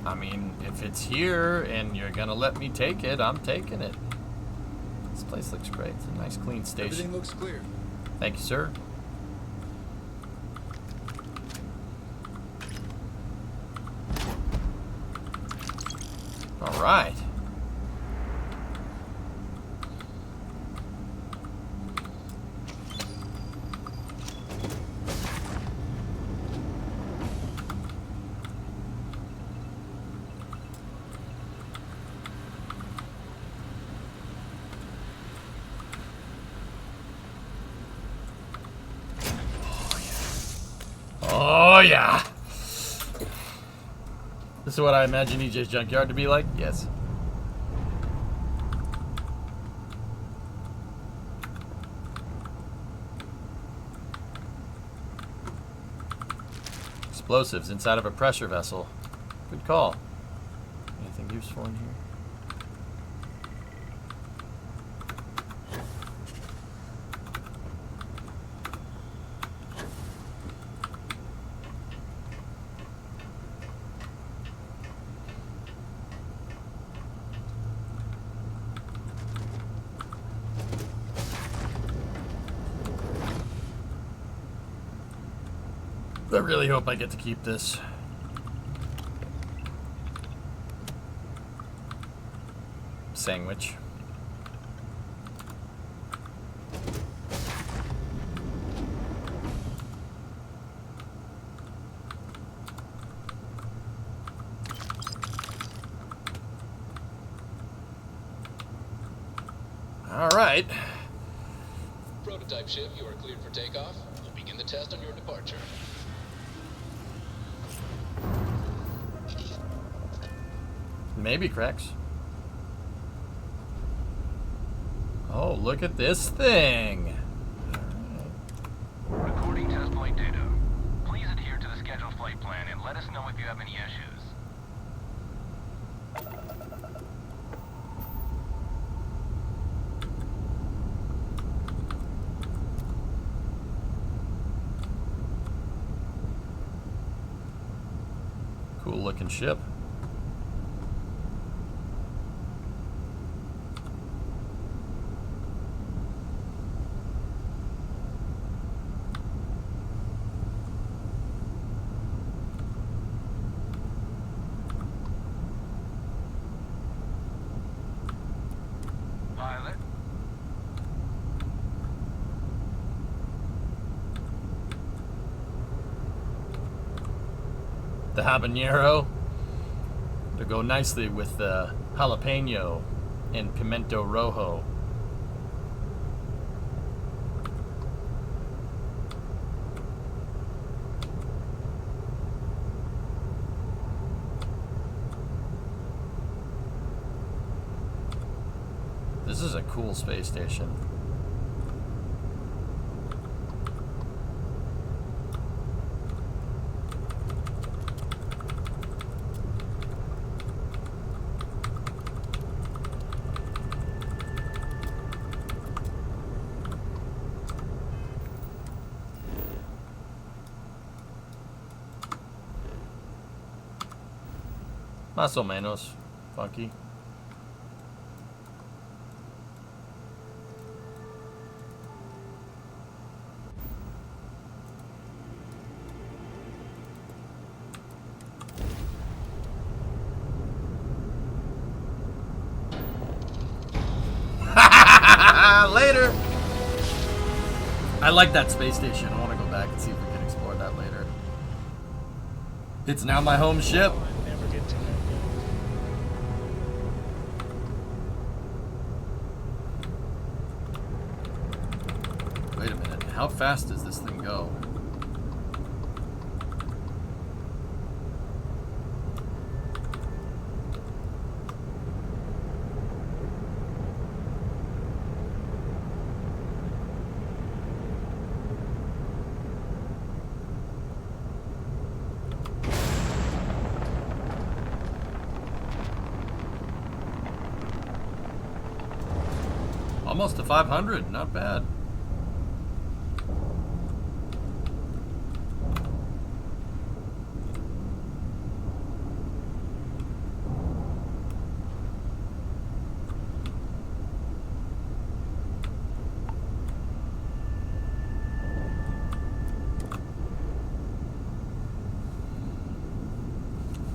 I mean, if it's here and you're gonna let me take it, I'm taking it. This place looks great. It's a nice, clean station. Everything looks clear. Thank you, sir. All right. Oh yeah. This is what I imagine EJ's junkyard to be like. Yes. Explosives inside of a pressure vessel. Good call. Anything useful in here? I really hope I get to keep this. Sandwich. All right. Prototype ship, you are cleared for takeoff. We'll begin the test on your departure. Maybe cracks. Oh, look at this thing. Recording test flight data. Please adhere to the scheduled flight plan and let us know if you have any issues. Cool looking ship. Pilot. The habanero to go nicely with the jalapeno and pimento rojo. This is a cool space station. Más o menos funky. Later. I like that space station. I want to go back and see if we can explore that later. It's now my home ship. Wait a minute. How fast does this thing go? Almost to 500, not bad.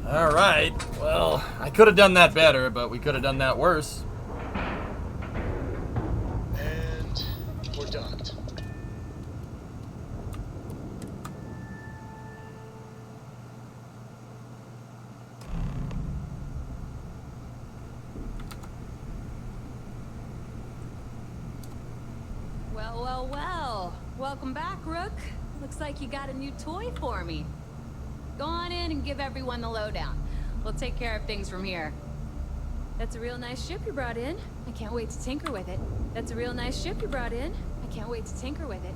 All right, well, I could have done that better, but we could have done that worse. We're docked. Well, well, well. Welcome back, Rook. Looks like you got a new toy for me. Go on in and give everyone the lowdown. We'll take care of things from here. That's a real nice ship you brought in. I can't wait to tinker with it. That's a real nice ship you brought in. I can't wait to tinker with it.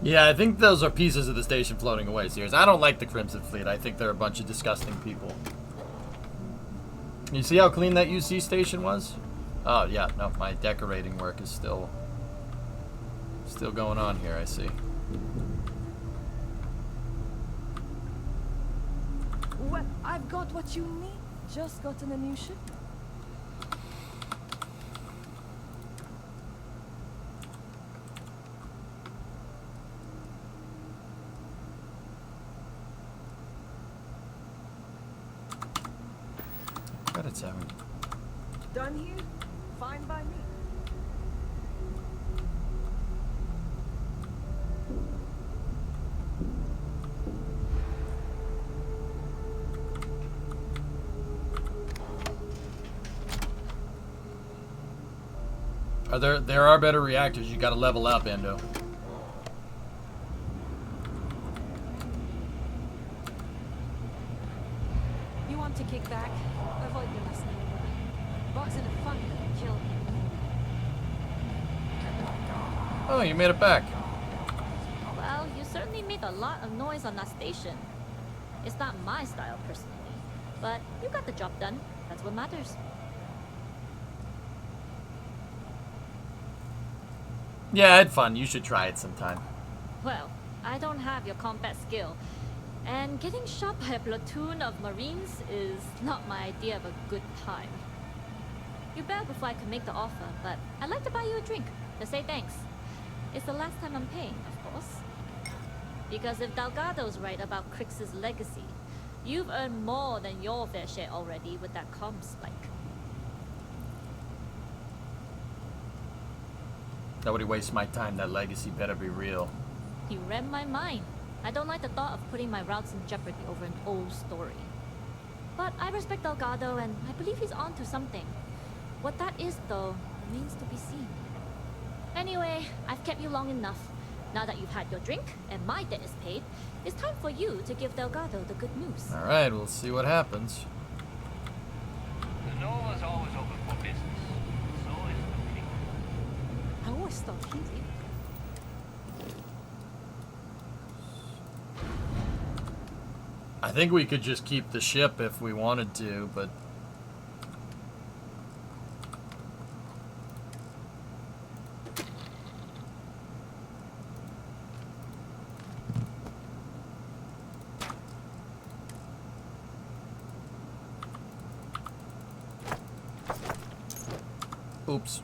Yeah, I think those are pieces of the station floating away, Sears. I don't like the Crimson Fleet. I think they're a bunch of disgusting people. You see how clean that UC station was? Oh, yeah. No, my decorating work is still going on here, I see. Well, I've got what you need. Just gotten a new ship. Credits haven't. Done here? Fine by me. There are better reactors. You gotta level up, Endo. You want to kick back? Avoid the lesson. Box in a fun kill. Oh, you made it back. Well, you certainly made a lot of noise on that station. It's not my style, personally. But you got the job done. That's what matters. Yeah, I had fun. You should try it sometime. Well, I don't have your combat skill. And getting shot by a platoon of Marines is not my idea of a good time. You bailed before I could make the offer, but I'd like to buy you a drink to say thanks. It's the last time I'm paying, of course. Because if Delgado's right about Crix's legacy, you've earned more than your fair share already with that comm spike. Nobody wastes my time. That legacy better be real. You read my mind. I don't like the thought of putting my routes in jeopardy over an old story. But I respect Delgado, and I believe he's onto something. What that is, though, remains to be seen. Anyway, I've kept you long enough. Now that you've had your drink, and my debt is paid, it's time for you to give Delgado the good news. Alright, we'll see what happens. The Nola's always open for business. So is the fleet. I always thought he did. I think we could just keep the ship if we wanted to, but... Oops.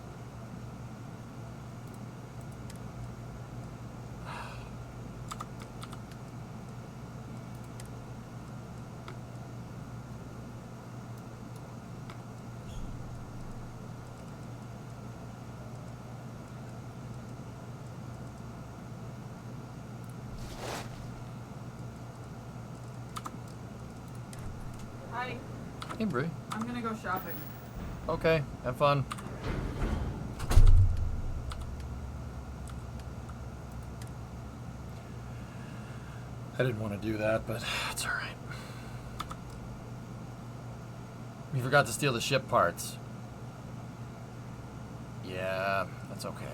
Hi. Hey, Brie. I'm gonna go shopping. Okay, have fun. I didn't want to do that, but it's alright. We forgot to steal the ship parts. Yeah, that's okay.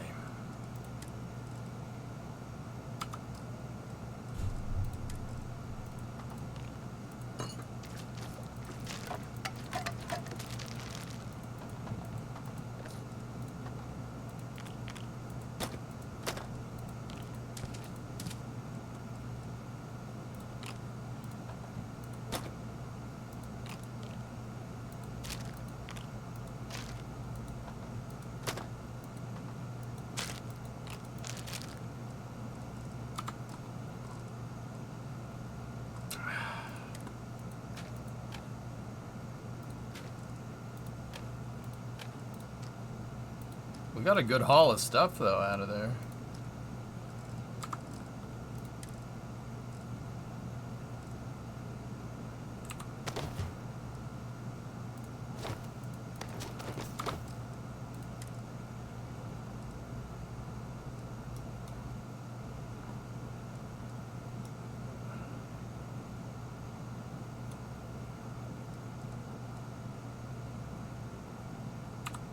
We got a good haul of stuff, though, out of there.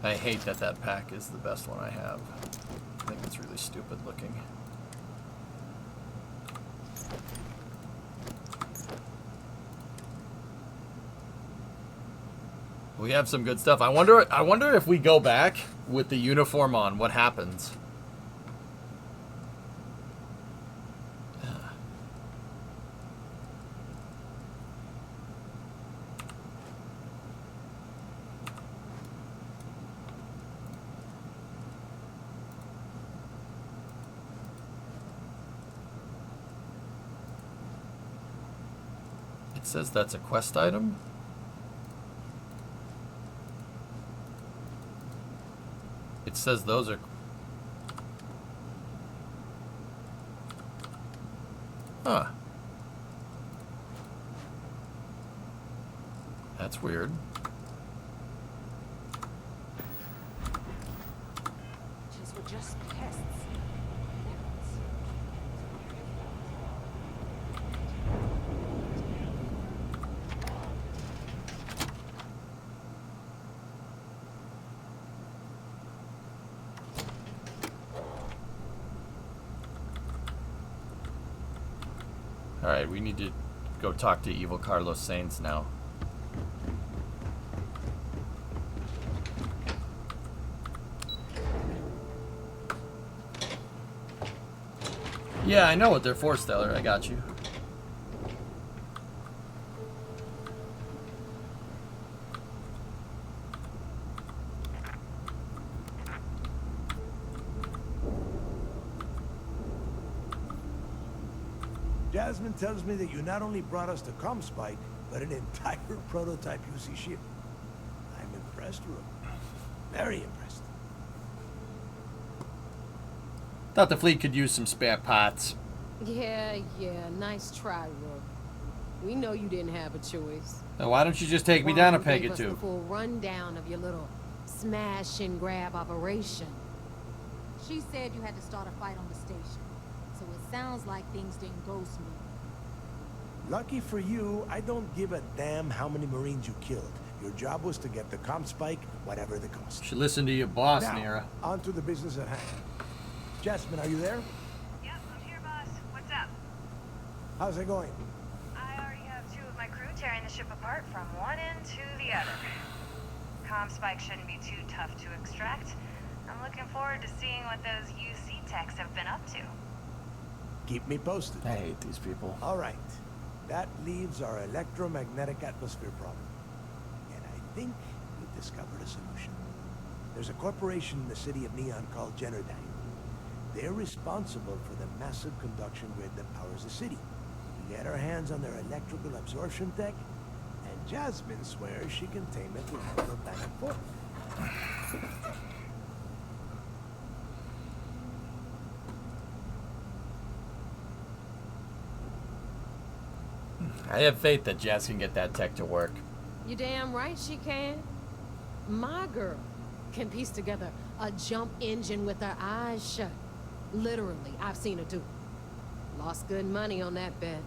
I hate that that pack is the best one I have. I think it's really stupid looking. We have some good stuff. I wonder if we go back with the uniform on, what happens? It says that's a quest item. It says those are... Huh. That's weird. These were just tests. Alright, we need to go talk to Evil Carlos Sainz now. Yeah, I know what they're for, Stellar. I got you. Jasmine tells me that you not only brought us the ComSpike, but an entire prototype UC ship. I'm impressed, Rook. Very impressed. Thought the fleet could use some spare parts. Yeah, nice try, Rook. We know you didn't have a choice. Now, why don't you just take me down a Juan peg gave or us two? the full rundown of your little smash and grab operation. She said you had to start a fight on the station. So it sounds like things didn't go smooth. Lucky for you, I don't give a damn how many Marines you killed. Your job was to get the ComSpike, whatever the cost. Should listen to your boss, Now, Nera. on to the business at hand. Jasmine, are you there? Yep, I'm here, boss. What's up? How's it going? I already have 2 of my crew tearing the ship apart from one end to the other. ComSpike shouldn't be too tough to extract. I'm looking forward to seeing what those UC techs have been up to. Keep me posted. I hate these people. All right. That leaves our electromagnetic atmosphere problem. And I think we've discovered a solution. There's a corporation in the city of Neon called Generdyne. They're responsible for the massive conduction grid that powers the city. We get our hands on their electrical absorption tech, and Jasmine swears she can tame it with a little back and forth. I have faith that Jazz can get that tech to work. You damn right she can. My girl can piece together a jump engine with her eyes shut. Literally, I've seen her do it. Lost good money on that bet.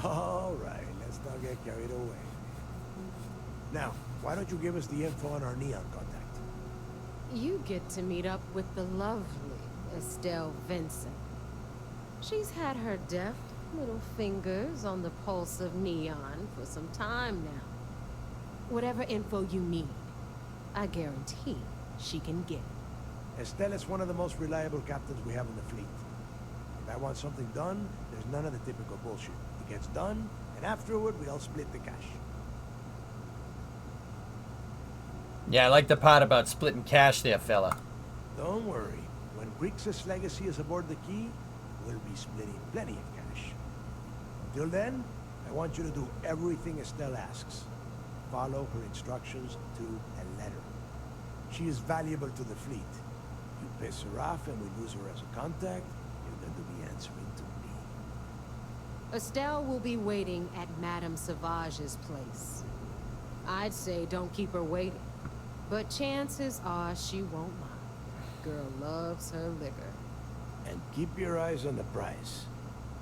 All right, let's not get carried away. Now, why don't you give us the info on our Neon contact? You get to meet up with the lovely Estelle Vincent. She's had her deft little fingers on the pulse of Neon for some time now. Whatever info you need, I guarantee she can get. Estelle is one of the most reliable captains we have in the fleet. If I want something done, there's none of the typical bullshit. It gets done, and afterward, we all split the cash. Yeah, I like the part about splitting cash there, fella. Don't worry. When Grixis legacy is aboard the key, we'll be splitting plenty of cash. Until then, I want you to do everything Estelle asks. Follow her instructions to a letter. She is valuable to the fleet. You piss her off and we lose her as a contact, you're going to be answering to me. Estelle will be waiting at Madame Sauvage's place. I'd say don't keep her waiting, but chances are she won't mind. Girl loves her liquor. And keep your eyes on the prize.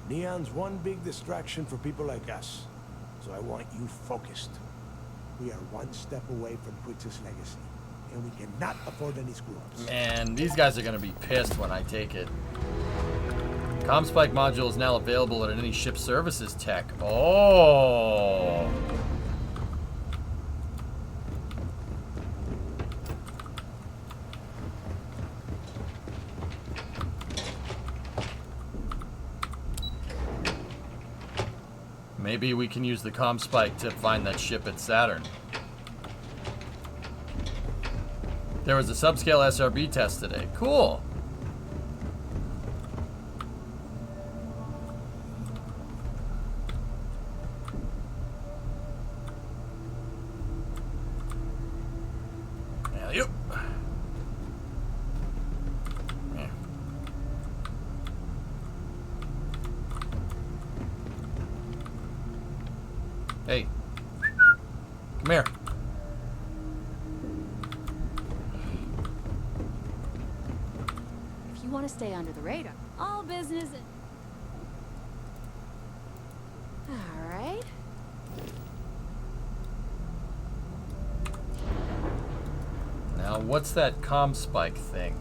Neon's one big distraction for people like us, so I want you focused. We are one step away from Grixis legacy, and we cannot afford any screw-ups. Man, these guys are going to be pissed when I take it. ComSpike module is now available at any ship services tech. Oh. Maybe we can use the comm spike to find that ship at Saturn. There was a subscale SRB test today. Cool. Yep. Yeah. Hey. Come here. If you want to stay under the radar, all business. All right. Now, what's that comm spike thing?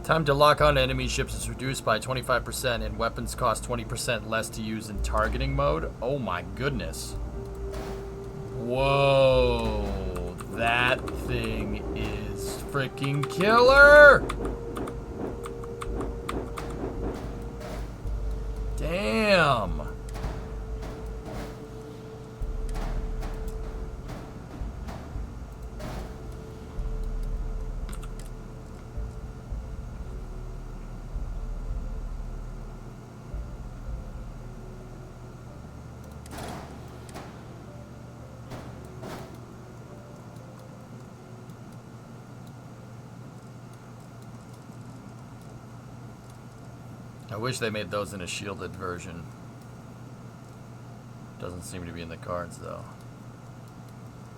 Time to lock on enemy ships is reduced by 25% and weapons cost 20% less to use in targeting mode. Oh my goodness. Whoa. That thing is freaking killer. Damn. I wish they made those in a shielded version. Doesn't seem to be in the cards though.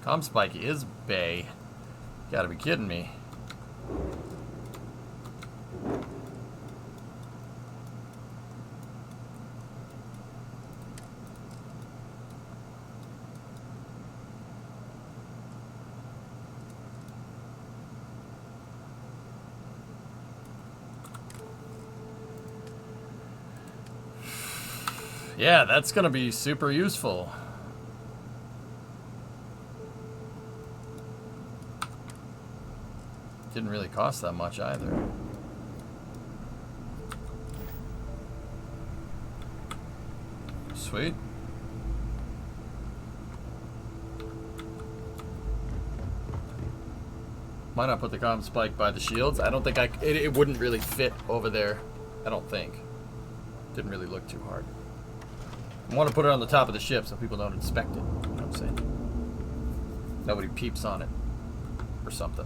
Comm spike is Bay. You gotta be kidding me. Yeah, that's gonna be super useful. Didn't really cost that much either. Sweet. Why not put the comm spike by the shields? I don't think it wouldn't really fit over there. I don't think. Didn't really look too hard. I want to put it on the top of the ship so people don't inspect it. You know what I'm saying? Nobody peeps on it. Or something.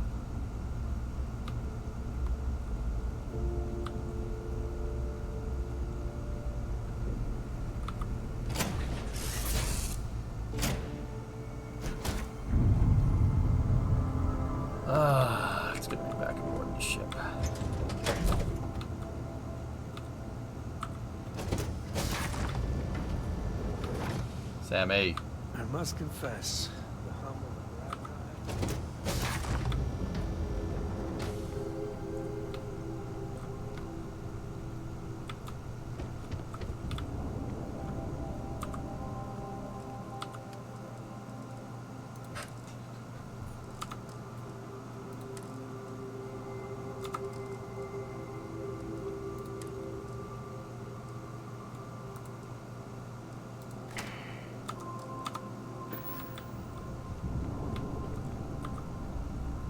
It's good to be back aboard the ship. Sam A. I must confess, the hum of the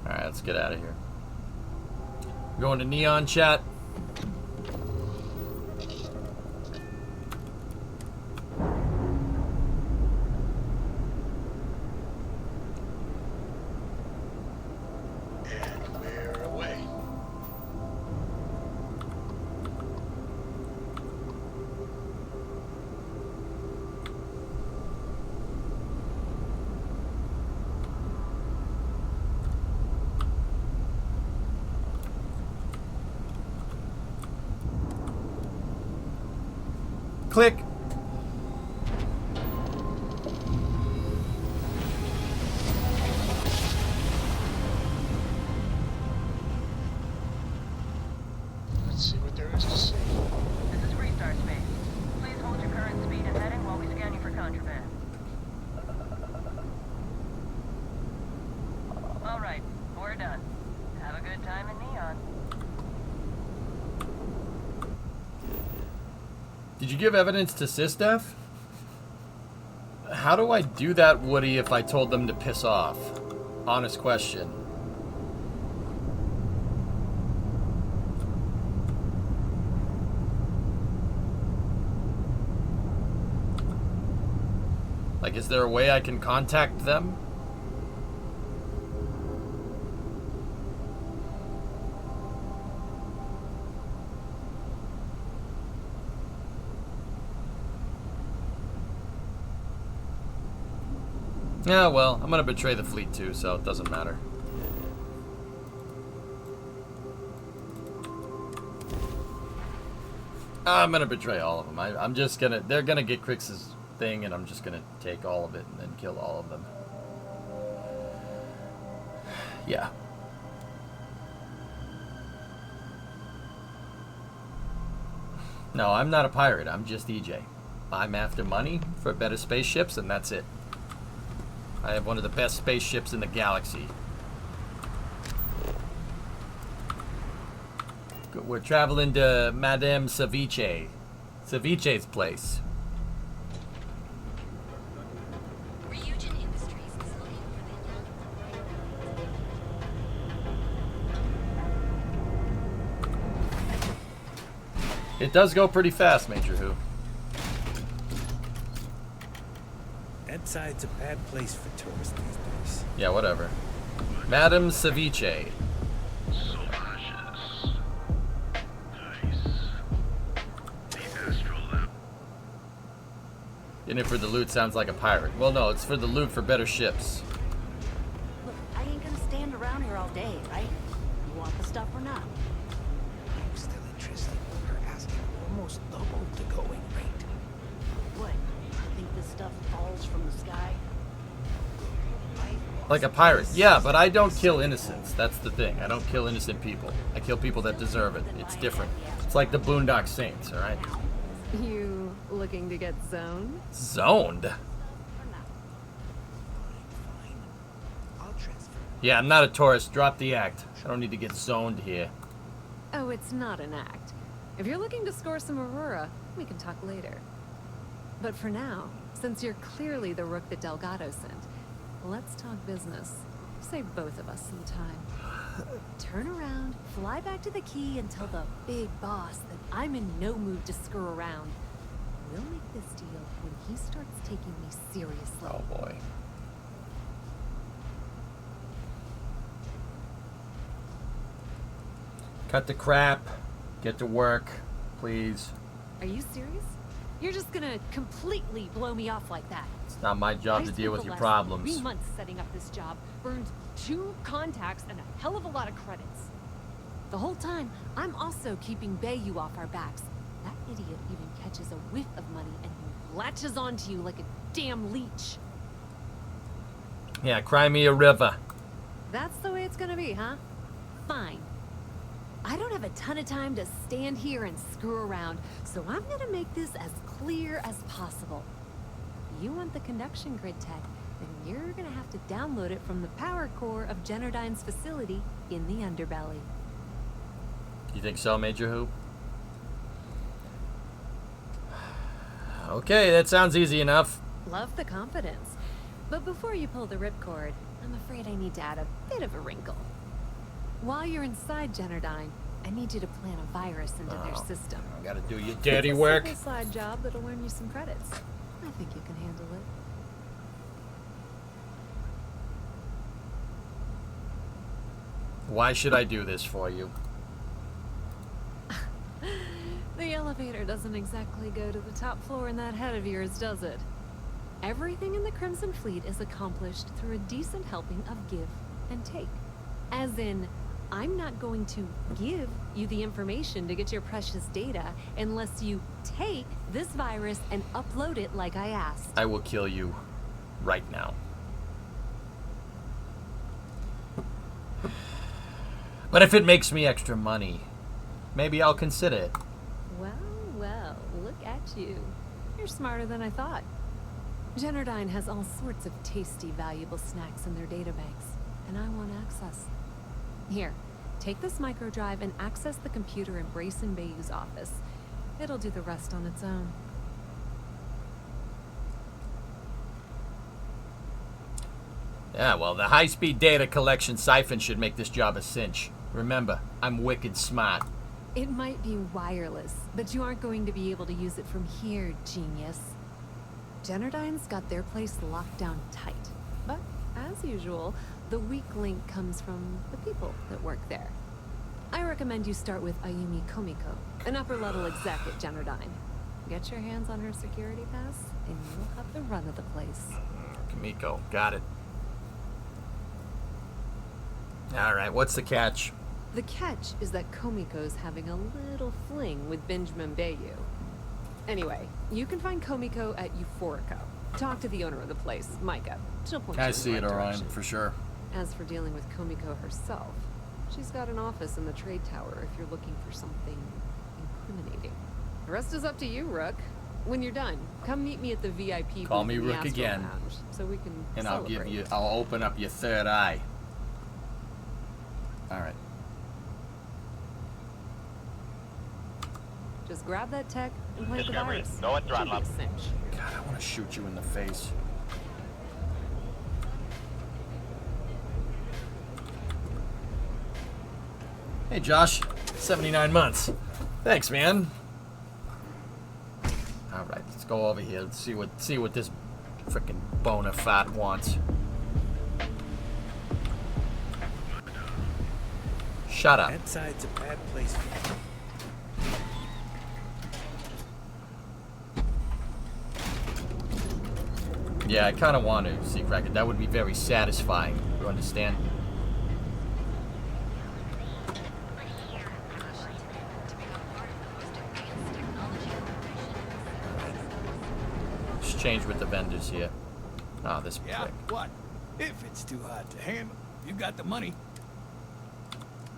Alright, let's get out of here. Going to Neon chat. We're away. Click. Let's see what there is to see. This is Restart Space. Please hold your current speed and heading while we scan you for contraband. All right, we're done. Have a good time in Neon. Did you give evidence to SysDef? How do I do that, Woody, if I told them to piss off? Honest question. Like, is there a way I can contact them? Yeah, well, I'm gonna betray the fleet too, so it doesn't matter. I'm gonna betray all of them. I'm just gonna... They're gonna get Crix's thing, and I'm just gonna take all of it and then kill all of them. Yeah. No, I'm not a pirate. I'm just EJ. I'm after money for better spaceships, and that's it. I have one of the best spaceships in the galaxy. We're traveling to Madame Ceviche's place. It does go pretty fast, Major Who. That side's a bad place for tourists these days. Yeah, whatever. Madame Ceviche. In it for the loot sounds like a pirate. Well, no, it's for the loot for better ships. Look, I ain't gonna stand around here all day, right? You want the stuff or not? I'm still interested in her asking almost double the going rate. What? You think this stuff falls from the sky? Like a pirate. Yeah, but I don't kill innocents. That's the thing. I don't kill innocent people. I kill people that deserve it. It's different. It's like the Boondock Saints, alright? You looking to get zoned? Zoned? Yeah, I'm not a tourist. Drop the act. I don't need to get zoned here. Oh, it's not an act. If you're looking to score some Aurora, we can talk later. But for now, since you're clearly the rook that Delgado sent, let's talk business. Save both of us some time. Turn around, fly back to the key, and tell the big boss that I'm in no mood to screw around. We'll make this deal when he starts taking me seriously. Oh boy. Cut the crap. Get to work, please. Are you serious? You're just gonna completely blow me off like that? It's not my job to deal with your problems. 3 months setting up this job, burned 2 contacts and a hell of a lot of credits. The whole time, I'm also keeping Bayou off our backs. That idiot even catches a whiff of money and he latches onto you like a damn leech. Yeah, cry me a river. That's the way it's gonna be, huh? Fine. I don't have a ton of time to stand here and screw around, so I'm gonna make this as clear as possible. You want the conduction grid tech, then you're gonna have to download it from the power core of Generdyne's facility in the underbelly. You think so, Major Who? Okay, that sounds easy enough. Love the confidence. But before you pull the ripcord, I'm afraid I need to add a bit of a wrinkle. While you're inside Generdyne, I need you to plant a virus into their system. I gotta do your dirty work. It's a simple side job that'll earn you some credits. I think you can handle it. Why should I do this for you? The elevator doesn't exactly go to the top floor in that head of yours, does it? Everything in the Crimson Fleet is accomplished through a decent helping of give and take. As in, I'm not going to give you the information to get your precious data unless you take this virus and upload it like I asked. I will kill you right now. But if it makes me extra money, maybe I'll consider it. Well, well, look at you. You're smarter than I thought. Generdyne has all sorts of tasty, valuable snacks in their databanks, and I want access. Here, take this microdrive and access the computer in Brayson Bayou's office. It'll do the rest on its own. Yeah, well, the high-speed data collection siphon should make this job a cinch. Remember, I'm wicked smart. It might be wireless, but you aren't going to be able to use it from here, genius. Generdyne's got their place locked down tight. But, as usual, the weak link comes from the people that work there. I recommend you start with Ayumi Komiko, an upper-level exec at Generdyne. Get your hands on her security pass, and you'll have the run of the place. Komiko, got it. Alright, what's the catch? The catch is that Komiko's having a little fling with Benjamin Bayou. Anyway, you can find Komiko at Euphorico. Talk to the owner of the place, Micah. She'll point you in the right direction. For sure. As for dealing with Komiko herself, she's got an office in the trade tower if you're looking for something incriminating. The rest is up to you, Rook. When you're done, come meet me at the VIP Call booth me in the Rook Astro again. Lounge, so we can And celebrate. I'll open up your third eye. Alright. Just grab that tech and plant the Discovery, virus. go at throttle Should up. be a cinch. God, I want to shoot you in the face. Hey, Josh. 79 months. Thanks, man. All right, let's go over here. Let's see what this frickin' bona fide wants. Shut up. That side's a bad place. Yeah, I kind of want to see Kraken. That would be very satisfying. You understand? Let's change with the vendors here. Ah, this prick. Yeah, what? If it's too hot to handle, you got the money.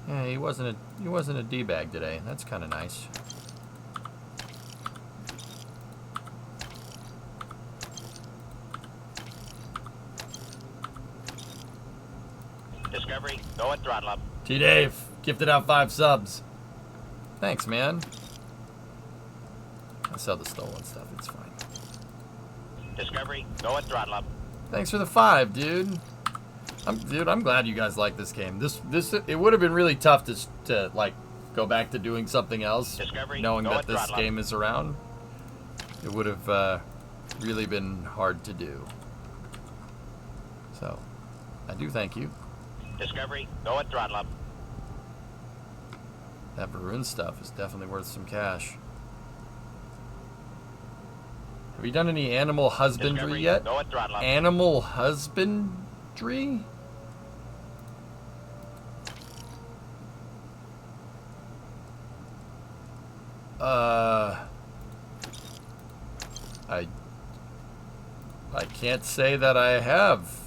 Yeah, he wasn't a D-bag today. That's kind of nice. Discovery, go at throttle up. T-Dave, gifted out 5 subs. Thanks, man. I sell the stolen stuff. It's fine. Discovery, go at throttle up. Thanks for the 5, dude. I'm glad you guys like this game. It would have been really tough to like go back to doing something else, Discovery, knowing go that at this throttle up. game is around. It would have really been hard to do. So, I do thank you. Discovery, go at throttle up. That Varun stuff is definitely worth some cash. Have you done any animal husbandry Discovery, yet? go at throttle up. Animal husbandry? I can't say that I have.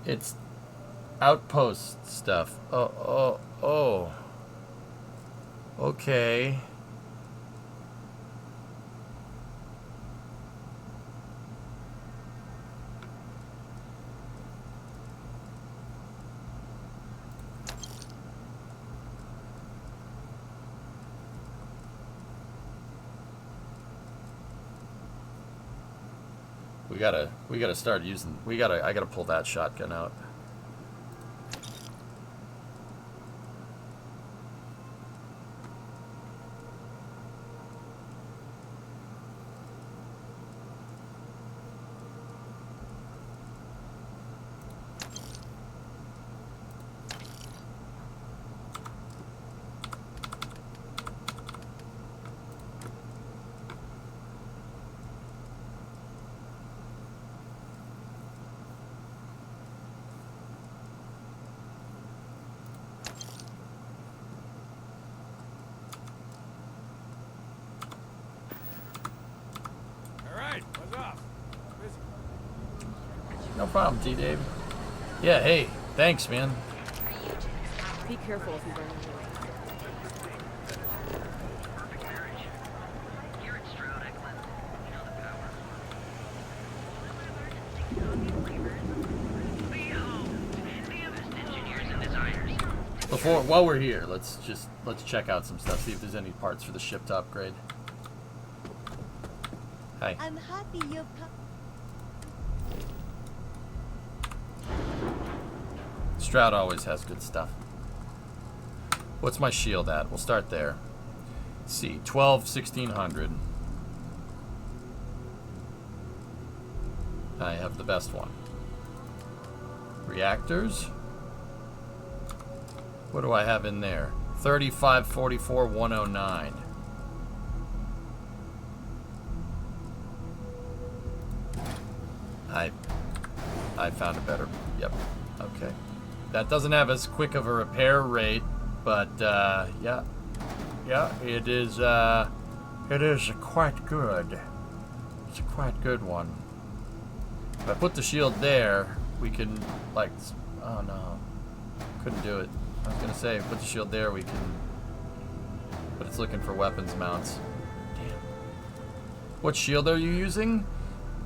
It's outpost stuff. Oh. Okay. We gotta start using. I gotta pull that shotgun out. No problem, T-Dave. Yeah, hey, thanks, man. Be careful if you run into it. While we're here, let's check out some stuff. See if there's any parts for the ship to upgrade. Hi. I'm happy you've come. Stroud always has good stuff. What's my shield at? We'll start there. Let's see, 1600. I have the best one. Reactors. What do I have in there? 35, 44, 109. I found a better. Yep. Okay. That doesn't have as quick of a repair rate, but yeah, it is quite good. It's a quite good one. If I put the shield there, we can like. Oh no, couldn't do it. I was gonna say, put the shield there, we can. But it's looking for weapons mounts. Damn. What shield are you using?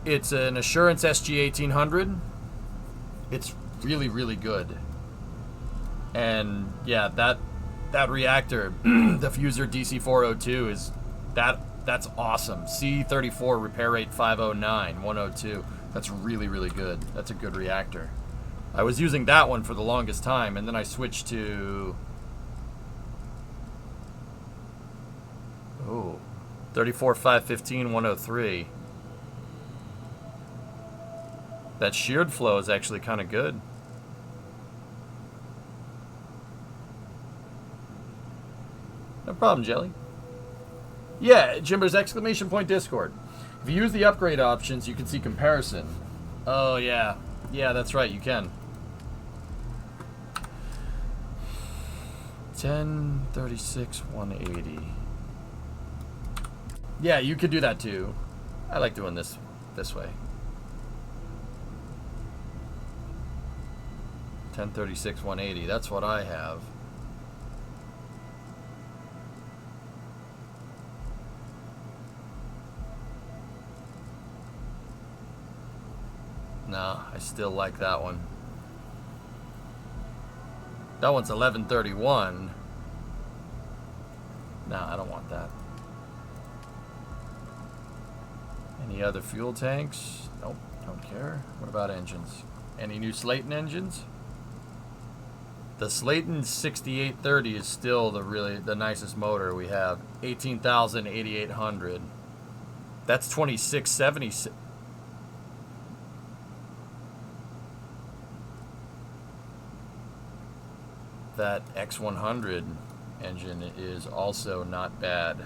It's an Assurance SG 1800. It's really, really good. And yeah, that reactor, the Fuser DC402 is that's awesome. C34 repair rate 509, 102. That's really, really good. That's a good reactor. I was using that one for the longest time, and then I switched to 34 515 103. That sheared flow is actually kind of good. No problem, Jelly. Yeah, Jimber's exclamation point Discord. If you use the upgrade options, you can see comparison. Oh, yeah. Yeah, that's right, you can. 1036 180. Yeah, you could do that too. I like doing this way. 1036 180. That's what I have. No, I still like that one. That one's 1131. No, I don't want that. Any other fuel tanks? Nope, don't care. What about engines? Any new Slayton engines? The Slayton 6830 is still the nicest motor we have. 18,000, 8,800. That's 2670. That X100 engine is also not bad.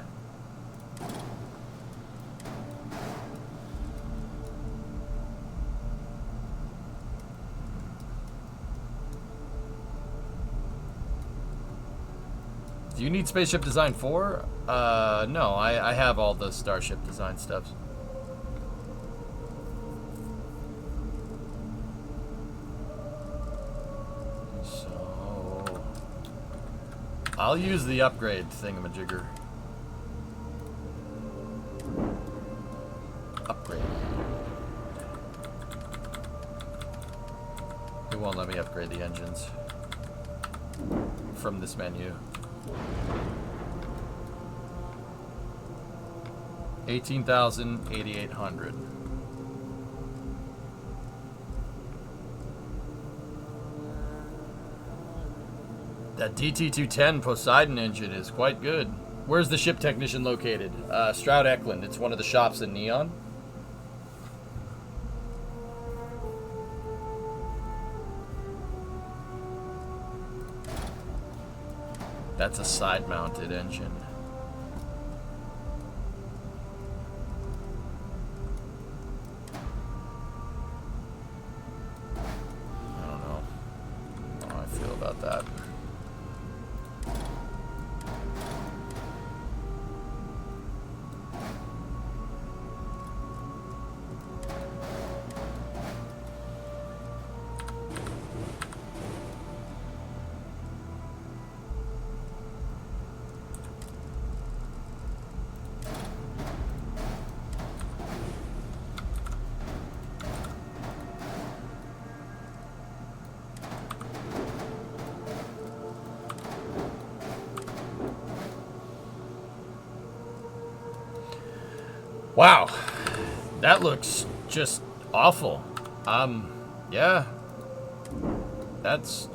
Do you need Spaceship Design 4? No, I have all the Starship Design stuff. So I'll use the upgrade thingamajigger. Upgrade. It won't let me upgrade the engines from this menu. 18,000, 8,800. That DT210 Poseidon engine is quite good. Where's the ship technician located? Stroud Eklund. It's one of the shops in Neon. That's a side-mounted engine. I don't know how I feel about that. Wow. That looks just awful. Yeah. That's...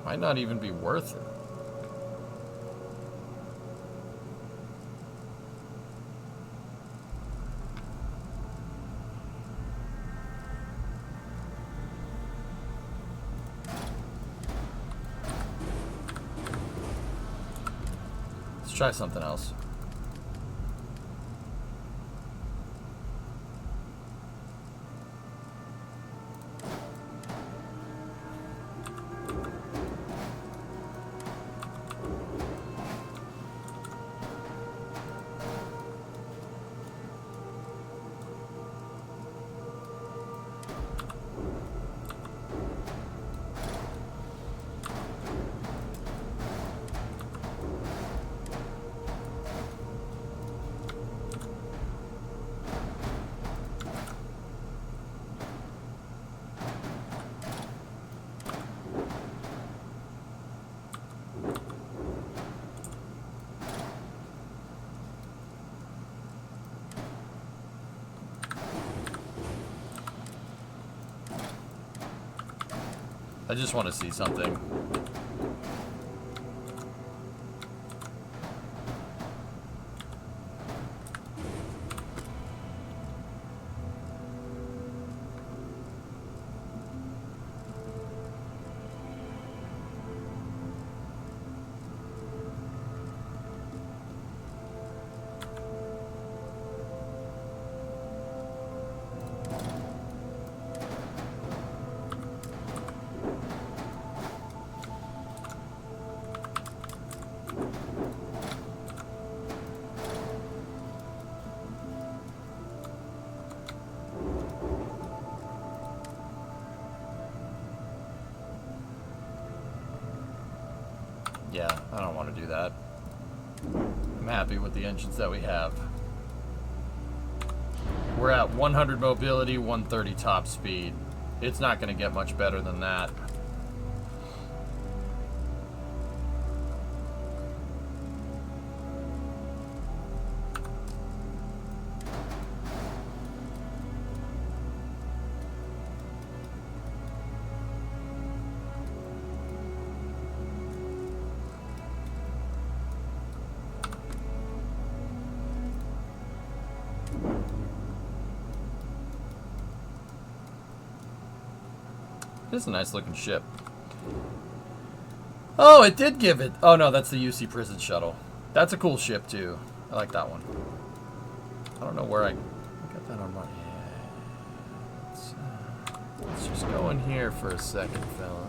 might not even be worth it. Let's try something else. I just want to see something. Yeah, I don't want to do that. I'm happy with the engines that we have. We're at 100 mobility, 130 top speed. It's not going to get much better than that. This is a nice looking ship. Oh, it did give it. Oh no, that's the UC prison shuttle. That's a cool ship too. I like that one. I don't know where I got that on my. Let's just go in here for a second, fellas.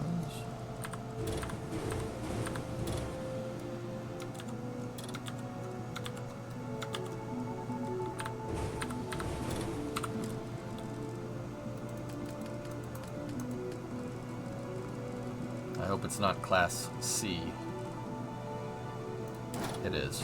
I hope it's not Class C. It is.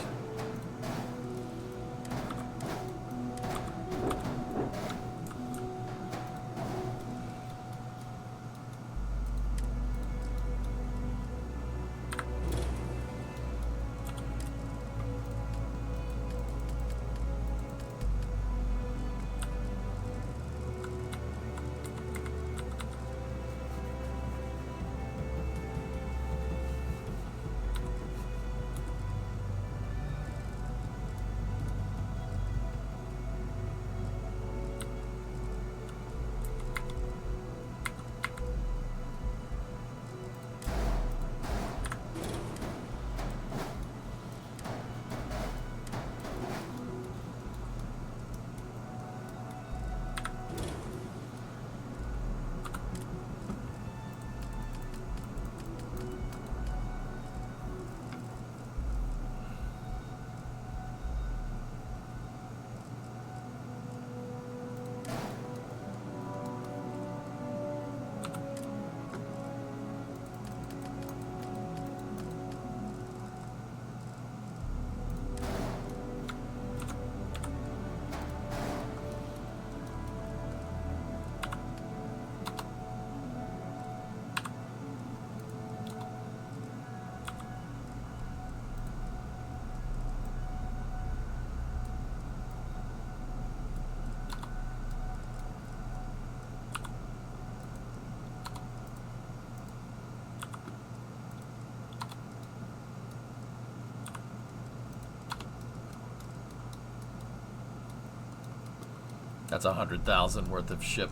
That's 100,000 worth of ship.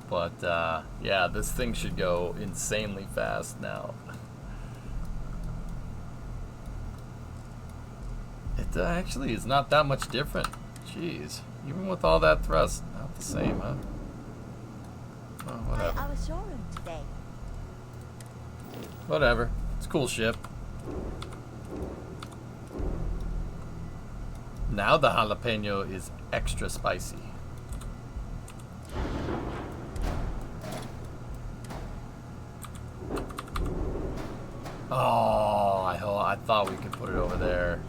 But yeah, this thing should go insanely fast now. It actually is not that much different. Jeez, even with all that thrust, not the same, huh? Oh, whatever. Our showroom today. Whatever. It's a cool ship. Now the jalapeno is extra spicy. Oh, I thought we could put it over there.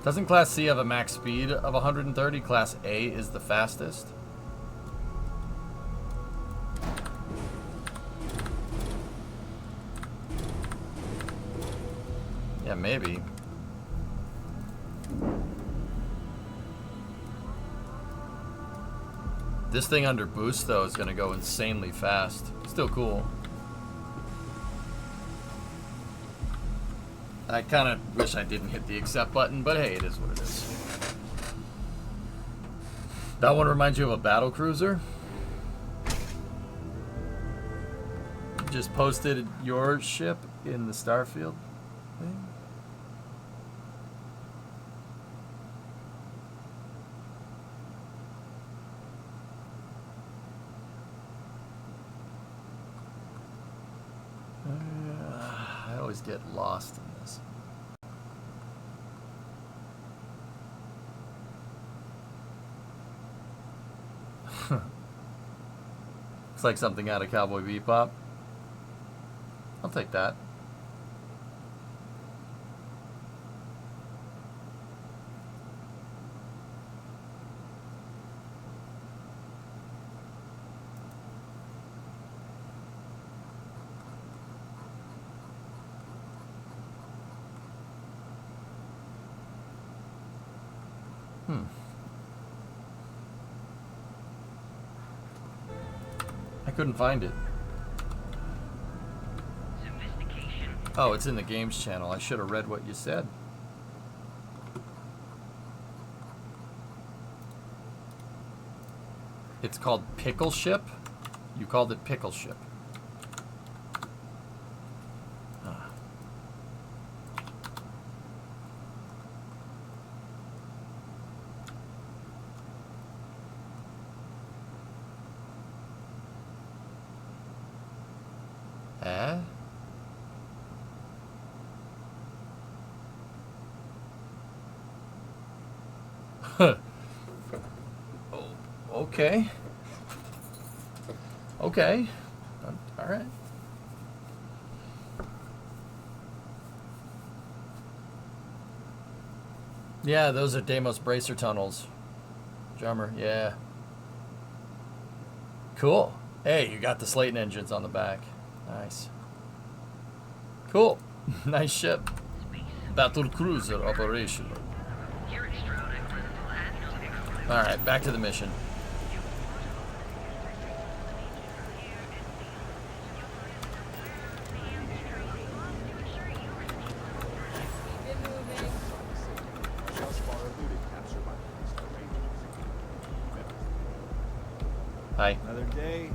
Doesn't Class C have a max speed of 130? Class A is the fastest. Yeah, maybe. This thing under boost, though, is going to go insanely fast. Still cool. I kind of wish I didn't hit the accept button, but hey, it is what it is. That one reminds you of a battle cruiser? You just posted your ship in the Starfield thing? I always get lost in this. Looks like something out of Cowboy Bebop. I'll take that. I couldn't find it. Oh, it's in the games channel. I should have read what you said. It's called Pickle Ship? You called it Pickle Ship. Ah. Eh? Oh, okay. Okay. All right. Yeah, those are Deimos bracer tunnels. Drummer, yeah. Cool. Hey, you got the Slayton engines on the back. Nice. Cool. Nice ship. Battle cruiser operational. Alright, back to the mission. Hi. Another day.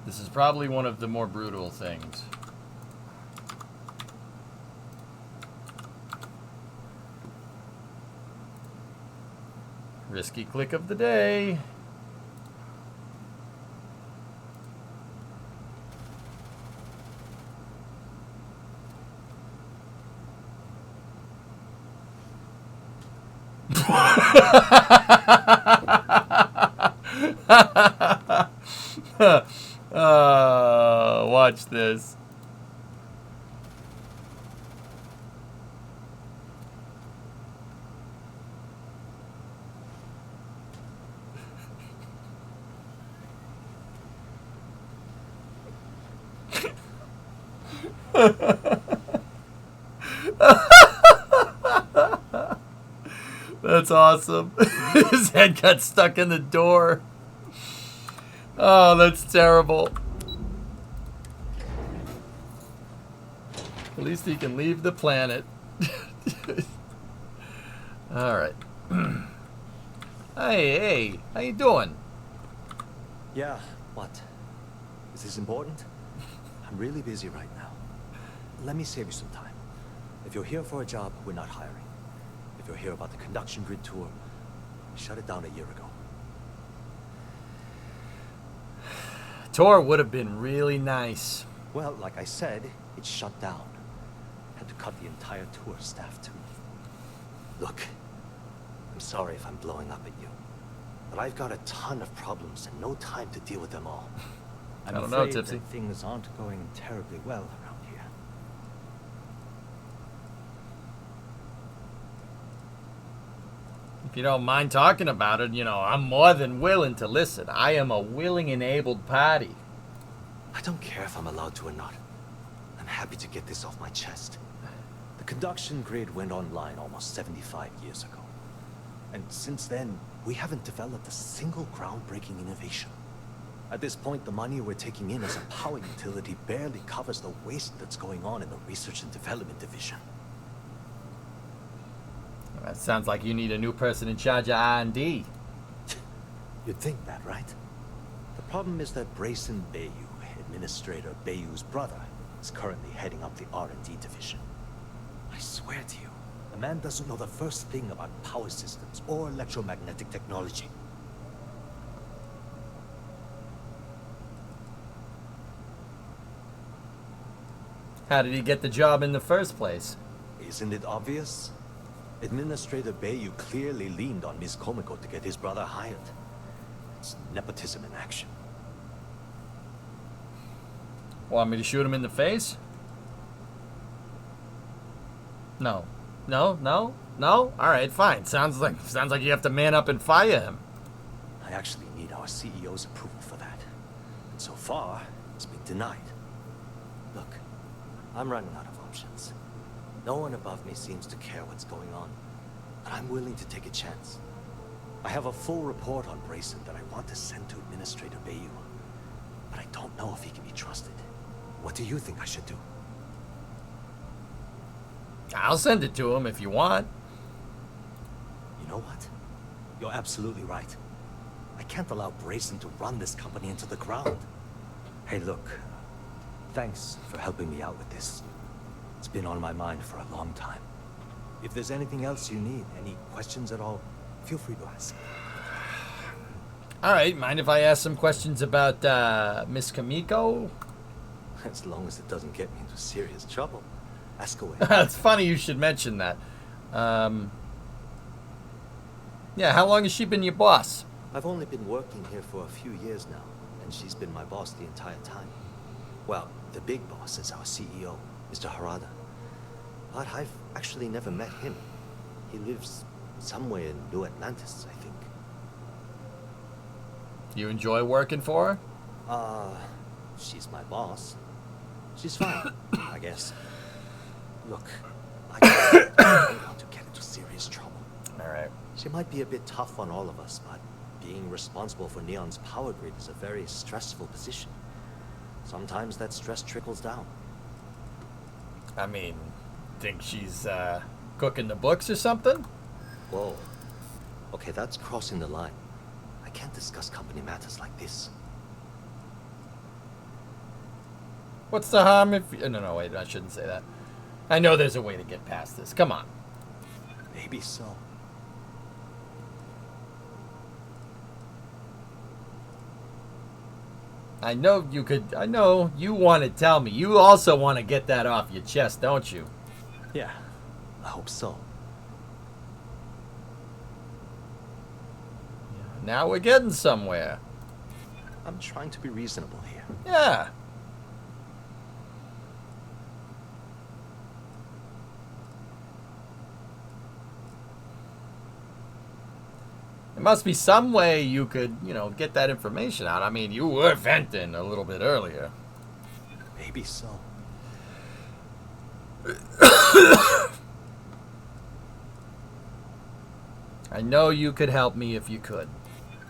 This is probably one of the more brutal things. Risky click of the day. Watch this. That's awesome. His head got stuck in the door. Oh, that's terrible. At least he can leave the planet. All right. Hey, how you doing? Yeah, what? Is this important? I'm really busy right now. Let me save you some time. If you're here for a job, we're not hiring. If you're here about the conduction grid tour, we shut it down a year ago. Tour would have been really nice. Well, like I said, it's shut down. Had to cut the entire tour staff too. Look, I'm sorry if I'm blowing up at you, but I've got a ton of problems and no time to deal with them all. I'm I don't know, afraid Tipsy. that things aren't going terribly well around here. If you don't mind talking about it, you know, I'm more than willing to listen. I am a willing and abled party. I don't care if I'm allowed to or not. I'm happy to get this off my chest. The conduction grid went online almost 75 years ago. And since then, we haven't developed a single groundbreaking innovation. At this point, the money we're taking in as a power utility barely covers the waste that's going on in the research and development division. That sounds like you need a new person in charge of R&D. You'd think that, right? The problem is that Brayson Bayou, Administrator Bayou's brother, is currently heading up the R&D division. I swear to you, the man doesn't know the first thing about power systems or electromagnetic technology. How did he get the job in the first place? Isn't it obvious? Administrator Bayou clearly leaned on Ms. Komiko to get his brother hired. It's nepotism in action. Want me to shoot him in the face? No. No? Alright, fine. Sounds like you have to man up and fire him. I actually need our CEO's approval for that. And so far, it's been denied. Look, I'm running out of options. No one above me seems to care what's going on, but I'm willing to take a chance. I have a full report on Brayson that I want to send to Administrator Bayou, but I don't know if he can be trusted. What do you think I should do? I'll send it to him if you want. You know what? You're absolutely right. I can't allow Brayson to run this company into the ground. Hey, look. Thanks for helping me out with this. It's been on my mind for a long time. If there's anything else you need, any questions at all, feel free to ask. Alright, mind if I ask some questions about Miss Kamiko? As long as it doesn't get me into serious trouble. Ask away. It's funny you should mention that. Yeah, how long has she been your boss? I've only been working here for a few years now, and she's been my boss the entire time. Well, the big boss is our CEO, Mr. Harada. But I've actually never met him. He lives somewhere in New Atlantis, I think. You enjoy working for her? She's my boss. She's fine, I guess. Look, I don't want to get into serious trouble. Alright. She might be a bit tough on all of us, but being responsible for Neon's power grid is a very stressful position. Sometimes that stress trickles down. I mean, think she's cooking the books or something? Whoa. Okay, that's crossing the line. I can't discuss company matters like this. What's the harm if... No, wait, I shouldn't say that. I know there's a way to get past this. Come on. Maybe so. I know you could... I know you want to tell me. You also want to get that off your chest, don't you? Yeah, I hope so. Now we're getting somewhere. I'm trying to be reasonable here. Yeah. There must be some way you could, you know, get that information out. I mean, you were venting a little bit earlier. Maybe so. I know you could help me if you could.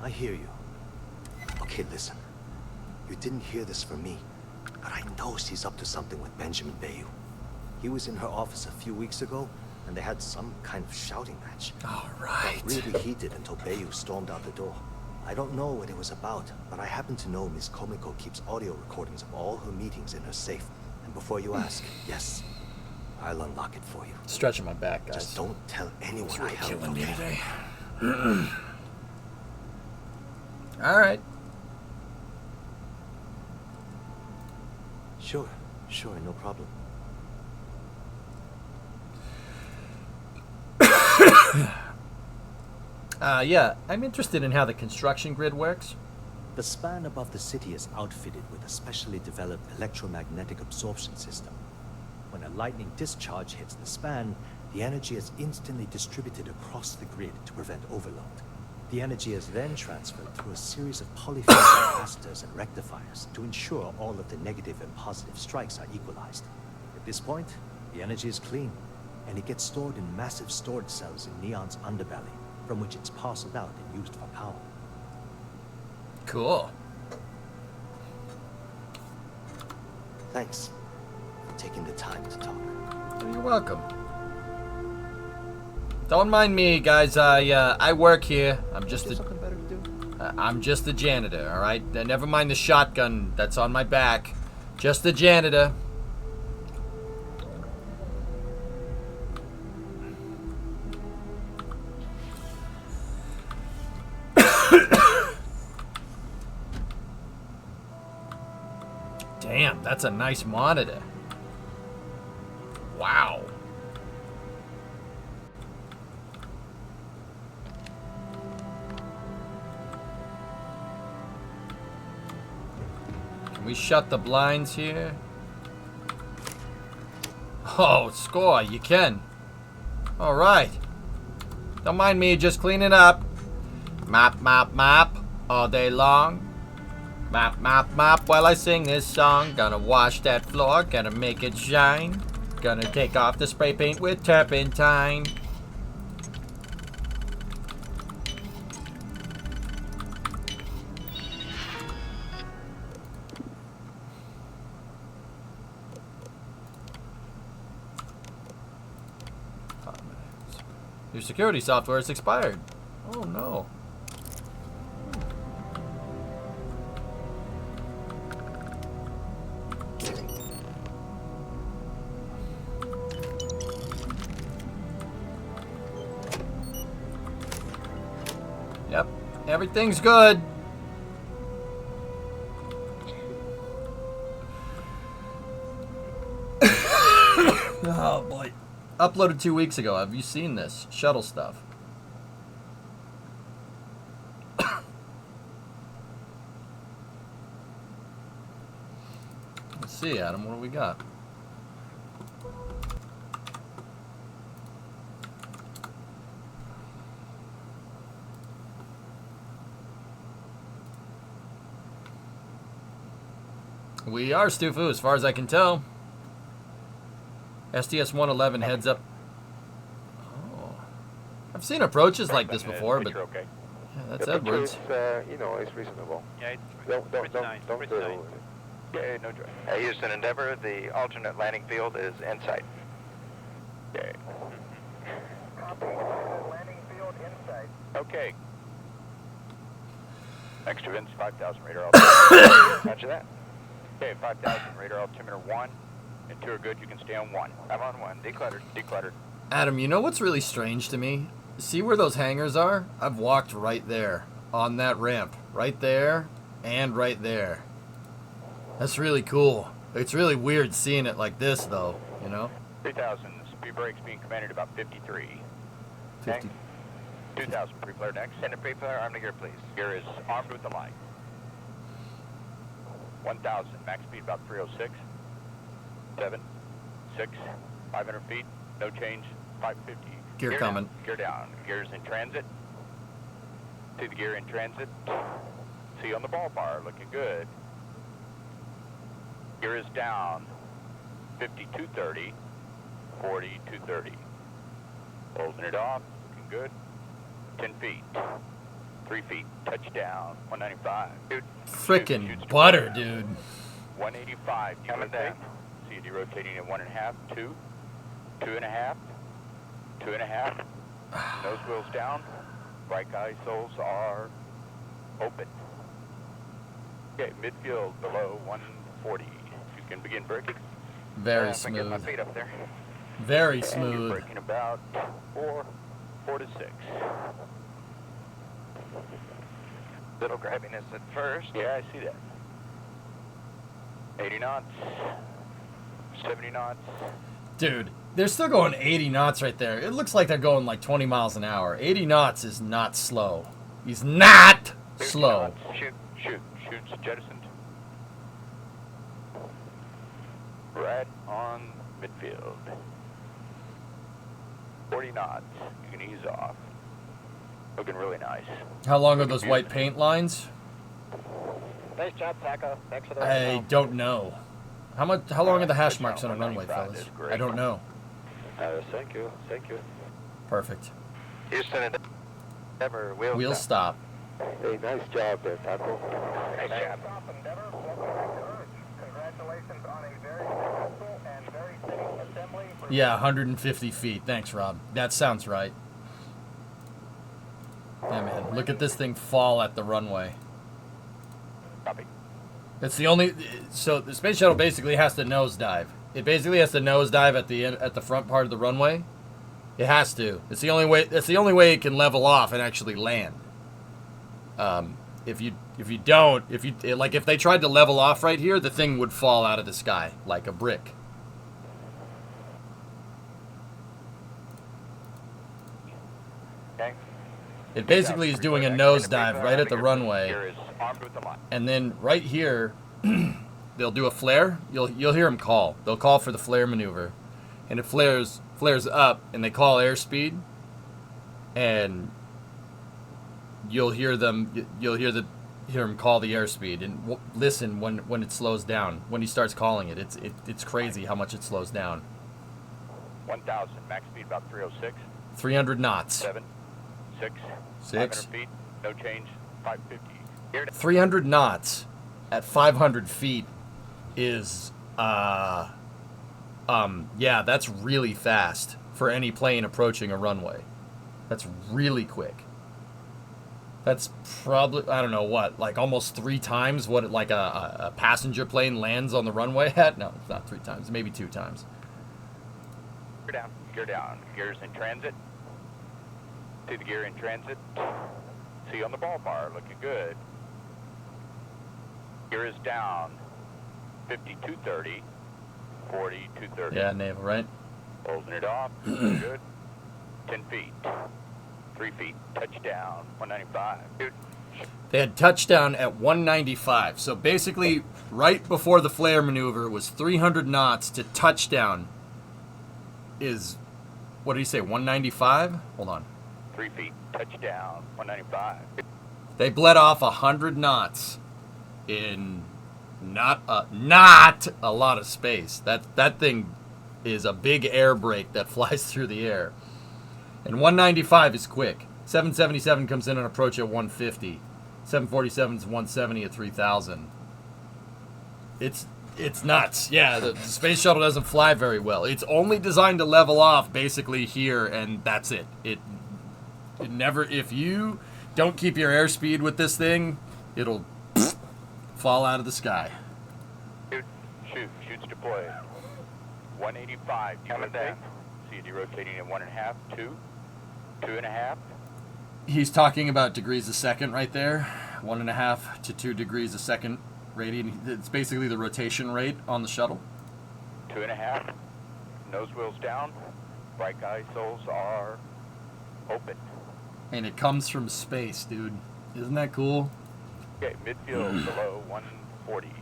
I hear you. Okay, listen. You didn't hear this from me, but I know she's up to something with Benjamin Bayou. He was in her office a few weeks ago, and they had some kind of shouting match. All right. Got really heated until Bayu stormed out the door. I don't know what it was about, but I happen to know Miss Komiko keeps audio recordings of all her meetings in her safe. And before you ask, yes, I'll unlock it for you. Stretching my back, guys. Just don't tell anyone It's I really helped, killing me okay? today. All right. Sure, no problem. Yeah, I'm interested in how the construction grid works. The span above the city is outfitted with a specially developed electromagnetic absorption system. When a lightning discharge hits the span, the energy is instantly distributed across the grid to prevent overload. The energy is then transferred through a series of polyphase capacitors and rectifiers to ensure all of the negative and positive strikes are equalized. At this point, the energy is clean, and it gets stored in massive storage cells in Neon's underbelly, from which it's parceled out and used for power. Cool. Thanks for taking the time to talk. You're welcome. Don't mind me, guys. I work here. I'm just something better to do? I'm just the janitor, all right? Never mind the shotgun that's on my back. Just the janitor. Damn, that's a nice monitor. Wow. Can we shut the blinds here? Oh, score, you can. All right. Don't mind me just cleaning up. Mop, mop, mop all day long. Mop, mop, mop while I sing this song. Gonna wash that floor, gonna make it shine. Gonna take off the spray paint with turpentine. Your security software is expired. Oh no. Yep, everything's good. Oh boy. Uploaded 2 weeks ago. Have you seen this? Shuttle stuff. Let's see, Adam, what do we got? We are, Stufu, as far as I can tell. STS-111 heads up. Oh. I've seen approaches like this before, but... Okay. Yeah, that's the Edwards. It's reasonable. Yeah, Don't yeah, no drive. Houston Endeavor, the alternate landing field is in sight. Okay. Landing field in sight. Okay. Next to winds 5,000 radar altimeter. Roger that. Okay, 5,000 radar altimeter 1. And 2 are good, you can stay on 1. I'm on 1. Decluttered. Adam, you know what's really strange to me? See where those hangars are? I've walked right there. On that ramp. Right there. And right there. That's really cool. It's really weird seeing it like this, though. You know? 3,000. Speed brakes being commanded about 53. 50. 2,000. Pre-flare next. And the pre-flare arm to gear, please. Gear is armed with the light. 1,000. Max speed about 306. 7, 6, 500 feet. No change. 550. Gear coming. Down. Gear down. Gear's in transit. See the gear in transit. See you on the ball bar. Looking good. Gear is down. 5230. 4230. Closing it off. Looking good. 10 feet. 3 feet. Touchdown. 195. Dude. Frickin' butter, dude. 185. Coming down. See you derotating at 1.5. 2. 2.5. 2.5. Nose wheels down. Right guy soles are open. Okay, midfield below 140. You can begin braking. Very If I can get my smooth. feet up there. Very And you're smooth. braking about 4 to 6. Little grabbiness at first. Yeah, I see that. 80 knots. 70 knots. Dude, they're still going 80 knots right there. It looks like they're going like 20 miles an hour. 80 knots is not slow. He's not 50 slow. knots. Shoots jettisoned. Right on midfield. 40 knots. You can ease off. Looking really nice. How long are those white paint lines? Nice job, Taco. Thanks for the I don't know. How long are the hash marks on a runway, fellas? I don't know. Thank you. Thank you. Perfect. Houston and Endeavor, Wheel stop. Hey, nice job there, Taco. Nice job. Yeah, 150 feet. Thanks, Rob. That sounds right. Yeah, man. Look at this thing fall at the runway. Copy. It's the only. So the space shuttle basically has to nosedive. It basically has to nosedive at the front part of the runway. It has to. It's the only way. That's the only way it can level off and actually land. If you don't, if they tried to level off right here, the thing would fall out of the sky like a brick. Okay. It basically is doing a nosedive right at the runway, and then right here, they'll do a flare. You'll hear them call. They'll call for the flare maneuver, and it flares up, and they call airspeed, and you'll hear them call the airspeed, and listen when it slows down. When he starts calling it, it's crazy how much it slows down. 1,000 max speed about 306. 300 knots. 7, 6, 500 feet, no change, 550. 300 knots at 500 feet is, yeah, that's really fast for any plane approaching a runway. That's really quick. That's probably, I don't know what, like almost 3 times what a passenger plane lands on the runway at? No, it's not 3 times, maybe 2 times. Gear down, gear's in transit. See the gear in transit. See on the ball bar, looking good. Gear is down, 5230, 4230. Yeah, naval, right? Holding it off, good. 10 feet, 3 feet, touchdown, 195. Dude. They had touchdown at 195. So basically, right before the flare maneuver was 300 knots to touchdown is, what did he say, 195? Hold on. 3 feet, touchdown, 195. They bled off 100 knots in not a lot of space. That thing is a big air brake that flies through the air. And 195 is quick. 777 comes in on approach at 150. 747 is 170 at 3,000. It's nuts. Yeah, the space shuttle doesn't fly very well. It's only designed to level off basically here, and that's it. It never, if you don't keep your airspeed with this thing, it'll fall out of the sky. Shoots deployed. 185, coming down. See it derotating at 1.5, 2, 2.5. He's talking about degrees a second right there. 1.5 to 2 degrees a second radian. It's basically the rotation rate on the shuttle. 2.5. Nose wheels down. Right guy soles are open. And it comes from space, dude. Isn't that cool? Okay, midfield below 140. You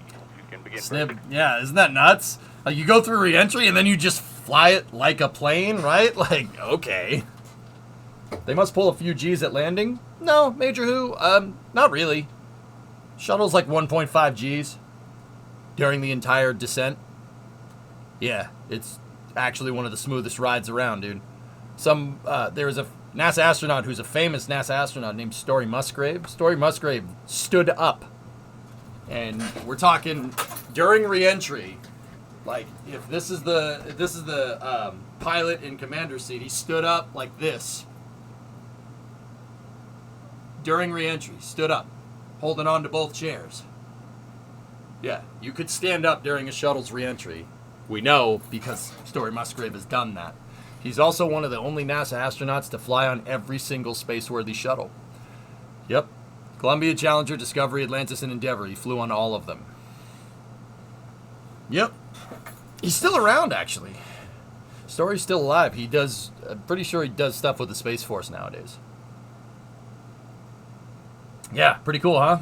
can begin. Snip. Yeah, isn't that nuts? Like, you go through re-entry and then you just fly it like a plane, right? Like, okay. They must pull a few G's at landing? No, Major Who? Not really. Shuttle's like 1.5 G's during the entire descent. Yeah, it's actually one of the smoothest rides around, dude. There was a NASA astronaut who's a famous NASA astronaut named Story Musgrave. Story Musgrave stood up. And we're talking during re-entry, Like, if this is the pilot in commander seat, he stood up like this during re-entry. Stood up, holding on to both chairs. Yeah, you could stand up during a shuttle's re-entry. We know because Story Musgrave has done that. He's also one of the only NASA astronauts to fly on every single space-worthy shuttle. Yep. Columbia, Challenger, Discovery, Atlantis, and Endeavour. He flew on all of them. Yep. He's still around, actually. Story's still alive. He does... I'm pretty sure he does stuff with the Space Force nowadays. Yeah, pretty cool, huh?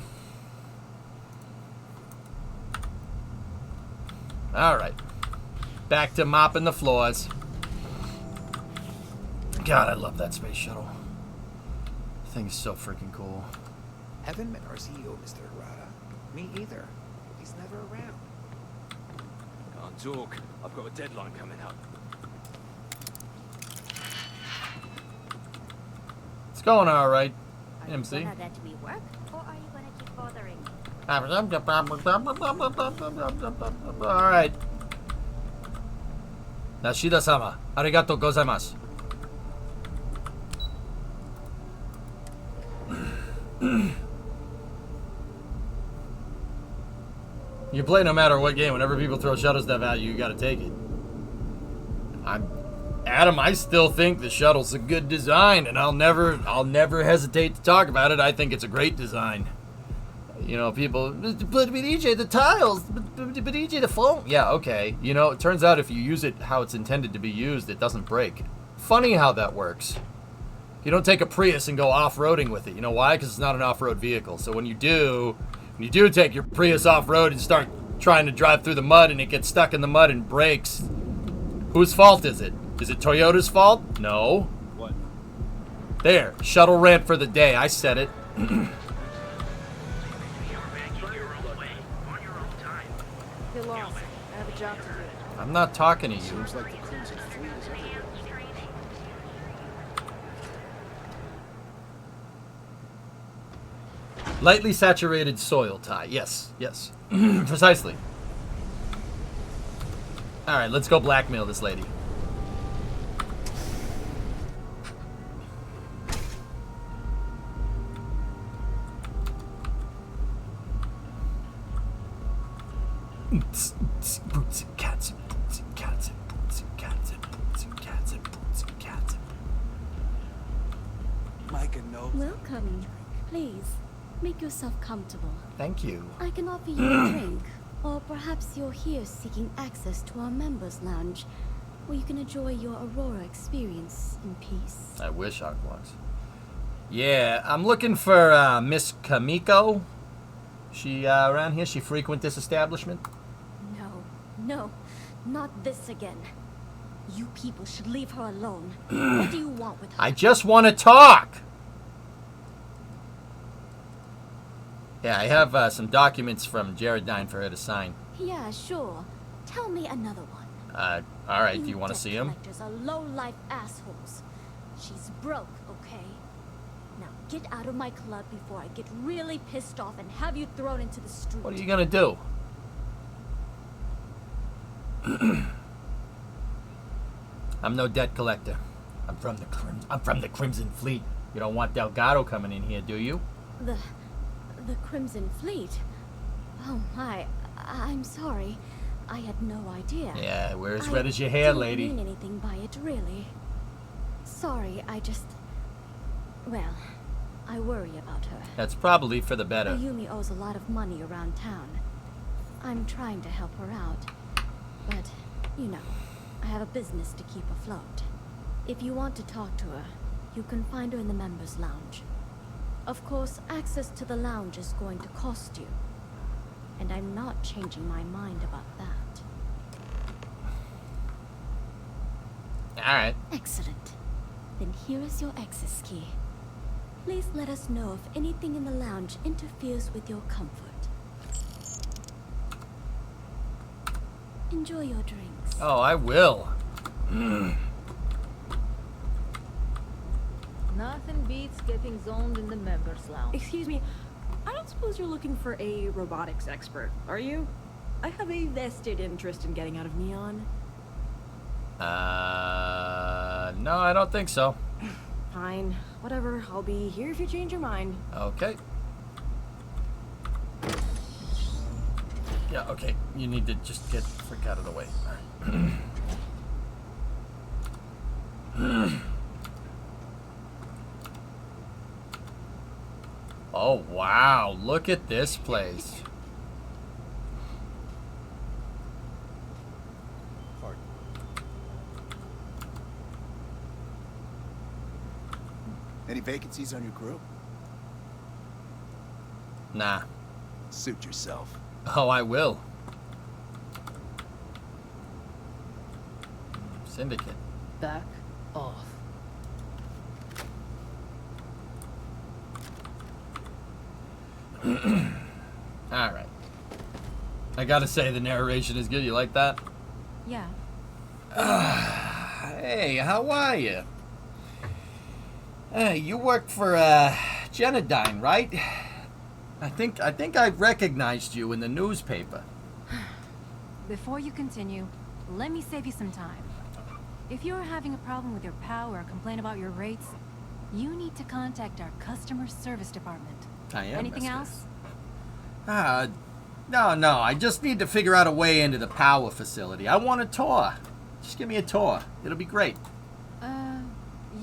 Alright. Back to mopping the floors. God, I love that space shuttle. The thing is so freaking cool. Haven't met our CEO, Mr. Arata. Me either. He's never around. Can't talk. I've got a deadline coming up. It's going alright, MC. Are you gonna let me work, or are you gonna keep bothering me? Alright. Nashida-sama, arigato gozaimasu. You play no matter what game. Whenever people throw shuttle stuff at you, you gotta take it. Adam, I still think the shuttle's a good design, and I'll never hesitate to talk about it. I think it's a great design. You know, people, but EJ, the tiles, but EJ, the foam. Yeah, okay. You know, it turns out if you use it how it's intended to be used, it doesn't break. Funny how that works. You don't take a Prius and go off-roading with it. You know why? Because it's not an off-road vehicle. So when you do take your Prius off-road and start trying to drive through the mud and it gets stuck in the mud and breaks, whose fault is it? Is it Toyota's fault? No. What? There. Shuttle rant for the day. I said it. You're lost. I have a job to do. I'm not talking to you. Seems like the Crimson Fleet is everywhere. Lightly saturated soil tie. Yes, yes. Precisely. Alright, let's go blackmail this lady. Boots and cats and boots and cats and boots and cats and boots and cats and boots and cats. Micah knows. Welcome. Please, make yourself comfortable. Thank you. I can offer you a drink, or perhaps you're here seeking access to our members' lounge, where you can enjoy your Aurora experience in peace. I wish I was. Yeah, I'm looking for Miss Kamiko. She around here? She frequent this establishment? No, not this again. You people should leave her alone. What do you want with her? I just want to talk! Yeah, I have some documents from Jaredine for her to sign. Yeah, sure. Tell me another one. Alright, do you want to see him? Collectors are low-life assholes. She's broke, okay? Now get out of my club before I get really pissed off and have you thrown into the street. What are you gonna do? I'm no debt collector. I'm from the Crimson Fleet. You don't want Delgado coming in here, do you? The Crimson Fleet? Oh my, I'm sorry. I had no idea. Yeah, we're as red as your hair, lady. I didn't mean anything by it, really. Sorry, well, I worry about her. That's probably for the better. Ayumi owes a lot of money around town. I'm trying to help her out. But, you know, I have a business to keep afloat. If you want to talk to her, you can find her in the members' lounge. Of course, access to the lounge is going to cost you. And I'm not changing my mind about that. Alright. Excellent. Then here is your access key. Please let us know if anything in the lounge interferes with your comfort. Enjoy your drinks. Oh, I will. Nothing beats getting zoned in the members' lounge. Excuse me, I don't suppose you're looking for a robotics expert, are you? I have a vested interest in getting out of Neon. No, I don't think so. Fine. Whatever. I'll be here if you change your mind. Okay. Yeah, okay. You need to just get the frick out of the way. Alright. Oh, wow. Look at this place. Any vacancies on your crew? Nah. Suit yourself. Oh, I will. Syndicate. Back off. Alright. I gotta say, the narration is good. You like that? Yeah. Hey, how are you? You work for Genodyne, right? I think I recognized you in the newspaper. Before you continue, let me save you some time. If you're having a problem with your POW or complain about your rates, you need to contact our customer service department. I am. Anything else? No. I just need to figure out a way into the power facility. I want a tour. Just give me a tour. It'll be great.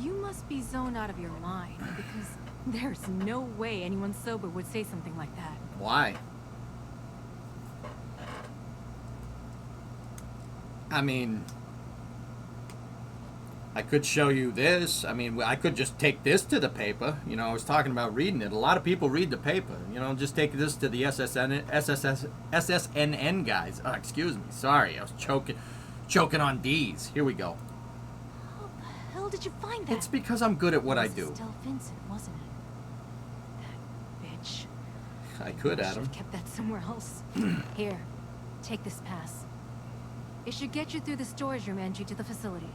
You must be zoned out of your mind, because there's no way anyone sober would say something like that. Why? I mean, I could show you this. I mean, I could just take this to the paper. You know, I was talking about reading it. A lot of people read the paper. You know, just take this to the SSNN guys. Oh, excuse me. Sorry, I was choking on D's. Here we go. How the hell did you find that? It's because I'm good at what I do. Still Vincent, wasn't it? That bitch. I could, I Adam. should have kept that somewhere else. Here, take this pass. It should get you through the storage room entry to the facility.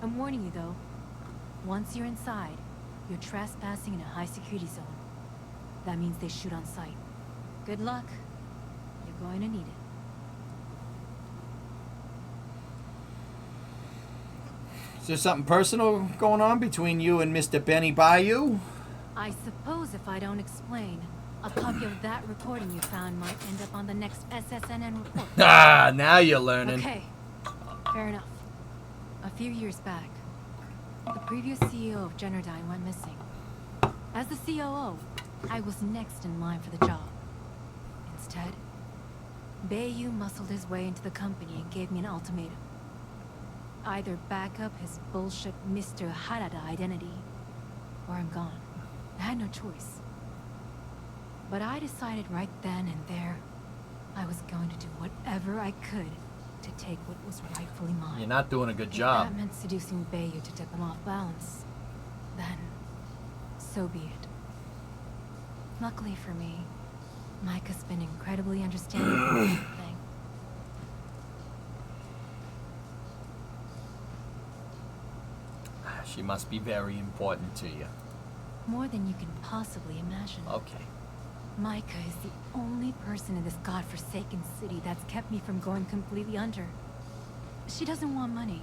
I'm warning you though. Once you're inside, you're trespassing in a high security zone. That means they shoot on sight. Good luck. You're going to need it. Is there something personal going on between you and Mr. Benny Bayou? I suppose if I don't explain, a copy of that recording you found might end up on the next SSNN report. Ah, now you're learning. Okay, fair enough. A few years back, the previous CEO of Genodyne went missing. As the COO, I was next in line for the job. Instead, Bayou muscled his way into the company and gave me an ultimatum. Either back up his bullshit Mr. Harada identity, or I'm gone. I had no choice. But I decided right then and there, I was going to do whatever I could to take what was rightfully mine. You're not doing a good If job. that meant seducing Bayou to tip him off balance, then so be it. Luckily for me, Mike has been incredibly understanding of the whole thing. She must be very important to you. More than you can possibly imagine. Okay. Micah is the only person in this godforsaken city that's kept me from going completely under. She doesn't want money,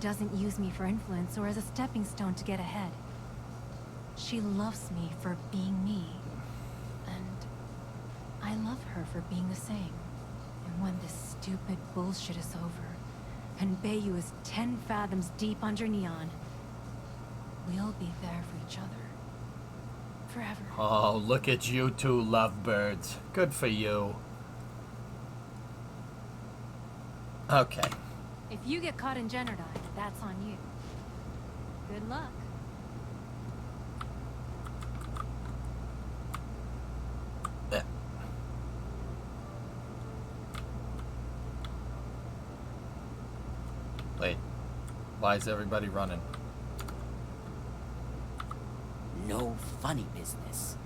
doesn't use me for influence or as a stepping stone to get ahead. She loves me for being me, and I love her for being the same. And when this stupid bullshit is over, and Bayou is 10 fathoms deep under Neon, we'll be there for each other. Forever. Oh, look at you two lovebirds. Good for you. Okay. If you get caught in Genodyne, that's on you. Good luck. Wait. Why is everybody running? No funny business.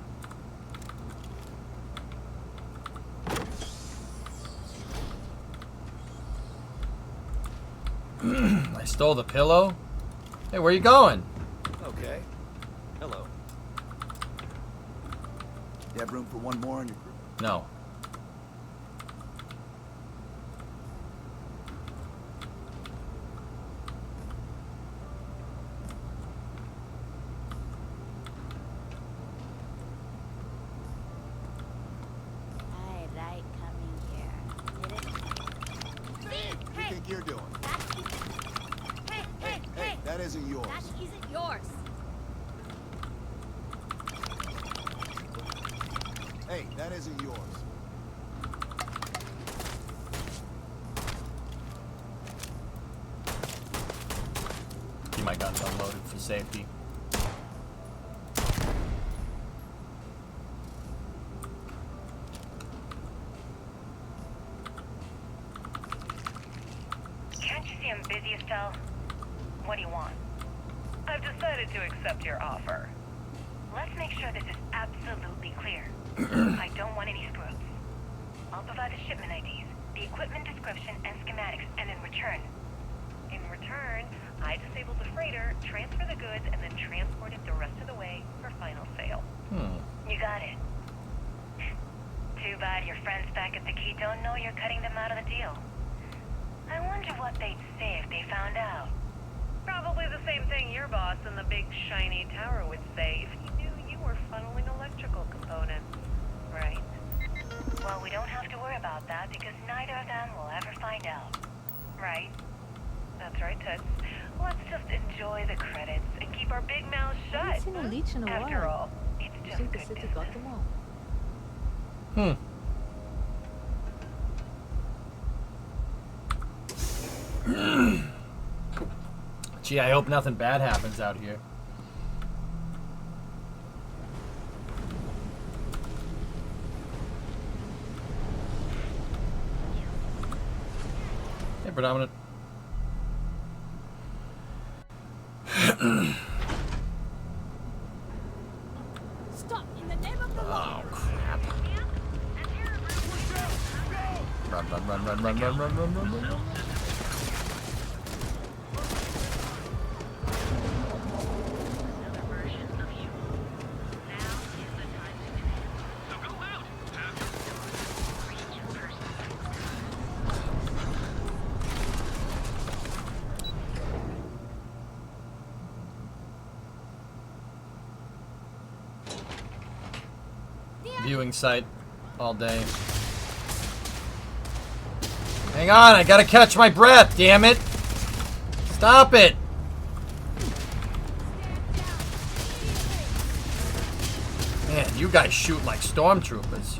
I stole the pillow? Hey, where you going? Okay. Hello. You have room for one more on your group? No. that isn't yours. That isn't yours. Hey, that isn't yours. Keep my guns unloaded for safety. Can't you see I'm busy as hell? What do you want? I've decided to accept your offer. Let's make sure this is absolutely clear. I don't want any screws. I'll provide the shipment IDs, the equipment description, and schematics, and in return, I disable the freighter, transfer the goods, and then transport it the rest of the way for final sale. You got it. Too bad your friends back at the Key don't know you're cutting them out of the deal. I wonder what they'd say if they found out. Probably the same thing your boss in the big shiny tower would say if he knew you were funneling electrical components. Right. Well, we don't have to worry about that because neither of them will ever find out. Right? That's right, Toots. Let's just enjoy the credits and keep our big mouths shut. haven't seen a leech in a After while. all, it's You just think the good city business. got them all? Gee, I hope nothing bad happens out here. Hey, Predominant. Stop in the name of the law. Oh, crap. Run, run, run, run, run, run, run, run, run, run. Viewing site all day. Hang on, I gotta catch my breath, damn it! Stop it! Man, you guys shoot like stormtroopers.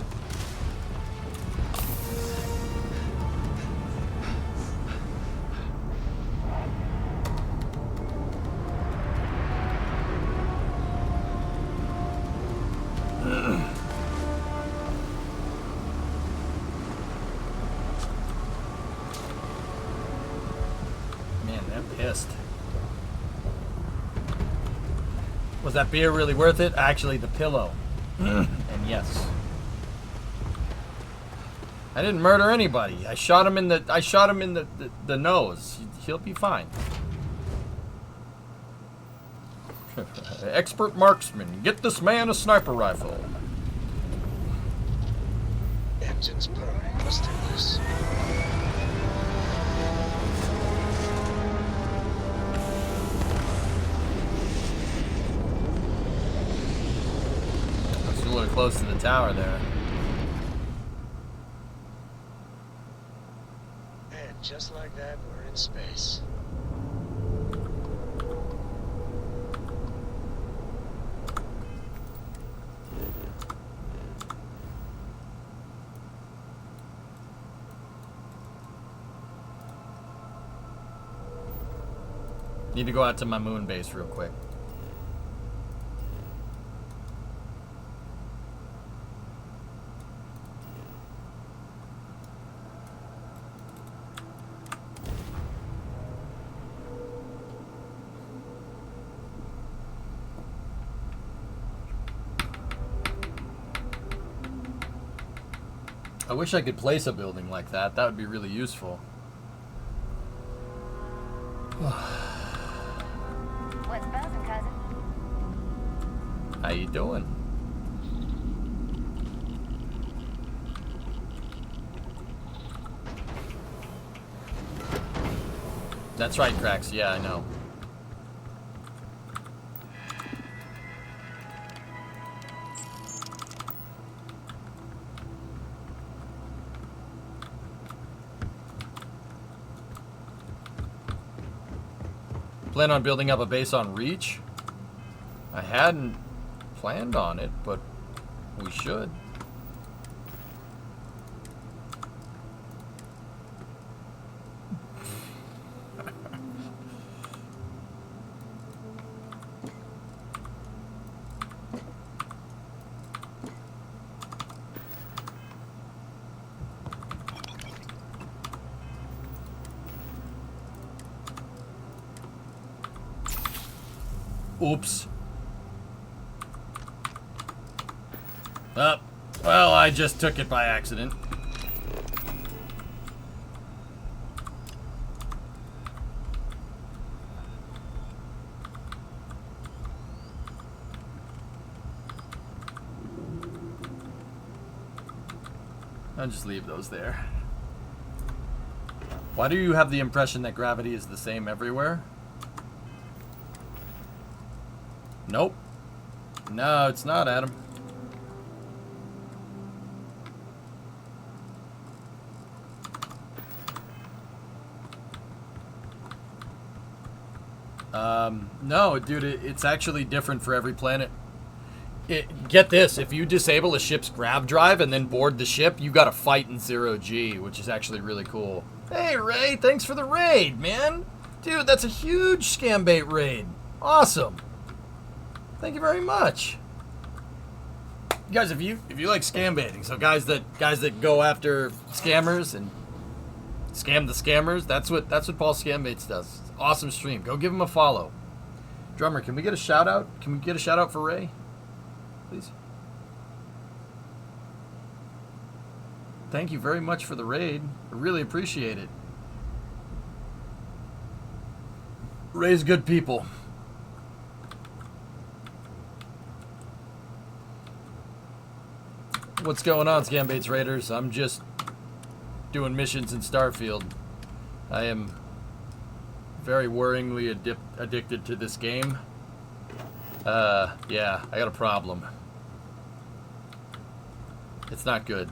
Man, they're pissed. Was that beer really worth it? Actually, the pillow. And yes. I didn't murder anybody. I shot him in the nose. He'll be fine. Expert marksman. Get this man a sniper rifle. Engines purring. Must do this. That's a little close to the tower there. And just like that, we're in space. Need to go out to my moon base real quick. I wish I could place a building like that. That would be really useful. What's buzzing, cousin? How you doing? That's right, Krax. Yeah, I know. Plan on building up a base on Reach? I hadn't planned on it, but we should. Oops. Well, I just took it by accident. I'll just leave those there. Why do you have the impression that gravity is the same everywhere? Nope. No, it's not, Adam. No, dude, it's actually different for every planet. Get this, if you disable a ship's grav drive and then board the ship, you gotta fight in 0G, which is actually really cool. Hey, Ray, thanks for the raid, man. Dude, that's a huge scam bait raid. Awesome. Thank you very much. Guys, if you like scam baiting, so guys that go after scammers and scam the scammers, that's what Paul Scam Baits does. It's an awesome stream. Go give him a follow. Drummer, can we get a shout out? Can we get a shout out for Ray? Please. Thank you very much for the raid. I really appreciate it. Ray's good people. What's going on, Scam Baits Raiders? I'm just doing missions in Starfield. I am very worryingly addicted to this game. Yeah, I got a problem. It's not good.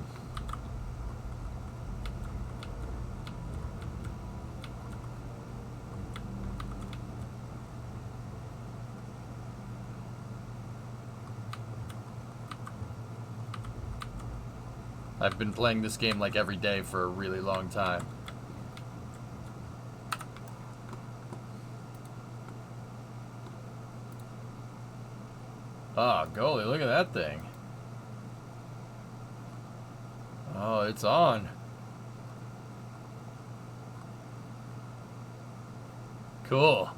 I've been playing this game like every day for a really long time. Oh, golly, look at that thing. Oh, it's on. Cool.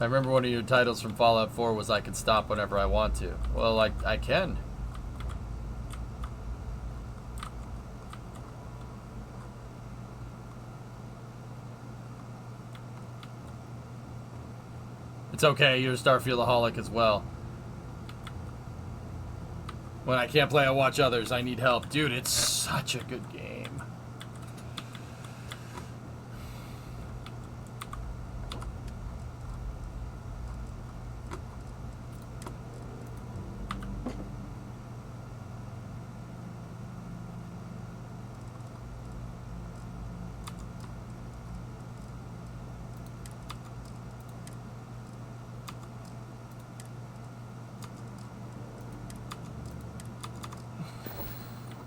I remember one of your titles from Fallout 4 was I can stop whenever I want to. Well, I can. It's okay, you're a Starfield-aholic as well. When I can't play, I watch others. I need help. Dude, it's such a good game.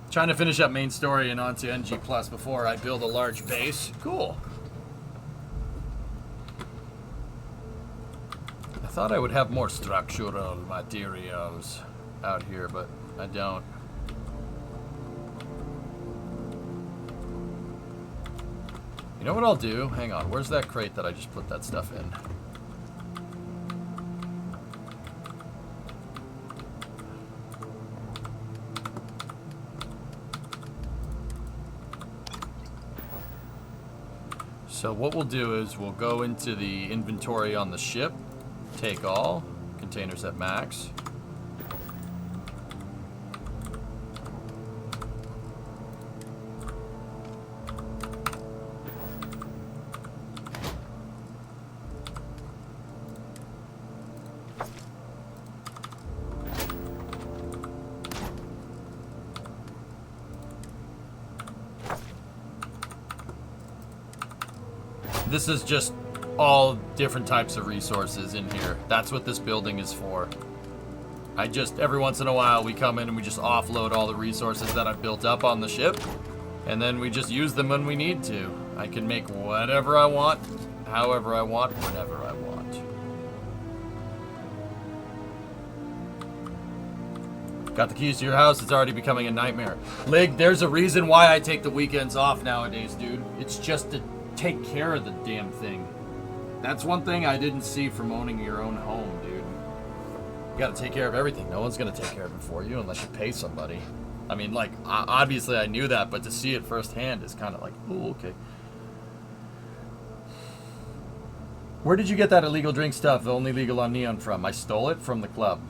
Trying to finish up main story and onto NG Plus before I build a large base. Cool. I thought I would have more structural materials out here, but I don't. You know what I'll do? Hang on, where's that crate that I just put that stuff in? So what we'll do is we'll go into the inventory on the ship, take all, containers at max. This is just all different types of resources in here. That's what this building is for. I just, every once in a while, we come in and we just offload all the resources that I've built up on the ship, and then we just use them when we need to. I can make whatever I want, however I want, whenever I want. Got the keys to your house, it's already becoming a nightmare. Lig, there's a reason why I take the weekends off nowadays, dude. It's just to take care of the damn thing. That's one thing I didn't see from owning your own home, dude. You gotta take care of everything. No one's gonna take care of it for you unless you pay somebody. I mean, like, obviously I knew that, but to see it firsthand is kind of like, oh, okay. Where did you get that illegal drink stuff, the only legal on Neon, from? I stole it from the club.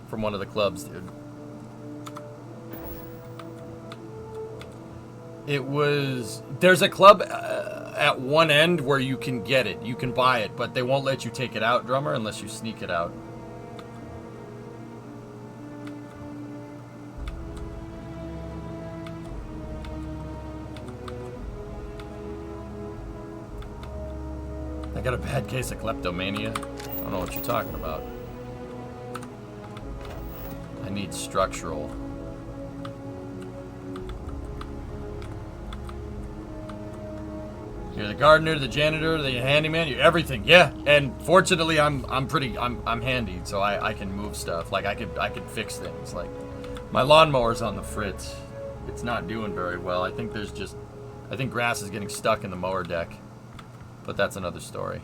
From one of the clubs, dude. It was... There's a club at one end where you can get it. You can buy it, but they won't let you take it out, drummer, unless you sneak it out. I got a bad case of kleptomania. I don't know what you're talking about. I need structural. You're the gardener, the janitor, the handyman, you're everything. Yeah, and fortunately I'm handy, so I can move stuff. Like I could fix things. Like my lawnmower's on the fritz. It's not doing very well. I think grass is getting stuck in the mower deck. But that's another story.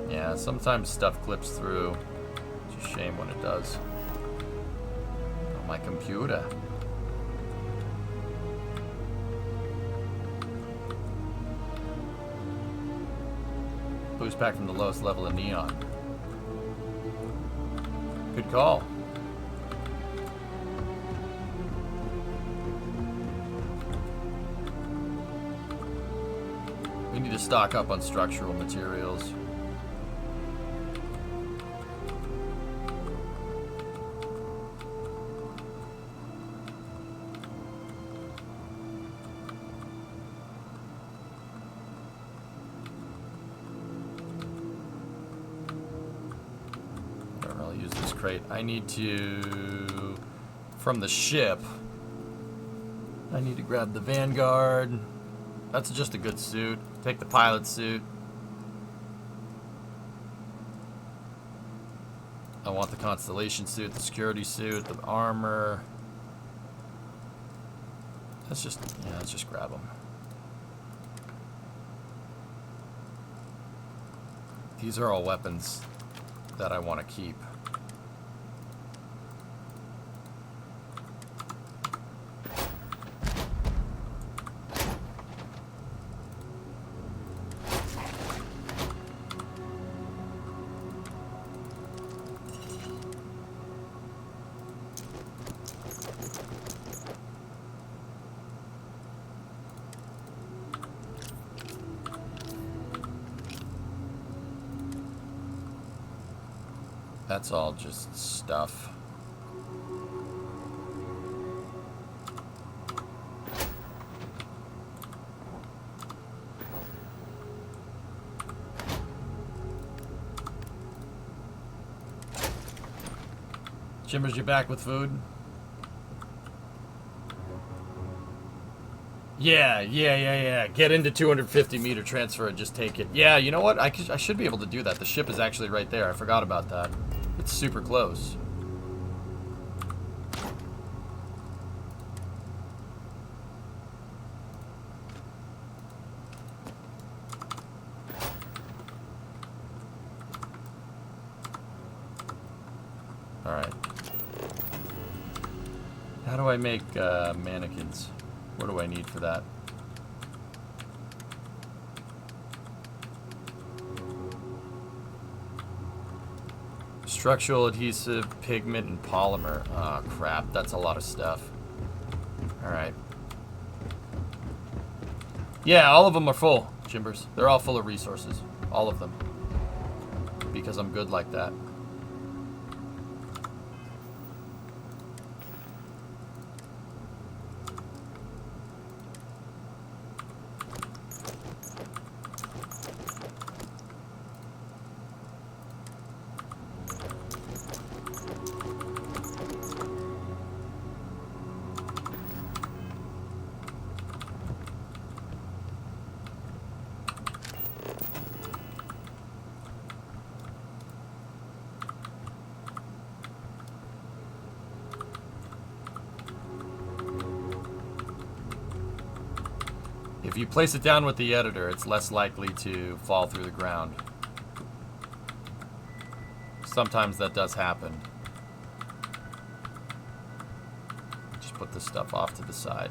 Yeah, sometimes stuff clips through. It's a shame when it does. Oh, my computer. Boost back from the lowest level of Neon. Good call. We need to stock up on structural materials. I need to, from the ship, I need to grab the Vanguard. That's just a good suit. Take the pilot suit. I want the Constellation suit, the security suit, the armor. Let's just grab them. These are all weapons that I want to keep. That's all just stuff. Chimbers, you back with food? Yeah. Get into 250 meter transfer and just take it. Yeah, you know what? I should be able to do that. The ship is actually right there. I forgot about that. It's super close. Alright. How do I make mannequins? What do I need for that? Structural adhesive, pigment, and polymer. Oh, crap. That's a lot of stuff. Alright. Yeah, all of them are full, Chimbers. They're all full of resources. All of them. Because I'm good like that. If you place it down with the editor, it's less likely to fall through the ground. Sometimes that does happen. Just put this stuff off to the side.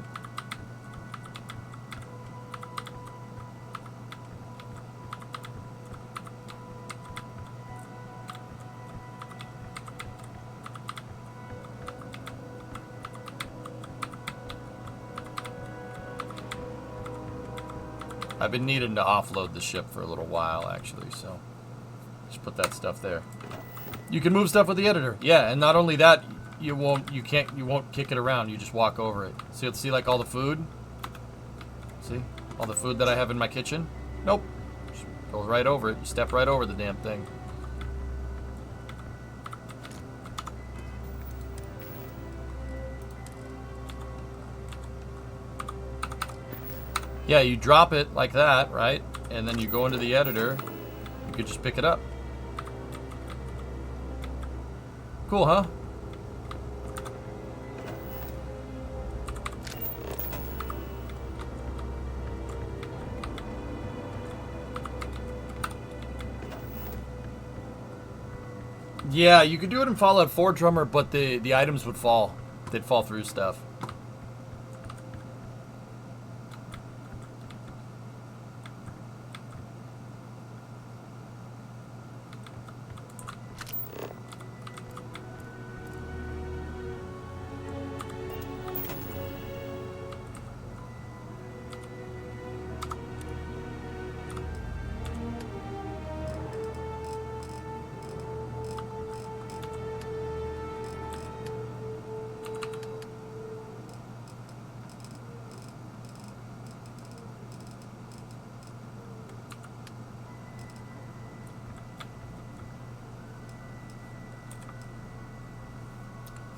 I've been needing to offload the ship for a little while, actually, so just put that stuff there. You can move stuff with the editor, yeah, and not only that, you won't kick it around. You just walk over it. See, like all the food. See, all the food that I have in my kitchen. Nope, just go right over it. You step right over the damn thing. Yeah, you drop it like that, right? And then you go into the editor. You could just pick it up. Cool, huh? Yeah, you could do it in Fallout 4 Drummer, but the items would fall. They'd fall through stuff.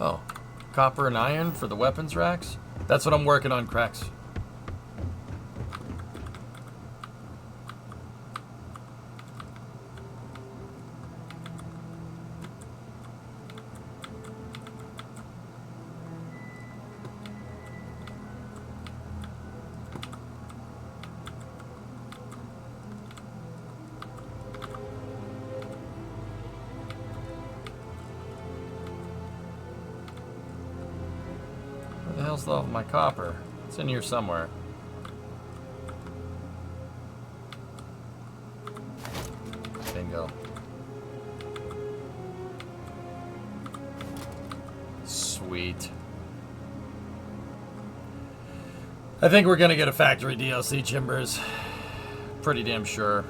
Oh, copper and iron for the weapons racks? That's what I'm working on, Cracks. Where the hell's all of my copper? It's in here somewhere. Bingo. Sweet. I think we're gonna get a factory DLC, Chimbers. Pretty damn sure.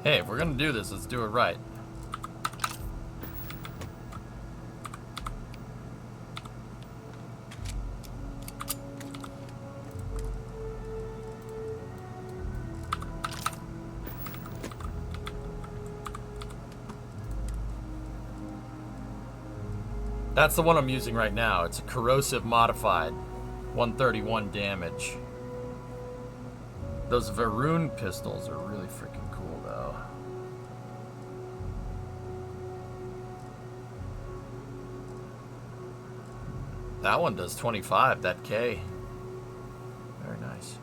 Hey, if we're gonna do this, let's do it right. That's the one I'm using right now. It's a corrosive modified. 131 damage. Those Varoon pistols are really freaking cool, though. That one does 25, that K. Very nice.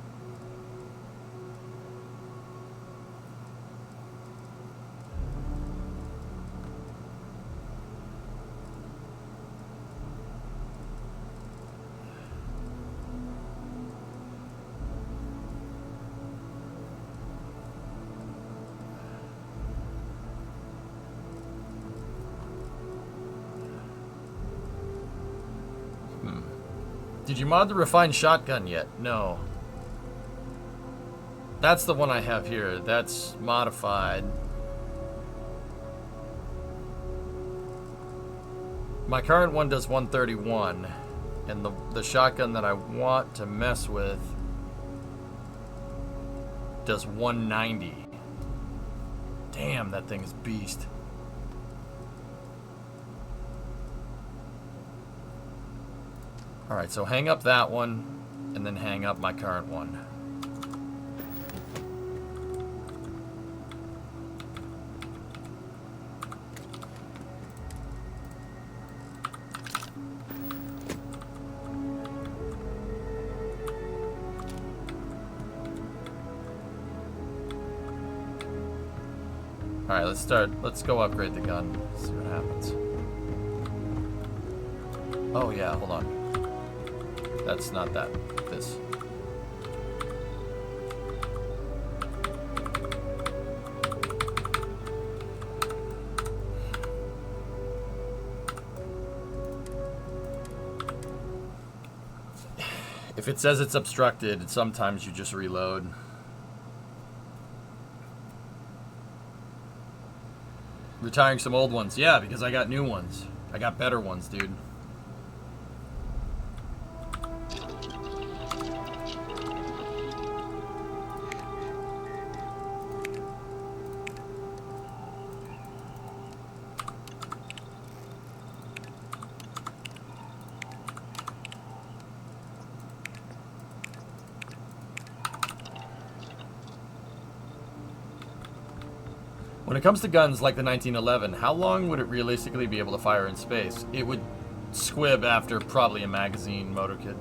Did you mod the refined shotgun yet? No. That's the one I have here. That's modified. My current one does 131. And the shotgun that I want to mess with does 190. Damn, that thing is beast. Alright, so hang up that one, and then hang up my current one. Alright, let's go upgrade the gun, see what happens. Oh yeah, hold on. That's not that. This. If it says it's obstructed, sometimes you just reload. Retiring some old ones. Yeah, because I got new ones. I got better ones, dude. When it comes to guns like the 1911, how long would it realistically be able to fire in space? It would squib after probably a magazine, Motorkid.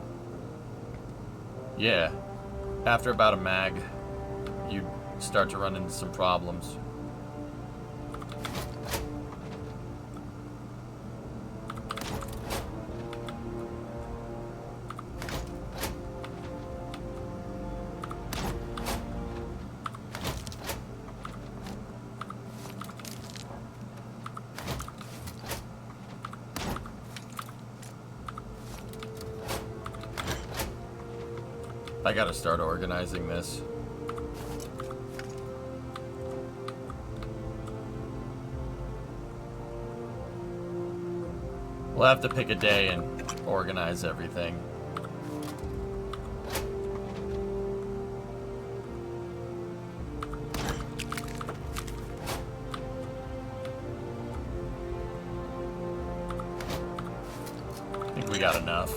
Yeah. After about a mag, you'd start to run into some problems. I gotta start organizing this. We'll have to pick a day and organize everything. I think we got enough.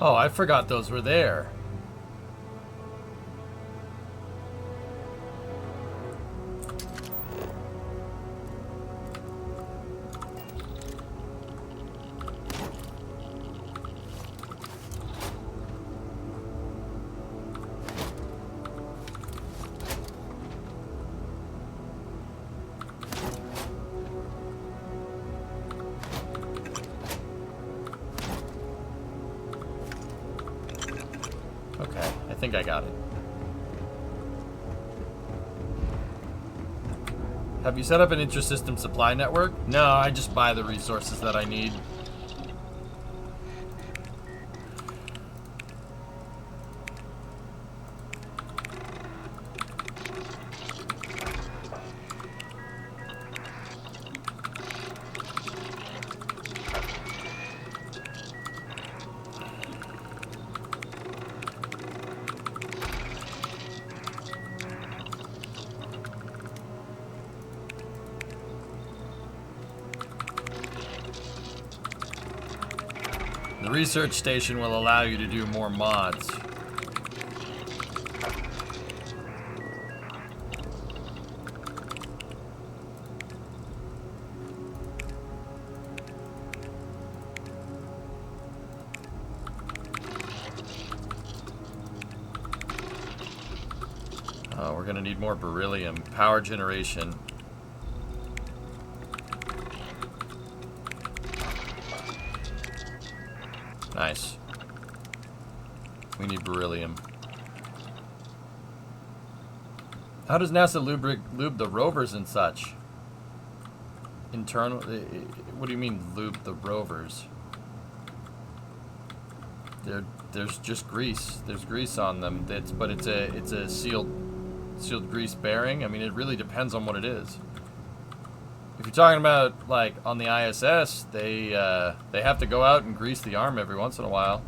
Oh, I forgot those were there. think I got it. Have you set up an intrasystem supply network? No, I just buy the resources that I need. The research station will allow you to do more mods. Oh, we're gonna need more beryllium. Power generation. Nice. We need beryllium. How does NASA lube the rovers and such? Internal? What do you mean lube the rovers? There's just grease. There's grease on them. But it's a sealed grease bearing. I mean, it really depends on what it is. If you're talking about, like, on the ISS, they have to go out and grease the arm every once in a while.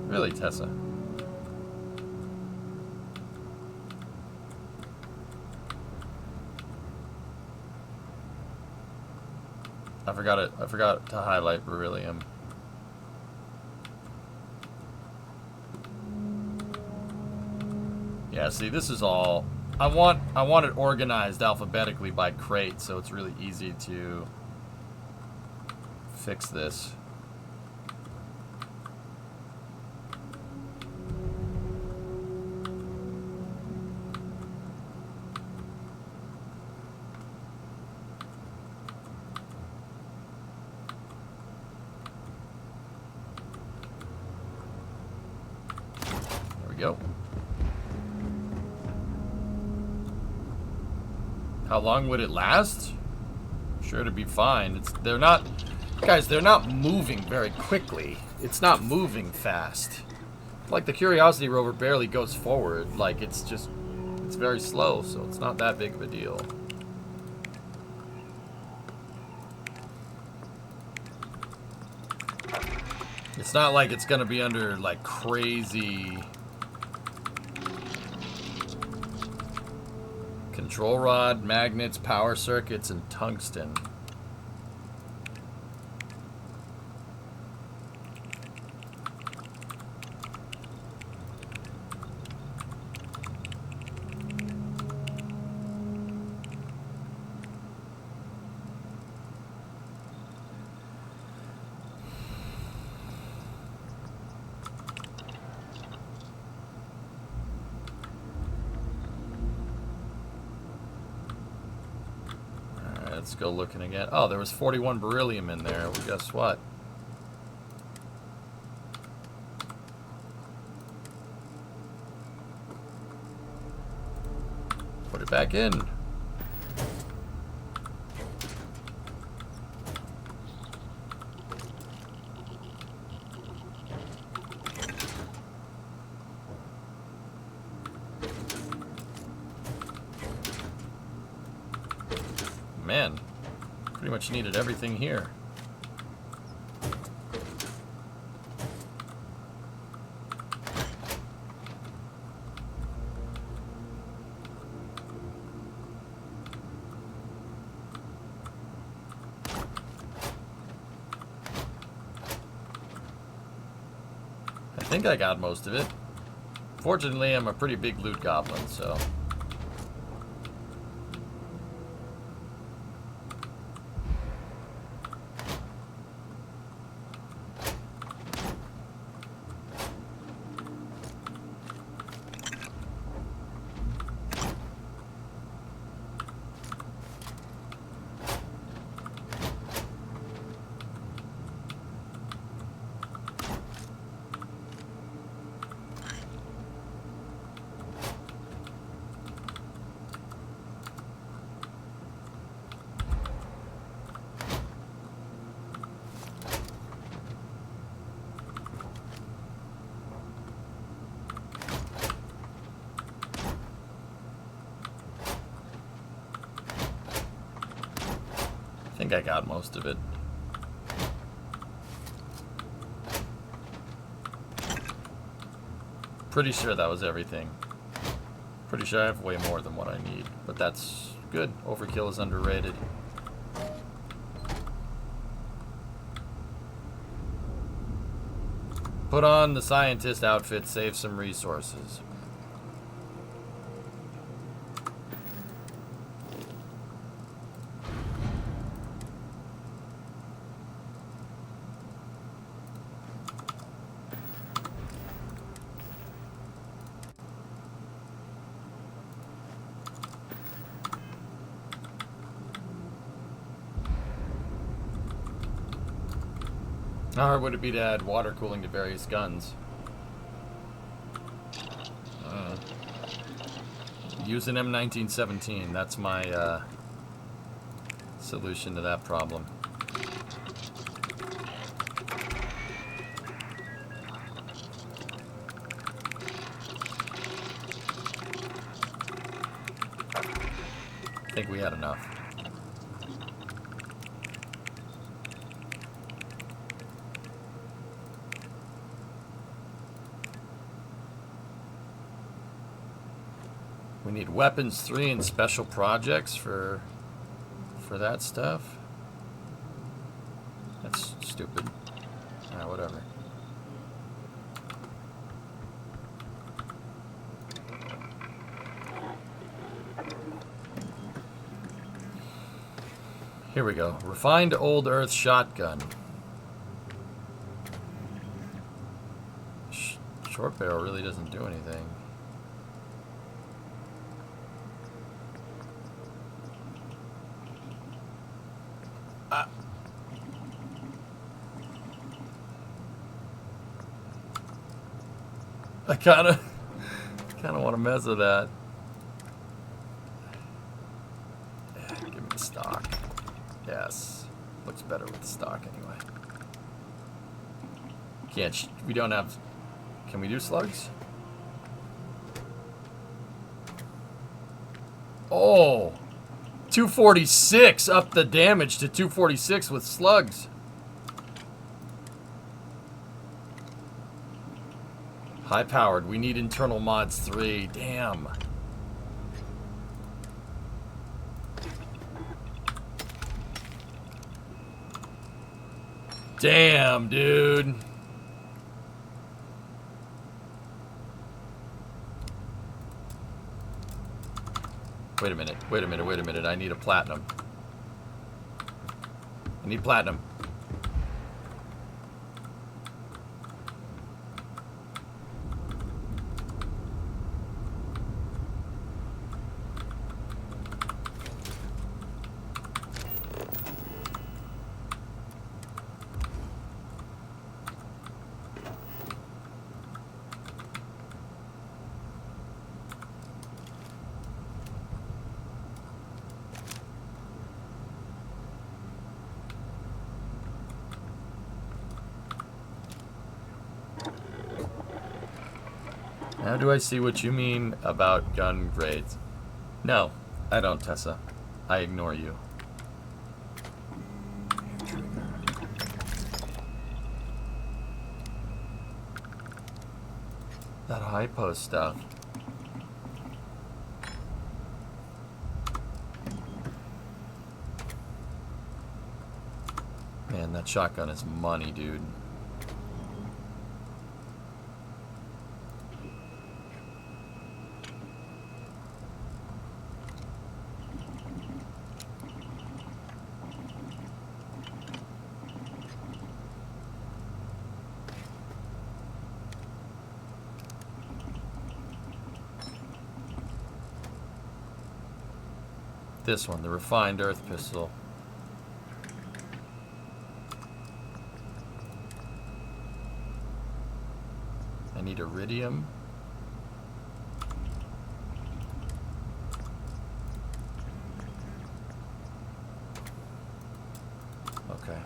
Really, Tessa? I forgot to highlight beryllium. Yeah, see, this is all I want it organized alphabetically by crate, so it's really easy to fix this. Go. How long would it last? Sure to be fine. They're not moving very quickly. It's not moving fast. Like the Curiosity rover barely goes forward. Like it's very slow, so it's not that big of a deal. It's not like it's gonna be under like crazy control rod, magnets, power circuits, and tungsten. Let's go looking again. Oh, there was 41 beryllium in there. Well, guess what? Put it back in. Man, pretty much needed everything here. I think I got most of it. Fortunately, I'm a pretty big loot goblin, so... think I got most of it. Pretty sure that was everything. Pretty sure I have way more than what I need, but that's good. Overkill is underrated. Put on the scientist outfit, save some resources. How hard would it be to add water cooling to various guns? Use an M1917. That's my solution to that problem. I think we had enough. We need weapons 3 and special projects for that stuff. That's stupid. Ah, whatever. Here we go. Refined Old Earth shotgun. Short barrel really doesn't do anything. I kind of want to mess with that. Yeah, give me the stock. Yes, looks better with the stock anyway. We don't have. Can we do slugs? Oh, 246 up the damage to 246 with slugs. High powered. We need internal mods 3. Damn. Damn, dude. Wait a minute. Wait a minute. Wait a minute. I need a platinum. I need platinum. Now do I see what you mean about gun grades? No, I don't, Tessa. I ignore you. That high post stuff. Man, that shotgun is money, dude. This one, the refined earth pistol. I need iridium. Okay.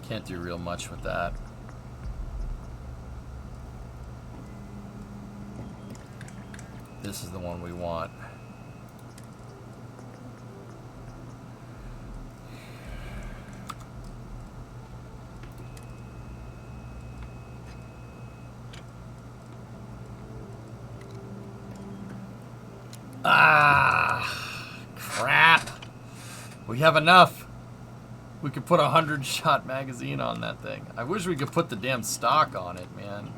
Can't do real much with that. This is the one we want. Ah, crap. We have enough. We could put a 100-shot magazine on that thing. I wish we could put the damn stock on it, man.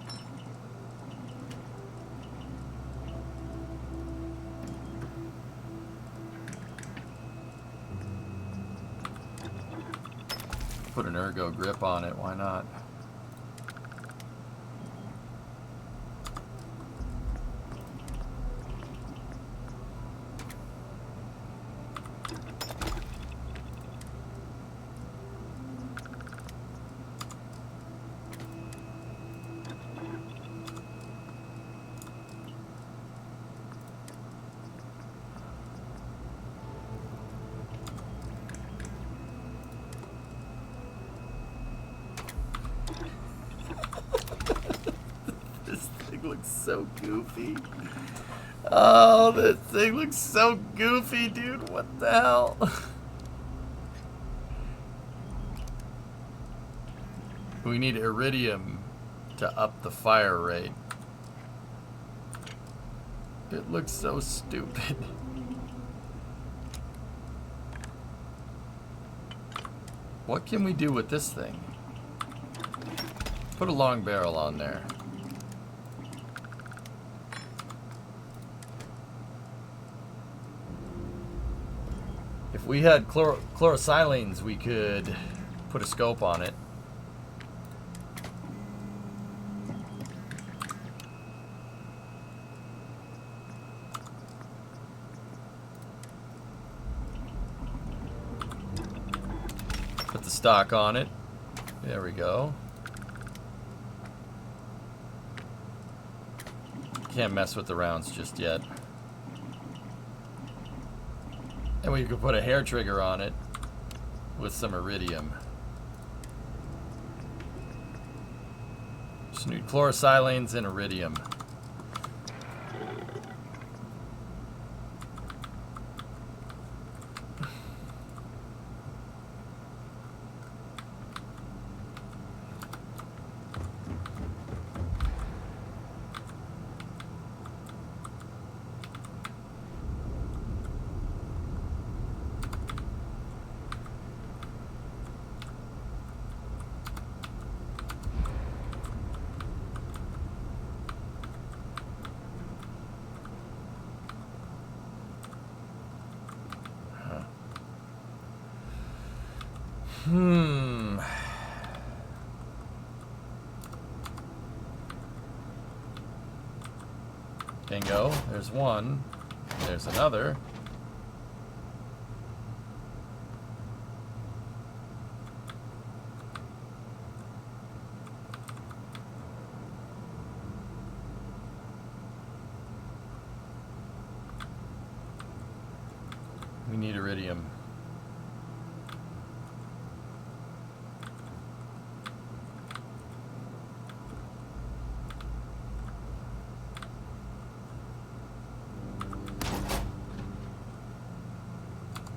Put an ergo grip on it, why not? So goofy. Oh, this thing looks so goofy, dude. What the hell? We need iridium to up the fire rate. It looks so stupid. What can we do with this thing? Put a long barrel on there. If we had chlorosilines, we could put a scope on it. Put the stock on it. There we go. Can't mess with the rounds just yet. And we could put a hair trigger on it with some iridium. Just need chlorosilines and iridium. Bingo. There's one. There's another. We need iridium.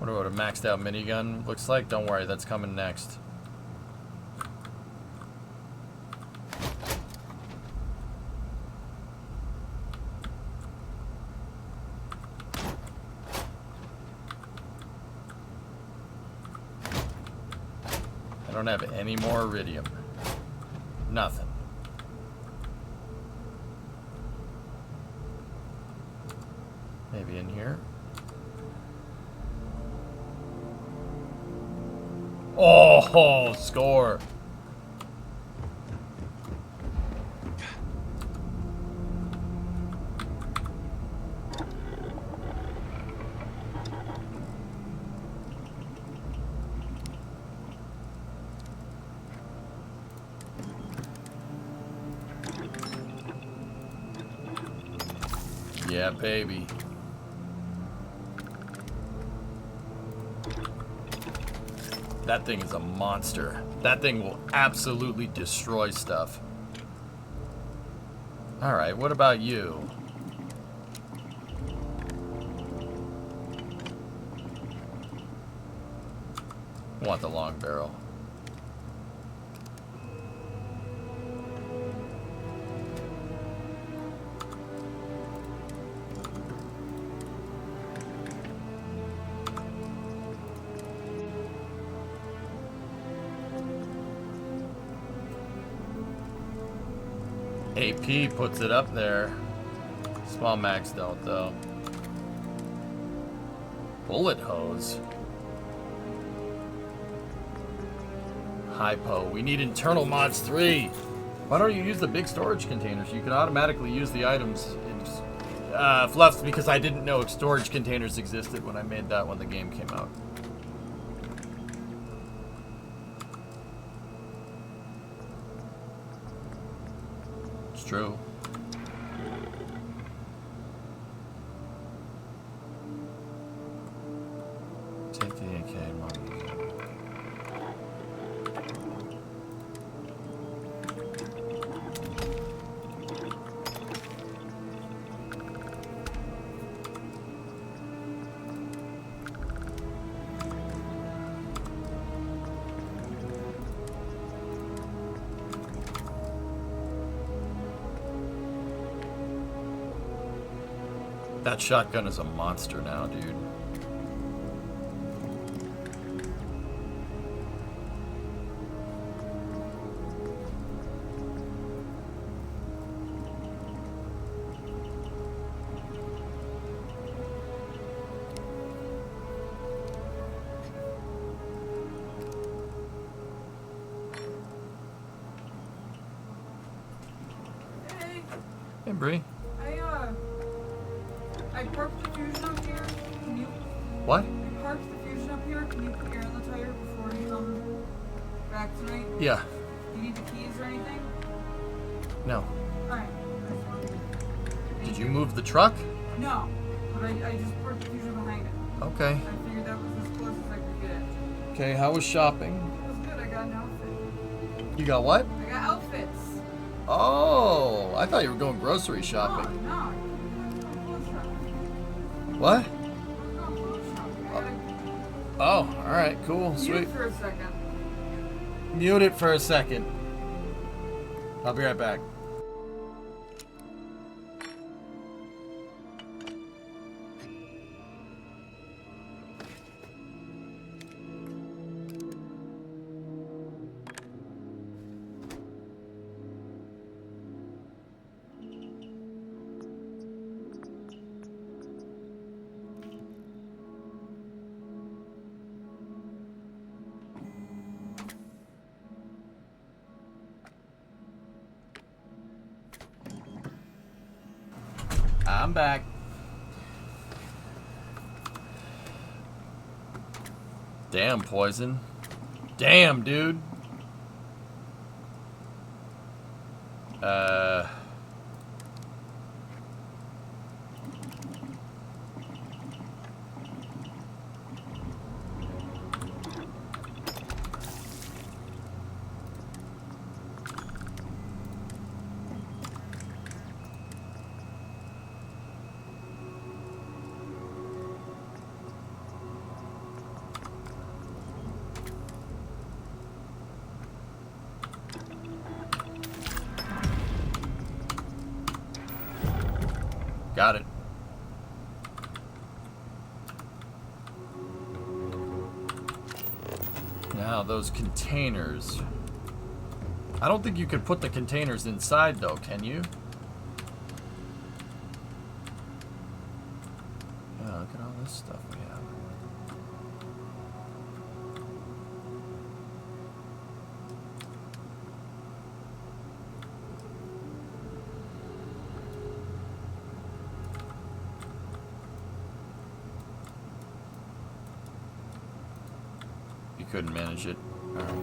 Wonder what a maxed out minigun looks like. Don't worry, that's coming next. I don't have any more iridium. Nothing. Maybe in here. Oh, score. Yeah, baby. That thing is a monster. That thing will absolutely destroy stuff. Alright, what about you? I want the long barrel. AP puts it up there. Small mags don't, though. Bullet hose. Hypo. We need internal mods 3. Why don't you use the big storage containers? You can automatically use the items in Fluffs, because I didn't know storage containers existed when I made that when the game came out. It's true. Take the AK and move. That shotgun is a monster now, dude. Hey, Bree. I parked the Fusion up here. Can you? What? I parked the Fusion up here. Can you put air in the tire before you come back tonight? Yeah. Do you need the keys or anything? No. Alright. Did you move the truck? No. But I just parked the Fusion behind it. Okay. I figured that was as close as I could get. Okay, how was shopping? It was good. I got an outfit. You got what? I got outfits. Oh, I thought you were going grocery shopping. No. What? Oh, alright, cool, sweet. Mute for a second. Mute it for a second. I'll be right back. I'm back. Damn, Poison. Damn, dude. Got it. Now, those containers. I don't think you could put the containers inside, though, can you? Yeah, look at all this stuff we have. Couldn't manage it. All right.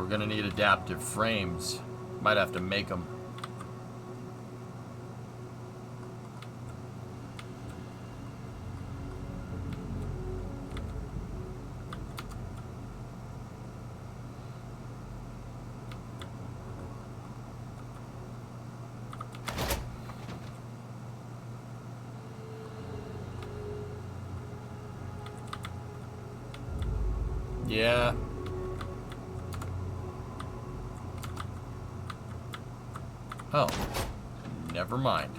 We're gonna need adaptive frames. Might have to make them. Yeah. Oh. Never mind.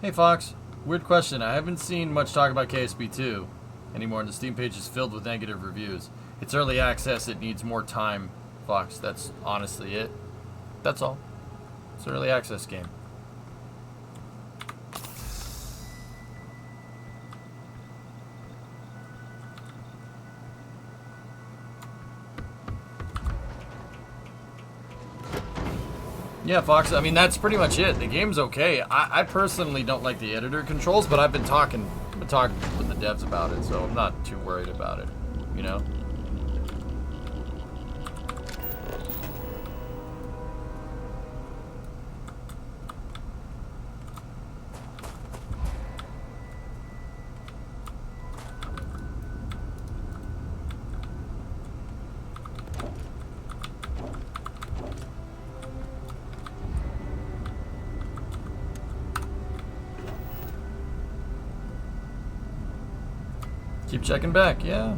Hey Fox, weird question. I haven't seen much talk about KSP2 anymore, and the Steam page is filled with negative reviews. It's early access, it needs more time, Fox. That's honestly it. That's all. It's an early access game. Yeah, Fox, I mean, that's pretty much it. The game's okay. I personally don't like the editor controls, but I've been talking with the devs about it, so I'm not too worried about it, you know? Keep checking back, yeah.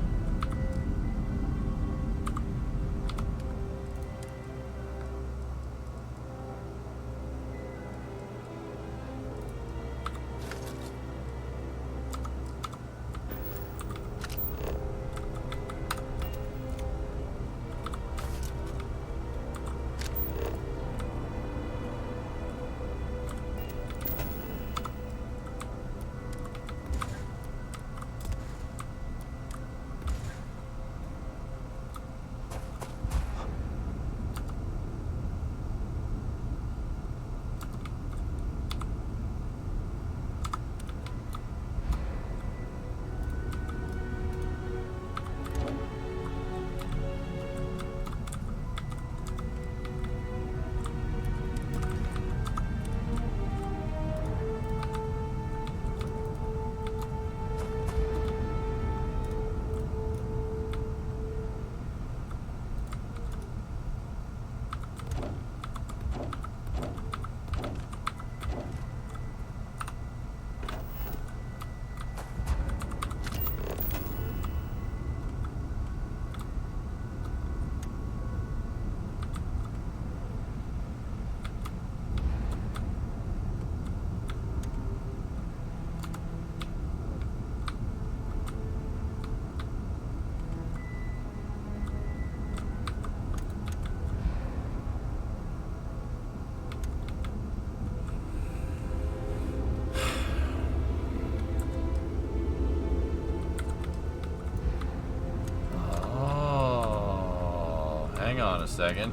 Hang on a second.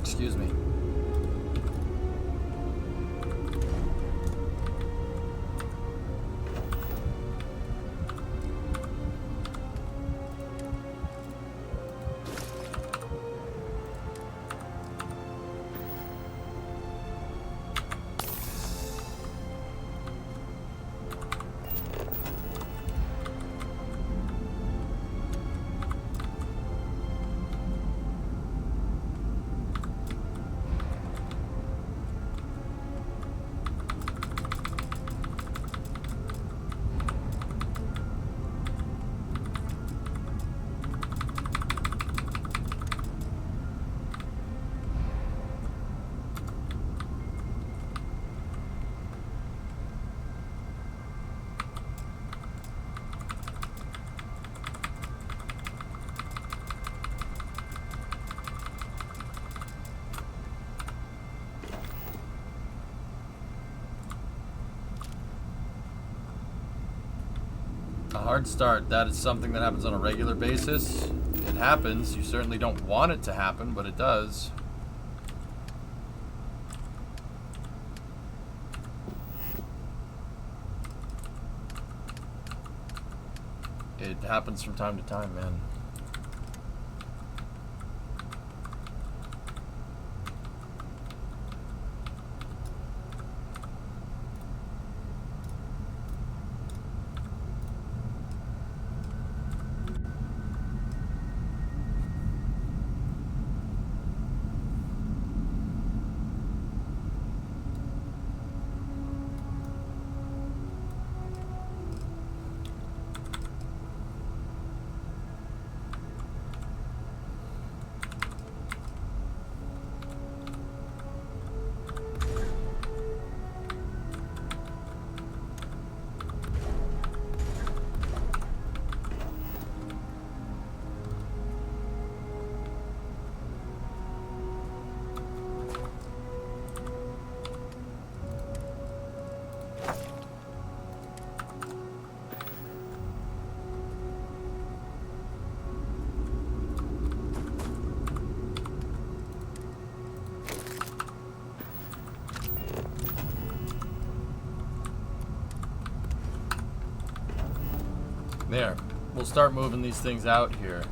Excuse me. hard start. That is something that happens on a regular basis. It happens. You certainly don't want it to happen, but it does. It happens from time to time, man. There. We'll start moving these things out here.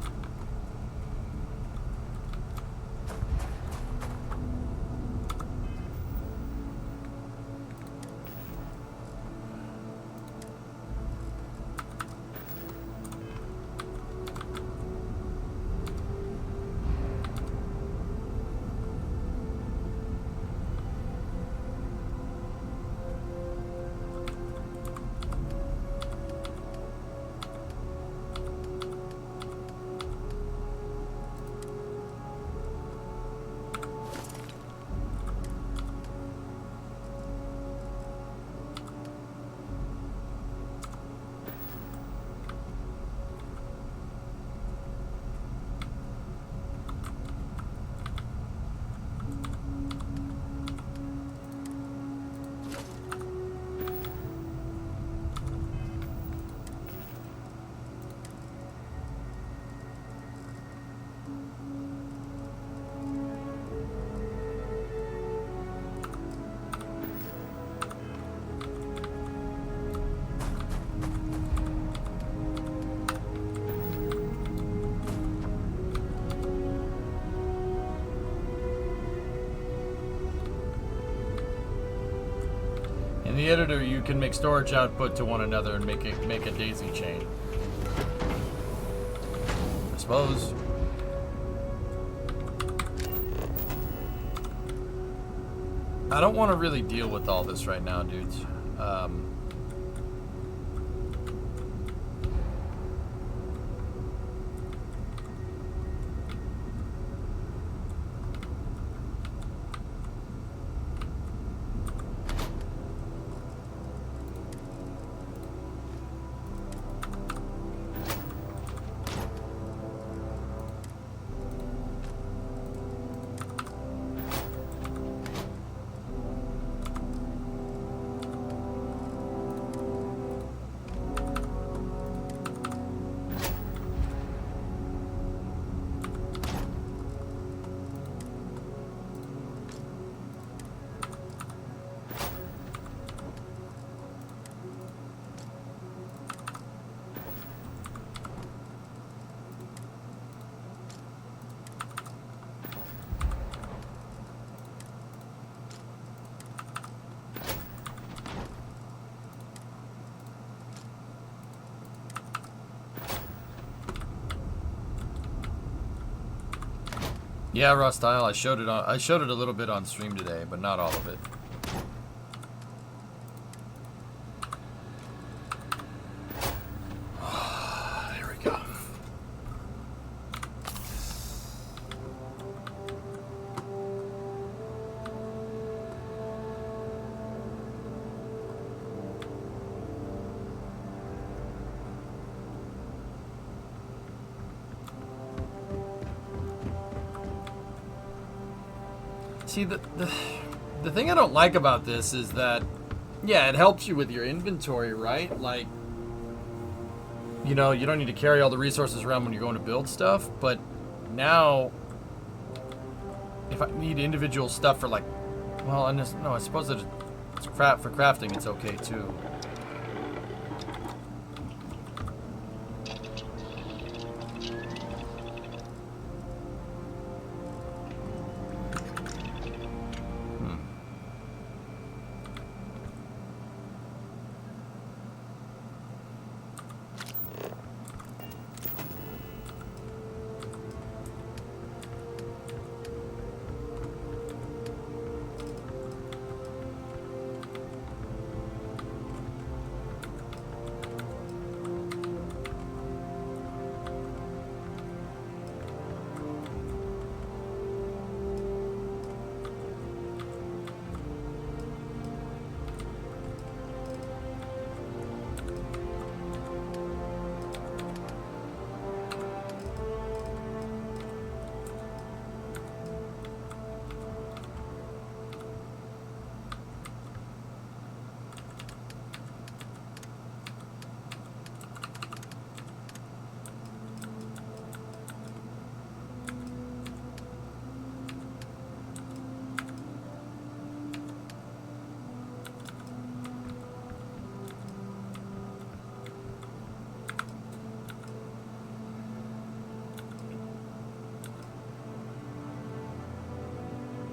In the editor, you can make storage output to one another and make a daisy chain. I suppose. I don't want to really deal with all this right now, dudes. Yeah, Rustile, I showed it a little bit on stream today, but not all of it. There we go. See, the thing I don't like about this is that, yeah, it helps you with your inventory, right? Like, you know, you don't need to carry all the resources around when you're going to build stuff, but now, if I need individual stuff for like, well, no, I suppose that it's for crafting, it's okay too.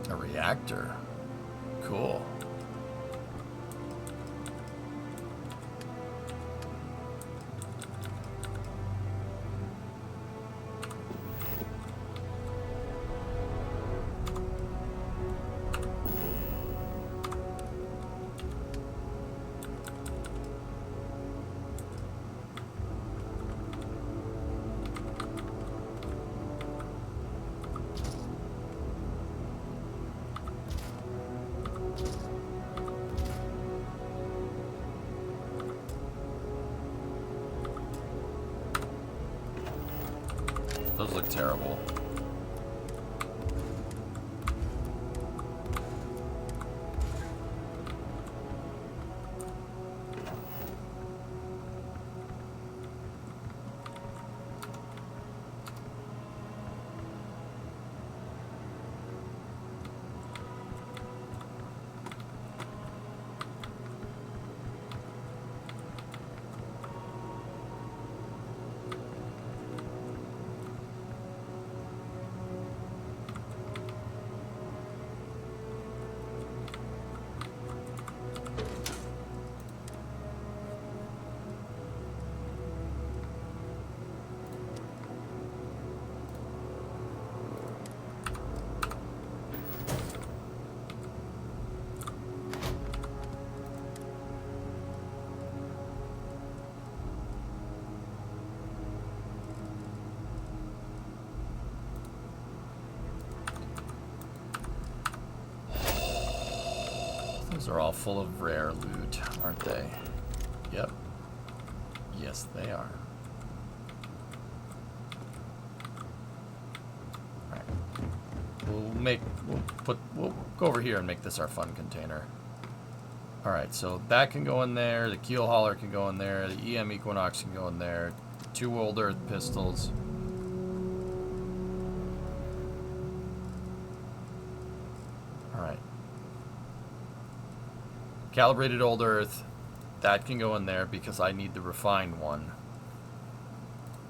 A reactor. Cool. Those look terrible. Those are all full of rare loot, aren't they? Yep. Yes, they are. Alright. We'll go over here and make this our fun container. Alright, so that can go in there, the keel hauler can go in there, the EM Equinox can go in there, 2 old earth pistols. Alright. Calibrated old earth, that can go in there because I need the refined one.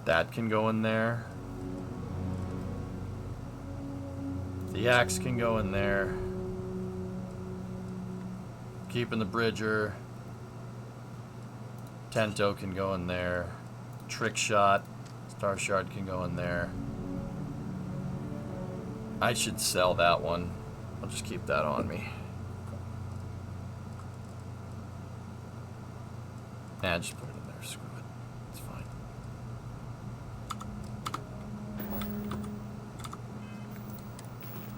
That can go in there. The axe can go in there. Keeping the bridger. Tento can go in there. Trick shot, star shard can go in there. I should sell that one. I'll just keep that on me. Nah, just put it in there. Screw it. It's fine.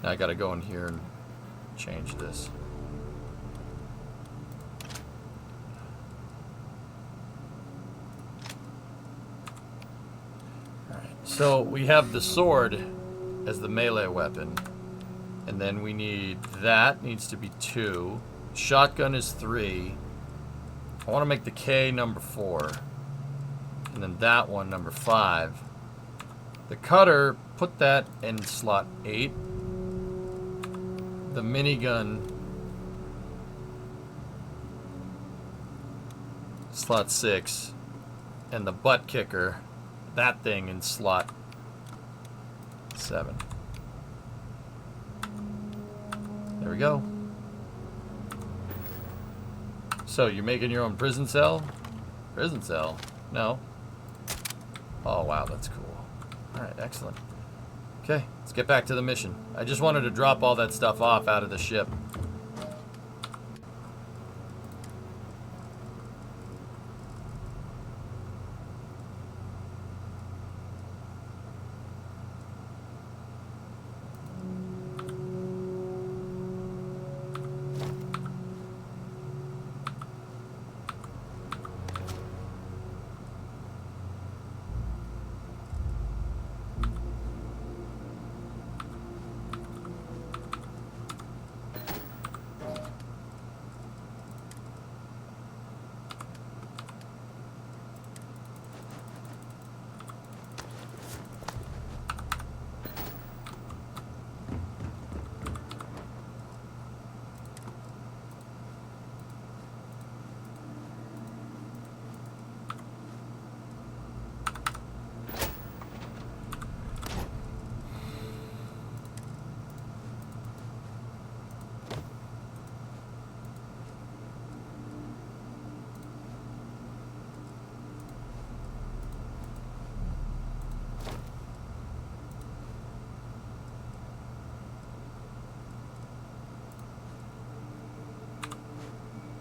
Now I gotta go in here and change this. Alright, so we have the sword as the melee weapon. And then we need, that needs to be 2. Shotgun is 3. I want to make the K number 4. And then that one, number 5. The cutter, put that in slot 8. The minigun, slot 6. And the butt kicker, that thing in slot 7. There we go. So, you're making your own prison cell? Prison cell? No. Oh, wow, that's cool. Alright, excellent. Okay, let's get back to the mission. I just wanted to drop all that stuff off out of the ship.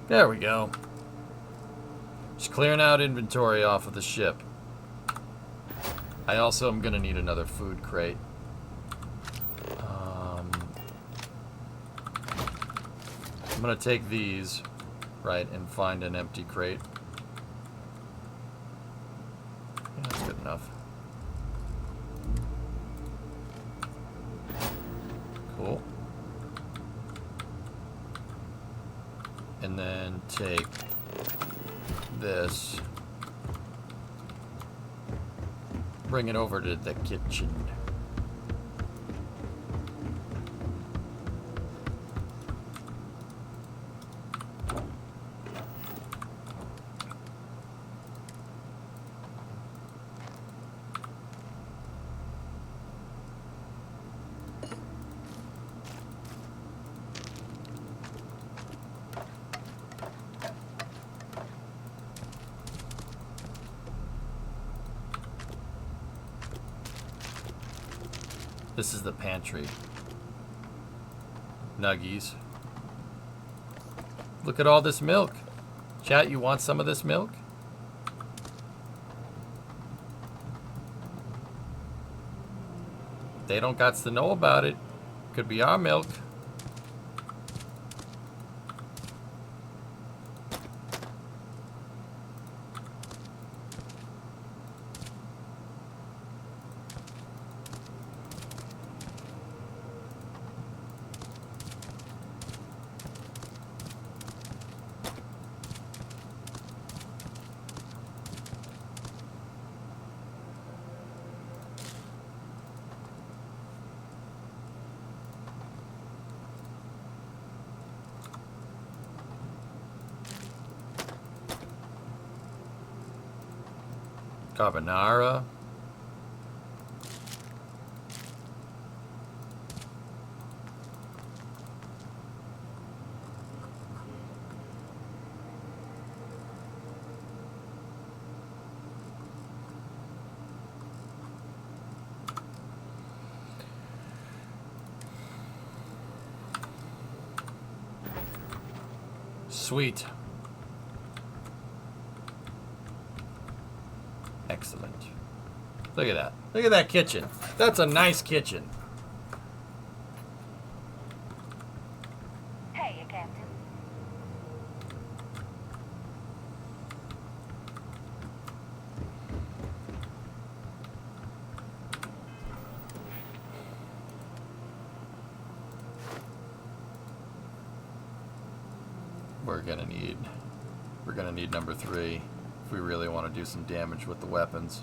There we go. Just clearing out inventory off of the ship. I also am going to need another food crate. I'm going to take these, right, and find an empty crate. Yeah, that's good enough. Cool. And then take this, bring it over to the kitchen. This is the pantry. Nuggies. Look at all this milk. Chat, you want some of this milk? They don't got to know about it. Could be our milk. Carbonara. Sweet. Excellent. Look at that. Look at that kitchen. That's a nice kitchen. Hey, Captain. We're gonna need number 3. if we really want to do some damage with the weapons.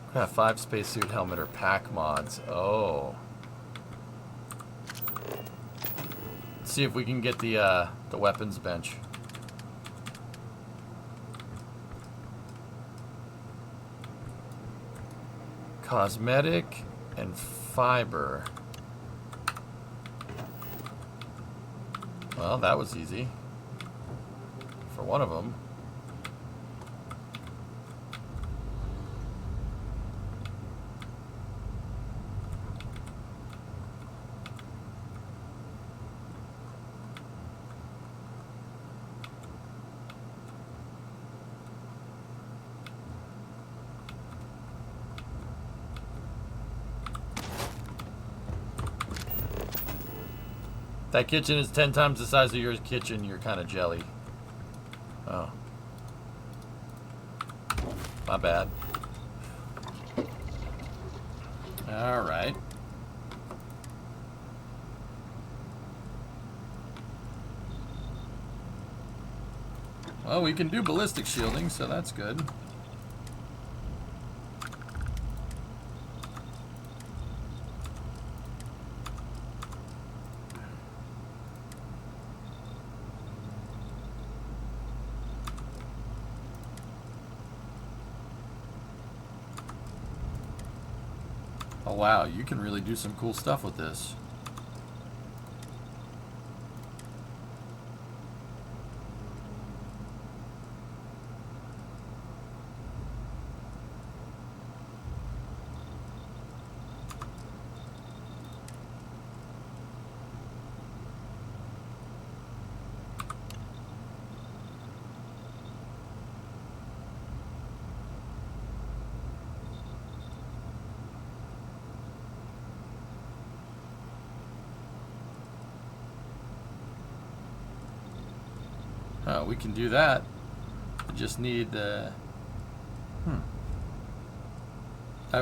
We're gonna have 5 spacesuit helmet or pack mods. Oh. Let's see if we can get the weapons bench. Cosmetic and fiber. Well, that was easy. For one of them. That kitchen is 10 times the size of your kitchen. You're kind of jelly. Oh. My bad. Alright. Well, we can do ballistic shielding, so that's good. Oh wow, you can really do some cool stuff with this. Oh, we can do that. We just need I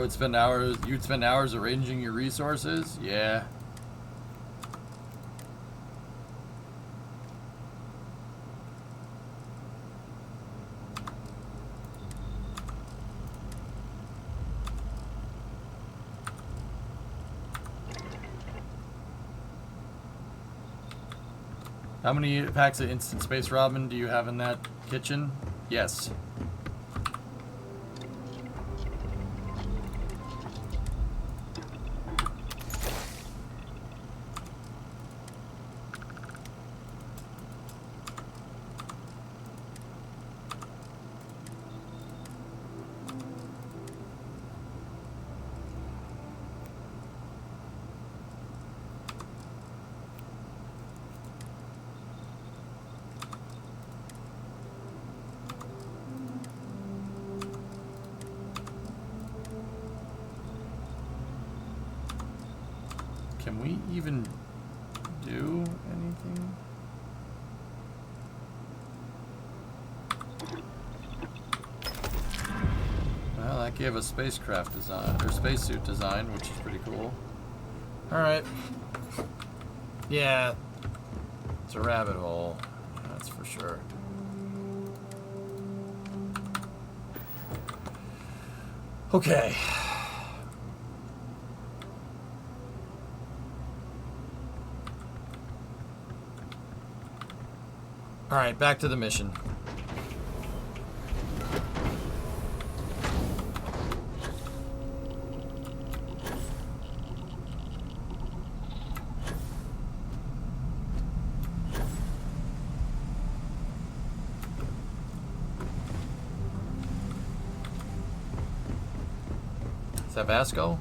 would spend hours, you'd spend hours arranging your resources? Yeah. How many packs of instant space ramen do you have in that kitchen? Yes. Can we even do anything? Well, that gave us spacecraft design, or spacesuit design, which is pretty cool. Alright. Yeah. It's a rabbit hole. That's for sure. Okay. Alright, back to the mission. Is that Vasco?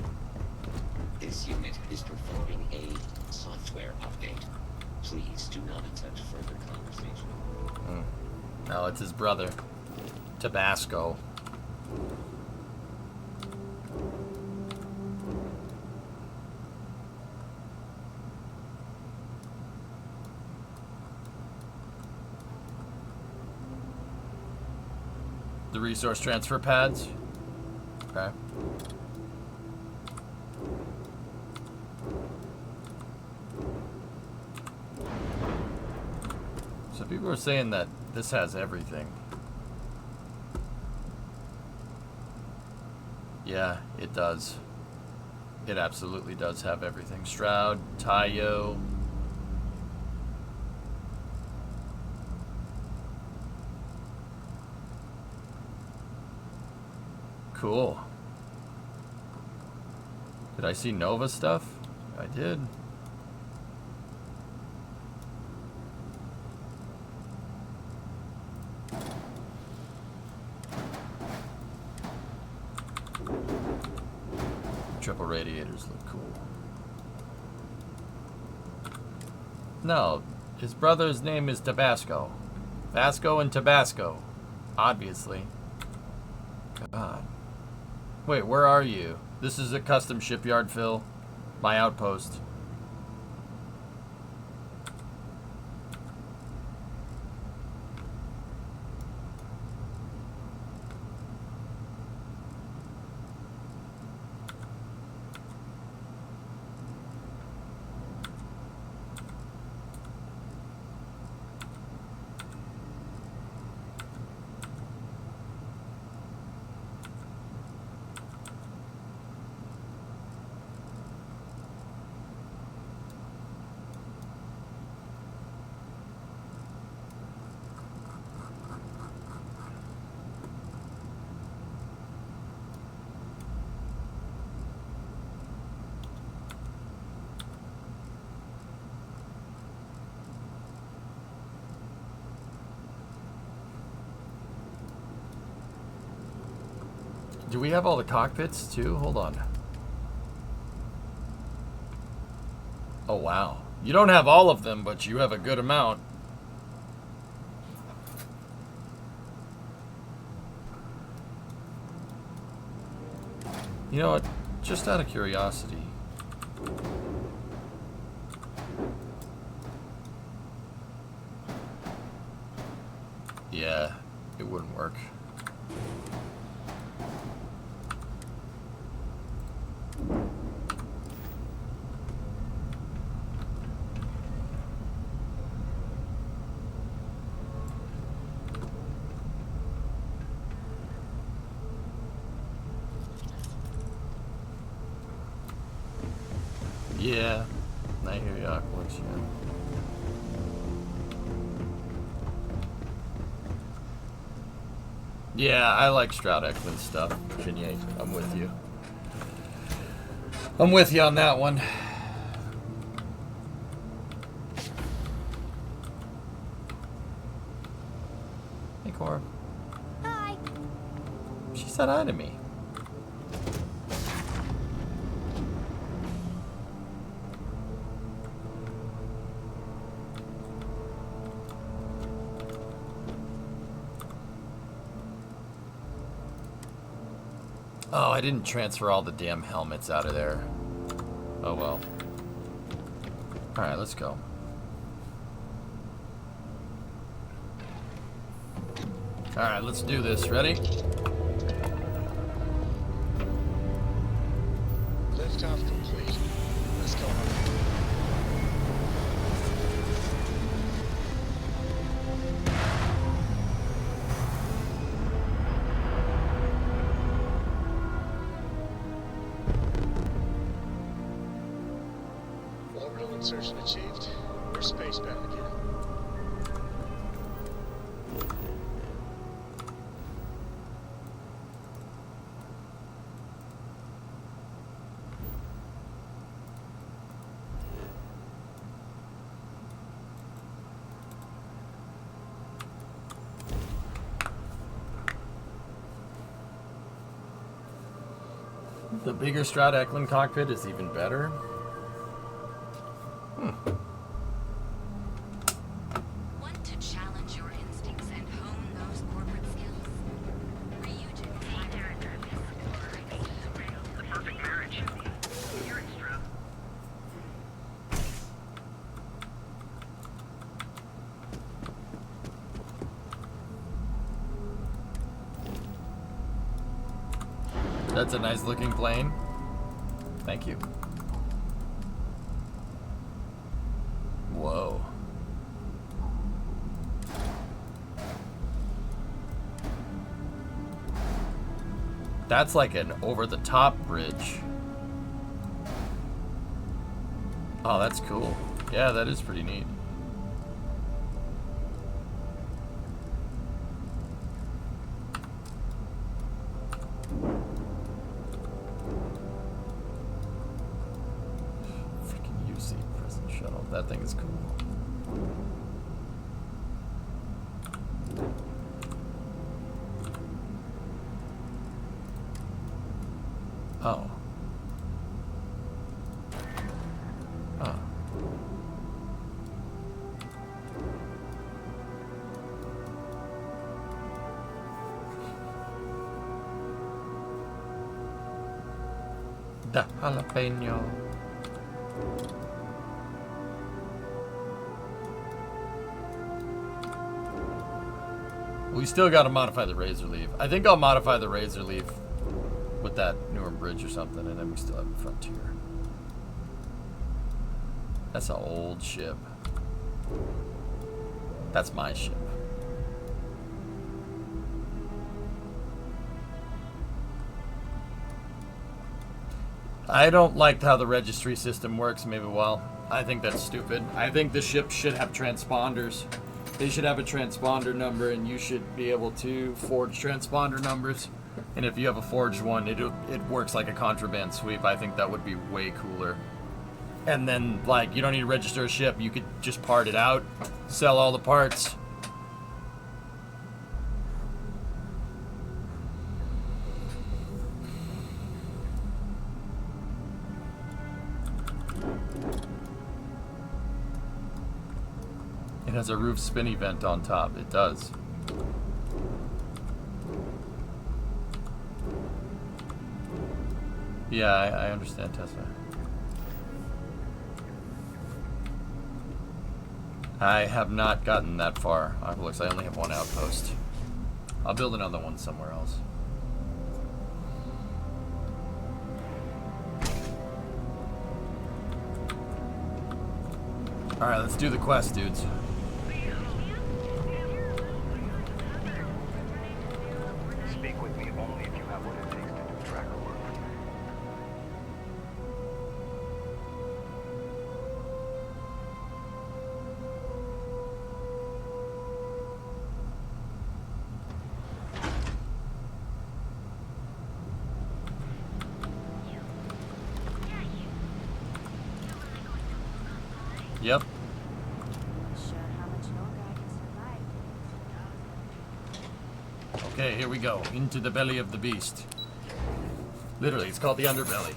This unit is performing a software update. Please do not attempt further conversation. No, it's his brother, Tabasco. The resource transfer pads. Okay. So So people are saying that this has everything. Yeah, it does. It absolutely does have everything. Shroud, Tayo. Cool. Did I see Nova stuff? I did. Triple radiators look cool. No, his brother's name is Tabasco. Vasco and Tabasco. Obviously. God. Wait, where are you? This is a custom shipyard, Phil. My outpost. Do we have all the cockpits too? Hold on. Oh wow. You don't have all of them, but you have a good amount. You know what? Just out of curiosity. Yeah, it wouldn't work. Yeah, I hear you, Aquilix, yeah. Yeah, I like Stroud Eklund stuff. Chinye, I'm with you. I'm with you on that one. Hey, Cora. Hi. She said hi to me. Oh, I didn't transfer all the damn helmets out of there. Oh well. Alright, let's go. Alright, let's do this. Ready? Liftoff complete. Let's go. Orbital insertion achieved. We're spacebound again. The bigger Stroud Eklund cockpit is even better. Want to challenge your instincts and hone those corporate skills? Ryujin. The perfect marriage. You're in, Stroud. That's a nice looking plane. Thank you. Whoa. That's like an over-the-top bridge. Oh, that's cool. Yeah, that is pretty neat. Freaking UC prison shuttle. That thing is cool. Oh. Oh. The jalapeno. We still got to modify the razor leaf. I think I'll modify the razor leaf with that Newham Bridge or something, and then we still have a Frontier. That's an old ship. That's my ship. I don't like how the registry system works, maybe. Well, I think that's stupid. I think the ship should have transponders. They should have a transponder number, and you should be able to forge transponder numbers. And if you have a forged one, it works like a contraband sweep. I think that would be way cooler. And then, like, you don't need to register a ship. You could just part it out, sell all the parts. It has a roof spinny vent on top. It does. Yeah, I understand, Tesla. I have not gotten that far. Looks, I only have one outpost. I'll build another one somewhere else. Alright, let's do the quest, dudes. Speak with me only if you have what it takes to do tracker work. Yep. Okay, here we go. Into the belly of the beast. Literally, it's called the underbelly.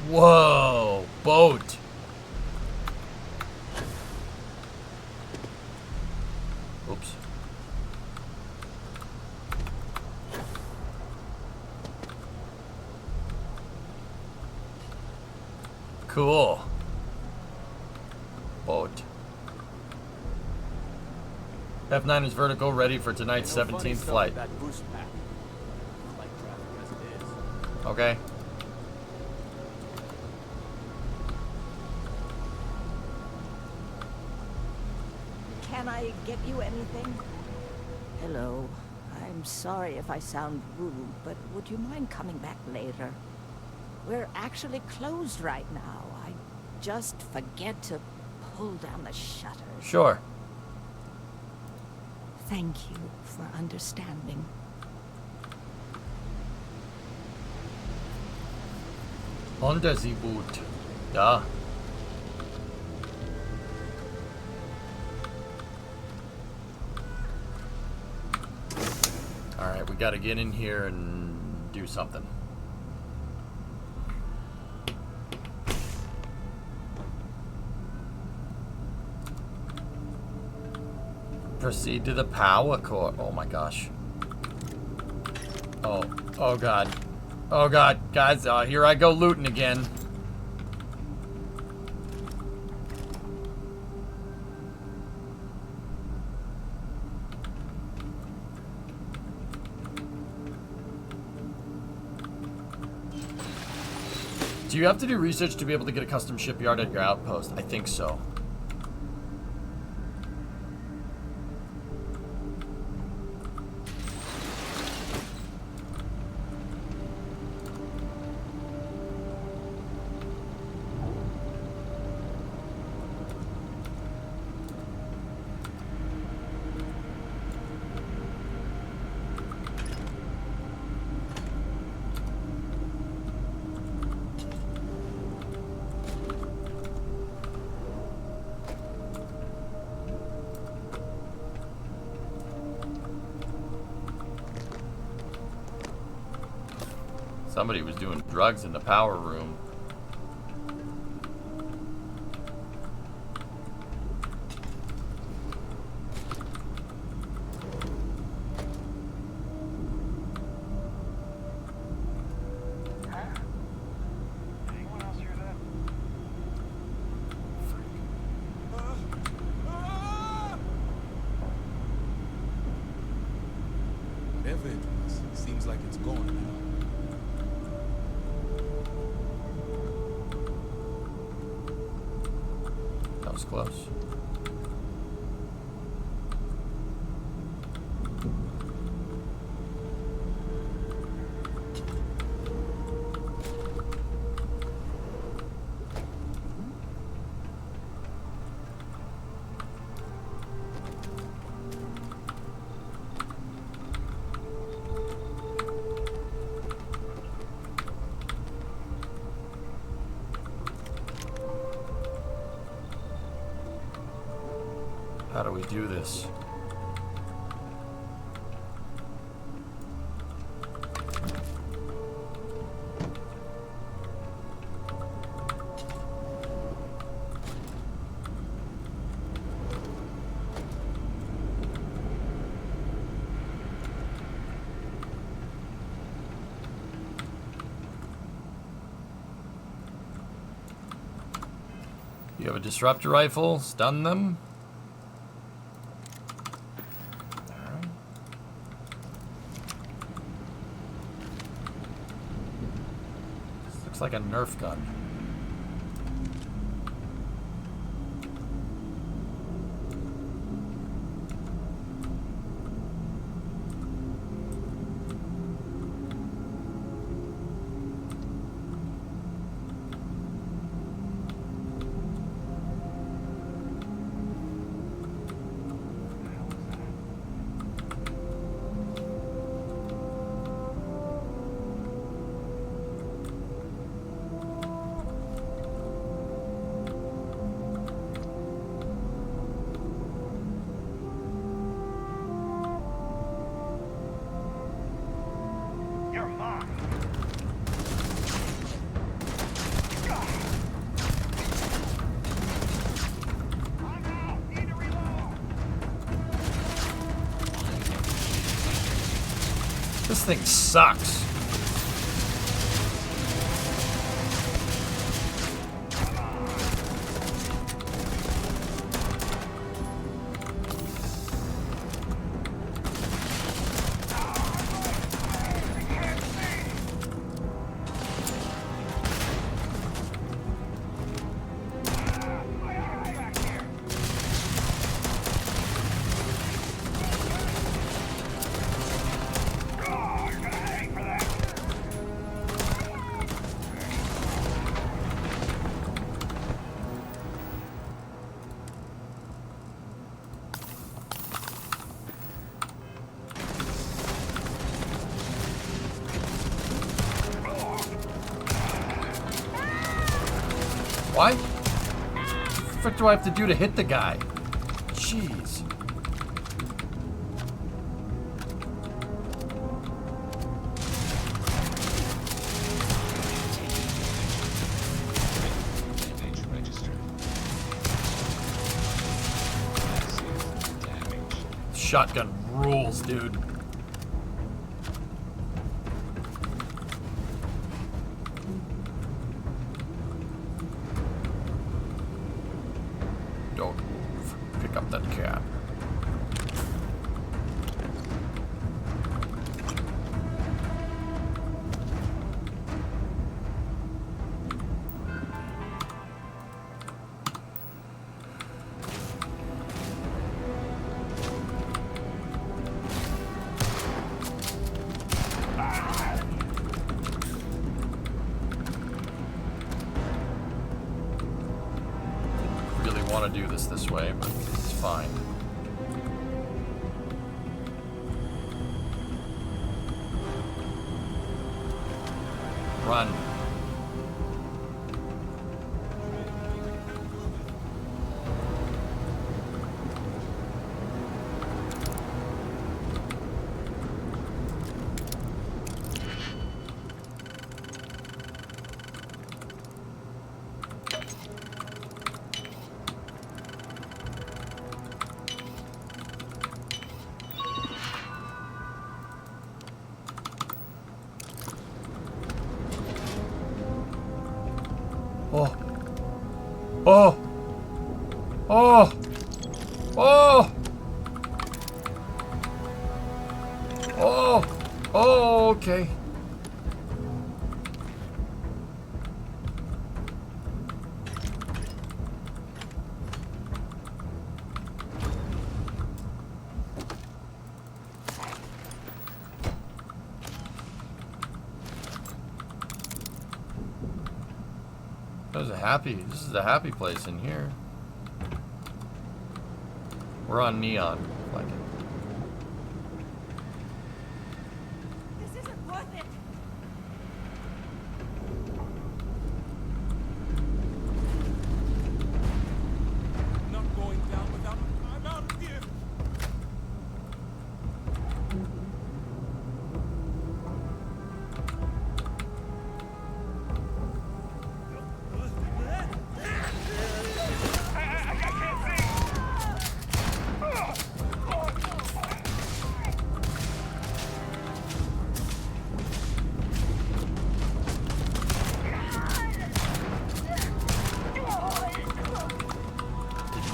Whoa, boat. Oops. Cool. Boat. F9 is vertical, ready for tonight's 17th flight. Okay. Can I get you anything? Hello. I'm sorry if I sound rude, but would you mind coming back later? We're actually closed right now. I just forget to pull down the shutters. Sure. Thank you for understanding. Under the boot. Ja. Alright, we gotta get in here and do something. Proceed to the power core. Oh my gosh. Oh, oh god. Oh god, guys, here I go looting again. Do you have to do research to be able to get a custom shipyard at your outpost? I think so. Somebody was doing drugs in the power room. Anyone else hear that? Whatever it was, seems like it's gone now. That was close. How do we do this? You have a disruptor rifle, stun them. Looks like a Nerf gun. You're mine. This thing sucks. Why? What the frick do I have to do to hit the guy? Jeez. Damage registered. Massive damage. Shotgun rules, dude. Don't move. Pick up that cat. want to do this way, but it's fine. Run. Oh. Oh. Oh. Oh. Oh. Oh, okay. This is a happy place in here. We're on neon. Like it. This isn't worth it. Not going down without I'm out of here.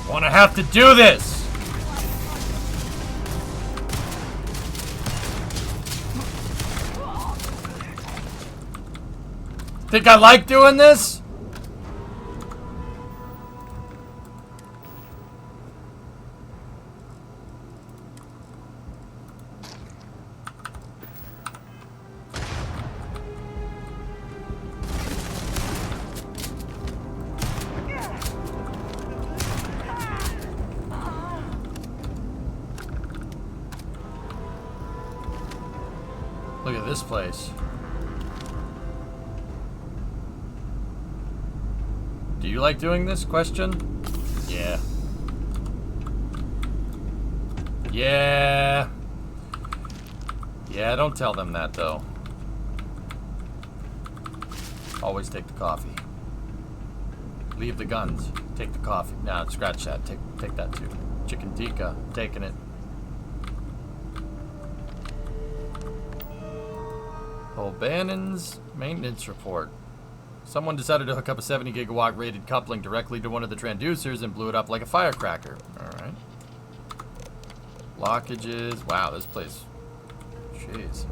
Want to have to do this? Think I like doing this? Look at this place. Do you like doing this? Question? Yeah. Yeah. Yeah, don't tell them that though. Always take the coffee. Leave the guns. Take the coffee. Nah, scratch that. Take that too. Chicken tikka. Taking it. O'Bannon's maintenance report. Someone decided to hook up a 70 gigawatt rated coupling directly to one of the transducers and blew it up like a firecracker. Alright. Blockages. Wow, this place. Jeez.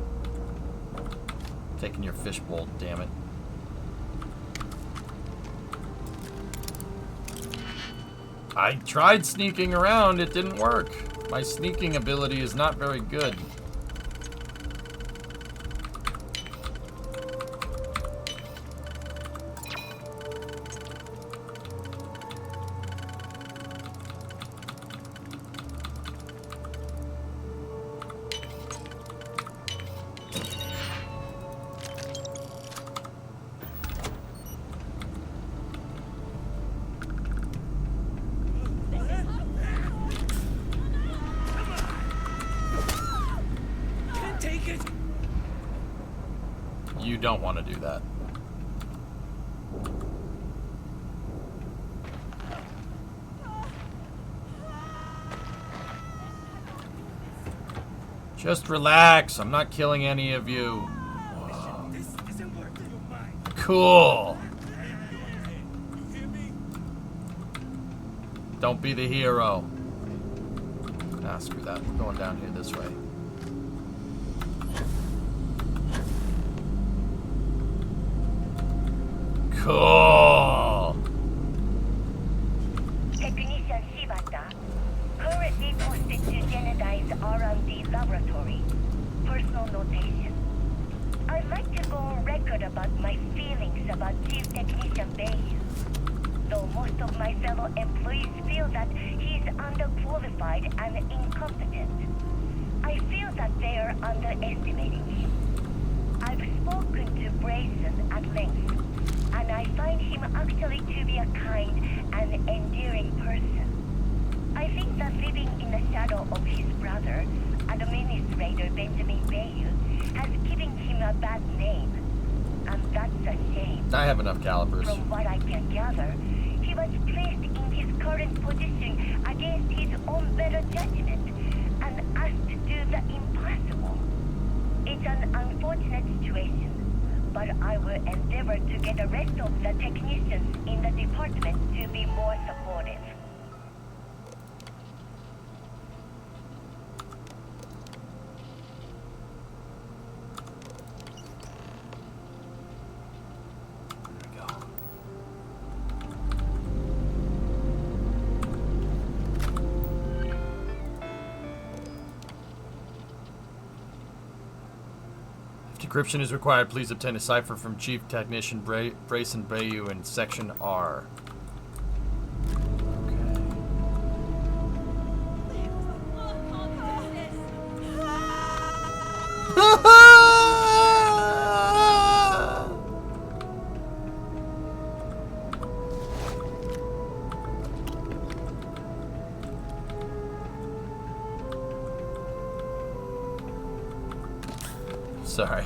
Taking your fishbowl, damn it. I tried sneaking around, it didn't work. My sneaking ability is not very good. You don't want to do that. Just relax. I'm not killing any of you. Whoa. Cool. Don't be the hero. Ah, screw that. We're going down here this way. Cool. Technician Shibata, currently posted to Genedine's R&D laboratory. Personal notation. I'd like to go on record about my feelings about Chief Technician Bayes. Though most of my fellow employees feel that he's underqualified and incompetent. I feel that they are underestimating him. I've spoken to Brayson at length, and I find him actually to be a kind and endearing person. I think that living in the shadow of his brother, Administrator Benjamin Bayou, has given him a bad name. And that's a shame. I have enough calibers. From what I can gather, he was placed in his current position against his own better judgment and asked to do the impossible. It's an unfortunate situation, but I will endeavor to get the rest of the technicians in the department to be more supportive. Decryption is required. Please obtain a cipher from Chief Technician Brayson Bayou in Section R. Sorry.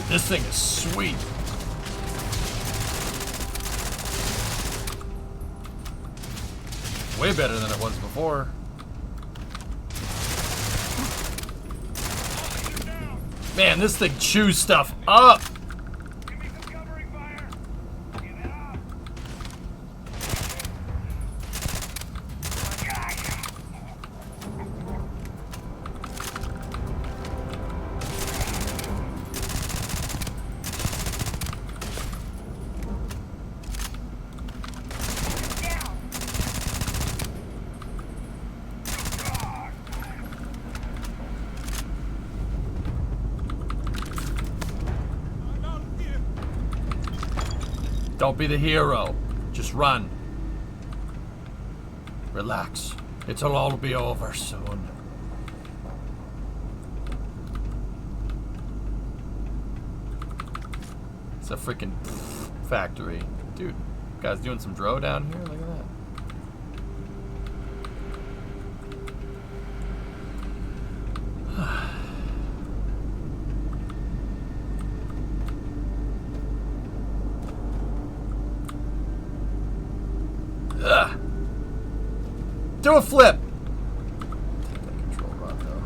This thing is sweet. Way better than it was before. Man, this thing chews stuff up. Don't be the hero. Just run. Relax. It'll all be over soon. It's a freaking factory. Dude, guys doing some dro down here? Look at that. Do a flip. Take that control rod though.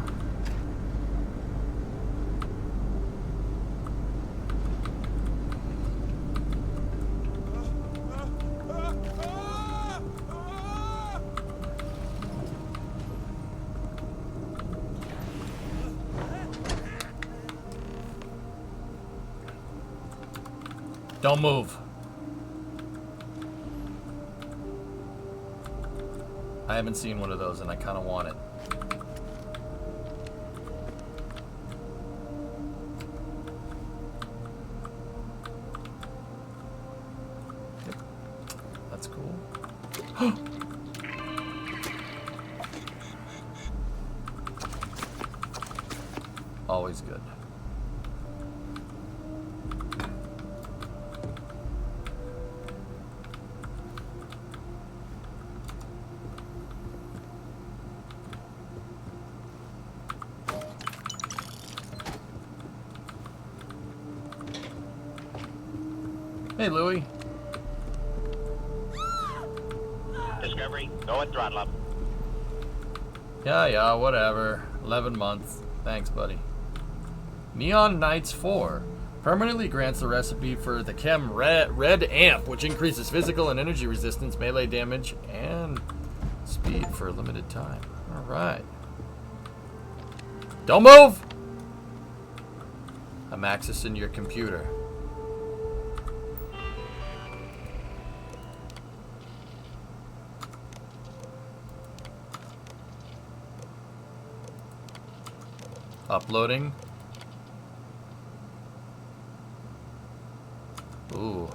Don't move. I haven't seen one of those and I kind of want it. Yep. That's cool. Always good. Hey, Louie. Discovery, go and throttle up. Yeah, whatever. 11 months. Thanks, buddy. Neon Knights 4 permanently grants the recipe for the Chem Red Amp, which increases physical and energy resistance, melee damage, and speed for a limited time. Alright. Don't move! I'm accessing your computer. Uploading. Ooh.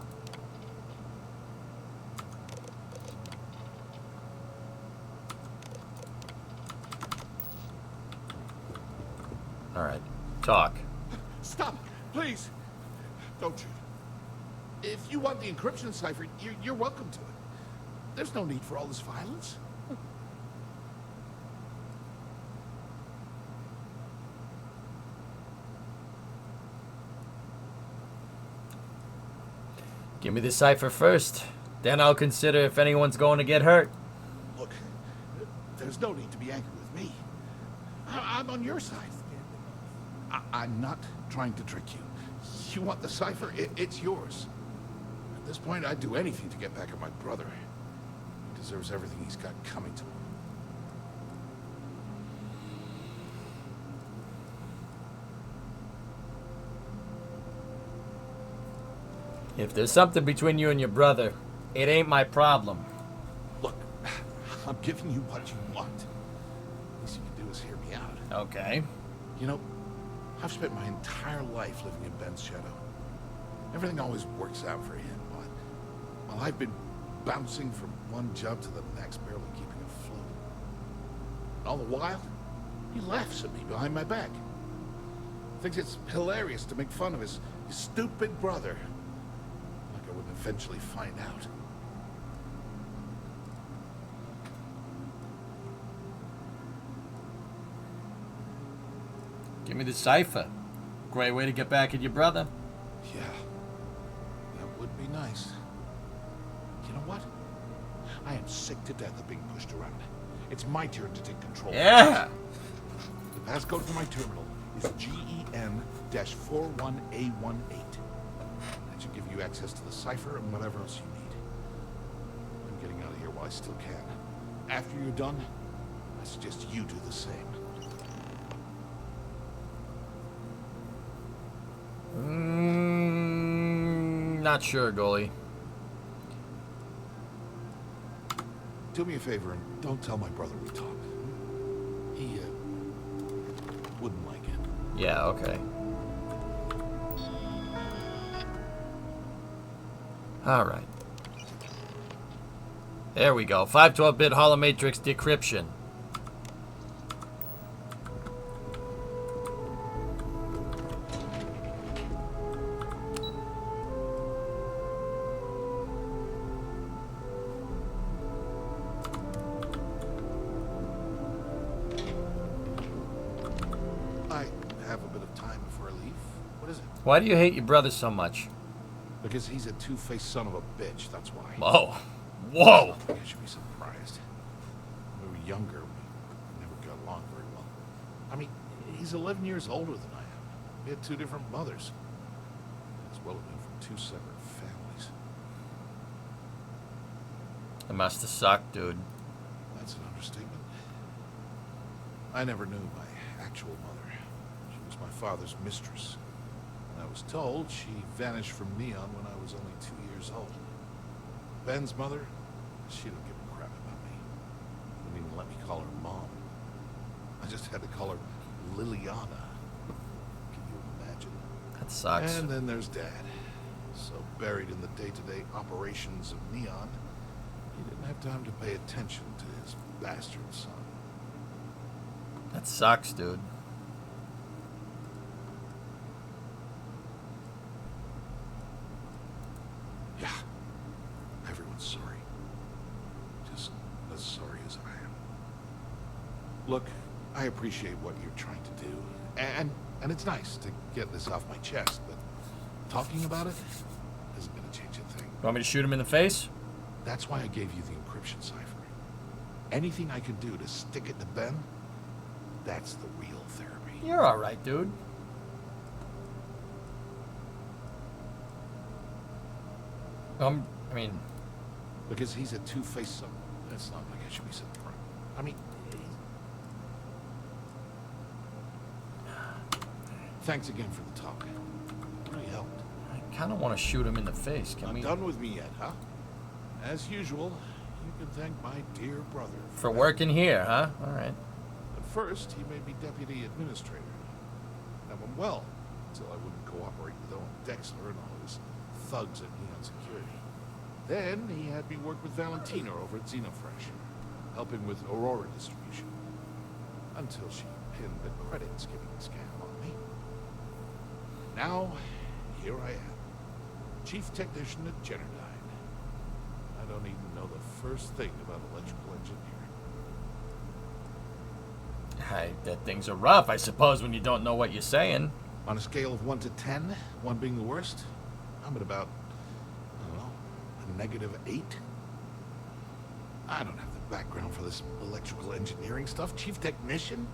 All right. Talk. Stop, please. Don't shoot. If you want the encryption cipher, you're welcome to it. There's no need for all this violence. Give me the cipher first. Then I'll consider if anyone's going to get hurt. Look, there's no need to be angry with me. I'm on your side. I'm not trying to trick you. You want the cipher? It's yours. At this point, I'd do anything to get back at my brother. He deserves everything he's got coming to him. If there's something between you and your brother, it ain't my problem. Look, I'm giving you what you want. Least you can do is hear me out. Okay. You know, I've spent my entire life living in Ben's shadow. Everything always works out for him, but while I've been bouncing from one job to the next, barely keeping afloat. And all the while, he laughs at me behind my back. Thinks it's hilarious to make fun of his stupid brother. Like I would eventually find out. Give me the cipher. Great way to get back at your brother. Yeah, that would be nice. You know what? I am sick to death of being pushed around. It's my turn to take control. Yeah! The passcode for my terminal is GEN-41A18. That should give you access to the cipher and whatever else you need. I'm getting out of here while I still can. After you're done, I suggest you do the same. Not sure, goalie. Do me a favor and don't tell my brother we talked. He, wouldn't like it. Yeah, okay. Alright. There we go. 512-bit holomatrix decryption. Why do you hate your brother so much? Because he's a two-faced son of a bitch, that's why. Whoa. Whoa! I should be surprised. When we were younger, we never got along very well. I mean, he's 11 years older than I am. We had two different mothers. As well as been from two separate families. It must have sucked, dude. That's an understatement. I never knew my actual mother. She was my father's mistress. I was told she vanished from Neon when I was only 2 years old. Ben's mother, she didn't give a crap about me. Didn't even let me call her mom. I just had to call her Liliana. Can you imagine? That sucks. And then there's Dad. So buried in the day-to-day operations of Neon, he didn't have time to pay attention to his bastard son. That sucks, dude. Yeah, everyone's sorry. Just as sorry as I am. Look, I appreciate what you're trying to do. And it's nice to get this off my chest, but talking about it isn't going to change it. Want me to shoot him in the face? That's why I gave you the encryption cipher. Anything I can do to stick it to Ben, that's the real therapy. You're alright, dude. I mean... Because he's a two-faced son. That's not like I should be sitting around. I mean... Thanks again for the talk. It really helped. I kind of want to shoot him in the face. Can we... Not done with me yet, huh? As usual, you can thank my dear brother. For working here, huh? Alright. At first, he made me deputy administrator. That went well, until I wouldn't cooperate with Owen Dexter and all his thugs at Neon Security. Then, he had me work with Valentina over at Xenofresh, helping with Aurora distribution. Until she pinned the credit skimming scam on me. Now, here I am. Chief technician at Generdyne. I don't even know the first thing about electrical engineering. That things are rough, I suppose, when you don't know what you're saying. On a scale of 1 to 10, 1 being the worst, I'm at about, I don't know, a -8. I don't have the background for this electrical engineering stuff. Chief technician?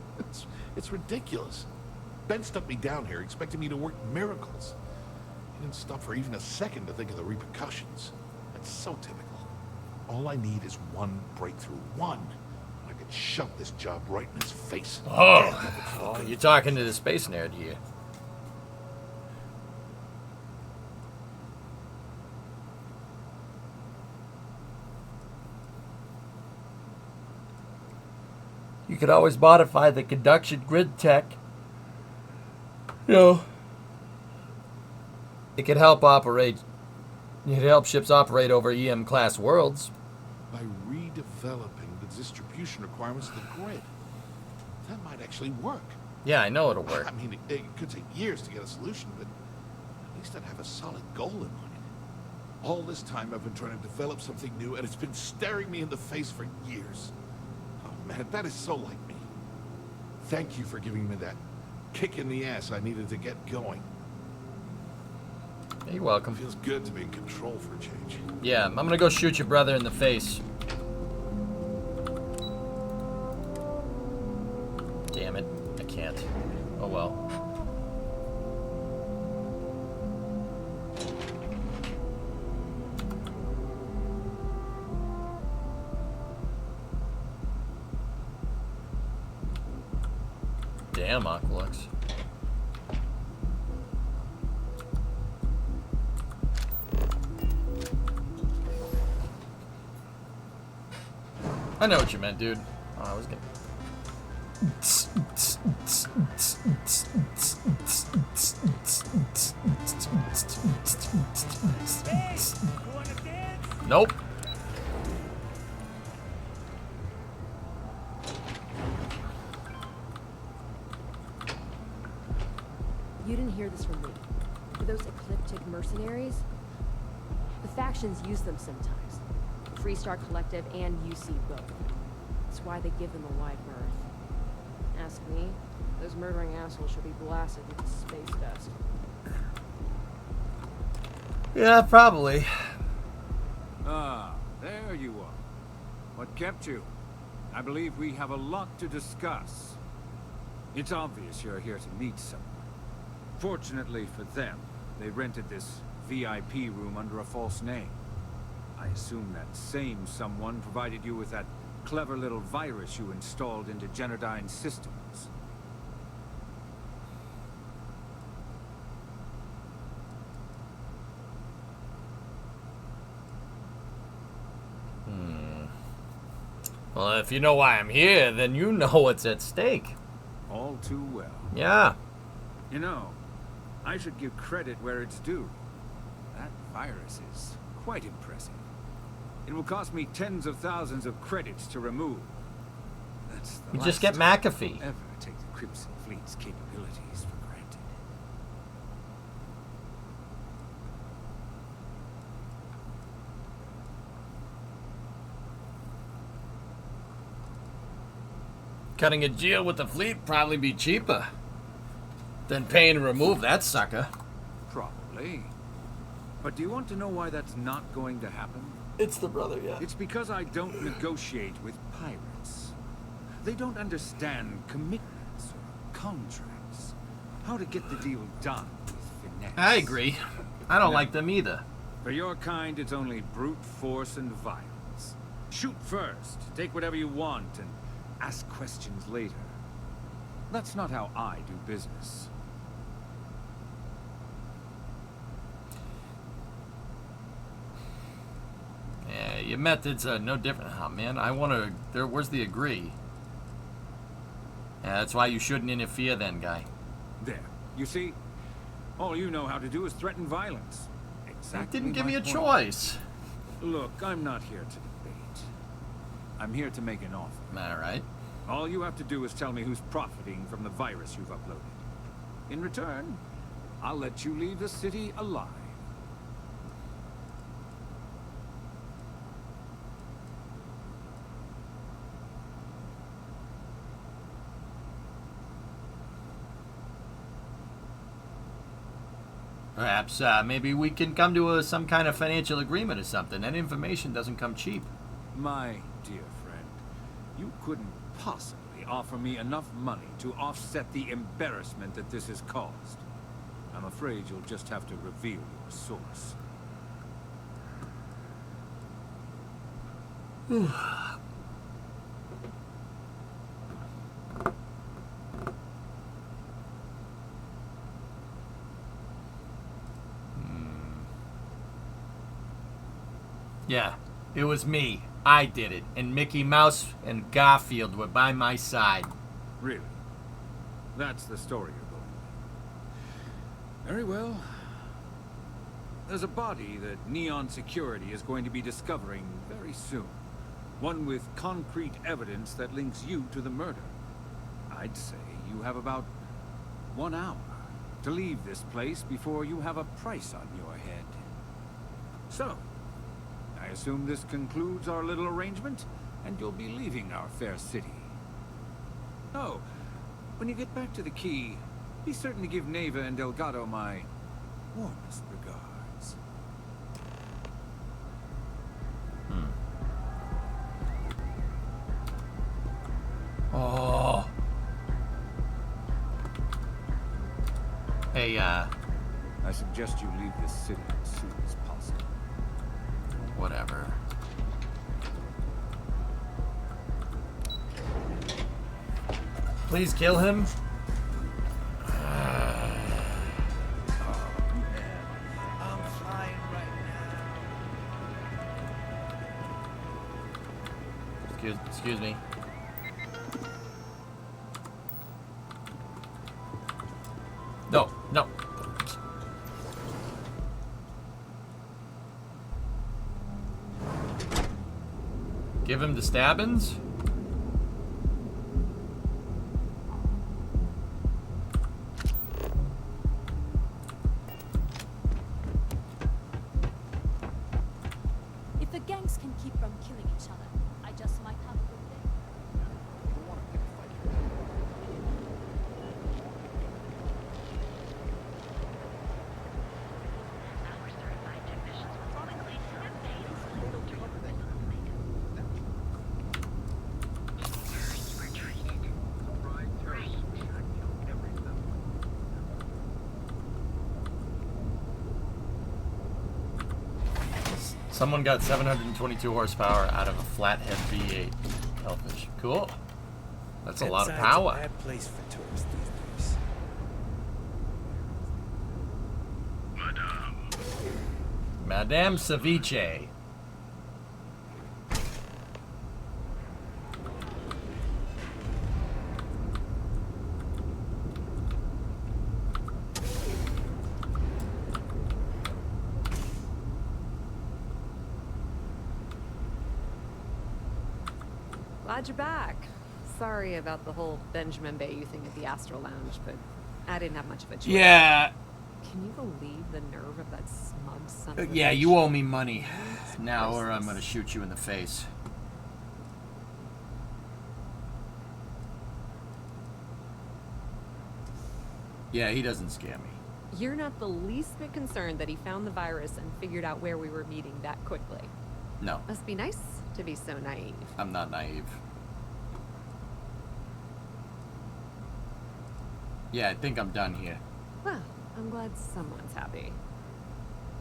It's ridiculous. Ben stuck me down here expecting me to work miracles. He didn't stop for even a second to think of the repercussions. That's so typical. All I need is one breakthrough. One. I could shove this job right in his face. Oh, you're talking to the space nerd here. You could always modify the conduction grid tech. You know, it could help operate. It could help ships operate over EM class worlds. By redeveloping the distribution requirements of the grid. That might actually work. Yeah, I know it'll work. I mean, it could take years to get a solution, but at least I'd have a solid goal in mind. All this time I've been trying to develop something new, and it's been staring me in the face for years. Oh man, that is so like me. Thank you for giving me that kick in the ass I needed to get going. You're welcome. Feels good to be in control for a change. Yeah, I'm gonna go shoot your brother in the face. Damn it, I can't. Oh well. Damn, Aqualux. I know what you meant, dude. Oh, I was gonna... Nope. You didn't hear this from me. For those ecliptic mercenaries, the factions use them sometimes. Freestar Collective and UC both. That's why they give them a wide berth. Ask me, those murdering assholes should be blasted with space dust. Yeah, probably. Ah, there you are. What kept you? I believe we have a lot to discuss. It's obvious you're here to meet someone. Fortunately for them, they rented this VIP room under a false name. I assume that same someone provided you with that clever little virus you installed into Generdyne's systems. Well, if you know why I'm here, then you know what's at stake. All too well. Yeah. You know, I should give credit where it's due. That virus is quite impressive. It will cost me tens of thousands of credits to remove. That's the You just get McAfee. I'll ever take the Crimson Fleet's capabilities for granted. Cutting a deal with the fleet probably be cheaper than paying to remove that sucker. Probably. But do you want to know why that's not going to happen? It's the brother, yeah. It's because I don't negotiate with pirates. They don't understand commitments or contracts. How to get the deal done with finesse. I agree. I don't like them either. For your kind, it's only brute force and violence. Shoot first, take whatever you want, and ask questions later. That's not how I do business. Yeah, your methods are no different. Oh, man, I want to... Where's the agree? Yeah, that's why you shouldn't interfere then, guy. There. You see? All you know how to do is threaten violence. Exactly. You didn't give me a point. choice. Look, I'm not here to debate. I'm here to make an offer. All right. All you have to do is tell me who's profiting from the virus you've uploaded. In return, I'll let you leave the city alive. Perhaps maybe we can come to some kind of financial agreement or something. That information doesn't come cheap. My dear friend, you couldn't possibly offer me enough money to offset the embarrassment that this has caused. I'm afraid you'll just have to reveal your source. Yeah, it was me. I did it. And Mickey Mouse and Garfield were by my side. Really? That's the story you're going with. Very well. There's a body that Neon Security is going to be discovering very soon. One with concrete evidence that links you to the murder. I'd say you have about 1 hour to leave this place before you have a price on your head. So, I assume this concludes our little arrangement, and you'll be leaving our fair city. Oh, when you get back to the key, be certain to give Neva and Delgado my warmest regards. Oh. Hey, I suggest you leave this city as soon as possible. Whatever. Please kill him. Excuse me. No, no. Give him the stabbings? If the gangs can keep from killing each other, I just might have a good day. Someone got 722 horsepower out of a flathead V8. Hellfish. Cool. That's a lot of power. It's a bad place for tourists these days. Madame Ceviche. Glad you're back. Sorry about the whole Benjamin Bayou thing at the Astro Lounge, but I didn't have much of a choice. Yeah. Can you believe the nerve of that smug son of a Yeah, bitch? you owe me money now, or I'm gonna shoot you in the face. Yeah, he doesn't scare me. You're not the least bit concerned that he found the virus and figured out where we were meeting that quickly. No. Must be nice to be so naive. I'm not naive. Yeah, I think I'm done here. Well, I'm glad someone's happy.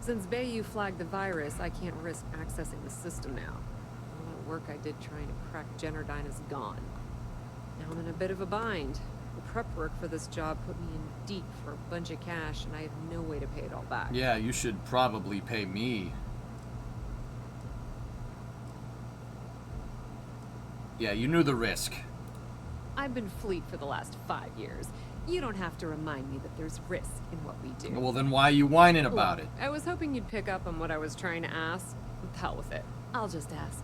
Since Bayou flagged the virus, I can't risk accessing the system now. All that work I did trying to crack Generdyne is gone. Now I'm in a bit of a bind. The prep work for this job put me in deep for a bunch of cash, and I have no way to pay it all back. Yeah, you should probably pay me. Yeah, you knew the risk. I've been fleet for the last 5 years. You don't have to remind me that there's risk in what we do. Well, then why are you whining about it? I was hoping you'd pick up on what I was trying to ask. The hell with it. I'll just ask.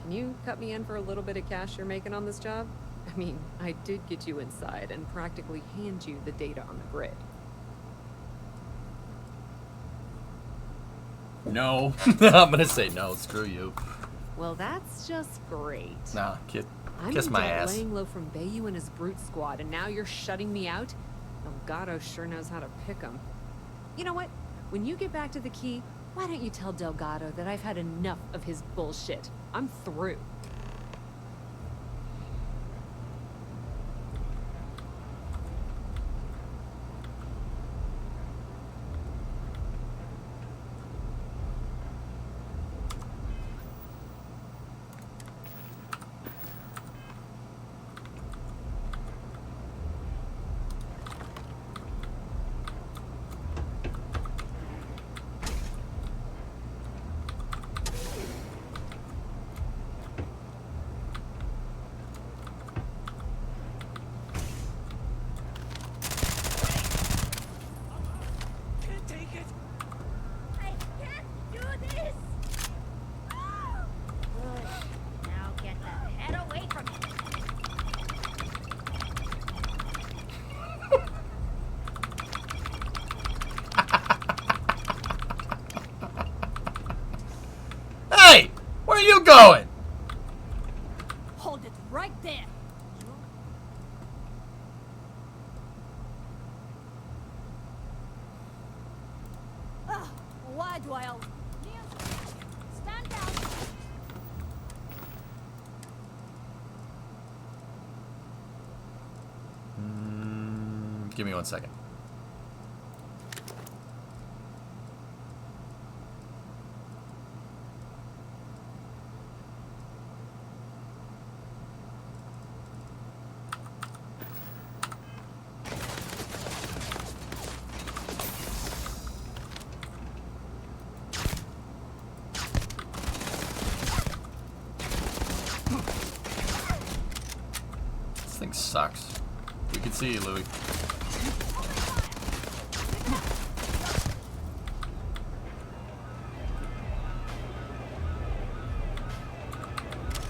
Can you cut me in for a little bit of cash you're making on this job? I mean, I did get you inside and practically hand you the data on the grid. No. I'm gonna say no. Screw you. Well, that's just great. Nah, kiss I'm my ass. laying low from Bayou and his brute squad, and now you're shutting me out? Delgado sure knows how to pick 'em. You know what? When you get back to the key, why don't you tell Delgado that I've had enough of his bullshit? I'm through. Hey! Where are you going? Hold it right there. Ugh, why do I always... Stand down. Give me 1 second. This thing sucks. We can see you, Louis.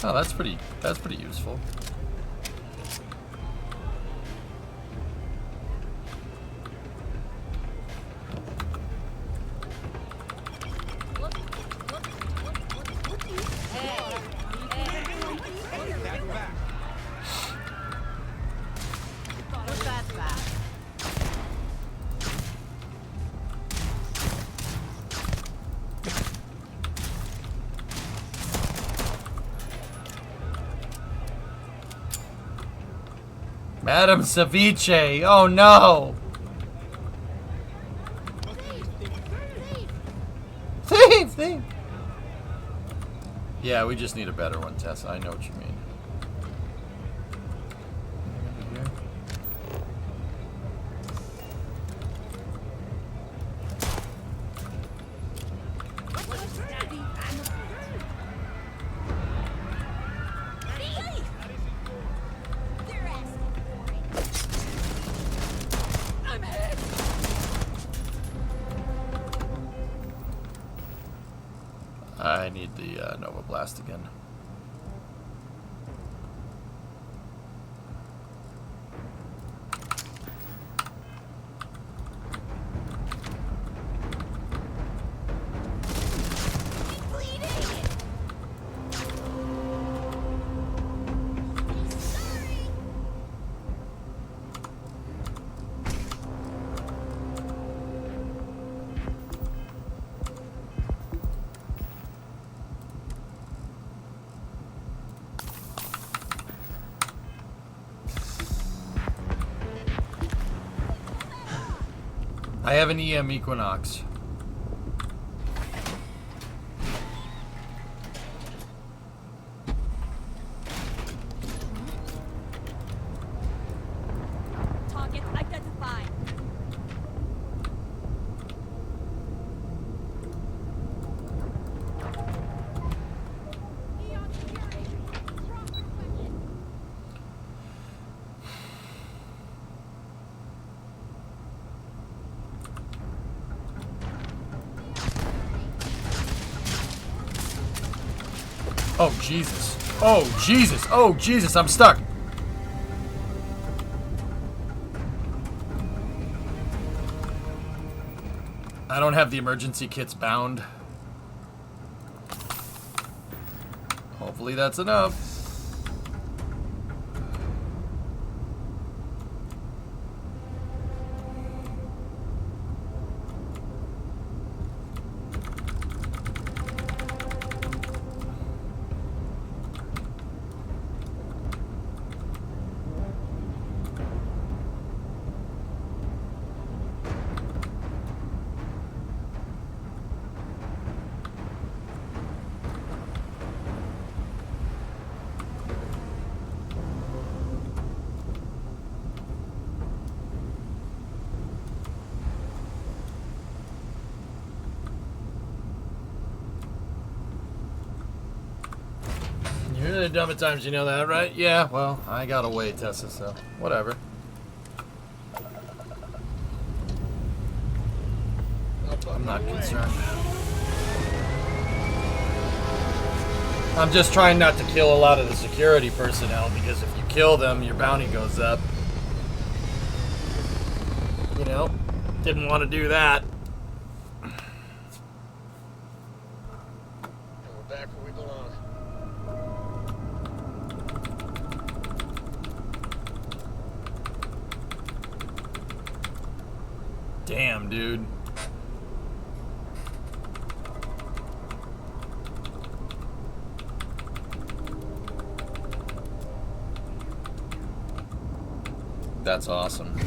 Oh, that's pretty useful. Madam Ceviche, oh no! Thief! Yeah, we just need a better one, Tessa. I know what you mean. I need the Nova Blast again. I have an EM Equinox. Target identified. Oh, Jesus. Oh, Jesus. Oh, Jesus. I'm stuck. I don't have the emergency kits bound. Hopefully that's enough. You're really dumb at times, you know that, right? Yeah, well, I got away, Tessa, so whatever. I'm not concerned. I'm just trying not to kill a lot of the security personnel, because if you kill them, your bounty goes up. You know, didn't want to do that. And we're back where we belong. Damn, dude. That's awesome.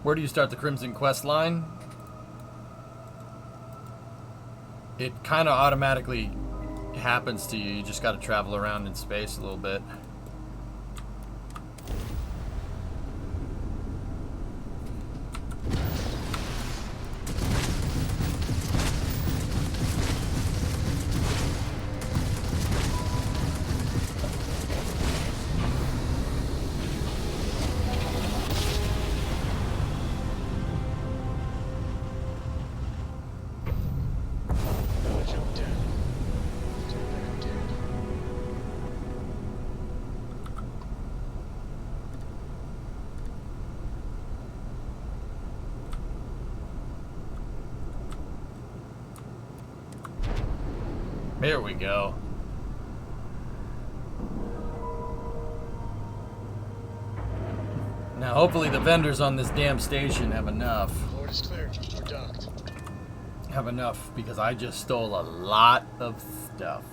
Where do you start the Crimson Quest line? It kind of automatically happens to you. You just got to travel around in space a little bit. There we go. Now, hopefully the vendors on this damn station have enough. Lord is clear. We're docked. Have enough, because I just stole a lot of stuff.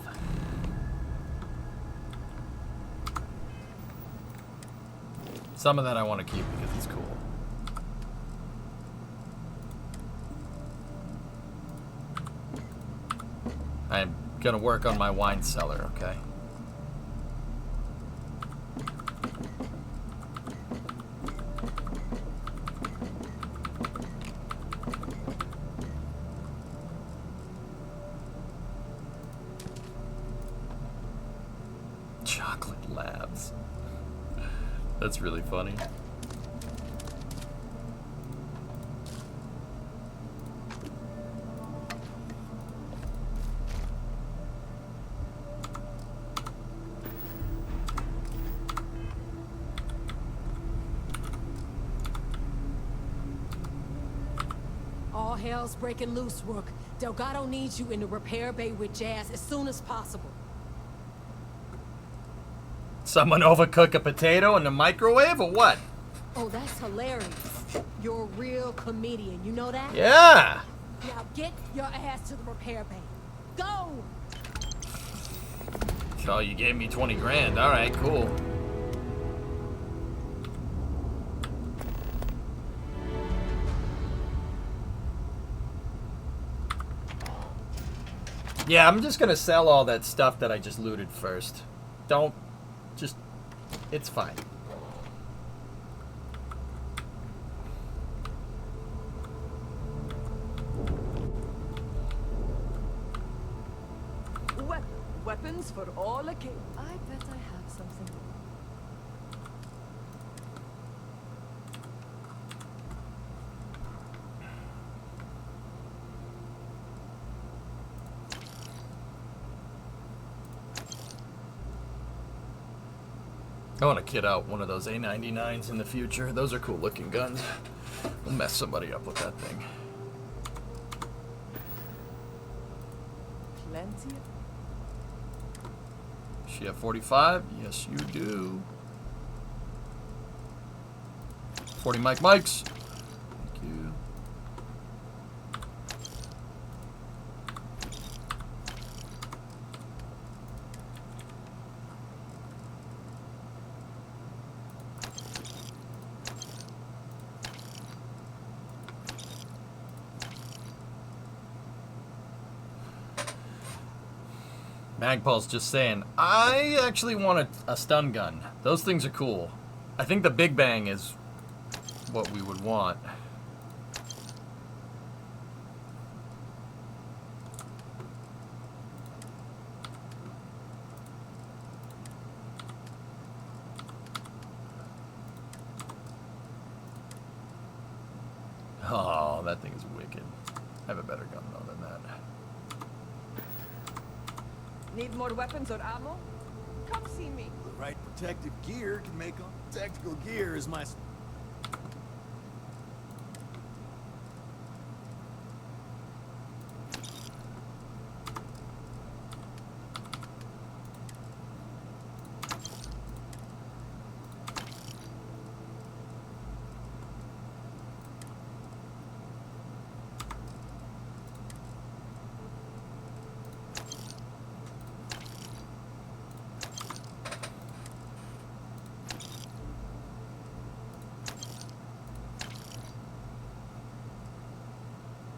Some of that I want to keep because it's cool. I'm gonna work on my wine cellar, okay? Chocolate Labs. That's really funny. All hell's breaking loose, Rook. Delgado needs you in the repair bay with Jazz as soon as possible. Someone overcook a potato in the microwave or what? Oh, that's hilarious. You're a real comedian, you know that? Yeah. Now get your ass to the repair bay. Go! Oh, you gave me 20 grand. All right, cool. Yeah, I'm just gonna sell all that stuff that I just looted first. Don't, just, it's fine. Weapons for all occasions. I bet I have something. I want to kit out one of those A99s in the future. Those are cool looking guns. We'll mess somebody up with that thing. Plenty. She have 45? Yes, you do. 40 Mikes. Thank you. Magpul's just saying, I actually want a stun gun. Those things are cool. I think the Big Bang is what we would want. Oh, that thing is wicked. I have a better gun though than that. Need more weapons or ammo? Come see me. The right protective gear can make them. Tactical gear is my...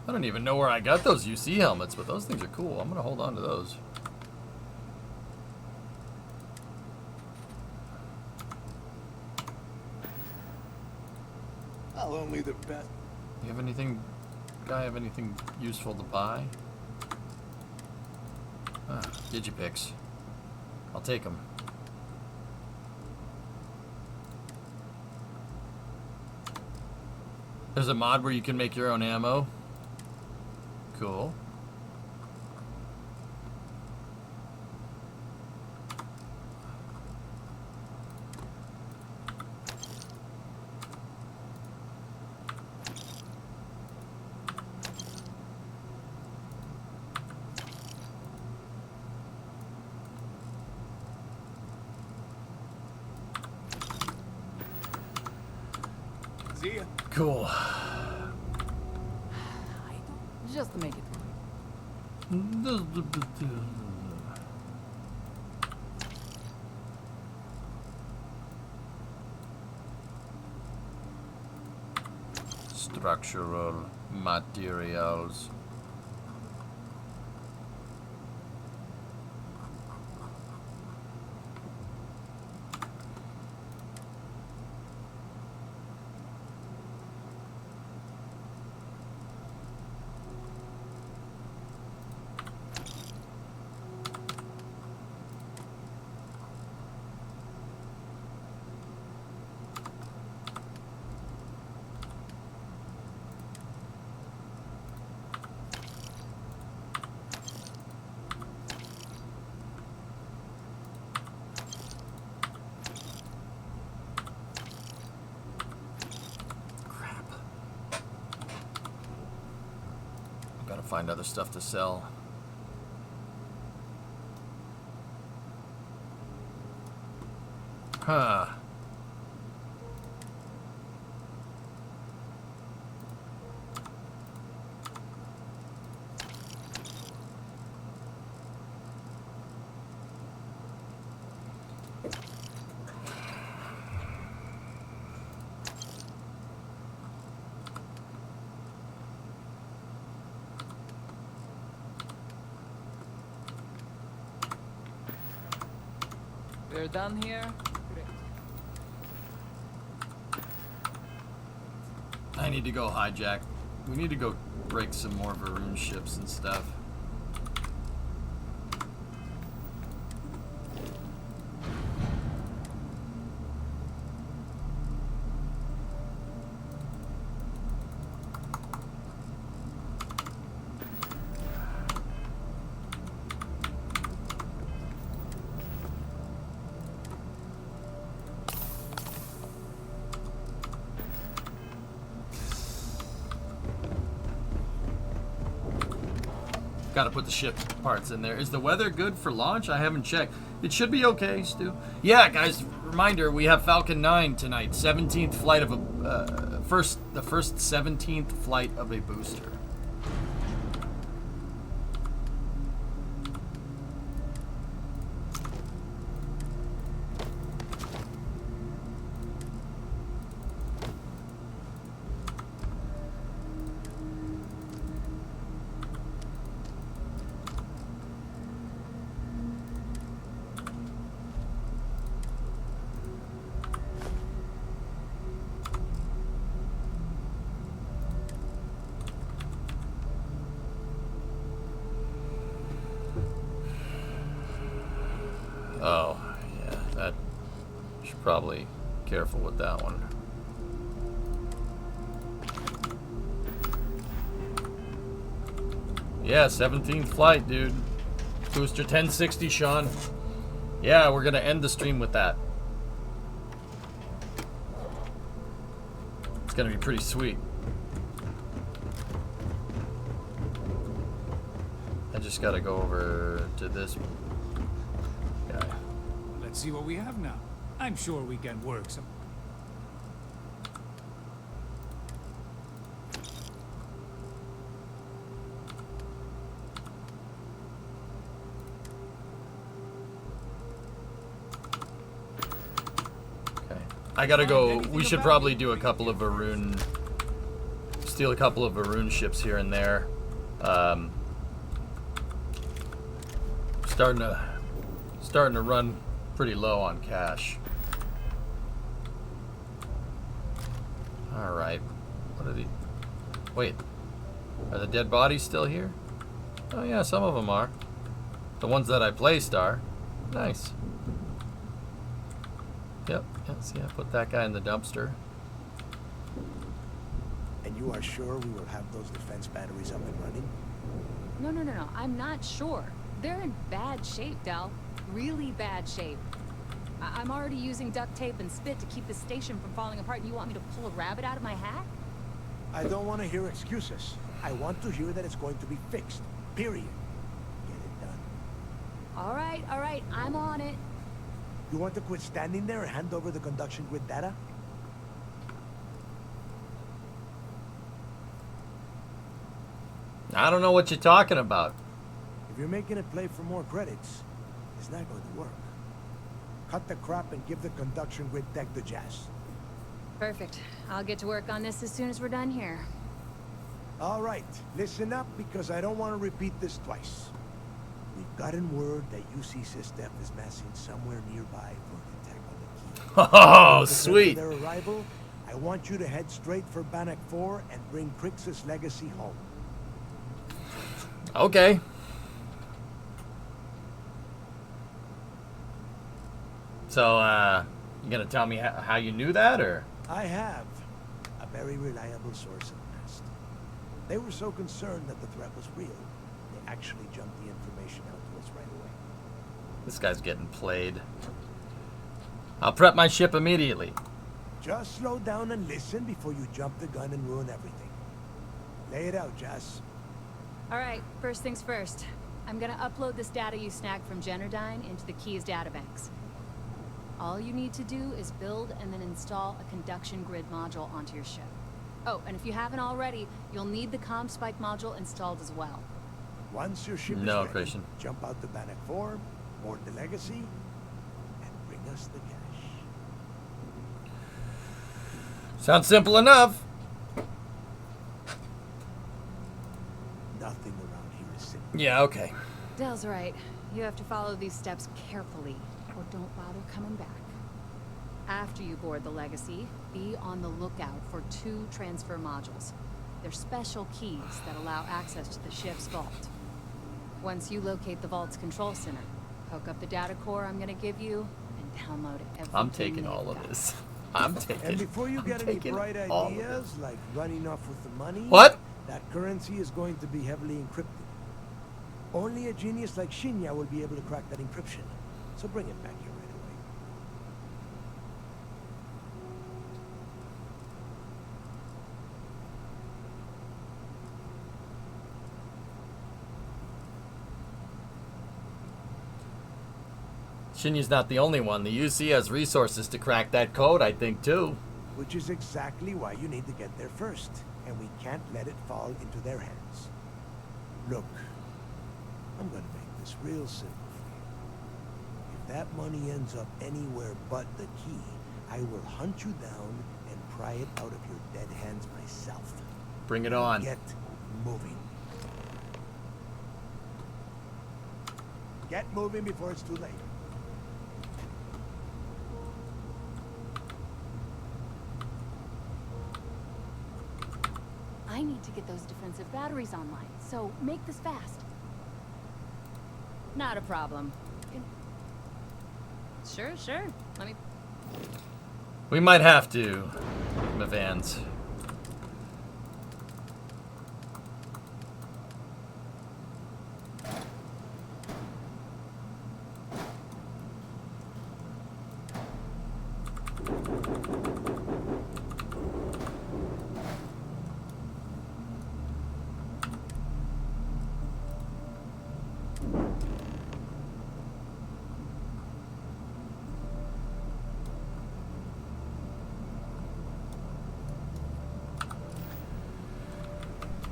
I don't even know where I got those UC helmets, but those things are cool. I'm gonna hold on to those. I'll only the best. You have anything, guy, have anything useful to buy? Ah, Digipix. I'll take them. There's a mod where you can make your own ammo. Cool. See ya. Cool. Just to make it. Structural materials. Gotta find other stuff to sell. Huh. We're done here. Great. I need to go hijack. We need to go break some more Varun ships and stuff. Gotta put the ship parts in there. Is the weather good for launch? I haven't checked. It should be okay, Stu. Yeah, guys, reminder, we have Falcon 9 tonight. 17th flight of a, the first 17th flight of a booster. Oh, yeah, that should probably be careful with that one. Yeah, 17th flight, dude. Booster 1060, Sean. Yeah, we're gonna end the stream with that. It's gonna be pretty sweet. I just gotta go over to this guy. Let's see what we have now. I'm sure we can work some. Okay. I gotta go. We should probably do a couple of Varun. Steal a couple of Varun ships here and there. Starting to run pretty low on cash. All right. What are the? Wait. Are the dead bodies still here? Oh yeah, some of them are. The ones that I placed are. Nice. Yep. Yeah, see, I put that guy in the dumpster. And you are sure we will have those defense batteries up and running? No. I'm not sure. They're in bad shape, Del. Really bad shape. I'm already using duct tape and spit to keep the station from falling apart, and you want me to pull a rabbit out of my hat? I don't want to hear excuses. I want to hear that it's going to be fixed. Period. Get it done. All right. I'm on it. You want to quit standing there and hand over the conduction grid data? I don't know what you're talking about. If you're making a play for more credits, it's not going to work. Cut the crap and give the conduction grid tech the jazz. Perfect. I'll get to work on this as soon as we're done here. All right, listen up because I don't want to repeat this twice. We've gotten word that UC System is massing somewhere nearby for an attack on the key. Oh, Because sweet. of their arrival, I want you to head straight for Bannock 4 and bring Crixus' legacy home. Okay. So, you gonna tell me how you knew that, or? I have a very reliable source at last. They were so concerned that the threat was real, they actually jumped the information out to us right away. This guy's getting played. I'll prep my ship immediately. Just slow down and listen before you jump the gun and ruin everything. Lay it out, Jess. All right, first things first. I'm gonna upload this data you snagged from Generdyne into the Keys databanks. All you need to do is build and then install a conduction grid module onto your ship. Oh, and if you haven't already, you'll need the comm spike module installed as well. Once your ship is No, ready, Christian. jump out the Bannock 4, board the Legacy, and bring us the cash. Sounds simple enough. Nothing around here is simple. Yeah, okay. Dell's right. You have to follow these steps carefully, or don't bother coming back. After you board the Legacy, be on the lookout for 2 transfer modules. They're special keys that allow access to the ship's vault. Once you locate the vault's control center, hook up the data core I'm gonna give you, and download everything. I'm taking all of this. I'm taking. And before you get any taking bright all of ideas, like running off with the money, What? that currency is going to be heavily encrypted. Only a genius like Shinya will be able to crack that encryption. So bring it back here right away. Shinya's not the only one. The UC has resources to crack that code, I think, too. Which is exactly why you need to get there first. And we can't let it fall into their hands. Look, I'm gonna make this real simple for you. If that money ends up anywhere but the key, I will hunt you down and pry it out of your dead hands myself. Bring it on. Get moving. Get moving before it's too late. I need to get those defensive batteries online, so make this fast. Not a problem. Sure. Let me... We might have to, Mavans.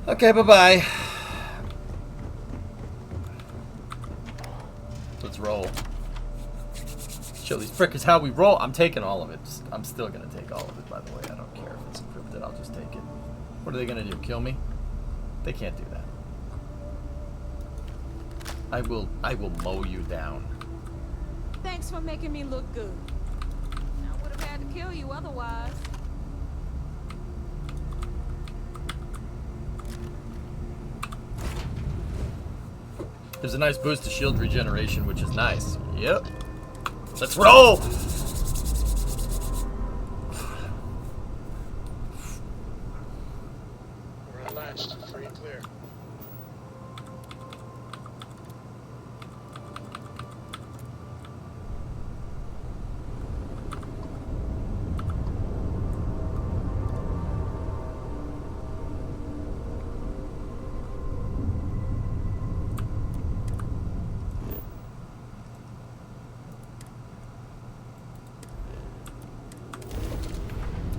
Okay, bye-bye. Let's roll. Show these prickers how we roll. I'm taking all of it. I'm still gonna take all of it, by the way. I don't care if it's encrypted. I'll just take it. What are they gonna do? Kill me? They can't do that. I will mow you down. Thanks for making me look good. I would have had to kill you otherwise. There's a nice boost to shield regeneration, which is nice. Yep. Let's roll! We're unlatched. Free and clear.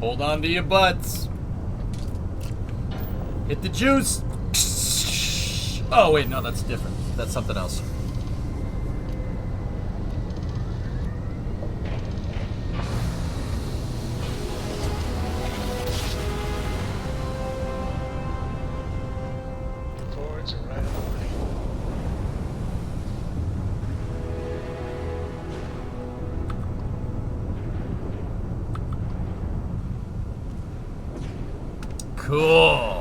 Hold on to your butts. Hit the juice. Oh, wait, no, that's different. That's something else. Forwards and right of the way. Cool.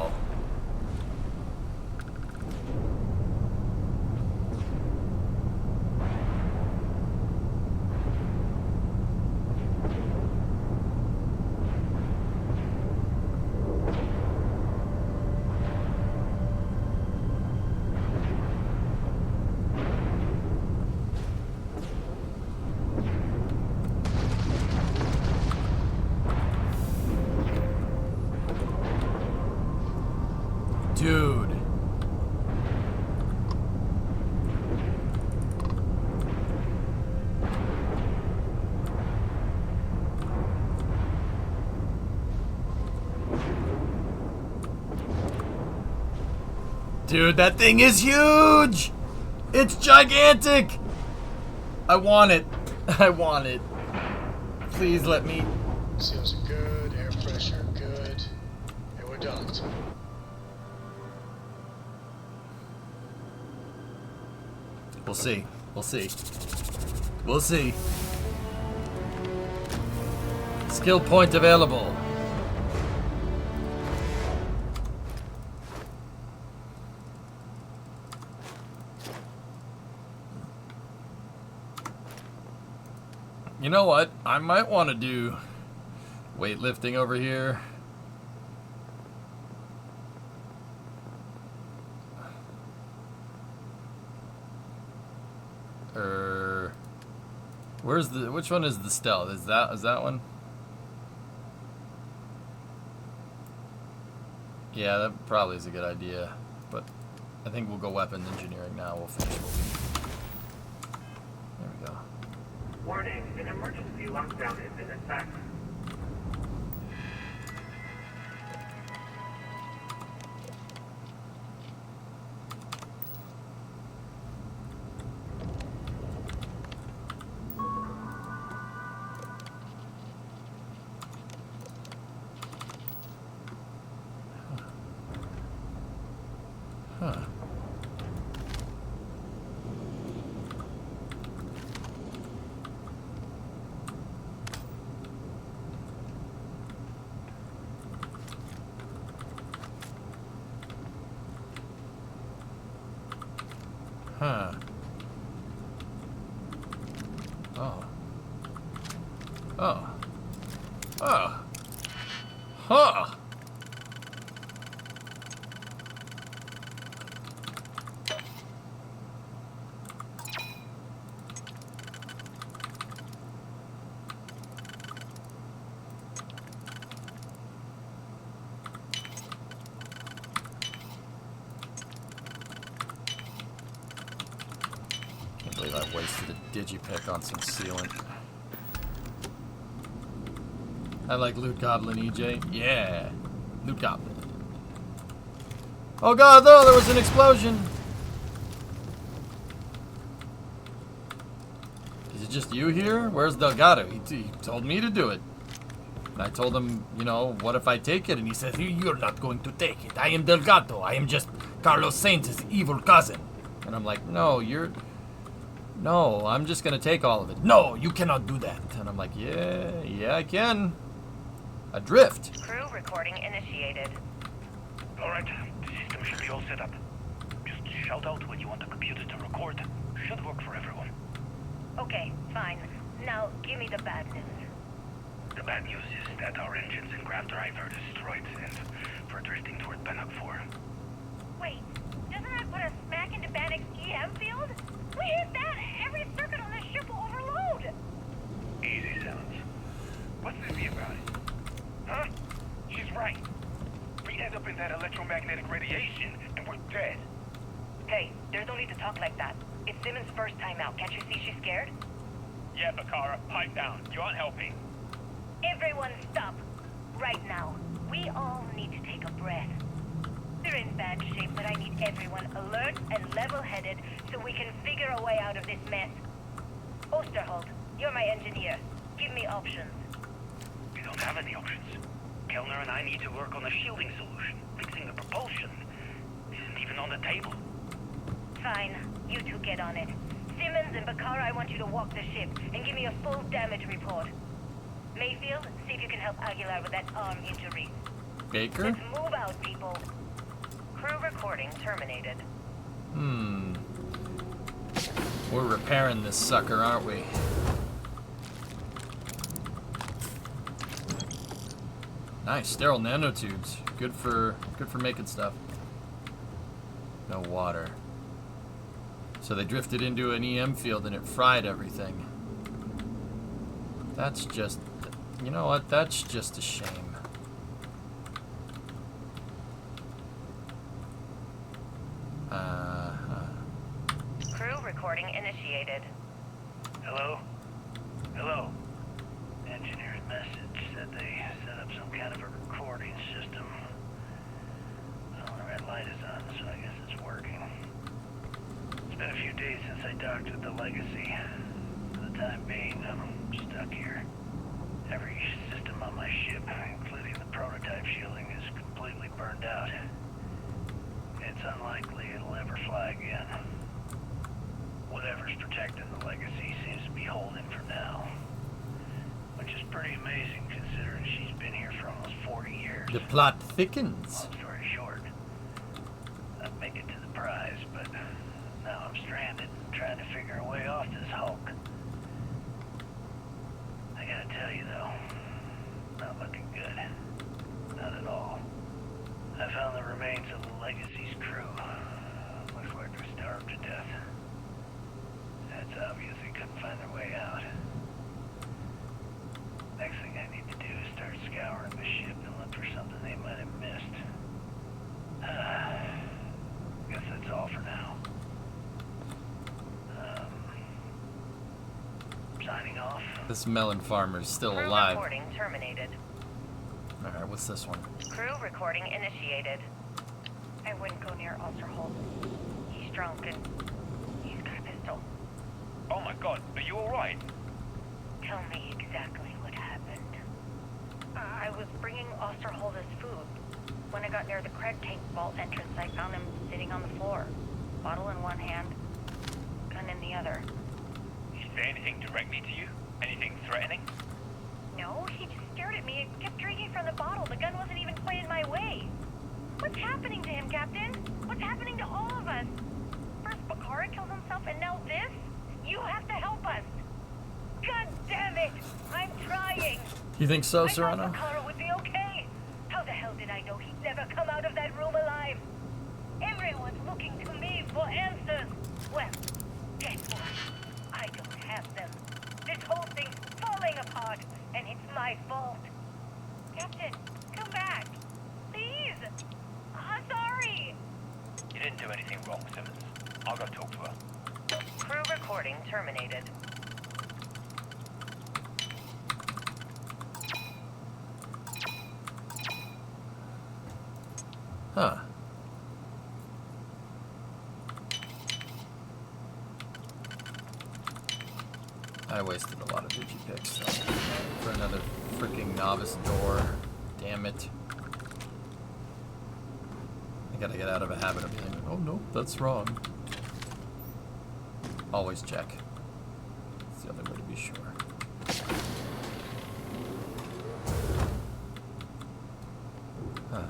Dude, that thing is huge! It's gigantic! I want it. I want it. Please let me. Seals are good, air pressure good. And we're docked. We'll see. We'll see. We'll see. Skill point available. You know what? I might want to do weightlifting over here. Where's the, which one is the stealth? Is that one? Yeah, that probably is a good idea. But I think we'll go weapons engineering now. We'll finish what we. There we go. Warning, an emergency lockdown has been attacked. Huh. Huh. Oh. Oh. Oh. Huh. Can't believe I wasted a digipick on some sealant. I like Loot Goblin, EJ. Yeah. Loot Goblin. Oh god, no, there was an explosion. Is it just you here? Where's Delgado? He told me to do it. And I told him, you know, what if I take it? And he said, you're not going to take it. I am Delgado. I am just Carlos Sainz's evil cousin. And I'm like, no, you're... No, I'm just going to take all of it. No, you cannot do that. And I'm like, yeah, I can. Adrift. Crew recording initiated. Alright, the system should be all set up. Just shout out when you want the computer to record. Should work for everyone. Okay, fine. Now, give me the bad news. The bad news is that our engines and grav drive are destroyed, and we're drifting toward Bannock 4. Wait, doesn't that put us smack into Bannock's EM field? We hit that! Every circuit on this ship will overload! Easy, Sounds. What's the be about it? Huh? She's right. We end up in that electromagnetic radiation, and we're dead. Hey, there's no need to talk like that. It's Simmons' first time out. Can't you see she's scared? Yeah, Bakara, pipe down. You aren't helping. Everyone stop. Right now. We all need to take a breath. They're in bad shape, but I need everyone alert and level-headed so we can figure a way out of this mess. Osterholt, you're my engineer. Give me options. We don't have any options. Kellner and I need to work on a shielding solution. Fixing the propulsion isn't even on the table. Fine. You two get on it. Simmons and Bakara, I want you to walk the ship and give me a full damage report. Mayfield, see if you can help Aguilar with that arm injury. Baker? Let's move out, people. Crew recording terminated. We're repairing this sucker, aren't we? Nice, sterile nanotubes. Good for making stuff. No water. So they drifted into an EM field and it fried everything. That's just, you know what? That's just a shame. Crew recording initiated. Hello? Hello? Engineer's message said they set up some kind of a recording system. Well, the red light is on, so I guess it's legacy. For the time being, I'm stuck here. Every system on my ship, including the prototype shielding, is completely burned out. It's unlikely it'll ever fly again. Whatever's protecting the legacy seems to be holding for now. Which is pretty amazing considering she's been here for almost 40 years. The plot thickens. Long story short, I'd make it to the prize, but now I'm stranded, trying to figure a way off this hulk. I gotta tell you though, not looking good. Not at all. I found the remains of the Legacy's crew. Looks like they're starved to death. That's obvious they couldn't find their way out. Next thing I need to do is start scouring the ship and look for something they might have missed. Guess that's all for now. Signing off. This melon farmer's still Crew alive. recording terminated. Alright, what's this one? Crew recording initiated. I wouldn't go near Osterholt. He's drunk and he's got a pistol. Oh my god, are you alright? Tell me exactly what happened. I was bringing Osterholt his food. When I got near the Craig tank vault entrance, I found him sitting on the floor. Bottle in one hand, gun in the other. Did he say anything directly to you? Anything threatening? No, he just stared at me and kept drinking from the bottle. The gun wasn't even quite in my way. What's happening to him, Captain? What's happening to all of us? First Bakara killed himself and now this? You have to help us. God damn it! I'm trying. You think so, I Serrano? thought Bakara would be okay. How the hell did I know he'd never come out of that room alive? Everyone's looking to me for answers. Well, guess what? I don't have them. This whole thing's falling apart, and it's my fault. Captain, come back. Please. Sorry. You didn't do anything wrong, Simmons. I'll go talk to her. Crew recording terminated. Huh. I wasted a lot of digipicks so for another freaking novice door. Damn it. I gotta get out of a habit of being, oh no, that's wrong. Always check. It's the only way to be sure. Huh.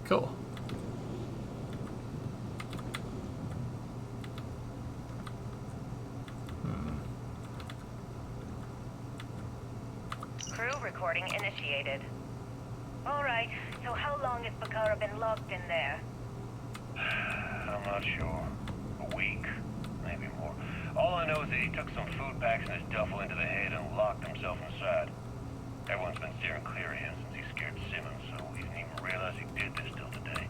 Cool. Crew recording initiated. All right, so how long has Bakara been locked in there? I'm not sure. A week, maybe more. All I know is that he took some food packs in his duffel into the head and locked himself inside. Everyone's been steering clear of him since he scared Simmons, so he didn't even realize he did this till today.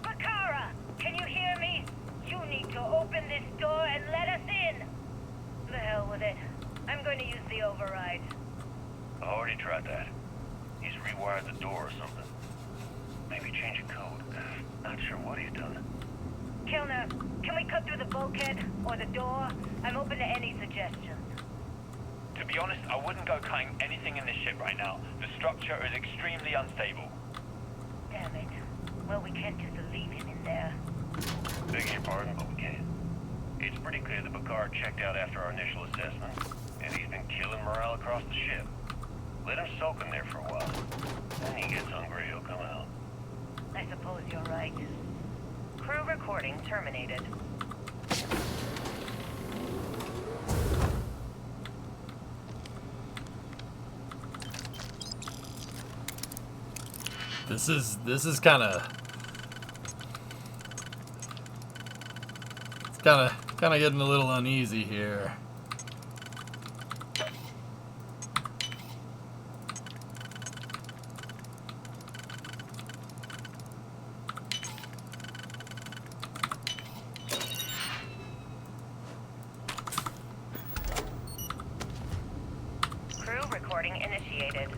Bakara, can you hear me? You need to open this door and let us in. The hell with it. I'm going to use the override. I already tried that. He's rewired the door or something. Maybe change a code. Not sure what he's done. Kilner, can we cut through the bulkhead or the door? I'm open to any suggestions. To be honest, I wouldn't go cutting anything in this ship right now. The structure is extremely unstable. Damn it. Well, we can't just leave him in there. Beg your pardon, but we can't. It's pretty clear that Bakar checked out after our initial assessment, and he's been killing morale across the ship. Let him soak in there for a while. When he gets hungry, he'll come out. I suppose you're right. Crew recording terminated. This is kind of getting a little uneasy here. Crew recording initiated.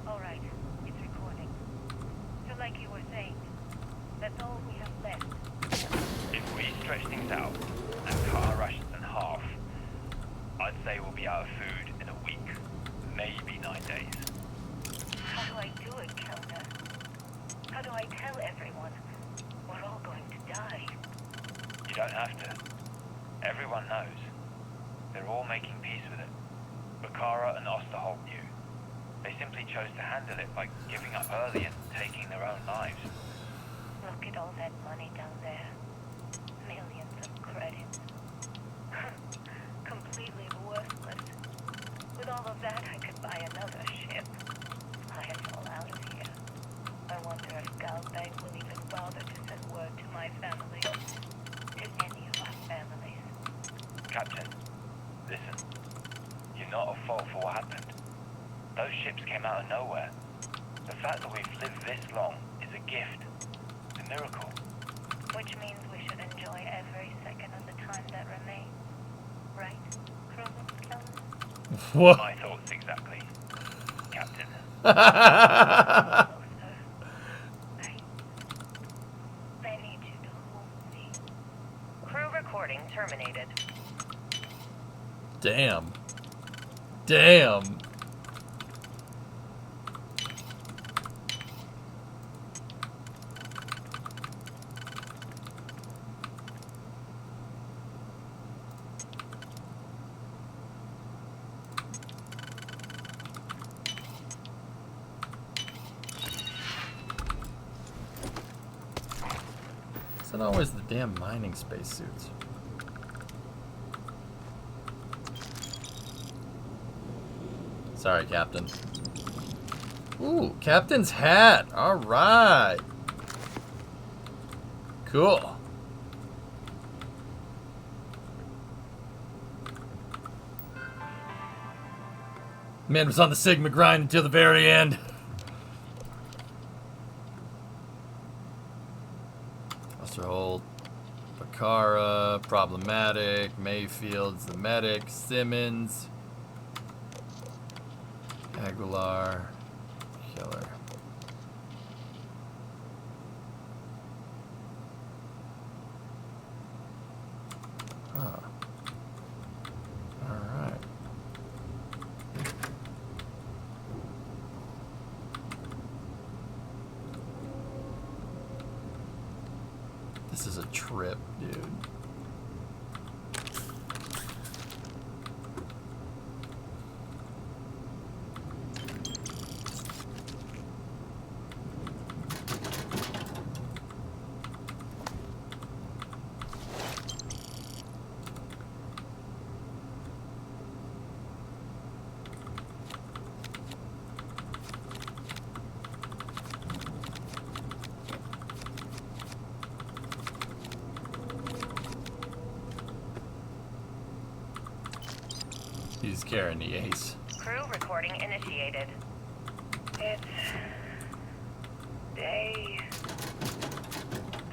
Alright, it's recording. So like you were saying, that's all we have left. If we stretch things out and cut our rations in half, I'd say we'll be out of food in a week, maybe 9 days. How do I do it, Kelda? How do I tell everyone we're all going to die? You don't have to. Everyone knows. They're all making peace with it. Bakara and Osterholt knew. They simply chose to handle it by giving up early and taking their own lives. Look at all that money down there. Millions of credits. Completely worthless. With all of that, I could buy another ship. Fly us all out of here. I wonder if Galbeg will even bother to send word to my family. To any of our families. Captain, listen. You're not at fault for what happened. Those ships came out of nowhere. The fact that we've lived this long is a gift. It's a miracle. Which means we should enjoy every second of the time that remains. Right, Crewman Kelda? What? My thoughts exactly, Captain. I need you to hold me. Crew recording terminated. Damn. Damn. It's not always the damn mining spacesuits. Sorry, Captain. Ooh, Captain's hat. All right. Cool. Man was on the Sigma grind until the very end. Osterholt, Bakara, Problematic, Mayfield's the medic, Simmons, Aguilar, Killer. Huh. Alright. This is a trip, dude. He's carrying the ace. Crew recording initiated. It's day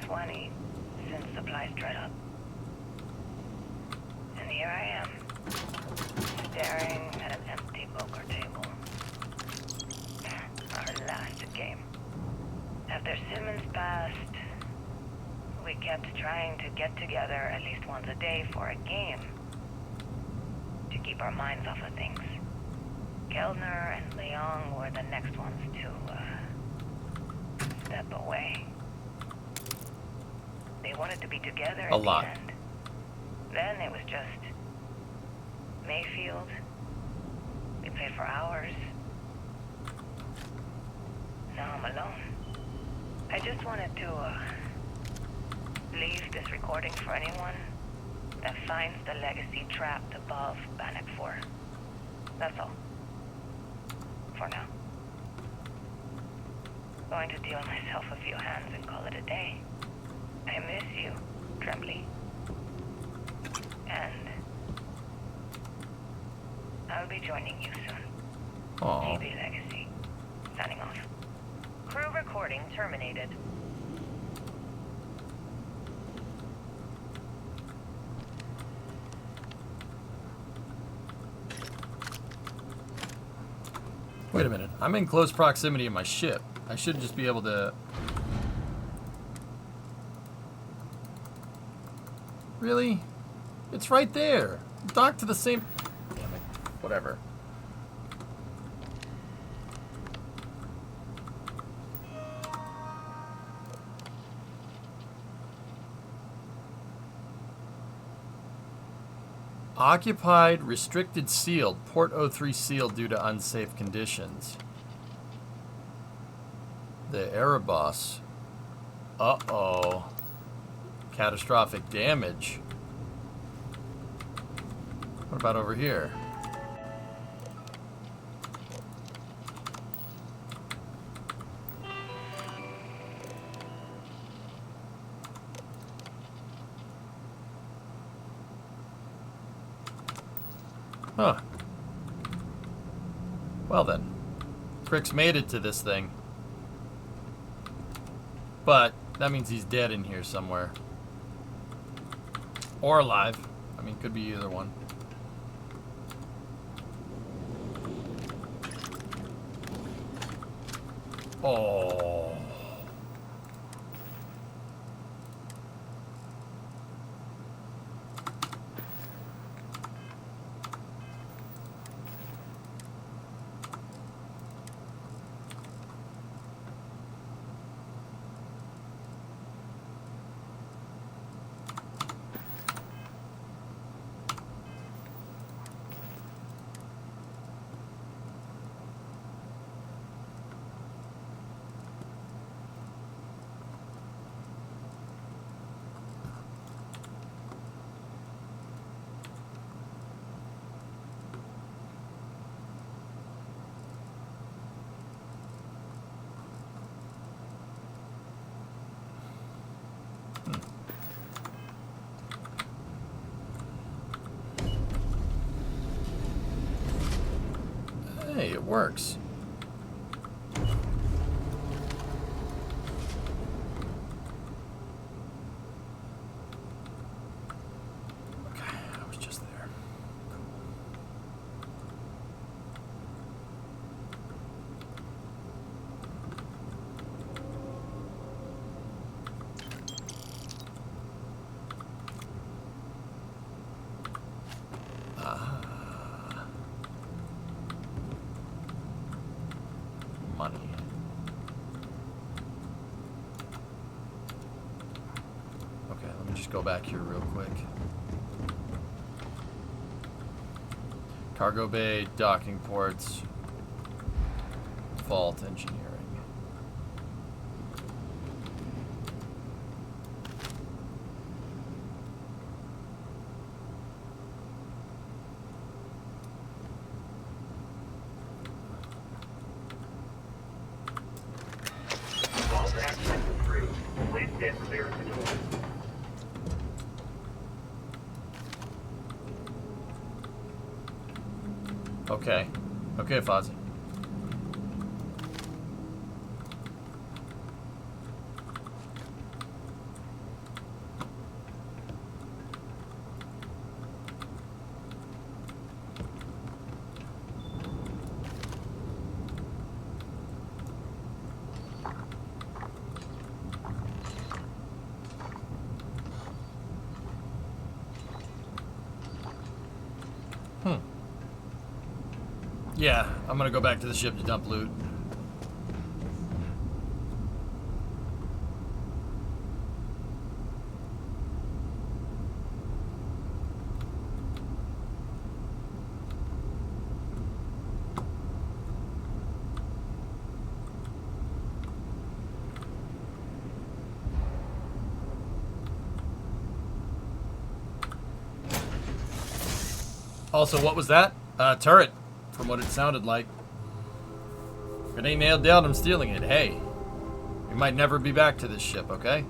20 since supplies dried up. And here I am, staring at an empty poker table. Our last game. After Simmons passed, we kept trying to get together at least once a day for a game. To keep our minds off of things. Kellner and Leong were the next ones to step away. They wanted to be together A at lot. the end. Then it was just Mayfield. We played for hours. Now I'm alone. I just wanted to leave this recording for anyone that finds the legacy trapped above Bannock 4. That's all. For now. Going to deal myself a few hands and call it a day. I miss you, Trembly. And I'll be joining you soon. Aw. GB Legacy. Signing off. Crew recording terminated. Wait a minute. I'm in close proximity of my ship. I should just be able to... Really? It's right there. Docked to the same... Damn it. Whatever. Occupied, restricted, sealed. Port 03 sealed due to unsafe conditions. The Erebus. Uh-oh. Catastrophic damage. What about over here? Huh. Well then. Crick's made it to this thing. But that means he's dead in here somewhere. Or alive. I mean, could be either one. Oh. Hey, it works. Okay, I was just there. Money. Okay, let me just go back here real quick. Cargo bay, docking ports, vault engineering. Vault access approved. Please stand clear of the door. Okay. Okay, Fozzie. Yeah, I'm gonna go back to the ship to dump loot. Also, what was that? Turret, from what it sounded like. If it ain't nailed down, I'm stealing it. Hey, we might never be back to this ship, okay?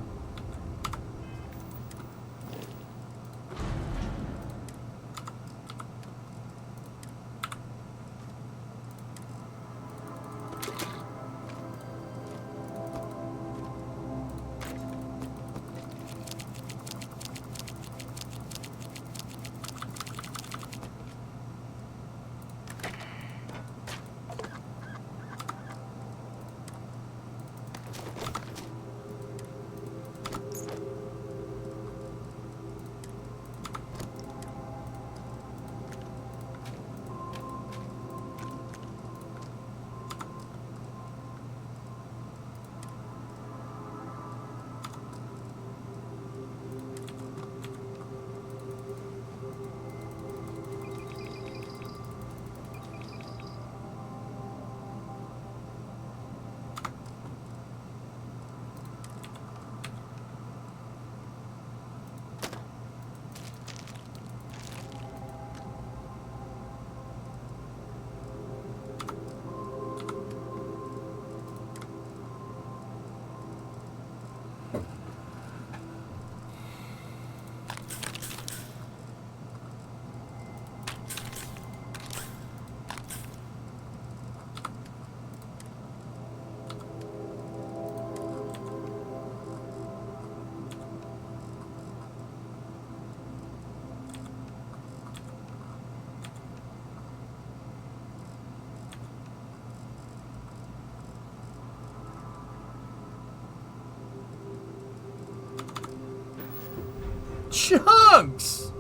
gunks!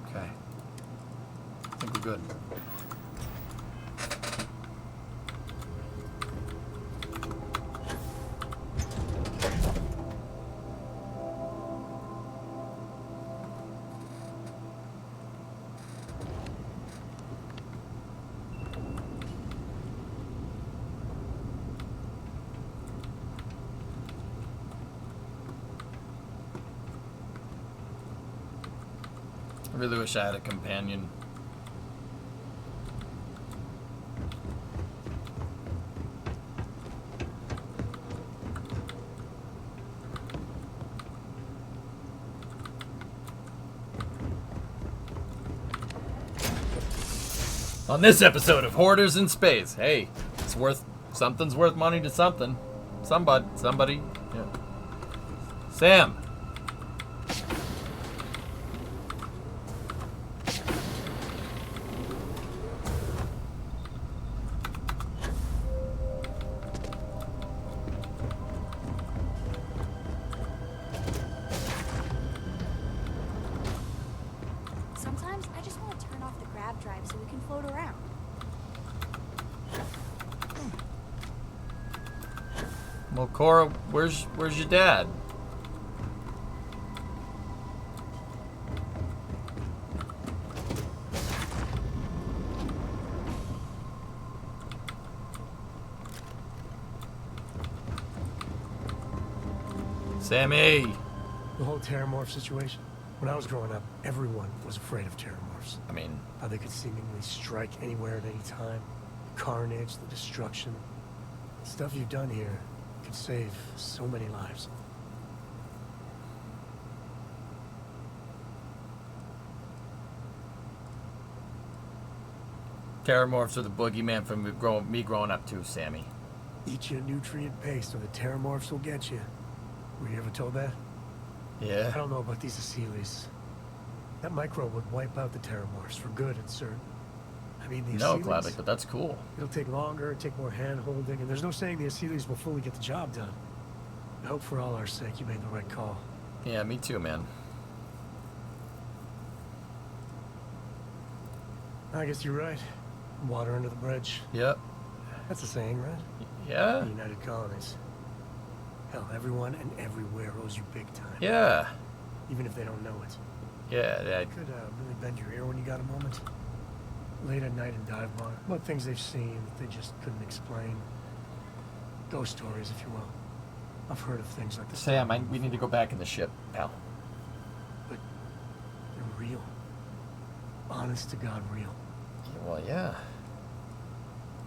Okay. I think we're good. I really wish I had a companion. On this episode of Hoarders in Space, hey, it's worth something's worth money to something. Somebody. Yeah. Sam. Sometimes I just want to turn off the grav drive so we can float around. Well, Cora, where's your dad? Sammy! The whole Terramorph situation. When I was growing up, everyone was afraid of Terramorphs. I mean, how they could seemingly strike anywhere at any time. The carnage, the destruction. The stuff you've done here could save so many lives. Terramorphs are the boogeyman from me growing up too, Sammy. Eat your nutrient paste or the Terramorphs will get you. Were you ever told that? Yeah. I don't know about these Aseles. That microbe would wipe out the Terramorphs for good, it's certain. I mean, the No, Aseles, Cloudlick, but that's cool. it'll take longer, take more hand-holding, and there's no saying the Aseles will fully get the job done. I hope for all our sake you made the right call. Yeah, me too, man. I guess you're right. Water under the bridge. Yep. That's a saying, right? Yeah. The United Colonies. Hell, everyone and everywhere owes you big time. Yeah. Even if they don't know it. Yeah, You could really bend your ear when you got a moment. Late at night in dive bar. About things they've seen that they just couldn't explain. Ghost stories, if you will. I've heard of things like this. Sam, we need to go back in the ship, pal. But they're real. Honest to God, real. Well, yeah.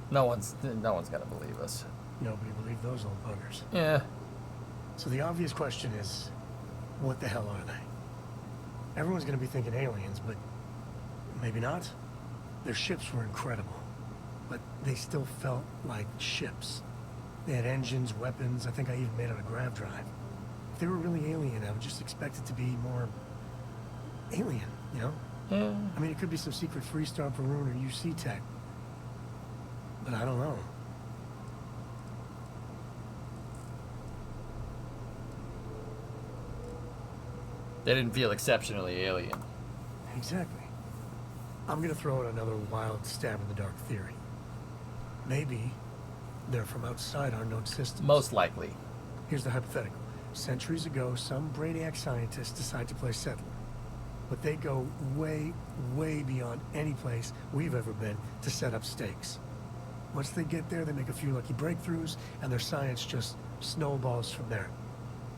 No one's gonna believe us. Nobody believed those old buggers. Yeah. So the obvious question is, what the hell are they? Everyone's gonna be thinking aliens, but maybe not. Their ships were incredible, but they still felt like ships. They had engines, weapons, I think I even made out a grav drive. If they were really alien, I would just expect it to be more alien, you know? Yeah. I mean, it could be some secret Freestar Varun or UC tech, but I don't know. They didn't feel exceptionally alien. Exactly. I'm gonna throw in another wild stab in the dark theory. Maybe they're from outside our known system. Most likely. Here's the hypothetical. Centuries ago, some brainiac scientists decide to play settler. But they go way, way beyond any place we've ever been to set up stakes. Once they get there, they make a few lucky breakthroughs, and their science just snowballs from there.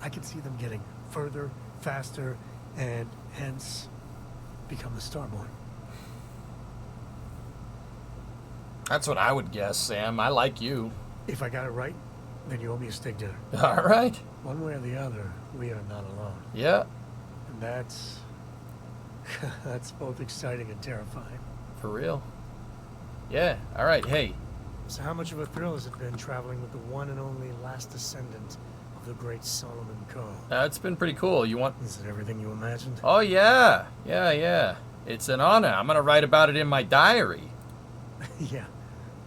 I can see them getting further, faster, and hence become the Starborn. That's what I would guess, Sam. I like you. If I got it right, then you owe me a steak dinner. All right. One way or the other, we are not alone. Yeah. And that's both exciting and terrifying. For real. Yeah. All right. Hey. So how much of a thrill has it been traveling with the one and only last descendant of the great Solomon Coe? It's been pretty cool. You want... Is it everything you imagined? Oh, yeah. Yeah. It's an honor. I'm going to write about it in my diary. Yeah,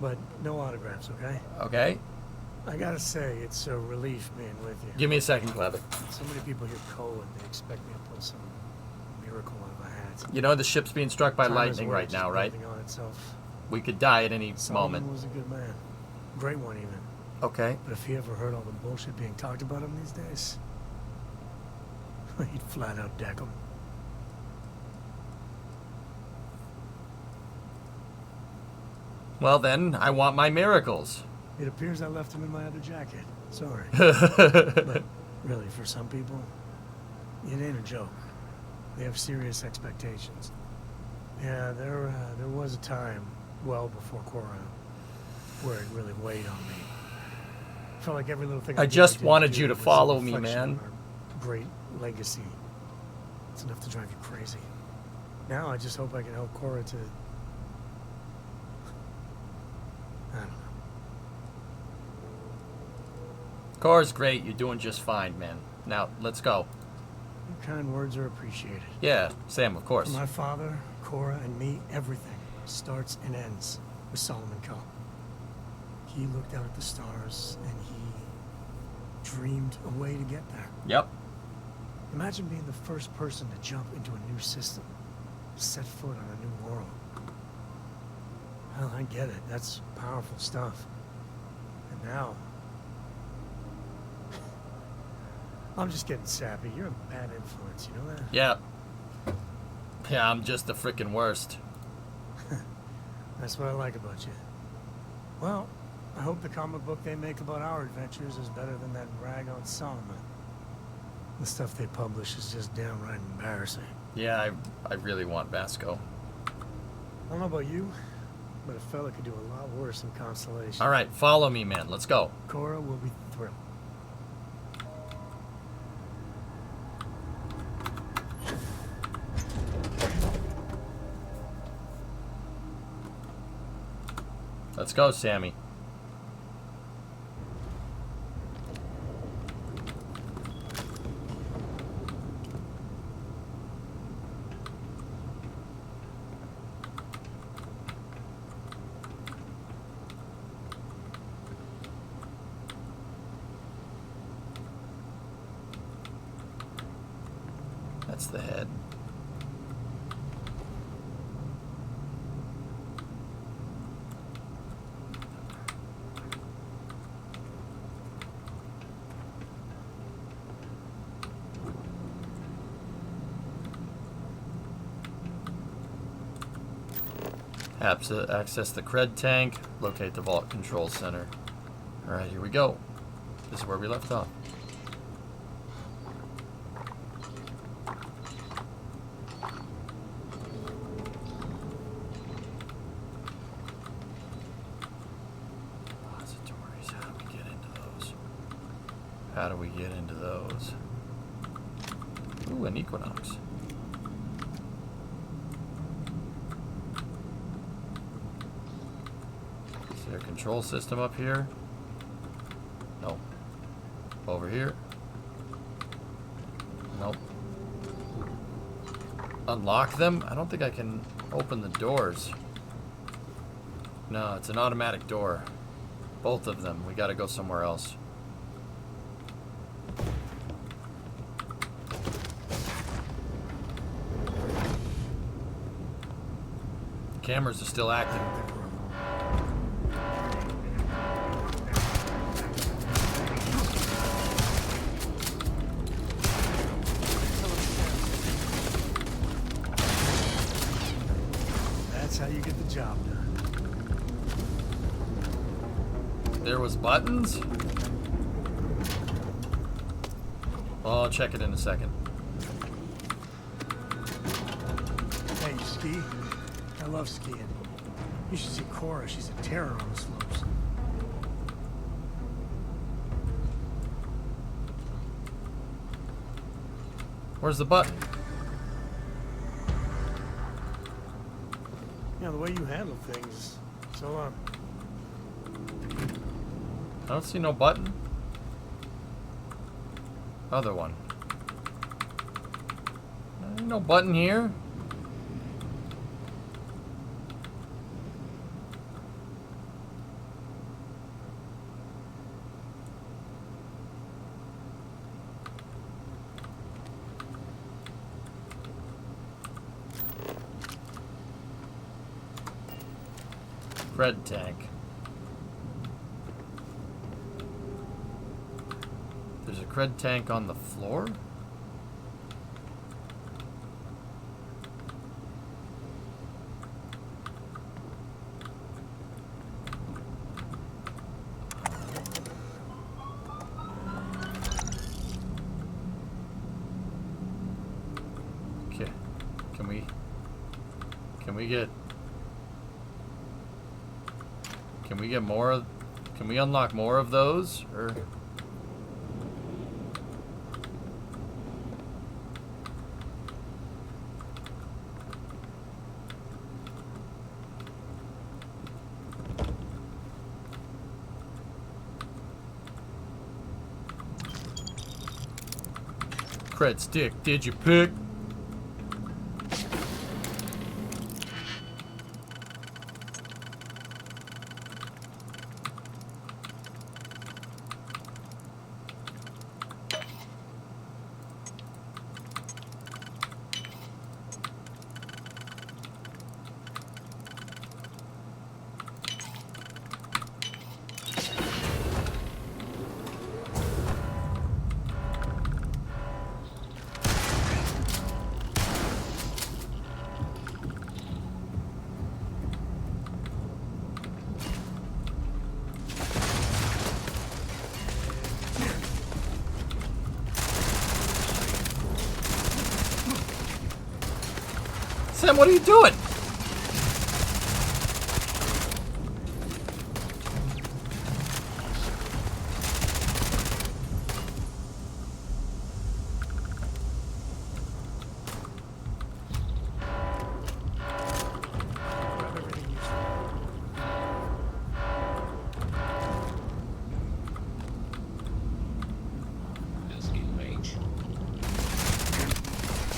but no autographs, okay? Okay. I gotta say, it's a relief being with you. Give me a second, Clever. So many people hear code, they expect me to pull some miracle out of my hat. You know the ship's being struck by Time is lightning way right now, just right? building on itself. We could die at any Solomon moment. was a good man. Great one, even. Okay. But if he ever heard all the bullshit being talked about him these days, he'd flat out deck him. Well then, I want my miracles. It appears I left him in my other jacket. Sorry. But really, for some people, it ain't a joke. They have serious expectations. Yeah, there was a time, well before Cora, where it really weighed on me. Felt like every little thing I did just didn't wanted do you to was a follow me, reflection man. of our great legacy. It's enough to drive you crazy. Now I just hope I can help Cora to... I don't know. Cora's great. You're doing just fine, man. Now, let's go. Your kind words are appreciated. Yeah, Sam, of course. For my father, Cora, and me, everything starts and ends with Solomon Coe. He looked out at the stars, and he dreamed a way to get there. Yep. Imagine being the first person to jump into a new system, set foot on a new world. Well, I get it. That's powerful stuff. And now... I'm just getting sappy. You're a bad influence, you know that? Yeah. Yeah, I'm just the frickin' worst. That's what I like about you. Well, I hope the comic book they make about our adventures is better than that rag on Solomon. The stuff they publish is just downright embarrassing. Yeah, I really want Vasco. I don't know about you, but a fella could do a lot worse than Constellation. All right, follow me, man. Let's go. Cora will be thrilled. Let's go, Sammy. That's the head. Access the cred tank, locate the vault control center. Alright, here we go. This is where we left off. Repositories, how do we get into those? How do we get into those? Ooh, an Equinox. Is there a control system up here? No. Over here? Nope. Unlock them? I don't think I can open the doors. No, it's an automatic door. Both of them. We gotta go somewhere else. Cameras are still active. That's how you get the job done. There was buttons? Well, I'll check it in a second. Hey, you ski? I love skiing. You should see Cora. She's a terror on the slopes. Where's the button? You know, the way you handle things. So long. I don't see no button. Other one. Ain't no button here. Cred tank. There's a cred tank on the floor? Okay. Can we get more of, can we unlock more of those, or? Cred stick, did you pick? Sam, what are you doing?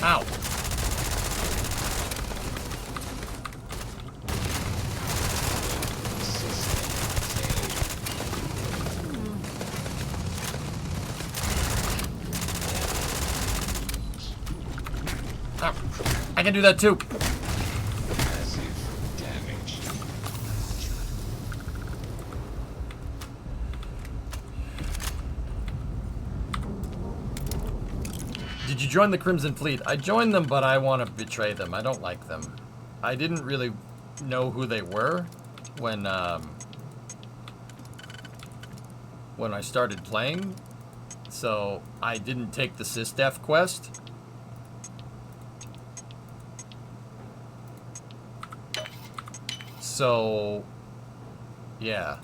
Ow. I can do that too. Did you join the Crimson Fleet? I joined them, but I want to betray them. I don't like them. I didn't really know who they were when I started playing, so I didn't take the SysDef quest. So, yeah.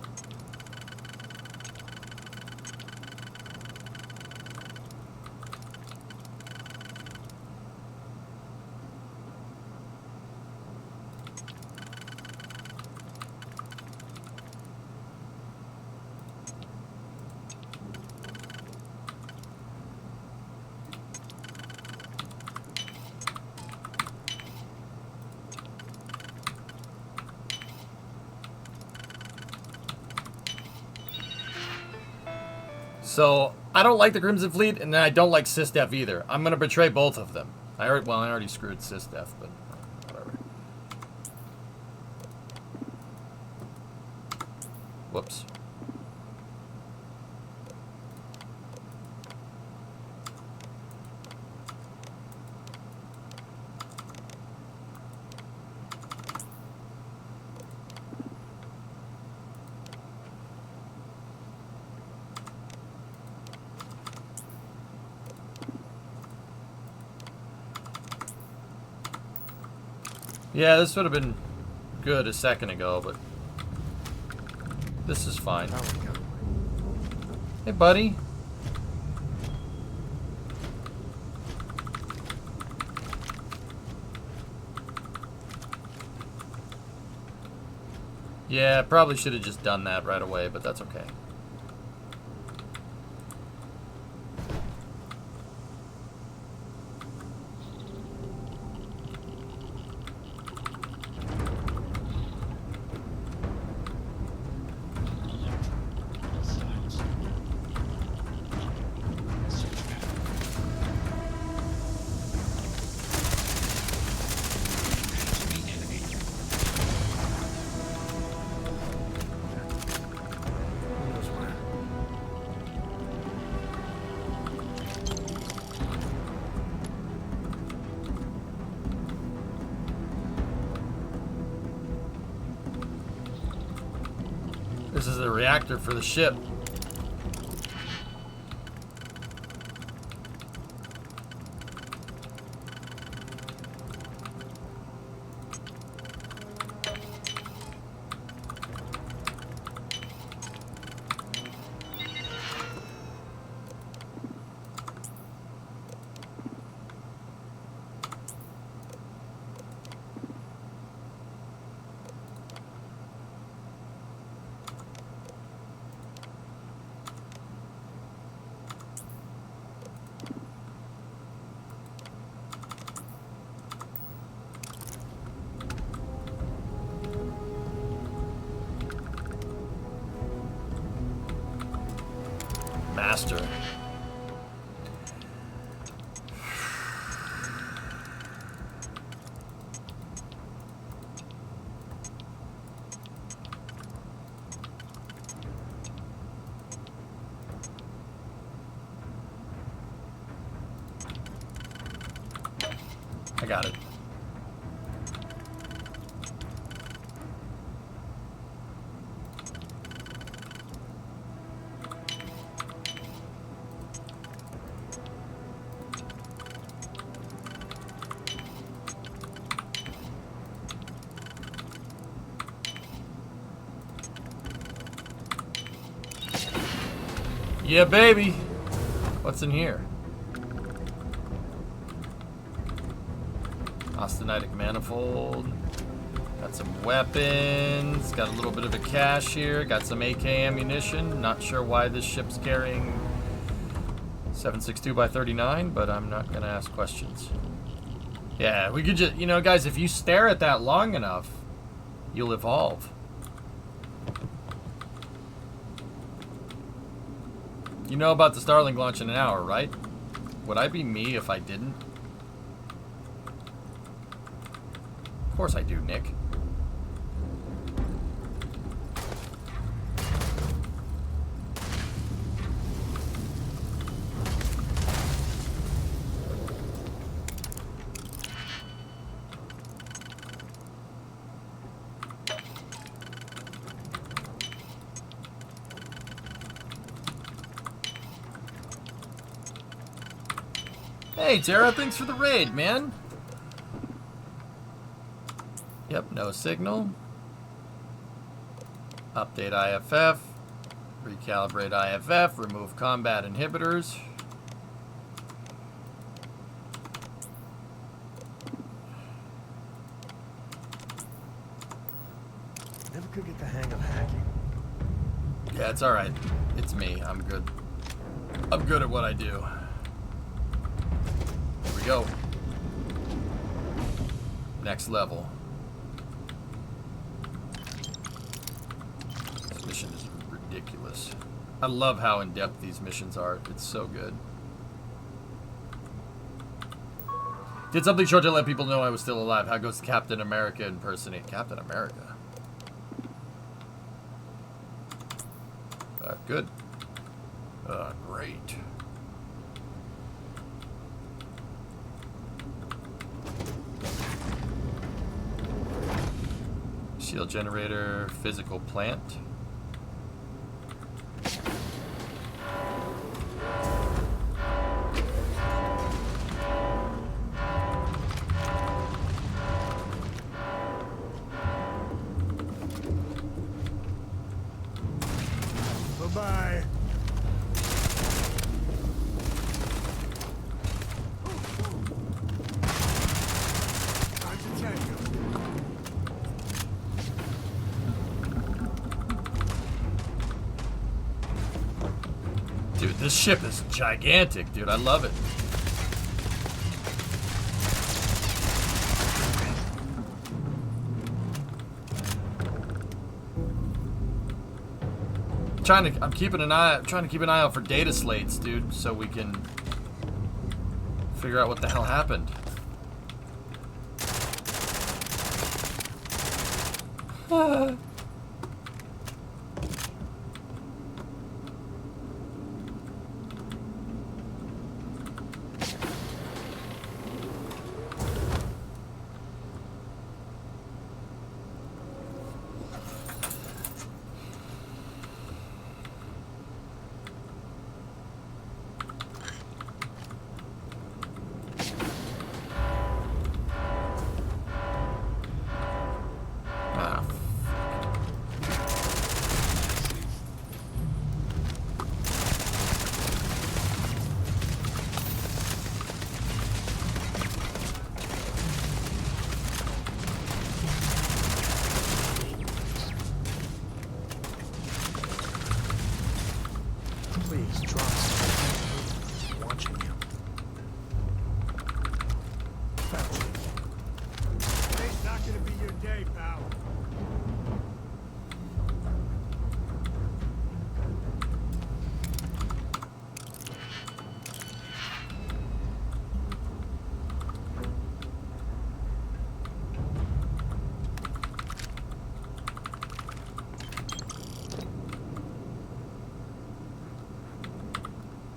So, I don't like the Crimson Fleet, and I don't like SysDef either. I'm going to betray both of them. I already screwed SysDef, but whatever. Whoops. Yeah, this would have been good a second ago, but this is fine. Hey, buddy. Yeah, probably should have just done that right away, but that's okay. This is the reactor for the ship. Master. I got it. Yeah, baby. What's in here? Austenitic manifold. Got some weapons. Got a little bit of a cache here. Got some AK ammunition. Not sure why this ship's carrying 7.62 by 39, but I'm not gonna ask questions. Yeah, we could just, you know, guys, if you stare at that long enough, you'll evolve. You know about the Starlink launch in an hour, right? Would I be me if I didn't? Of course I do, Nick. Hey, Tara, thanks for the raid, man. Yep, no signal. Update IFF. Recalibrate IFF. Remove combat inhibitors. Never could get the hang of hacking. Yeah, it's alright. It's me. I'm good. I'm good at what I do. Here we go. Next level. This mission is ridiculous. I love how in-depth these missions are. It's so good. Did something short to let people know I was still alive. How goes Captain America impersonate Captain America? Good. Great. Shield generator, physical plant. Bye-bye. Dude, this ship is gigantic, dude. I love it. I'm keeping an eye. I'm trying to keep an eye out for data slates, dude, so we can figure out what the hell happened.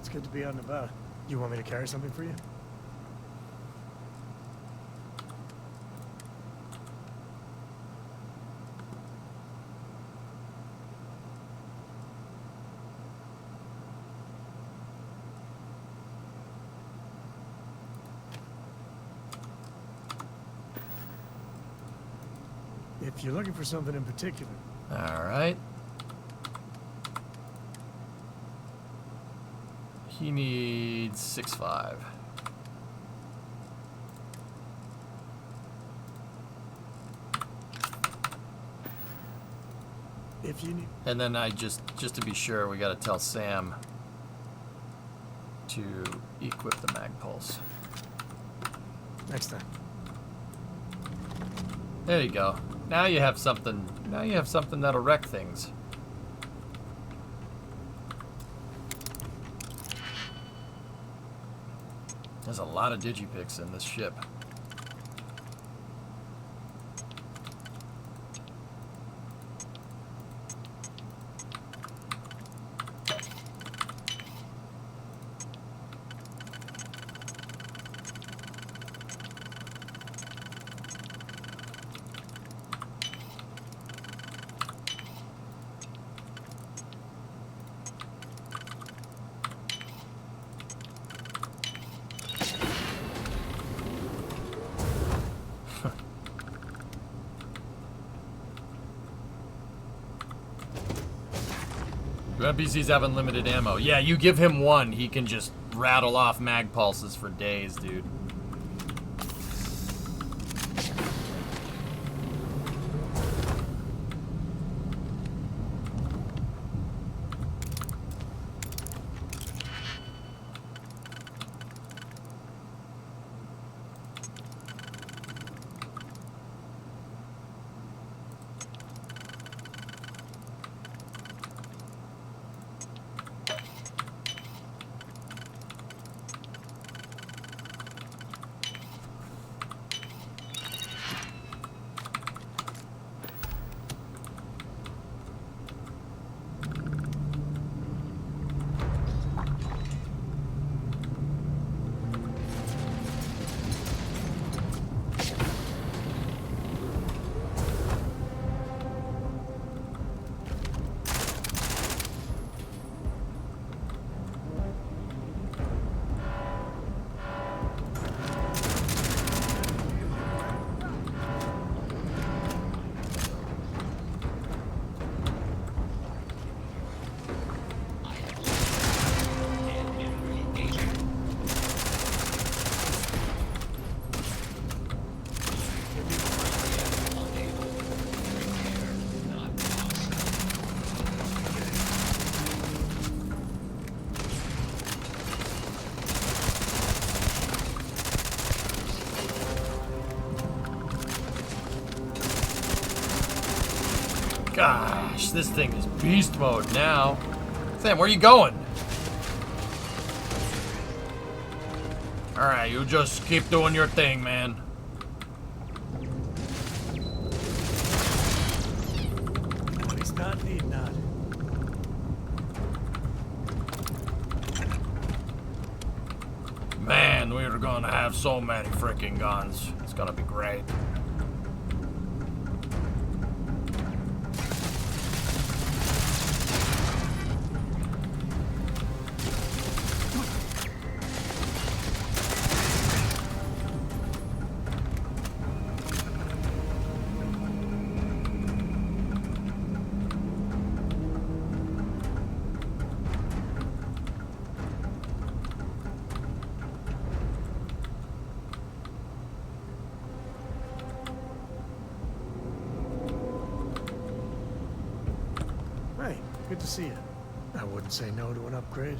It's good to be out and about. You want me to carry something for you? If you're looking for something in particular. All right. He needs 6.5. If you need. And then I just to be sure, we got to tell Sam to equip the mag pulse. Next time. There you go. Now you have something. Now you have something that'll wreck things. There's a lot of digipicks in this ship. NPCs have unlimited ammo. Yeah, you give him one, he can just rattle off mag pulses for days, dude. Gosh, this thing is beast mode now. Sam, where are you going? Alright, you just keep doing your thing, man. At least not need not. Man, we're gonna have so many freaking guns. It's gonna be great. Hey, good to see you. I wouldn't say no to an upgrade.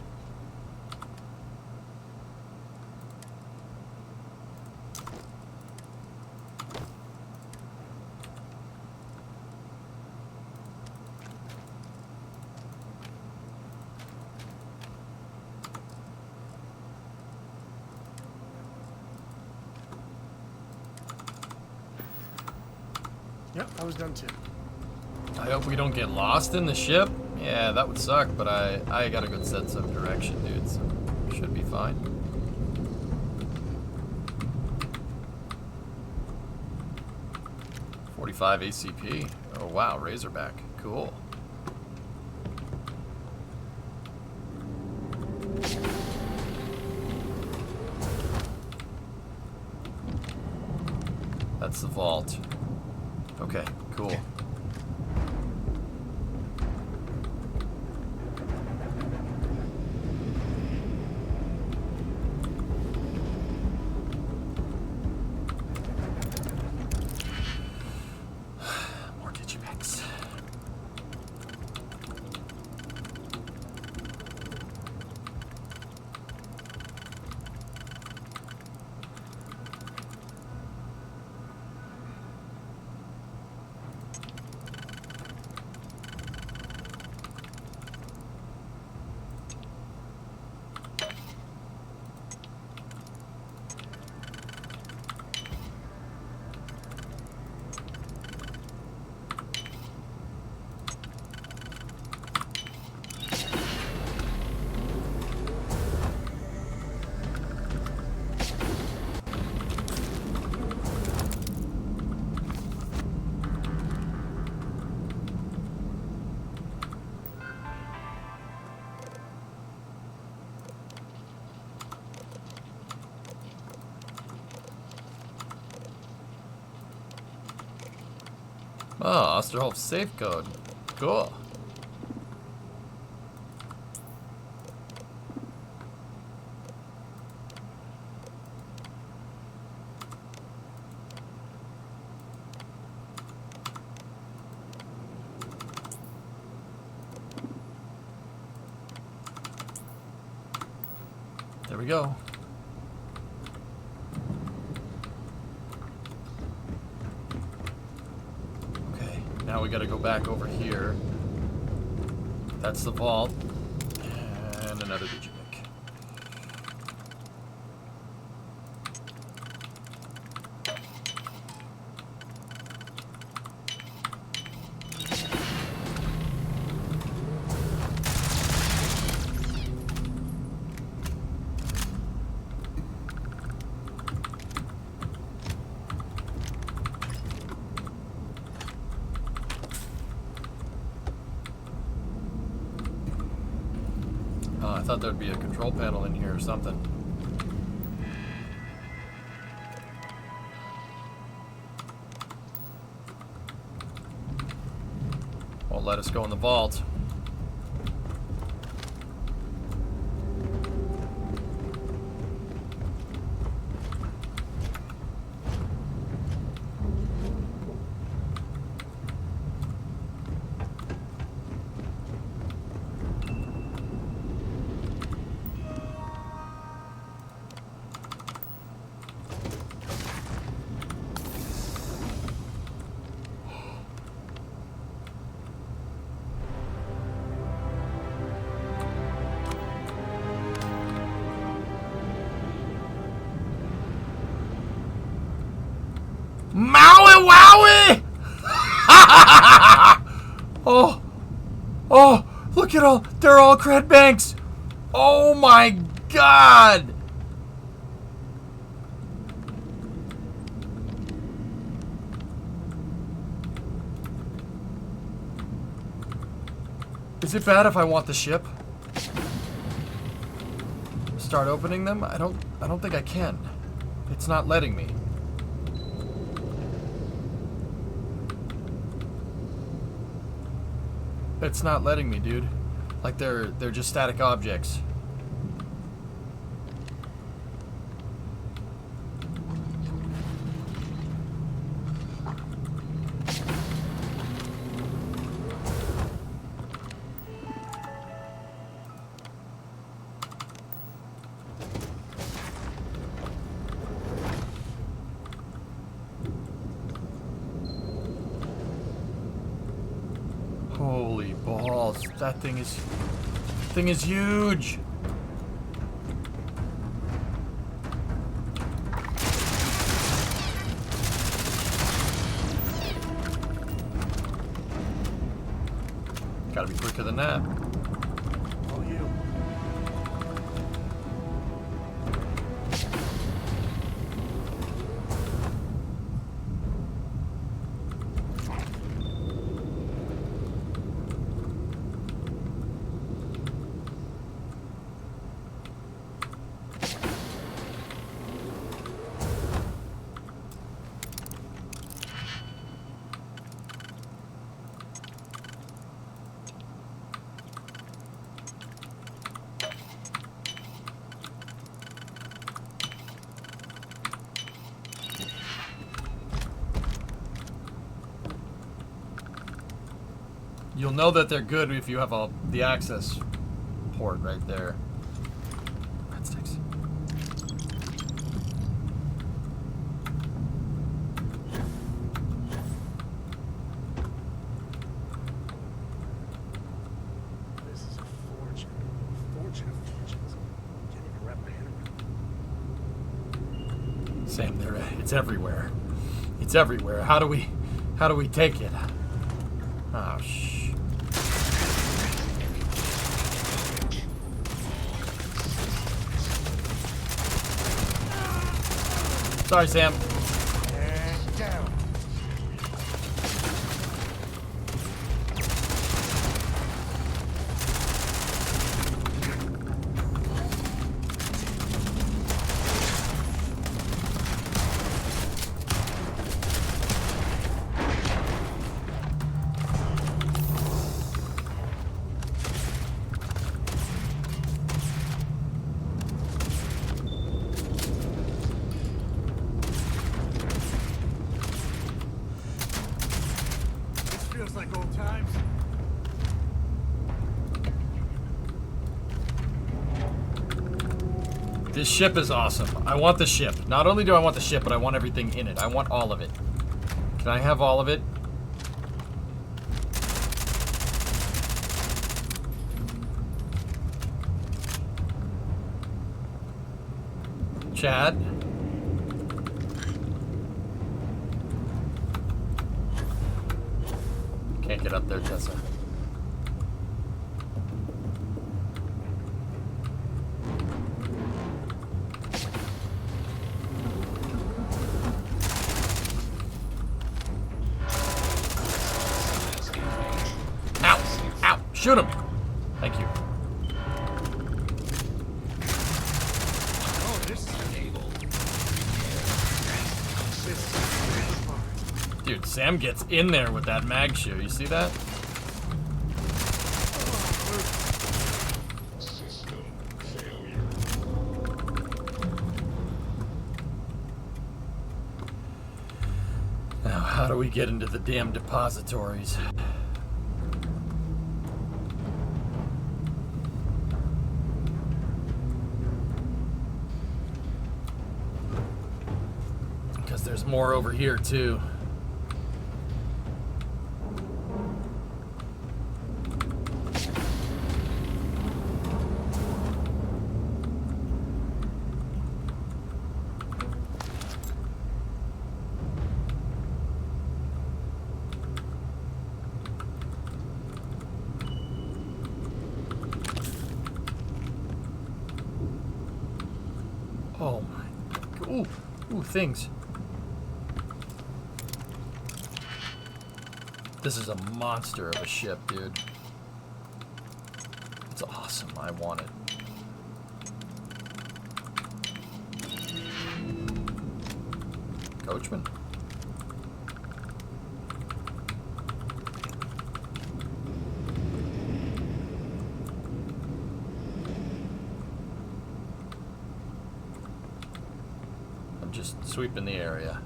Yep, I was done too. I hope we don't get lost in the ship. Yeah, that would suck, but I got a good sense of direction, dude, so should be fine. .45 ACP. Oh wow, Razorback. Cool. That's the vault. Okay, cool. More digipacks. Oh, Osterhof safe code. Cool. There we go. Okay, now we gotta go back over here. That's the vault. And another digipick. I thought there'd be a control panel in here or something. Won't let us go in the vault. Maui Wowie! Oh, oh, look at all, they're all cred banks. Oh my God. Is it bad if I want the ship? Start opening them? I don't think I can. It's not letting me. It's not letting me, dude. Like they're just static objects. Holy balls, that thing is huge. Gotta be quicker than that. All you. You'll know that they're good if you have the access port right there. Breadsticks. This is a fortune. Fortune of fortunes. Can't even wrap my head around. Sam, it's everywhere. It's everywhere. How do we take it? Oh, shh. Sorry, Sam. And down. Feels like old times. This ship is awesome. I want the ship. Not only do I want the ship, but I want everything in it. I want all of it. Can I have all of it? Chat. Can't get up there, Tessa. Ow! Ow! Shoot him! Thank you. Oh, this is Dude, Sam gets in there with that mag shoe. You see that? Now, how do we get into the damn depositories? Because there's more over here, too. Oh my. Ooh, things. This is a monster of a ship, dude. It's awesome. I want it. Coachman. I'm just sweeping the area.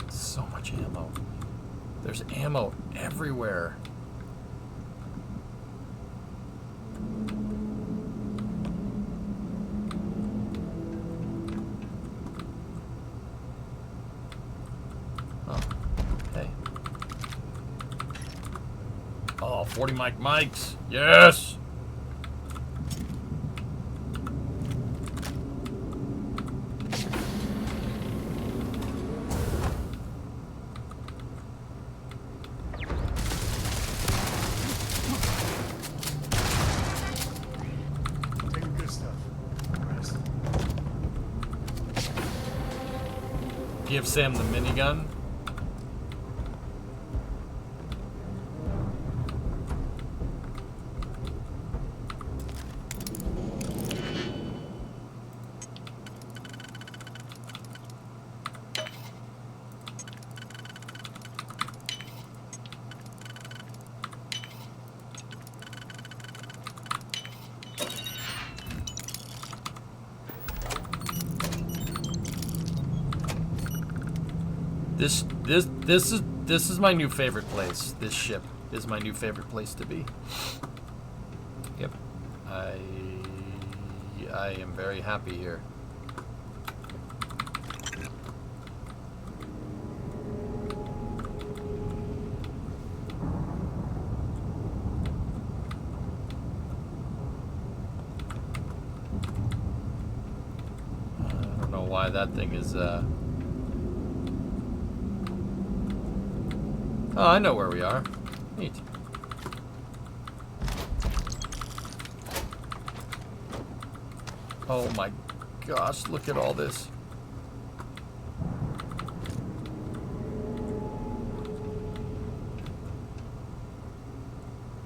So much ammo. There's ammo everywhere. Oh, hey. Oh, 40 mics. Yes! Give Sam the minigun. This is my new favorite place. This ship is my new favorite place to be. Yep. I am very happy here. I don't know why that thing is Oh, I know where we are. Neat. Oh my gosh, look at all this.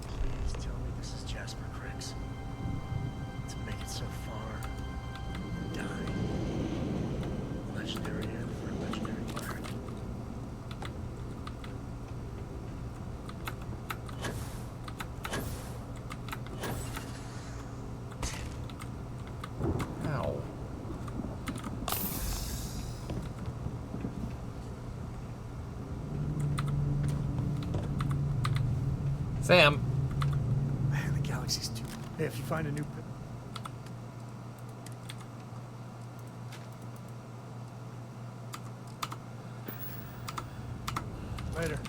Please tell me this is Jasper Cricks. To make it so far, die. Legendary end for a legendary pirate. Ow. Sam. Man, the galaxy's too... Hey, if you find a new... Later.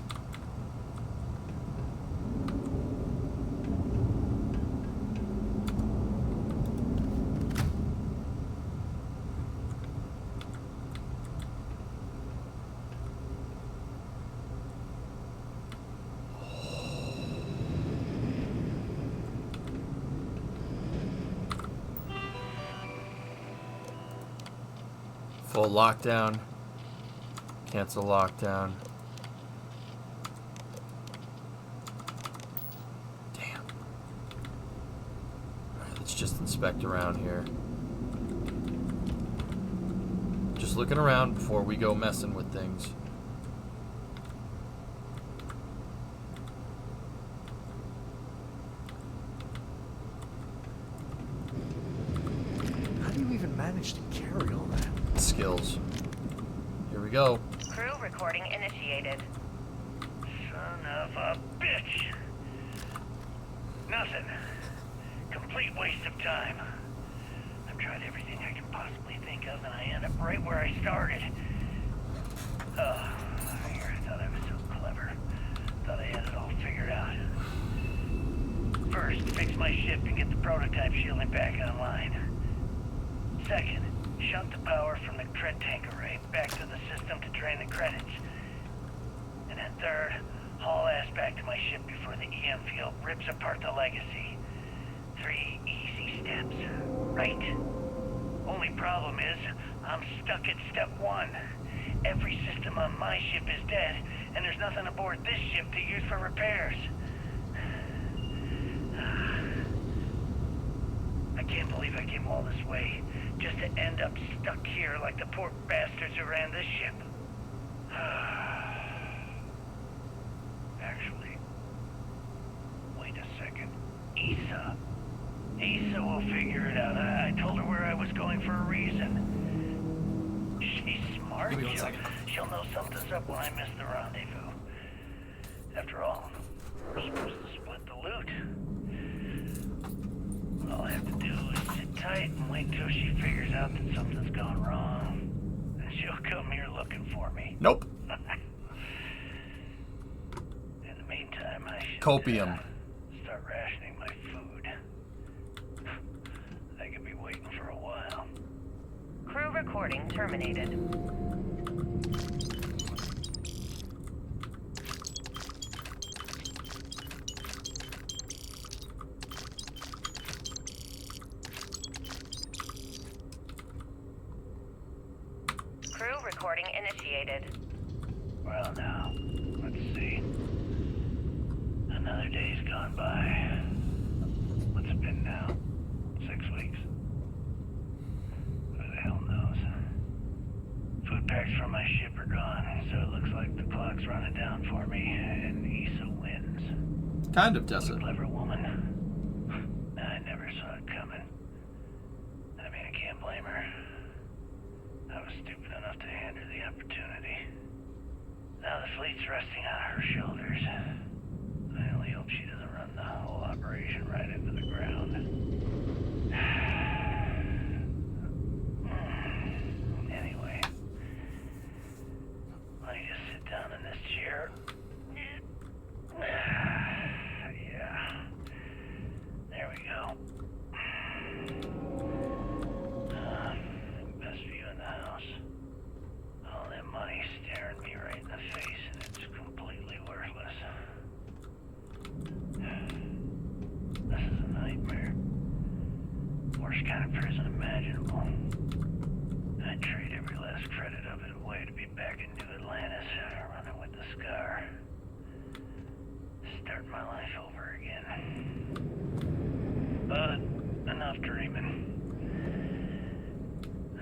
Full lockdown. Cancel lockdown. Damn. Alright, let's just inspect around here. Just looking around before we go messing with things. How do you even manage to carry all that? Skills. Here we go. Crew recording initiated. Son of a bitch! Nothing. Complete waste of time. I've tried everything I can possibly think of, and I end up right where I started. I thought I was so clever. Thought I had it all figured out. First, fix my ship and get the prototype shielding back online. Second, shunt the power from the cred tank array back to the system to drain the credits. And then third, haul ass back to my ship before the EM field rips apart the legacy. 3 easy steps, right? Only problem is, I'm stuck at step 1. Every system on my ship is dead, and there's nothing aboard this ship to use for repairs. I can't believe I came all this way, just to end up stuck here like the poor bastards who ran this ship. Actually, wait a second. Issa will figure it out. I told her where I was going for a reason. She's smart. Give me 1 second. She'll know something's up when I miss the rendezvous. After all, we're supposed to split the loot. All I have to do is sit tight and wait until she figures out that something's gone wrong. And she'll come here looking for me. Nope. In the meantime, I should Copium. start rationing my food. I could be waiting for a while. Crew recording terminated. Crew recording initiated. Well, now, let's see. Another day's gone by. What's it been now? 6 weeks? Who the hell knows? Food packs from my ship are gone, so it looks like the clock's running down for me, and Issa wins. Kind of, Tessa. Clever woman. I never saw it coming. I mean, I can't blame her. I was stupid enough to hand her the opportunity. Now the fleet's resting on her shoulders. I only hope she doesn't run the whole operation right into the ground. Anyway, let me just sit down in this chair. Yeah. There we go. Best view in the house. All that money staring me right in the face, and it's completely worthless. This is a nightmare. Worst kind of prison imaginable. I'd trade every last credit of it away to be back in New Atlantis, running with the Scar. Start my life over again. But enough dreaming.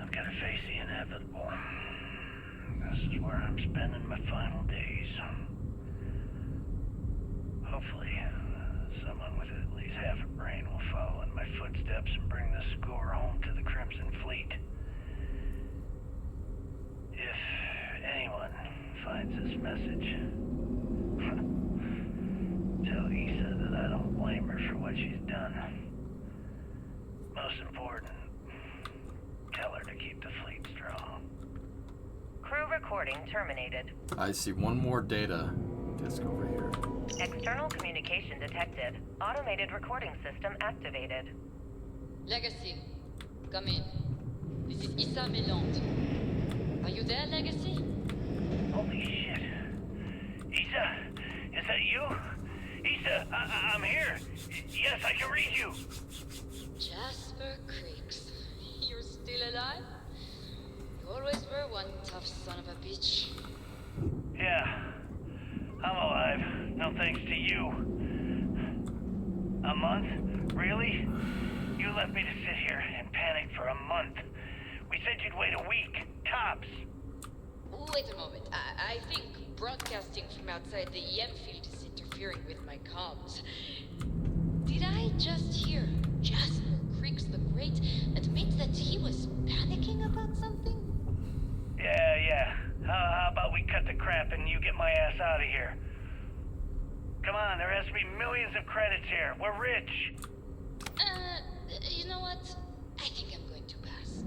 I've got to face the inevitable. This is where I'm spending my final days. Hopefully, someone with at least half a brain will follow in my footsteps and bring the score home to the Crimson Fleet. If anyone finds this message, tell Issa that I don't blame her for what she's done. Most important, tell her to keep the fleet strong. Crew recording terminated. I see one more data disk over here. External communication detected. Automated recording system activated. Legacy, come in. This is Issa Meland. Are you there, Legacy? Holy shit. Issa, is that you? Issa, I'm here. Yes, I can read you. Jasper Creeks. You're still alive? You always were one tough son of a bitch. Yeah, I'm alive. No thanks to you. A month? Really? You left me to sit here and panic for a month. We said you'd wait a week, tops. Wait a moment. I think broadcasting from outside the EM field is interfering with my comms. Did I just hear Jasper Creeks the Great admit that he was panicking about something? Yeah. How about we cut the crap and you get my ass out of here? Come on, there has to be millions of credits here. We're rich. You know what? I think I'm going to pass.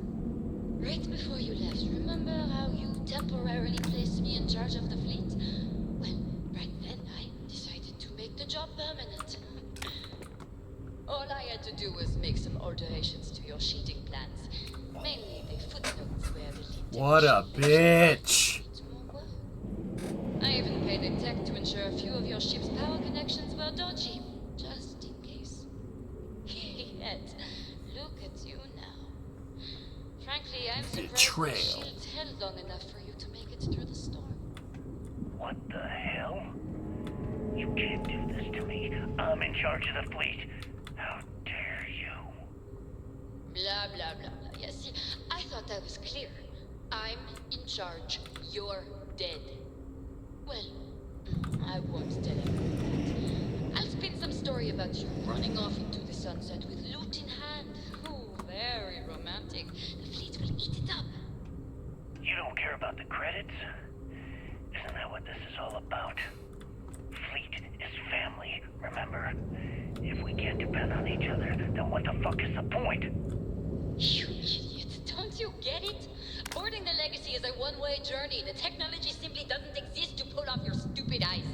Right before you left, remember how you temporarily placed me in charge of the fleet? Well, right then I decided to make the job permanent. All I had to do was make some alterations to your sheeting plans. Mainly the footnotes where the lead. What a bitch! I even paid a tech to ensure a few of your ship's power connections were dodgy, just in case. Yet, look at you now. Frankly, I'm surprised the shields held long enough for you to make it through the storm. What the hell? You can't do this to me. I'm in charge of the fleet. How dare you? Blah, blah, blah, blah. Yeah, see, I thought that was clear. I'm in charge. You're dead. Well, I won't tell everyone that. I'll spin some story about you running off into the sunset with loot in hand. Oh, very romantic. The fleet will eat it up. You don't care about the credits? Isn't that what this is all about? Fleet is family, remember? If we can't depend on each other, then what the fuck is the point? You idiot. Don't you get it? Boarding the Legacy is a one-way journey. The technology simply doesn't exist to pull off your stupid eyes.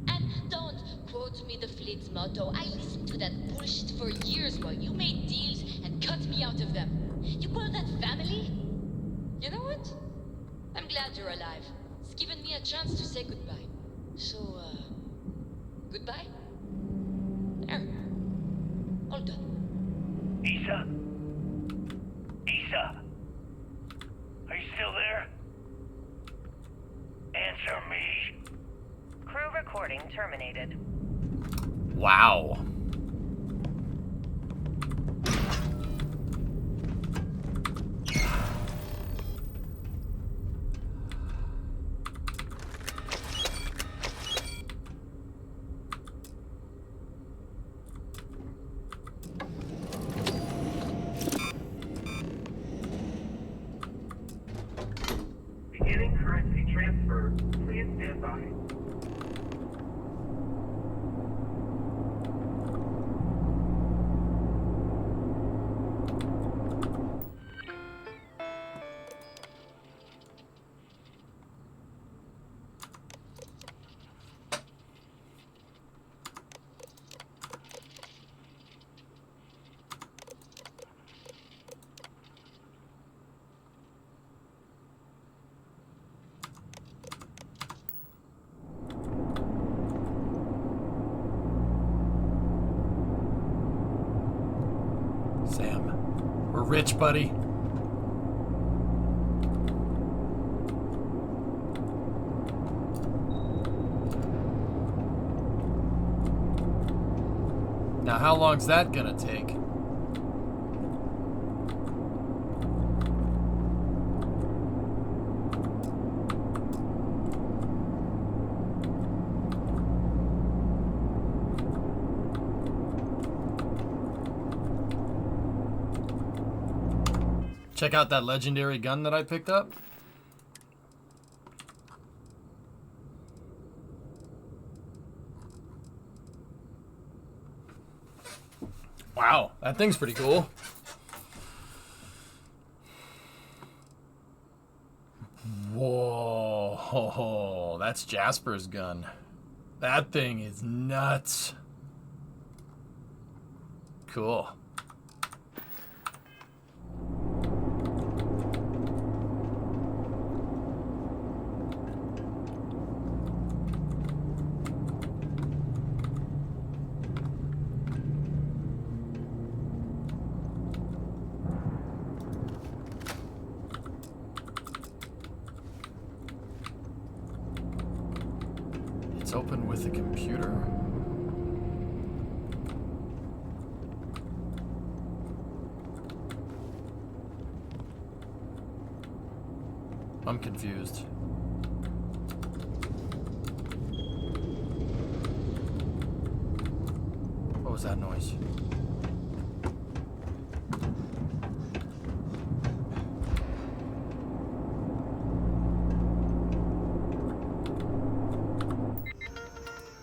And don't quote me the fleet's motto. I listened to that bullshit for years while you made deals and cut me out of them. You call that family? You know what? I'm glad you're alive. It's given me a chance to say goodbye. So, goodbye? There. All done. Issa? Issa? Are you still there? terminated. Wow. Beginning currency transfer. Please stand by. Sam, we're rich, buddy. Now, how long's that gonna take? Check out that legendary gun that I picked up. Wow, that thing's pretty cool. Whoa, that's Jasper's gun. That thing is nuts. Cool. Open with a computer. I'm confused. What was that noise?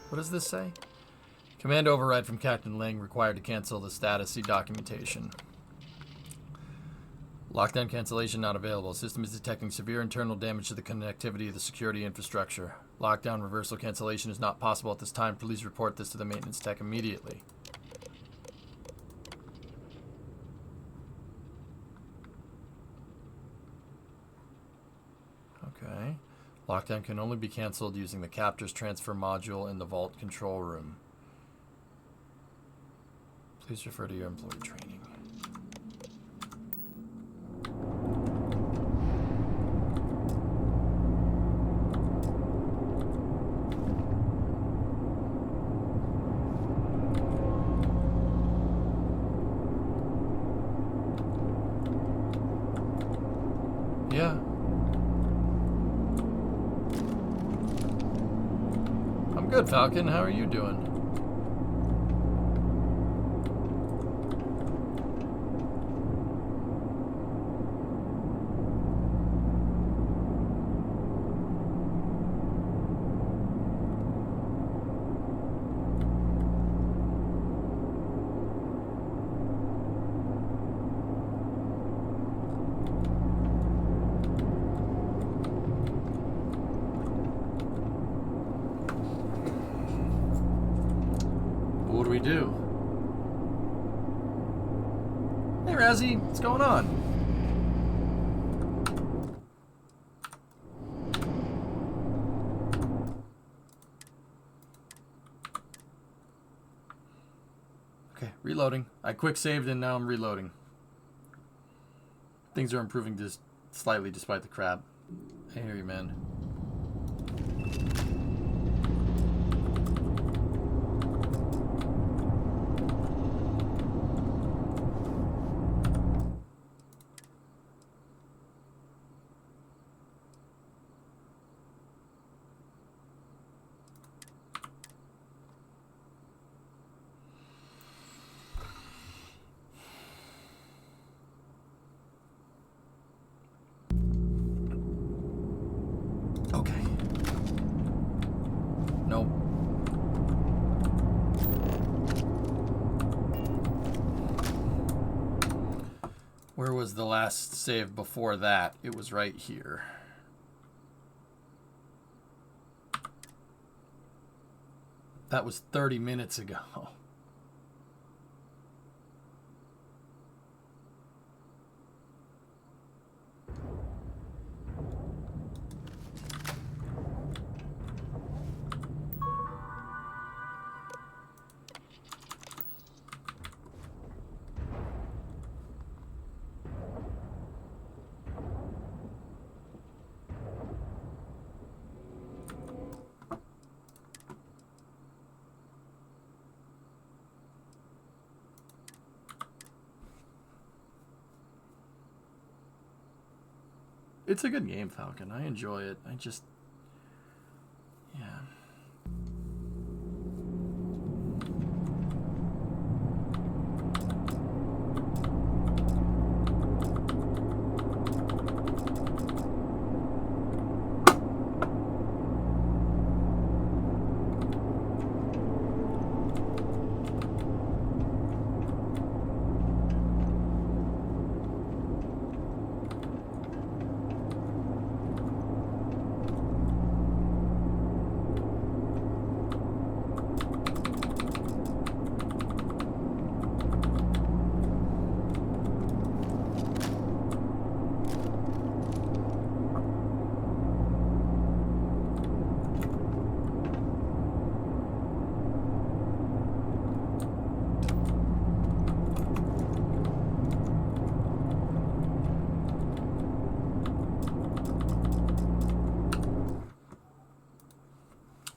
What does this say? Command override from Captain Ling required to cancel the status. See documentation. Lockdown cancellation not available. System is detecting severe internal damage to the connectivity of the security infrastructure. Lockdown reversal cancellation is not possible at this time. Please report this to the maintenance tech immediately. Okay. Lockdown can only be canceled using the captor's transfer module in the vault control room. Please refer to your employee training. Yeah. Good, Falcon. How are you doing? What do we do? Hey, Razzie, what's going on? Okay, reloading. I quick saved and now I'm reloading. Things are improving just slightly despite the crap. I hear you, man. Where was the last save before that? It was right here. That was 30 minutes ago. It's a good game, Falcon. I enjoy it. I just... yeah.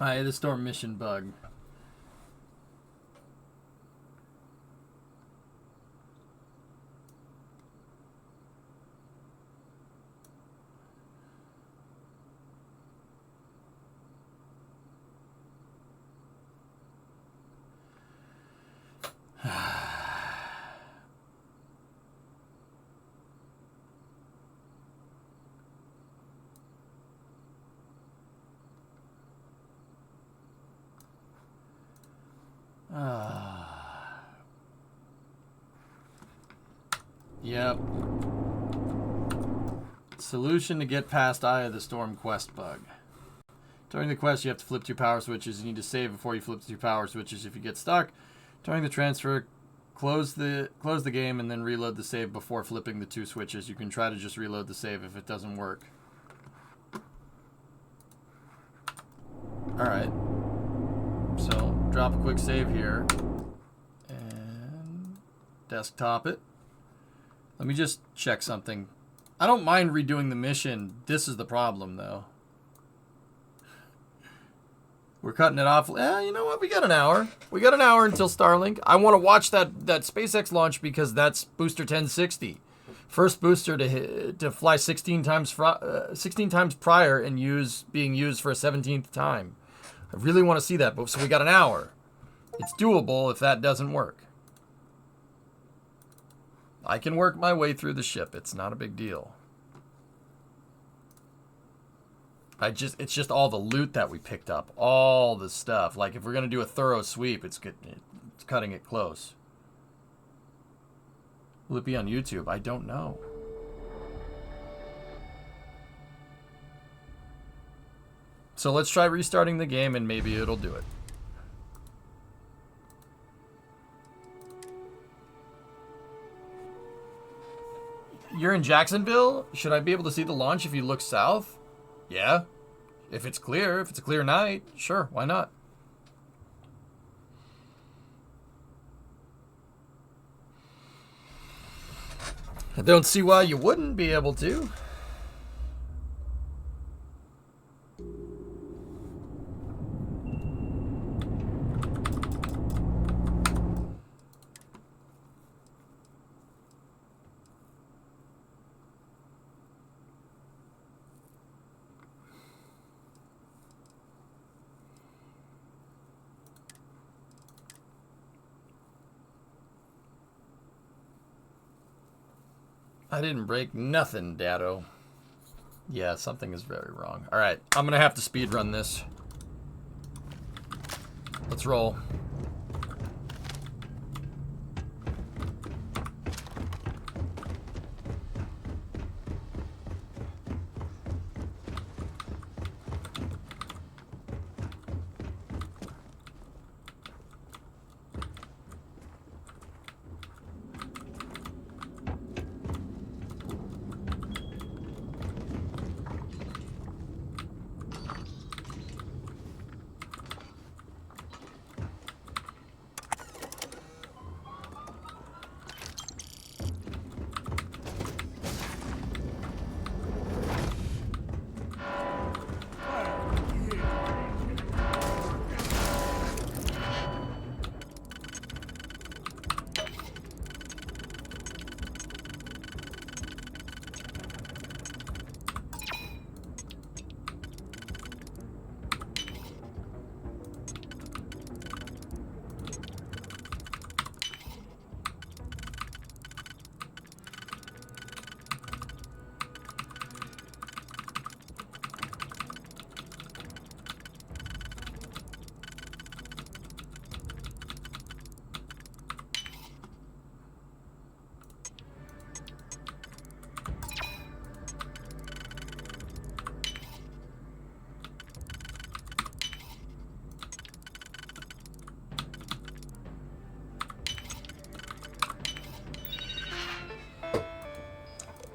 Eye of the Storm mission bug. Yep. Solution to get past Eye of the Storm quest bug. During the quest, you have to flip 2 power switches. You need to save before you flip the 2 power switches. If you get stuck during the transfer, close the game and then reload the save before flipping the 2 switches. You can try to just reload the save if it doesn't work. Alright. So, drop a quick save here. And desktop it. Let me just check something. I don't mind redoing the mission. This is the problem, though. We're cutting it off. You know what? We got an hour. We got an hour until Starlink. I want to watch that SpaceX launch because that's booster 1060. First booster to fly 16 times prior and being used for a 17th time. I really want to see that. So we got an hour. It's doable if that doesn't work. I can work my way through the ship. It's not a big deal. It's just all the loot that we picked up. All the stuff. Like, if we're going to do a thorough sweep, it's cutting it close. Will it be on YouTube? I don't know. So let's try restarting the game and maybe it'll do it. You're in Jacksonville? Should I be able to see the launch if you look south? Yeah. If it's clear, if it's a clear night, sure, why not? I don't see why you wouldn't be able to. I didn't break nothing, Dado. Yeah, something is very wrong. Alright, I'm gonna have to speedrun this. Let's roll.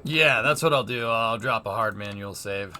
Yeah, that's what I'll do. I'll drop a hard manual save.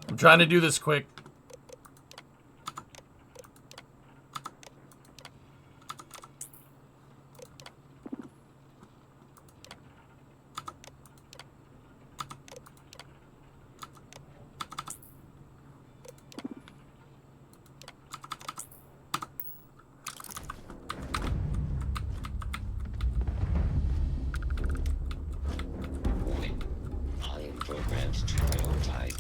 I'm trying to do this quick. I am programmed to prioritize.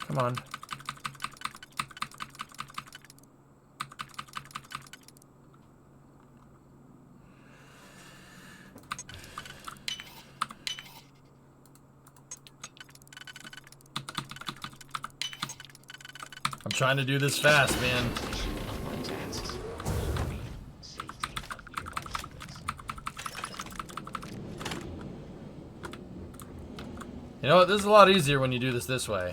Come on. I'm trying to do this fast, man. You know what? This is a lot easier when you do this way.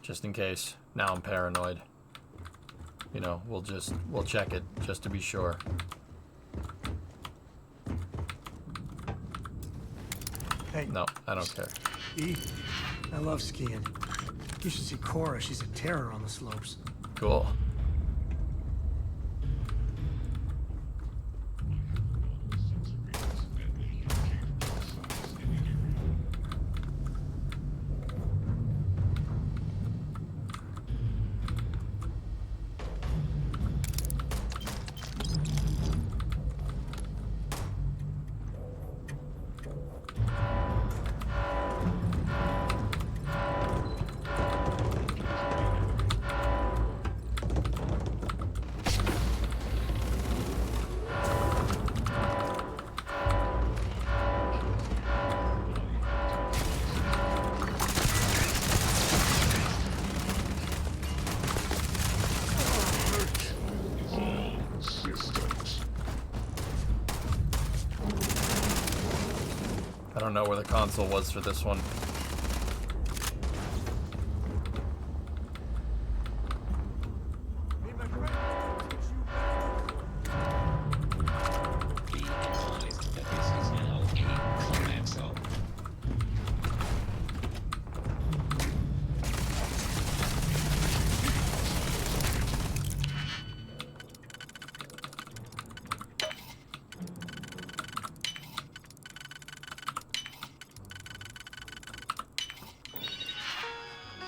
Just in case. Now I'm paranoid. You know, we'll check it just to be sure. Hey. No, I don't care. E, I love skiing. You should see Cora. She's a terror on the slopes. Cool. I don't know where the console was for this one.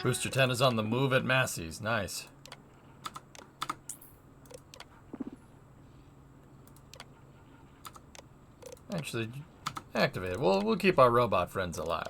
Booster 10 is on the move at Massey's. Nice. Actually, Activate. We'll keep our robot friends alive.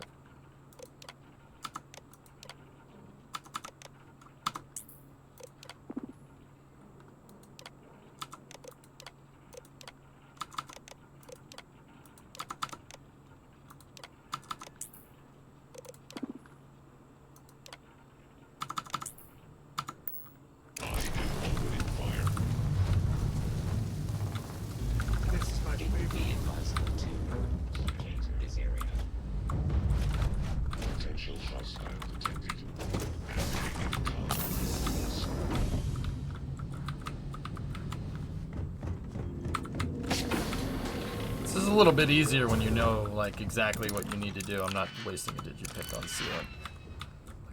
This is a little bit easier when you know like exactly what you need to do. I'm not wasting a digipick on sealant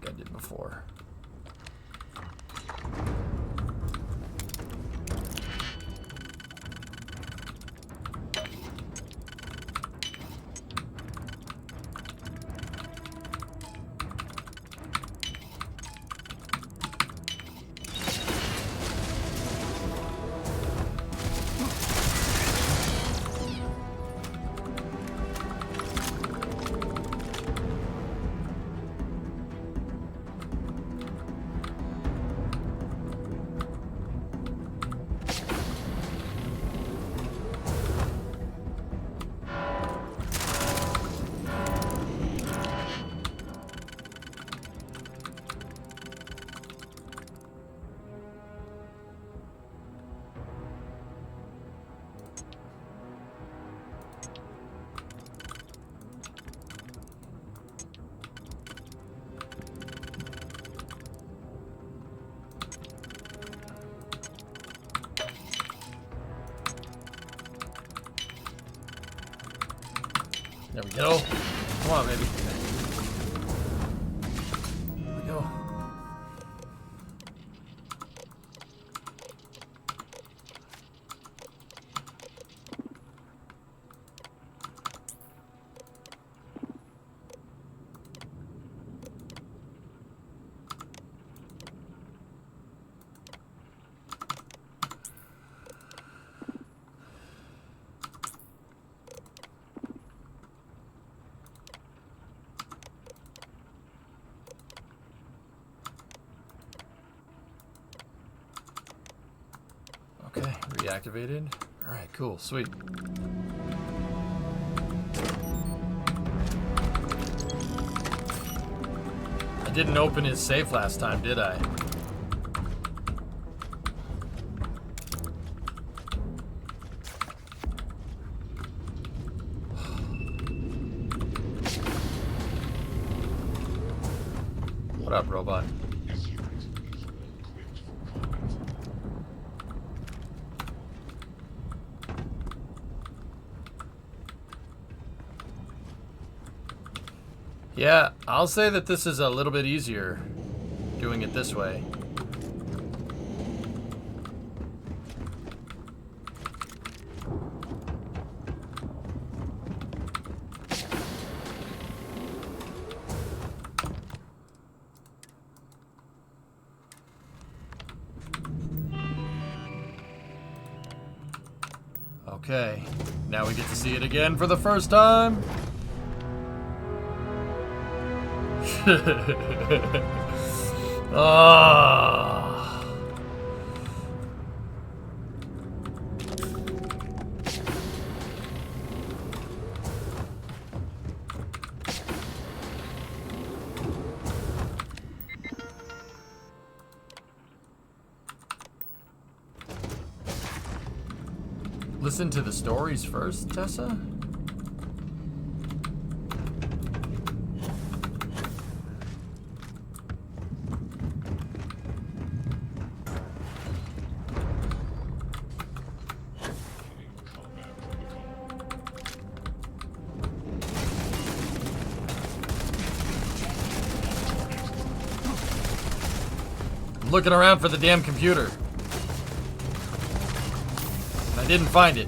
like I did before. There we go. Come on, baby. There we go. Okay, reactivated. Alright, cool, sweet. I didn't open his safe last time, did I? What up, robot? Yeah, I'll say that this is a little bit easier doing it this way. Okay, now we get to see it again for the first time. Ah. Listen to the stories first, Tessa? Looking around for the damn computer. I didn't find it.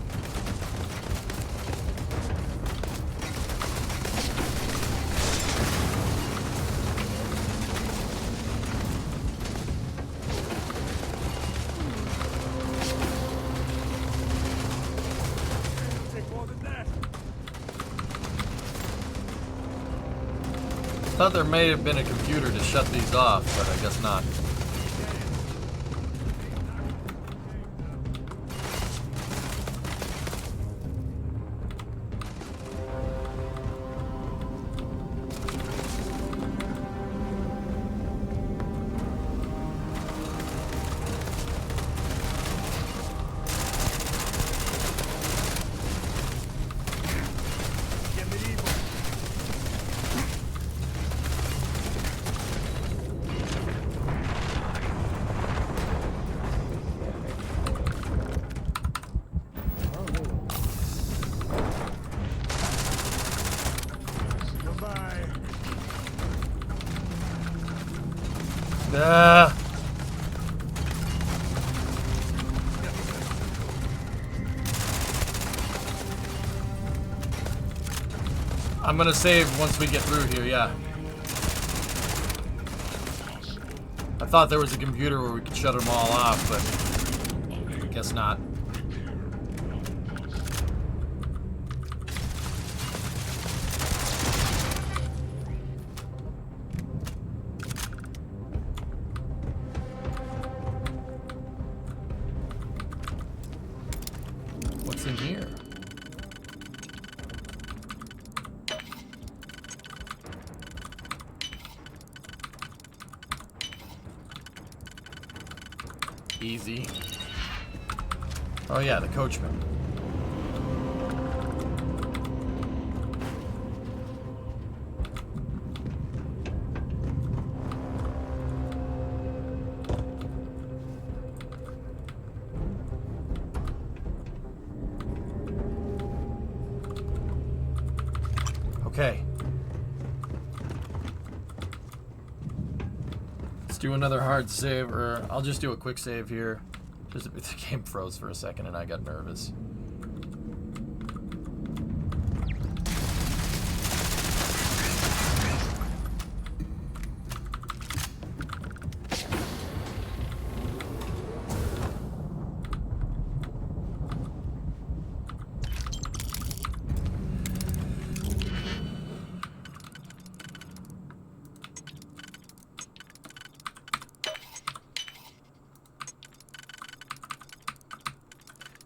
thought there may have been a computer to shut these off, but I guess not. I'm gonna save once we get through here, yeah. I thought there was a computer where we could shut them all off, but I guess not. What's in here? Easy. Oh yeah, the coachman. Okay. Let's do another hard save, or I'll just do a quick save here. Just the game froze for a second and I got nervous.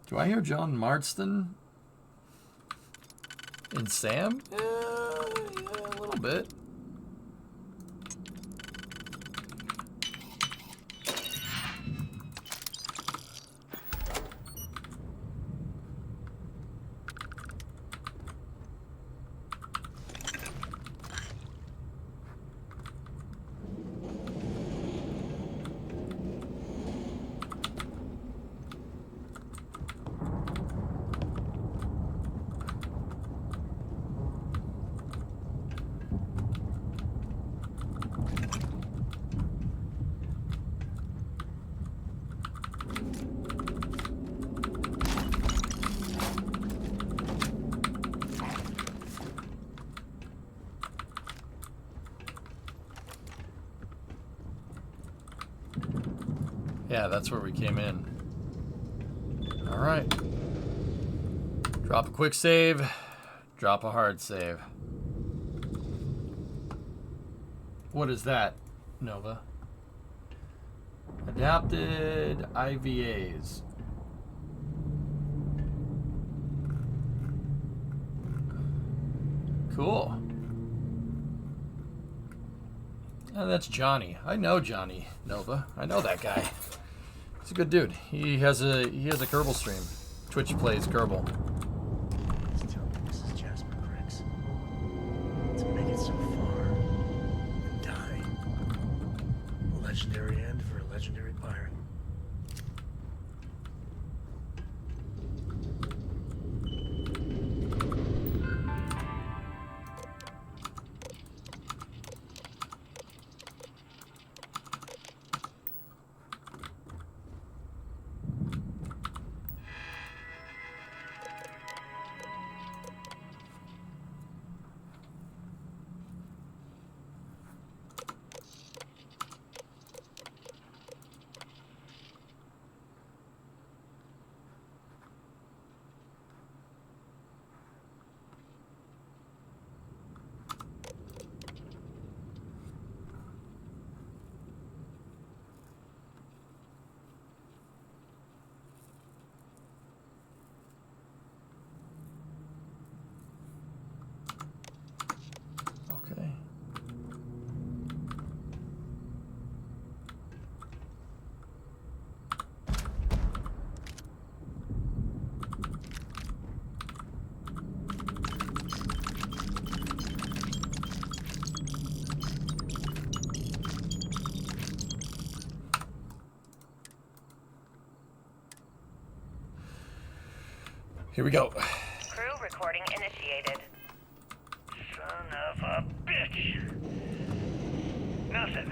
Do I hear John Marston in Sam? Yeah, a little bit. Yeah, that's where we came in. All right. Drop a quick save. Drop a hard save. What is that, Nova? Adapted IVAs. Cool. Oh, that's Johnny. I know Johnny, Nova. I know that guy. He's a good dude. He has a Kerbal stream. Twitch plays Kerbal. Please tell me this is Jasper Cricks. To make it so far and die. A legendary end for a legendary pirate. Here we go. Crew recording initiated. Son of a bitch! Nothing.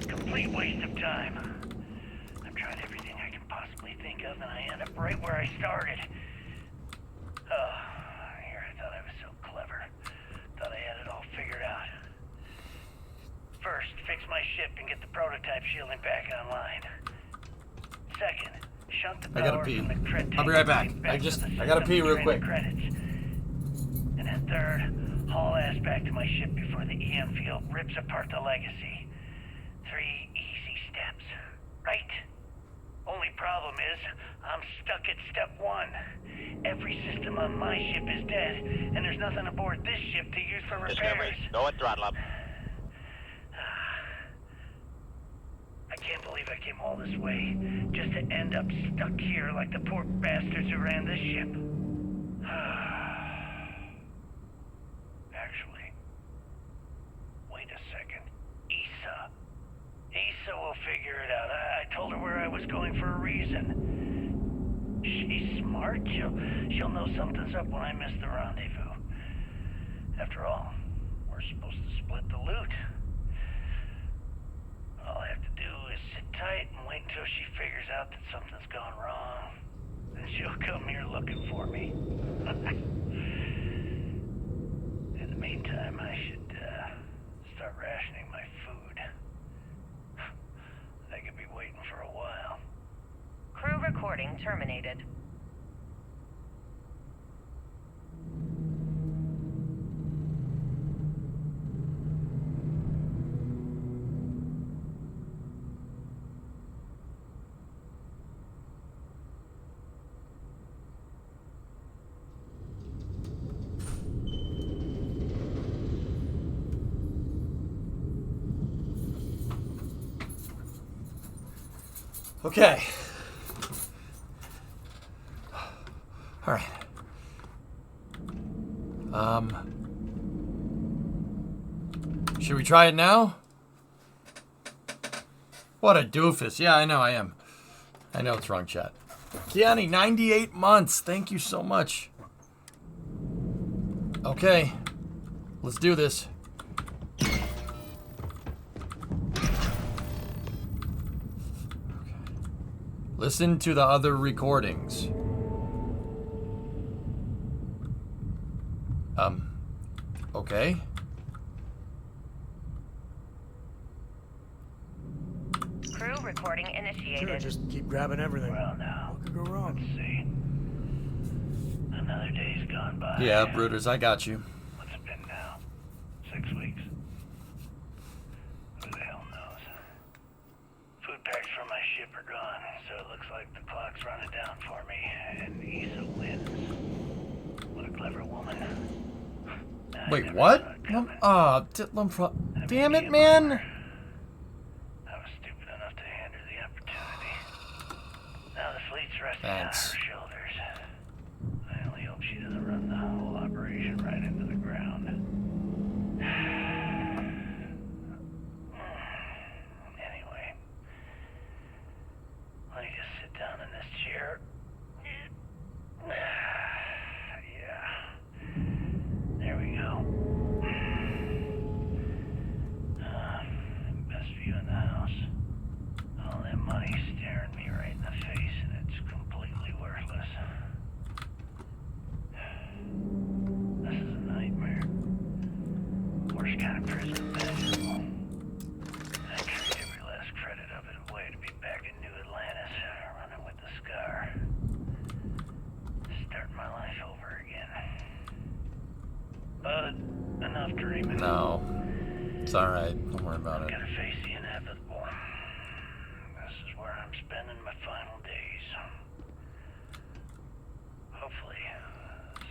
Complete waste of time. I've tried everything I can possibly think of, and I end up right where I started. Oh, here I thought I was so clever. Thought I had it all figured out. First, fix my ship and get the prototype shielding back online. Second, shunt the I gotta power pee. from the cred I'll be right tank back. to the I gotta system pee real during quick. the credits. And then third, haul ass back to my ship before the EM field rips apart the legacy. 3 easy steps, right? Only problem is, I'm stuck at step 1. Every system on my ship is dead, and there's nothing aboard this ship to use for repairs. Discovery, go at throttle up. I can't believe I came all this way, just to end up stuck here like the poor bastards who ran this ship. Actually, wait a second. Issa will figure it out. I told her where I was going for a reason. She's smart. She'll know something's up when I miss the rendezvous. After all, we're supposed to split the loot. All I have to do is sit tight and wait until she figures out that something's gone wrong. Then she'll come here looking for me. In the meantime, I should start rationing my food. They could be waiting for a while. Crew recording terminated. Okay. All right. Should we try it now? What a doofus. Yeah, I know I am. I know it's wrong, chat. Kiani, 98 months. Thank you so much. Okay. Let's do this. Listen to the other recordings. Okay. Crew recording initiated. Sure, just keep grabbing everything. Well, now, what could go wrong? let's see. Another day's gone by. Yeah, Brooders, I got you. What's it been now? 6 weeks? Who the hell knows? Food packs from my ship are gone, so it looks like the clock's running down for me, and Issa wins. What a clever woman. Wait, what? Damn it, man. I was stupid enough to hand her the opportunity. Now the fleet's resting on her shoulders. I only hope she doesn't run the whole operation right into the ground. Anyway, let me just sit down in this chair. Yeah. There we go. Best view in the house. All that money staring me right in the face, and it's completely worthless. This is a nightmare. Worst kind of prison imaginable. I trade every last credit of it away to be back in New Atlantis, running with the Scar. Starting my life over again. But enough dreaming. No. It's alright. Don't worry about I'm it. gonna face the inevitable. This is where I'm spending my final days. Hopefully,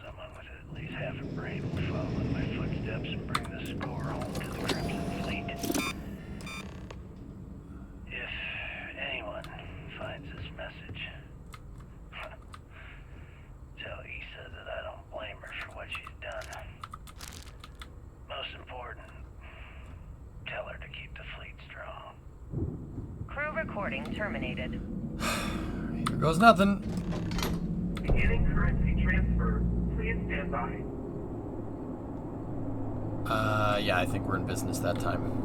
someone with at least half a brain will follow in my footsteps and bring the score home to the Crimson Fleet. If anyone finds this message, tell Issa that I don't blame her for what she's done. Most important, tell her to keep the fleet strong. Crew recording terminated. Here goes nothing. Beginning current feature. inside. Yeah, I think we're in business that time.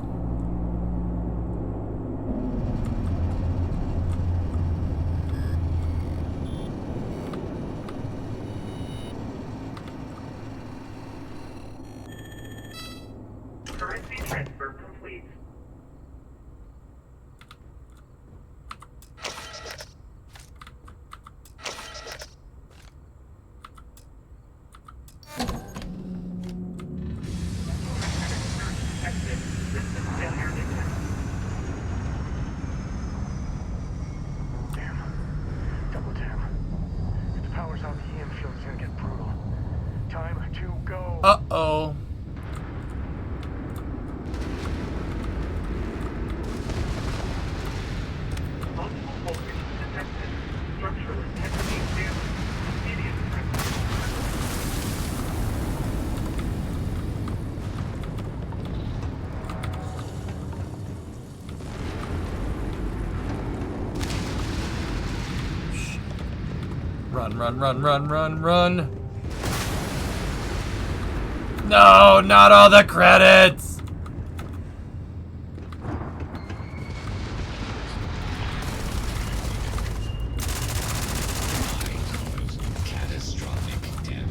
Currency transfer complete. Detected. System failure detected. Damn. Double tap. If the power's out, the EM field's gonna get brutal. Time to go. Uh-oh. Multiple voltages detected. Structural integrity damage. Immediate transfer. Run, run, run, run, run, run. No, not all the credits. Catastrophic damage.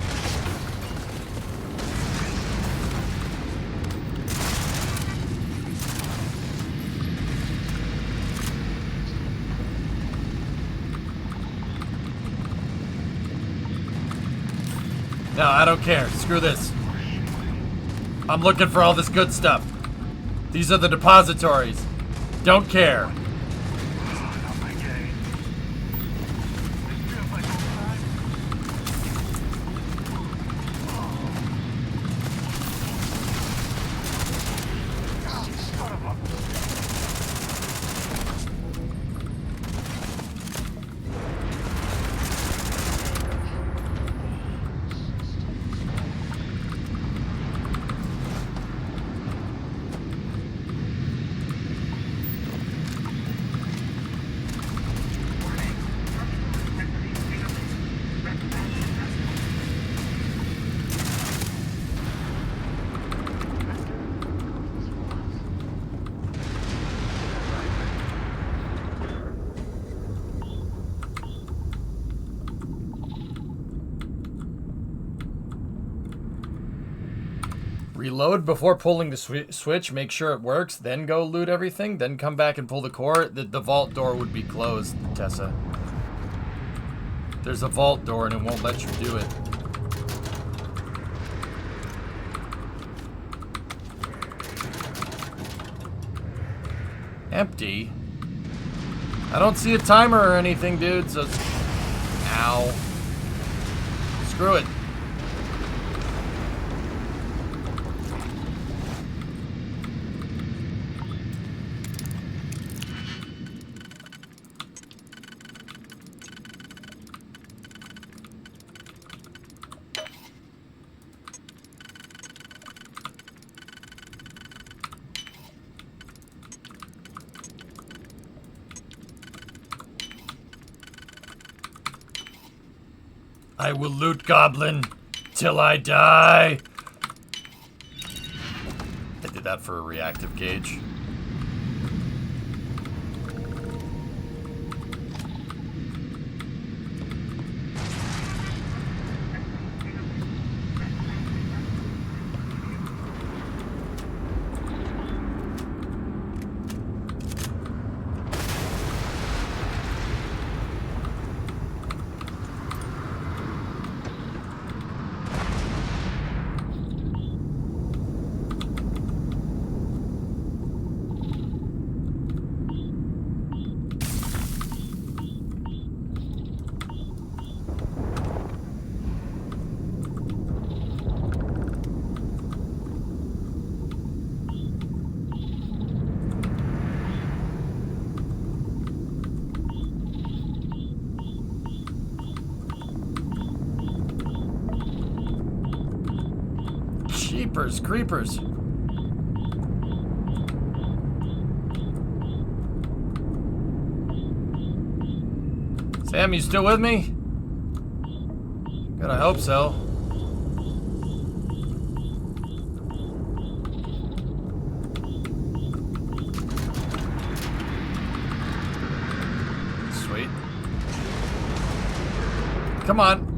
No, I don't care. Screw this. I'm looking for all this good stuff. These are the depositories. Don't care. Reload before pulling the switch, make sure it works, then go loot everything, then come back and pull the core. The vault door would be closed, Tessa. There's a vault door and it won't let you do it. Empty? I don't see a timer or anything, dude, so... Ow. Screw it. I will loot Goblin till I die. I did that for a reactive gauge. Jeepers creepers. Sam, you still with me? Good, I hope so. Come on.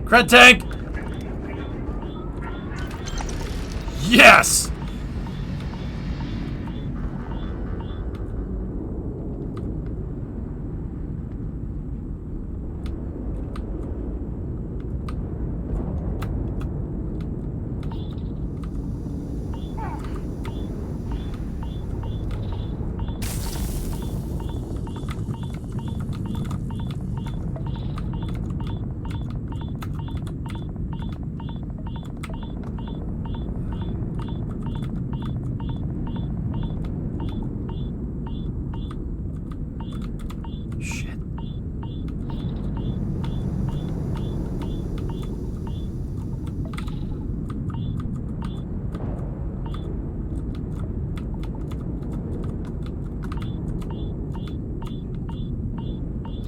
Cred tank! Yes!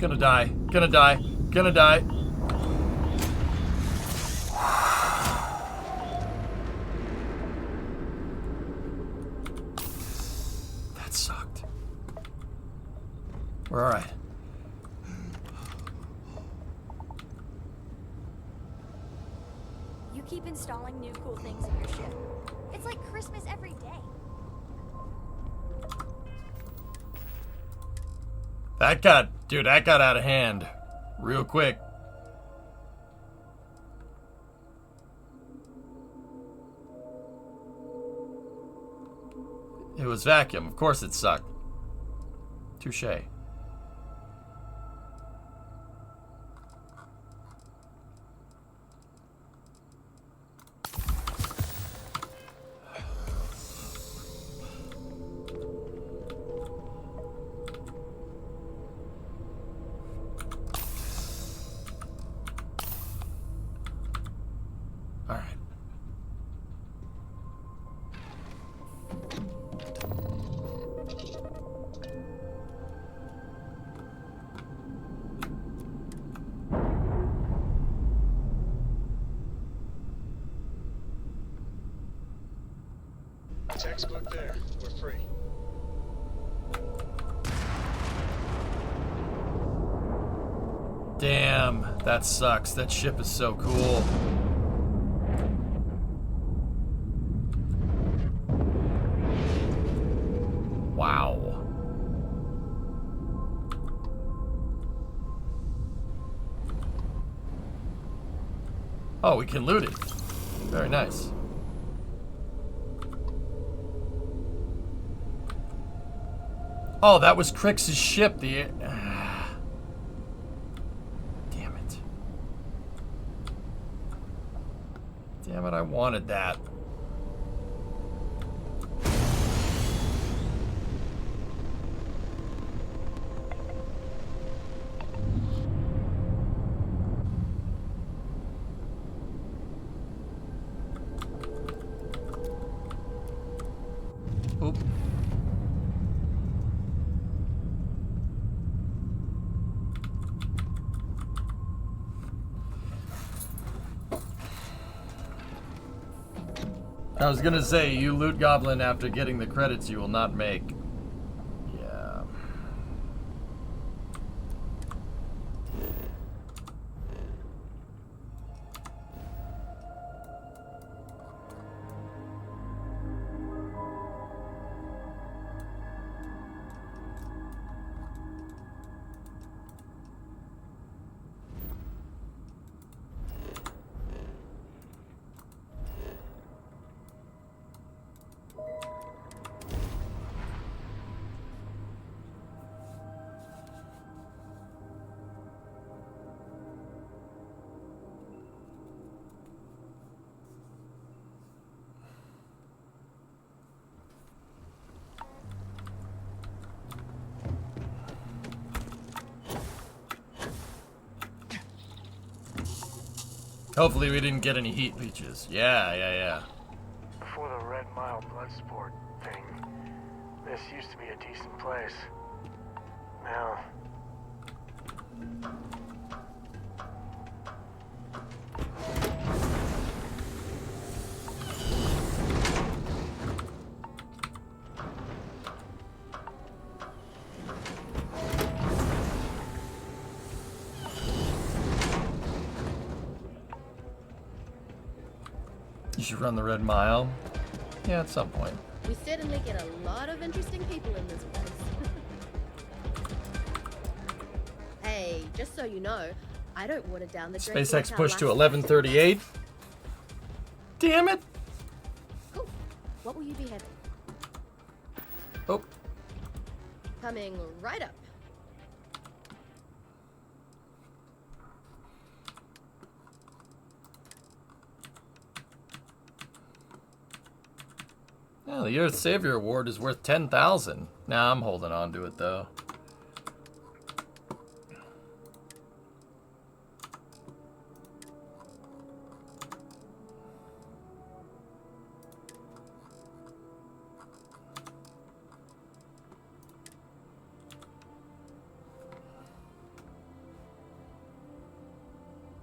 Gonna die. Gonna die. Gonna die. That sucked. We're alright. You keep installing new cool things in your ship. It's like Christmas every day. That got out of hand real quick. It was vacuum. Of course it sucked. Touche. Textbook there. We're free. Damn, that sucks. That ship is so cool. Wow. Oh, we can loot it. Very nice. Oh, that was Crix's ship. Damn it. Damn it, I wanted that. Oop. I was gonna say, you loot goblin after getting the credits you will not make. Yeah. Hopefully we didn't get any heat leeches. Yeah. Before the Red Mile blood sport thing, this used to be a decent place. Now, You should run the Red Mile. Yeah, at some point. We certainly get a lot of interesting people in this place. Hey, just so you know, I don't water down the drink. SpaceX pushed to 11:38. Damn it! Cool. What will you be having? Oh. Coming right up. Yeah, the Earth Savior Award is worth 10,000. Nah, I'm holding on to it though.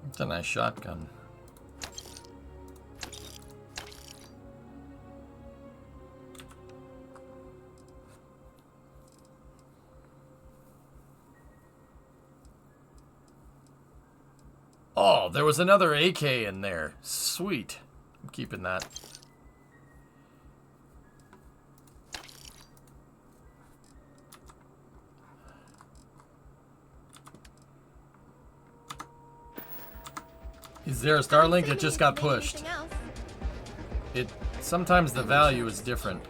It's a nice shotgun. Oh, there was another AK in there. Sweet. I'm keeping that. Is there a Starlink that just got pushed? Sometimes the value is different.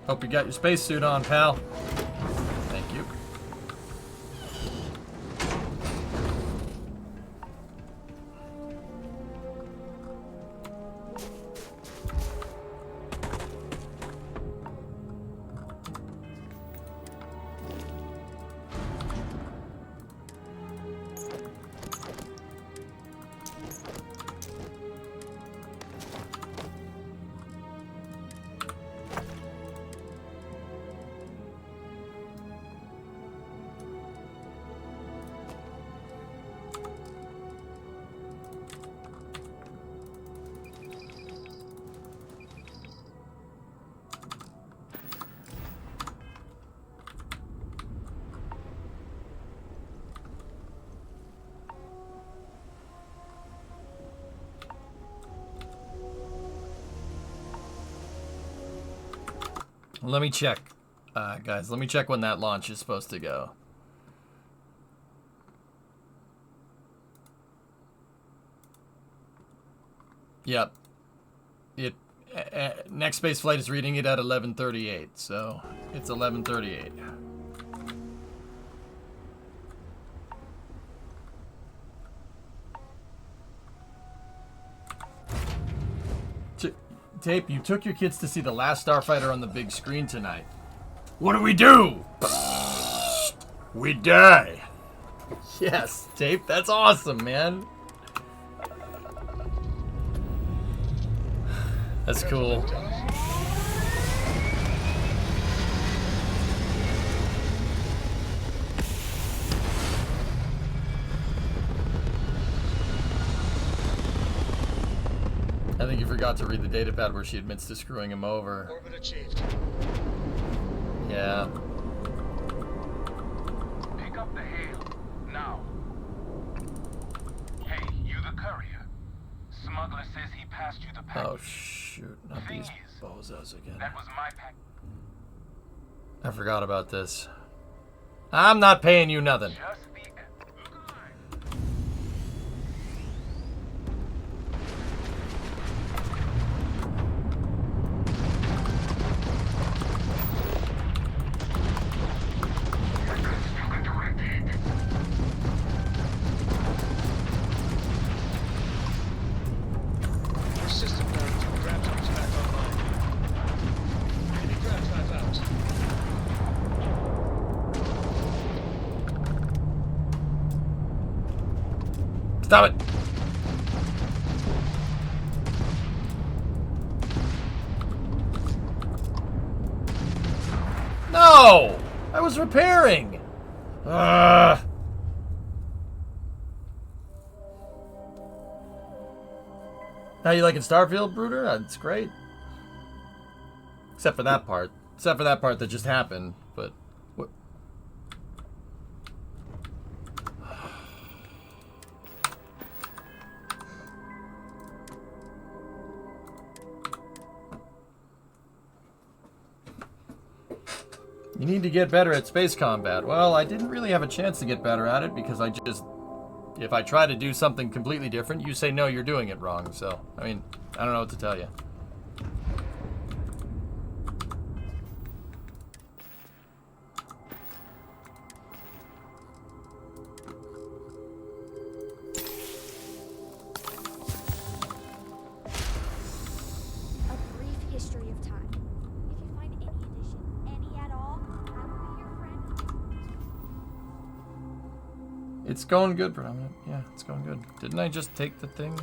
Hope you got your spacesuit on, pal. Thank you. Let me check, guys. Let me check when that launch is supposed to go. Yep. Next space flight is reading it at 11:38, so it's 11:38. Tape, you took your kids to see The Last Starfighter on the big screen tonight. What do? We die. Yes, Tape, that's awesome, man. That's cool. I think you forgot to read the datapad where she admits to screwing him over. Orbit achieved. Yeah. Pick up the hail. Now. Hey, you the courier. Smuggler says he passed you the package. Oh shoot, not these bozos again. That was my pack. I forgot about this. I'm not paying you nothing. System down. Grab time's back online. Any grab time out. Stop it! No! I was repairing! Ugh. How you liking Starfield, Brooder? That's great. Except for that part. Except for that part that just happened, but... What? You need to get better at space combat. Well, I didn't really have a chance to get better at it because I just... If I try to do something completely different, you say, no, you're doing it wrong. So, I mean, I don't know what to tell you. A brief history of time. If you find any addition, any at all, I will be your friend. It's going good, Predominant. Yeah, it's going good. Didn't I just take the thing?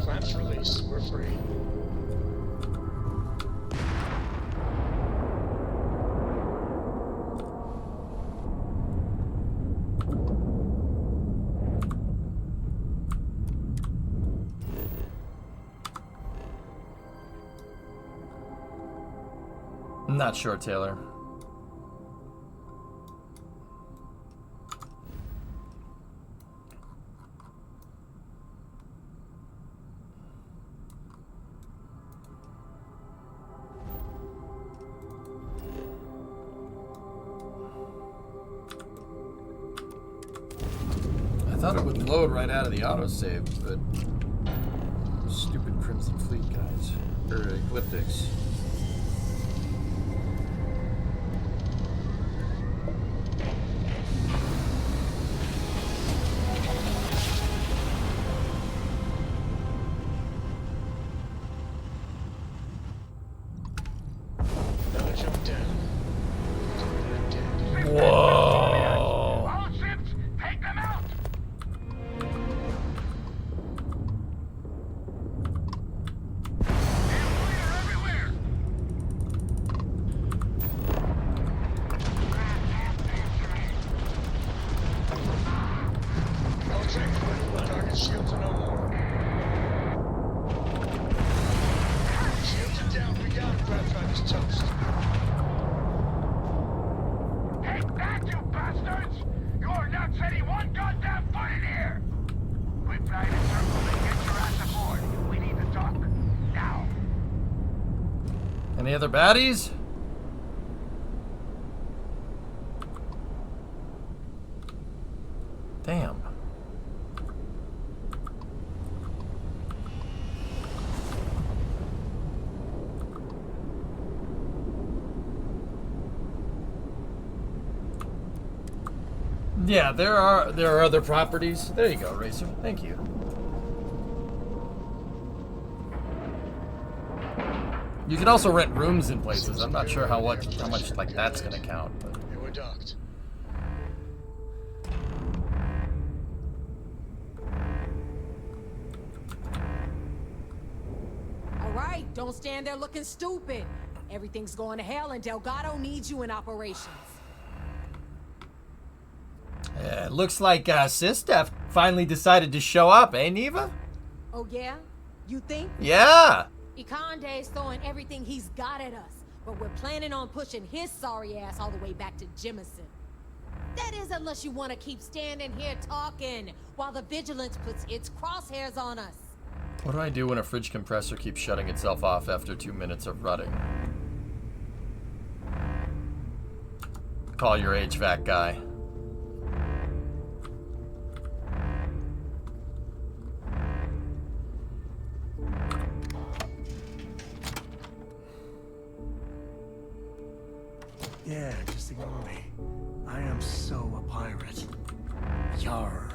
Clamps release. We're free. I'm not sure, Taylor. I thought it would load right out of the autosave, but stupid Crimson Fleet guys, or Ecliptics. Another jump down. Whoa! All ships, take them out! No checkpoint. Target shields are no more. Shields are down. We got him. Driver's toast. Take that, you bastards! You're not setting one goddamn foot in here! Quit flying in circles and get your ass aboard. We need to talk. Now. Any other baddies? Damn. Yeah, there are other properties. There you go, Racer. Thank you. You can also rent rooms in places. I'm not sure how much like that's gonna count. But. Yeah, we're docked. All right, don't stand there looking stupid. Everything's going to hell and Delgado needs you in operations. Looks like Sistef finally decided to show up, eh, Neva? Oh yeah? You think? Yeah! Ikande's throwing everything he's got at us, but we're planning on pushing his sorry ass all the way back to Jemison. That is unless you want to keep standing here talking while the Vigilance puts its crosshairs on us. What do I do when a fridge compressor keeps shutting itself off after 2 minutes of running? call your HVAC guy. Yeah, just ignore me. I am so a pirate. Yar.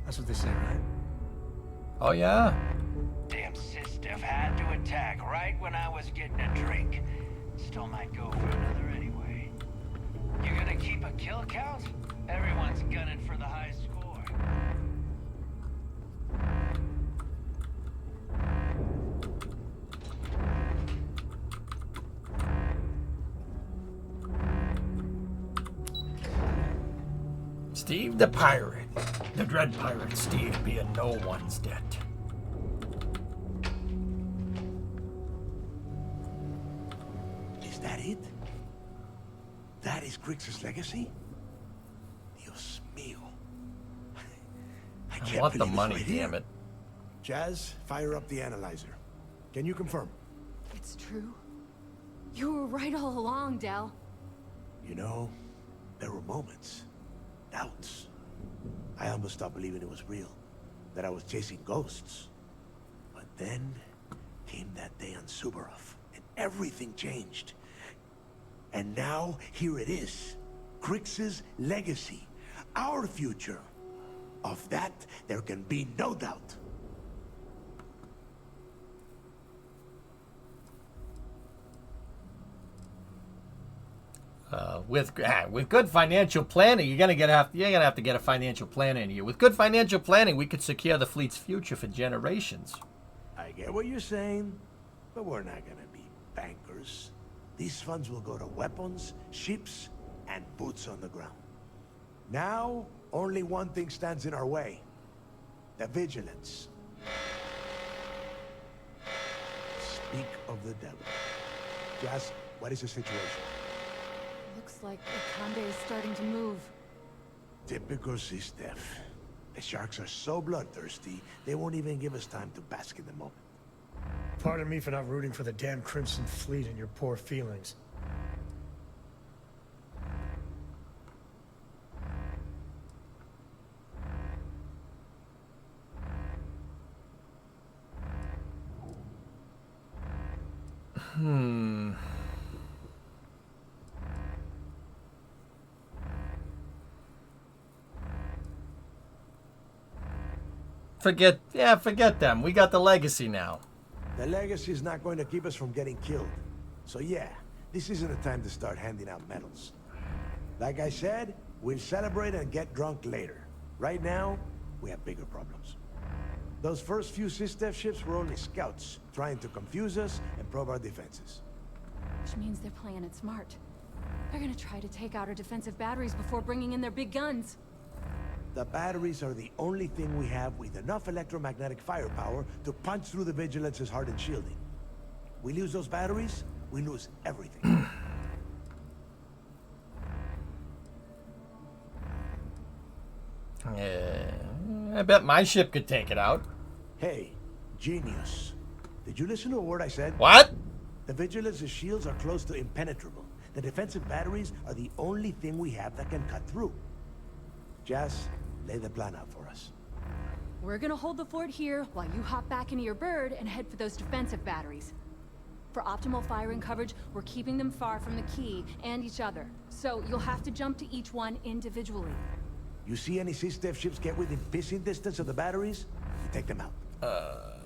That's what they say, right? Oh, yeah? Damn Sysdef had to attack right when I was getting a drink. Still might go for another anyway. You gonna keep a kill count? Everyone's gunning for the high score. Steve the pirate. The dread pirate Steve being no one's debt. Is that it? That is Grix's legacy? Dios mío. I want the money, damn it. Jazz, fire up the analyzer. Can you confirm? It's true. You were right all along, Del. You know, there were moments, doubts. I almost stopped believing it was real, that I was chasing ghosts. But then came that day on Subarov, and everything changed. And now, here it is. Grix's legacy. Our future. Of that, there can be no doubt. With good financial planning, you're gonna have to get a financial plan in here. With good financial planning, we could secure the fleet's future for generations. I get what you're saying, but we're not gonna be bankers. These funds will go to weapons, ships, and boots on the ground. Now, only one thing stands in our way. The vigilance. Speak of the devil. Jazz, what is the situation? Looks like Ikande is starting to move. Typical Sysdef. The sharks are so bloodthirsty, they won't even give us time to bask in the moment. Pardon me for not rooting for the damn Crimson Fleet and your poor feelings. Forget them. We got the legacy now. The legacy is not going to keep us from getting killed. So yeah, this isn't a time to start handing out medals. Like I said, we'll celebrate and get drunk later. Right now, we have bigger problems. Those first few Sysdef ships were only scouts, trying to confuse us and probe our defenses. Which means they're playing it smart. They're gonna try to take out our defensive batteries before bringing in their big guns. The batteries are the only thing we have with enough electromagnetic firepower to punch through the Vigilance's hardened shielding. We lose those batteries, we lose everything. I bet my ship could take it out. Hey, genius. Did you listen to a word I said? What? The Vigilance's shields are close to impenetrable. The defensive batteries are the only thing we have that can cut through. Jazz, lay the plan out for us. We're gonna hold the fort here while you hop back into your bird and head for those defensive batteries. For optimal firing coverage, we're keeping them far from the key and each other. So you'll have to jump to each one individually. You see any Sysdef ships get within pissing distance of the batteries, you take them out.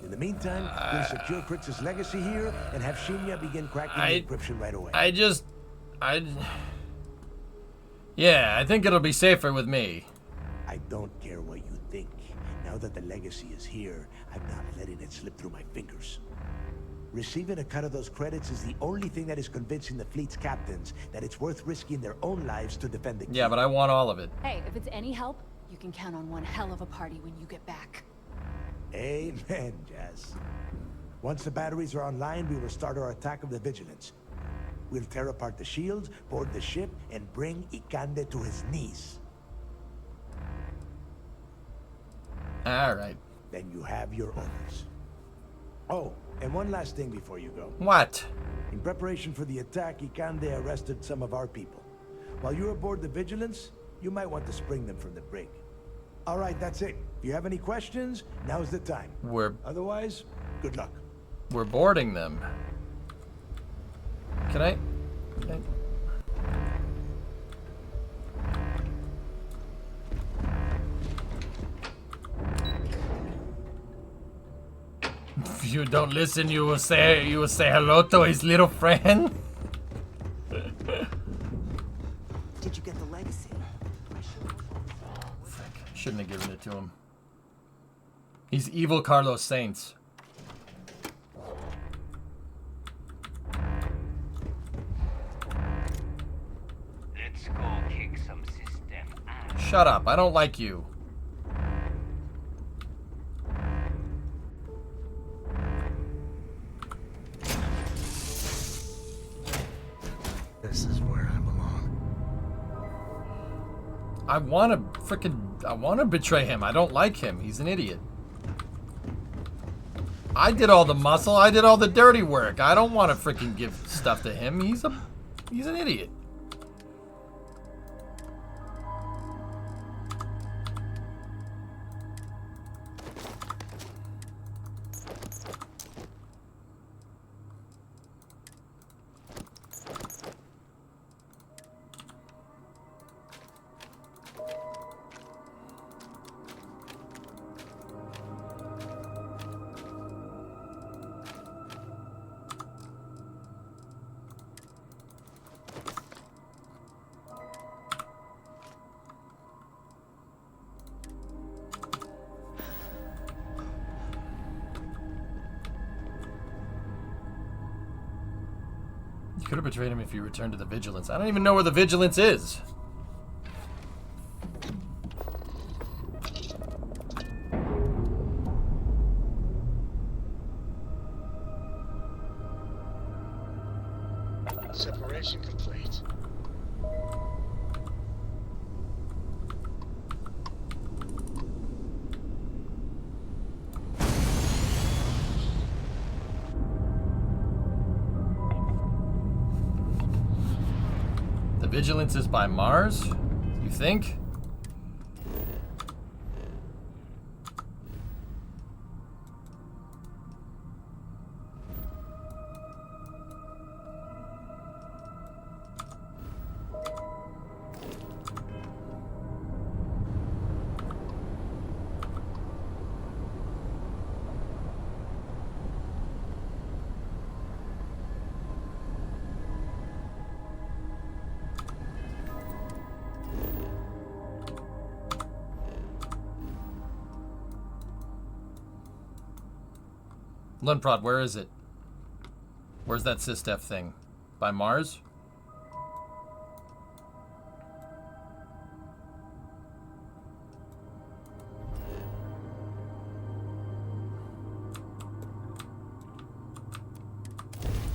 In the meantime, we'll secure Grix's legacy here and have Shinya begin cracking the encryption right away. Yeah, I think it'll be safer with me. I don't care what you think. Now that the legacy is here, I'm not letting it slip through my fingers. Receiving a cut of those credits is the only thing that is convincing the fleet's captains that it's worth risking their own lives to defend the key. Yeah, but I want all of it. Hey, if it's any help, you can count on one hell of a party when you get back. Amen, Jazz. Once the batteries are online, we will start our attack of the Vigilance. We'll tear apart the shields, board the ship, and bring Ikande to his knees. All right. Then you have your orders. Oh, and one last thing before you go. What? In preparation for the attack, Ikande arrested some of our people. While you're aboard the Vigilance, you might want to spring them from the brig. All right, that's it. If you have any questions, now's the time. Otherwise, good luck. We're boarding them. Can I? If you don't listen, you will say hello to his little friend. Did you get the legacy? Shouldn't have given it to him. He's evil Carlos Saints. Let's go kick some system ass. Shut up, I don't like you. This is where I belong. I want to betray him. I don't like him. He's an idiot. I did all the muscle. I did all the dirty work. I don't want to freaking give stuff to him. He's an idiot. You could have betrayed him if you returned to the Vigilance. I don't even know where the Vigilance is. Separation complete. The Vigilance is by Mars? You think? Lunprod, where is it? Where's that SysDef thing? By Mars?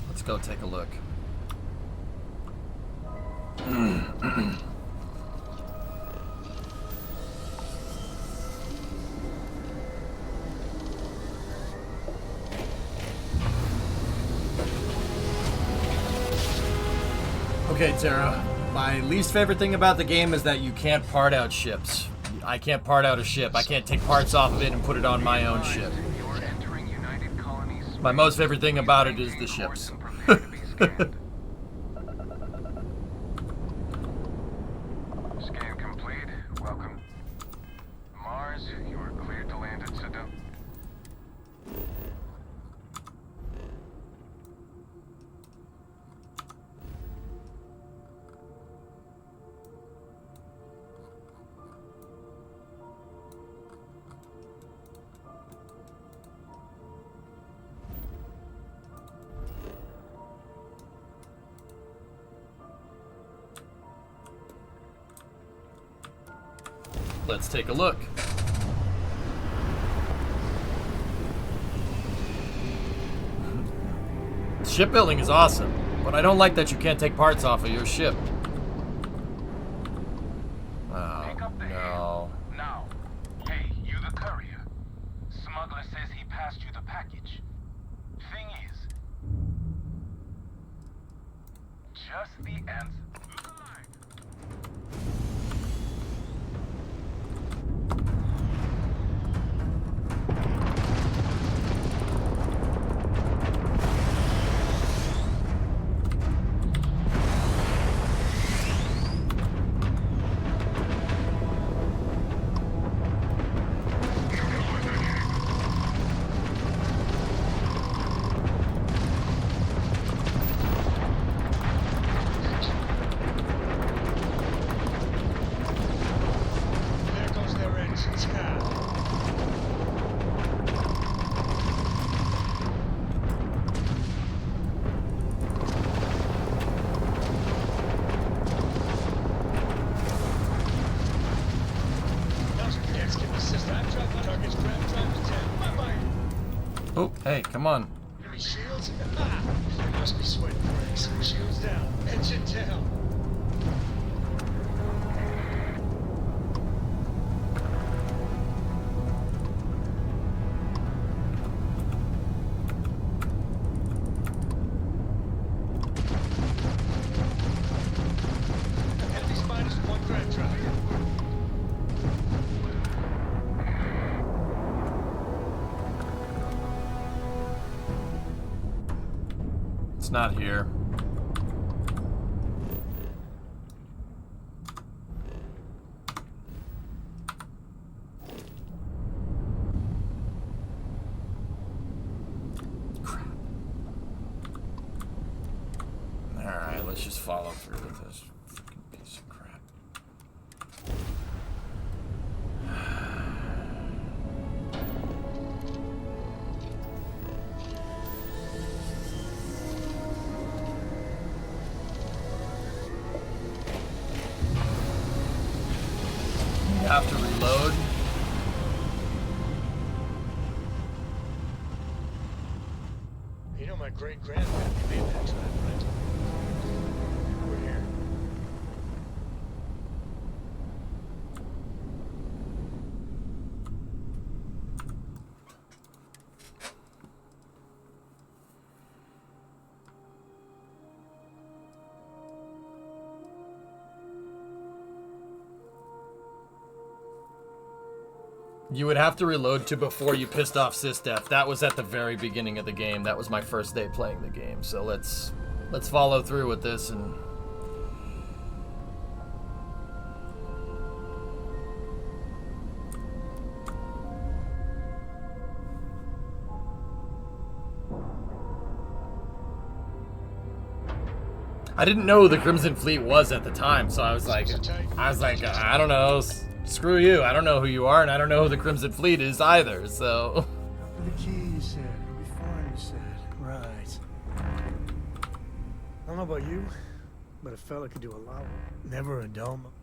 Let's go take a look. Okay, Tara. My least favorite thing about the game is that you can't part out ships. I can't part out a ship. I can't take parts off of it and put it on my own ship. My most favorite thing about it is the ships. Scan complete. Welcome. Mars, you are cleared to land at Sedona. Let's take a look. Shipbuilding is awesome, but I don't like that you can't take parts off of your ship. Oh, no. Now, hey, you the courier. Smuggler says he passed you the package. Thing is, just the answer. Oh, hey, come on. Enemy shields? Ah! They must be sweating brakes. Shields down. Engine down. Enemy's minus 1 drive drive. It's not here. Crap. Alright, let's just follow through with this freaking piece of crap. You have to reload. You know my great-grandfather made that drive, right? We're here. You would have to reload to before you pissed off Sistef. That was at the very beginning of the game. That was my first day playing the game. So let's follow through with this and I didn't know who the Crimson Fleet was at the time, so I was like, I don't know. Screw you. I don't know who you are, and I don't know who the Crimson Fleet is either, so. The key, you said. It'll be fine, you said. Right. I don't know about you, but a fella could do a lot. Never a dull moment.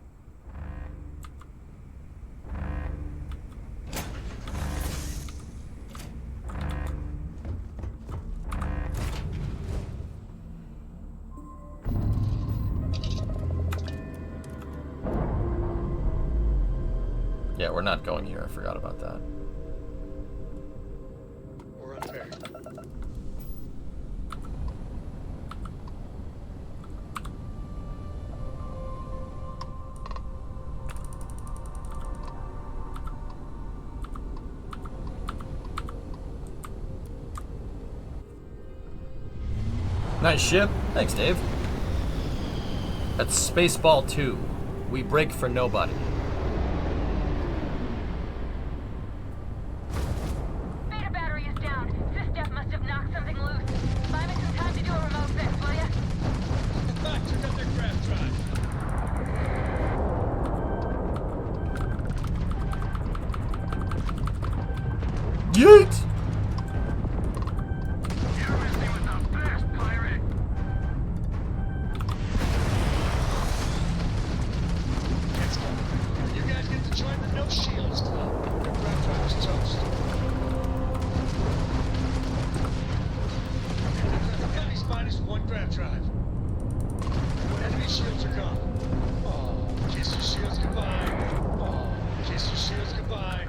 Yeah, we're not going here. I forgot about that. We're unpaired. Nice ship. Thanks, Dave. That's Spaceball 2. We break for nobody. Beta battery is down. Sistef must have knocked something loose. Buy me some time to do a remote fix, will ya? Back, took out their craft drive. Yeet! You guys get to join the No Shields Club. Your craft drive is toast. Enemy's minus 1 craft drive. Enemy shields are gone. Oh, kiss your shields goodbye. Oh, kiss your shields goodbye.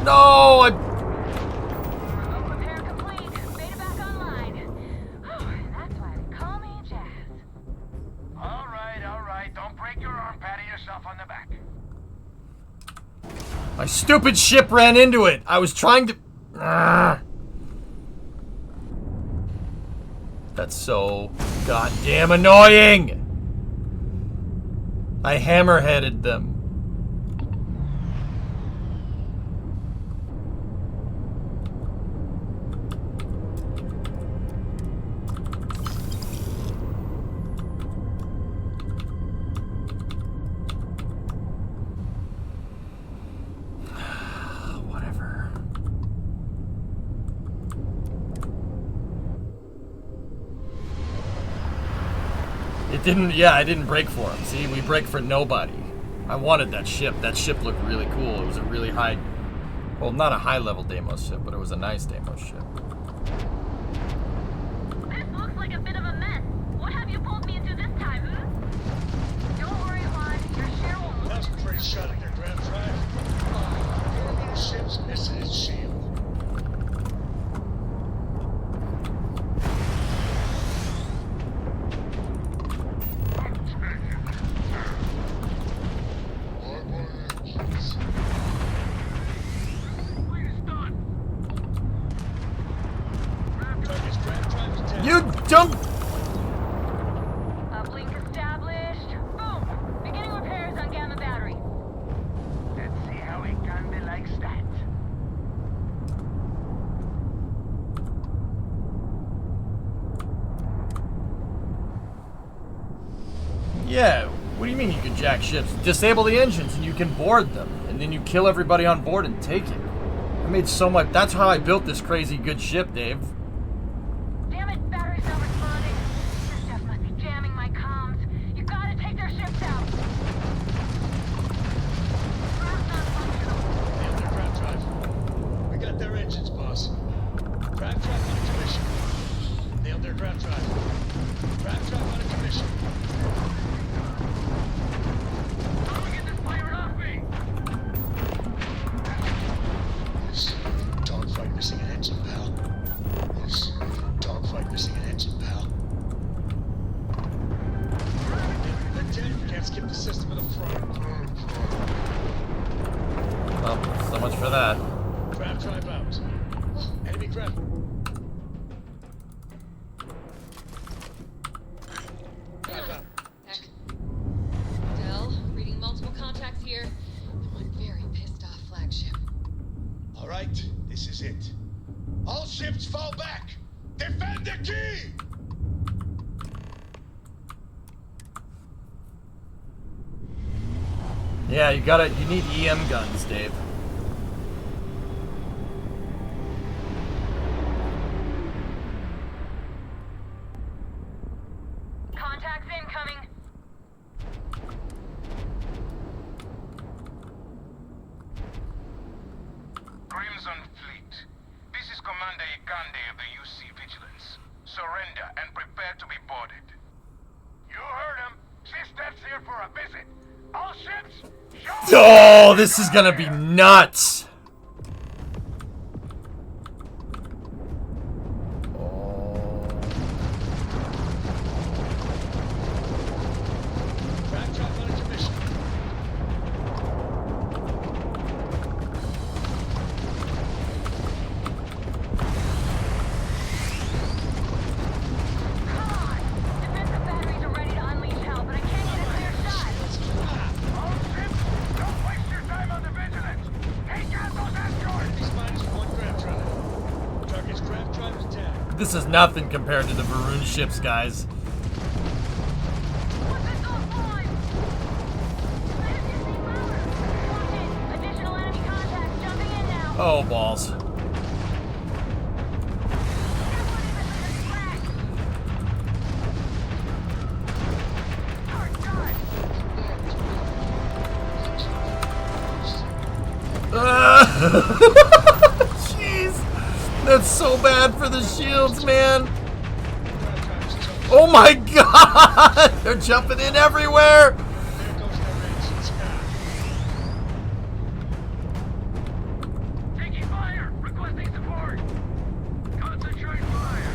No, I. Repair complete. Beta back online. That's why they call me Jazz. All right. Don't break your arm patting yourself on the back. My stupid ship ran into it. I was trying to... That's so goddamn annoying. I hammerheaded them. I didn't break for him. See, we break for nobody. I wanted that ship. That ship looked really cool. It was a really high, well, not a high-level Deimos ship, but it was a nice Deimos ship. This looks like a bit of a mess. What have you pulled me into this time, Don't worry, Juan. Your share will move. That was a pretty shot at your grand drive. Your little ship's missing its shield. You dumb... Uplink established. Boom! Beginning repairs on Gamma battery. Let's see how a Gandhi likes that. Yeah, what do you mean you can jack ships? Disable the engines and you can board them. And then you kill everybody on board and take it. I made so much... That's how I built this crazy good ship, Dave. Damn it, battery's not responding. This stuff must be jamming my comms. You gotta take their ships out. Crew's not functional. Nailed their grab drive. We got their engines, boss. Grab drive on commission. Nailed their grab drive. Grab drive on commission. How do we get this pirate off me? Dogfight missing an engine, pal. Yes. Dogfight missing an engine, pal. Lieutenant, can't skip the system in the front. Well, so much for that. Grab drive out. Enemy grab. Drive out. Heck. Dell, reading multiple contacts here. One very pissed off flagship. All right, this is it. All ships fall back. Defend the key. Yeah, you need EM guns, Dave. Contacts incoming. Crimson Fleet. This is Commander Ikande of the UC Vigilance. Surrender and prepare to be boarded. You heard him. System's here for a visit. All ships, show. Oh, this is gonna be nuts. Grab drive on commission. Defensive batteries are ready to unleash hell, but I can't get a clear shot. All ships, don't waste your time on the Vigilance. Take out those escorts. Enemy's minus one grab drive. Target's grab drive is down. This is nothing compared to the Varun ships, guys. Put this offline. Additional enemy contacts jumping in now. Oh, balls. Jeez. That's so bad for the shields, man. Oh my god! They're jumping in everywhere! Taking fire. Requesting support. Concentrate fire.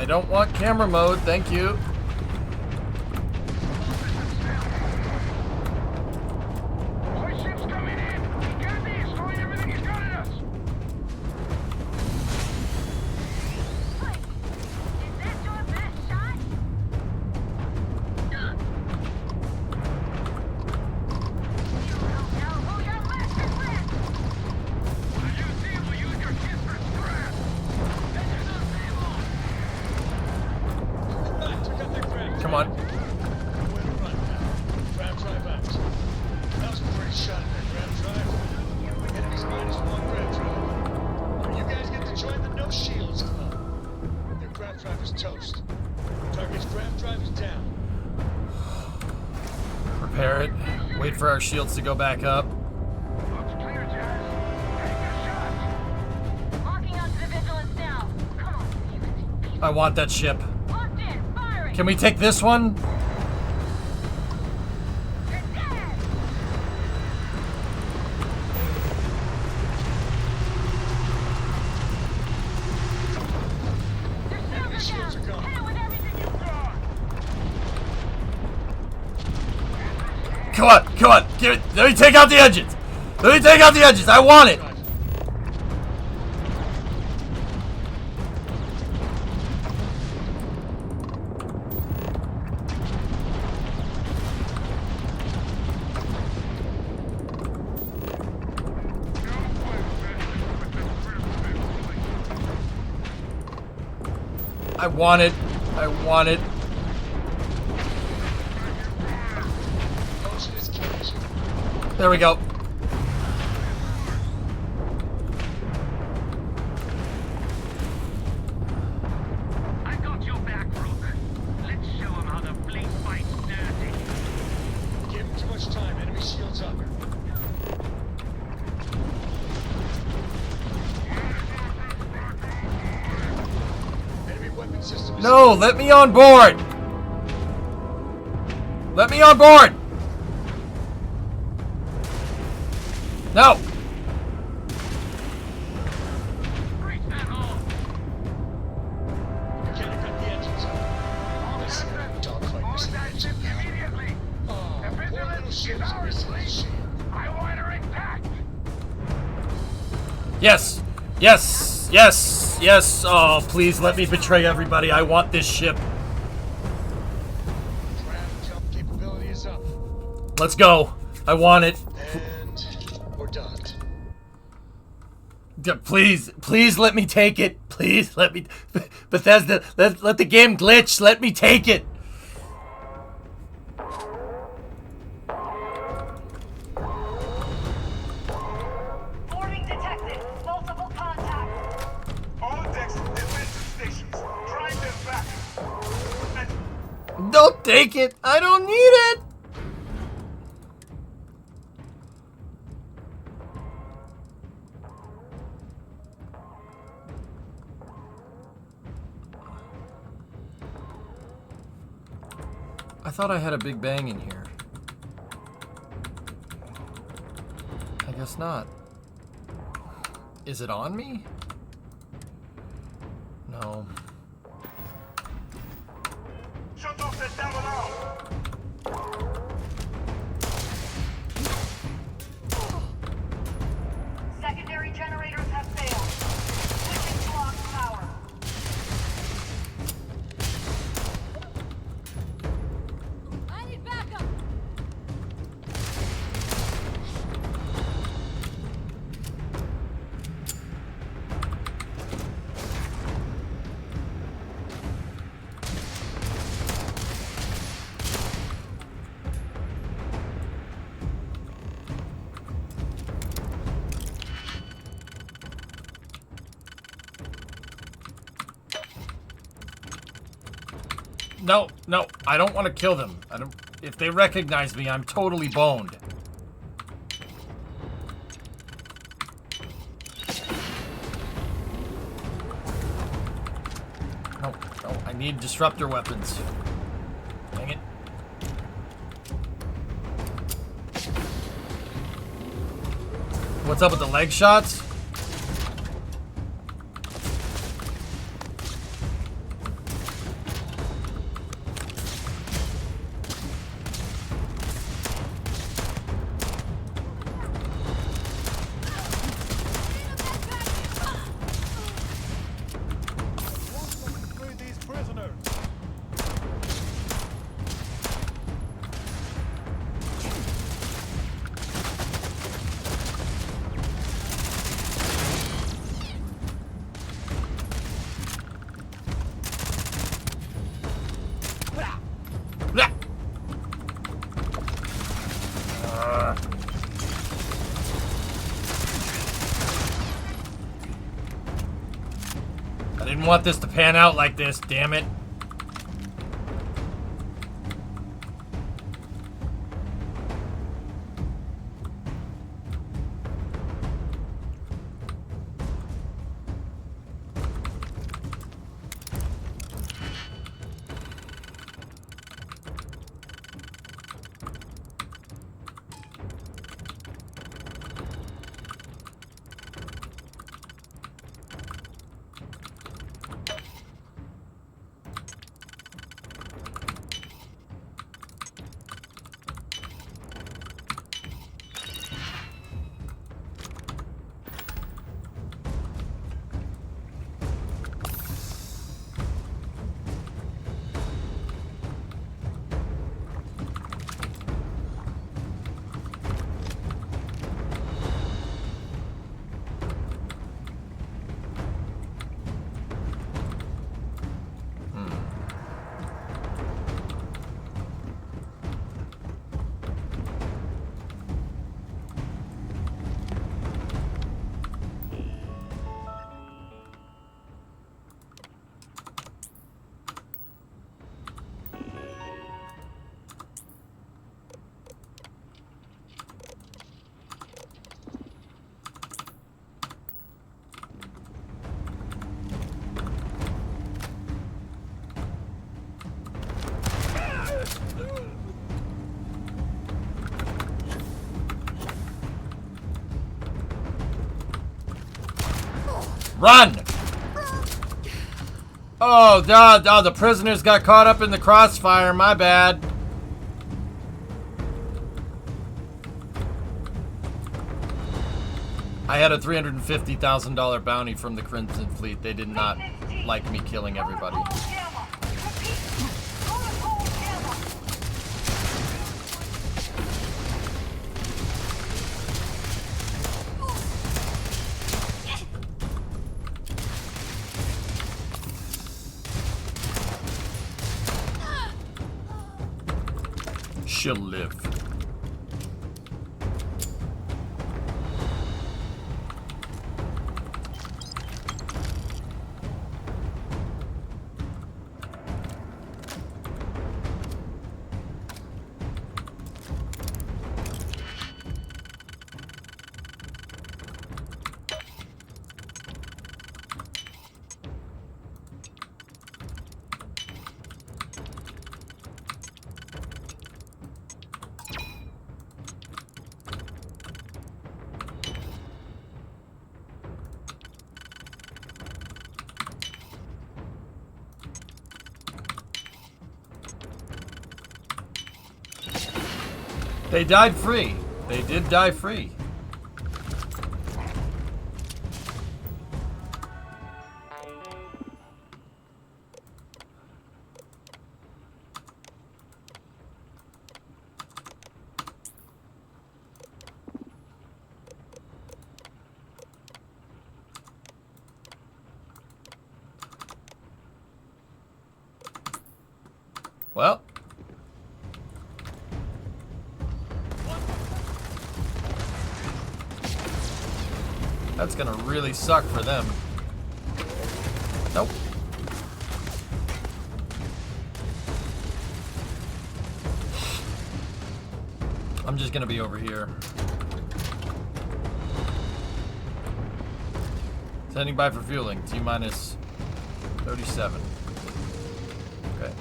I don't want camera mode, thank you. Come on. Grab drive out. That was a pretty shot at that grab drive. Enemies -1 grab drive. You guys get to join the No Shields Club. Their grab drive is toast. Target's grab drive is down. Prepare it. Wait for our shields to go back up. Locking onto the vigilance now. Come on, I want that ship. Can we take this one? Come on, come on. Give it. Let me take out the engines. Let me take out the engines. I want it. I want it. I want it. There we go. I got your back, Rook. Let's show him how the fleet fights dirty. Give him too much time. Enemy shields up. Enemy weapon system is No, let me on board. Let me on board. No. Yes. Yes. Yes. Yes. Oh, please let me betray everybody. I want this ship. capability is up. Let's go. I want it. And we're done. Please, please let me take it. Please let me. Bethesda, let the game glitch. Let me take it. Boarding detected. Multiple contacts. All decks and defensive stations. Drive them back. Don't take it. I don't need it. I thought I had a big bang in here. I guess not. Is it on me? No. Shut off that damn alarm. Secondary generators have failed. Switching to lock power. I need backup. No, no, I don't want to kill them. I don't. If they recognize me, I'm totally boned. No, no, I need disruptor weapons. Dang it. What's up with the leg shots? Didn't want this to pan out like this, damn it. Run! Oh, the prisoners got caught up in the crossfire. My bad. I had a $350,000 bounty from the Crimson Fleet. They did not like me killing everybody. She'll live. They died free. They did die free. Well. That's gonna really suck for them. Nope. I'm just gonna be over here. Standing by for fueling. T-minus 37. Okay.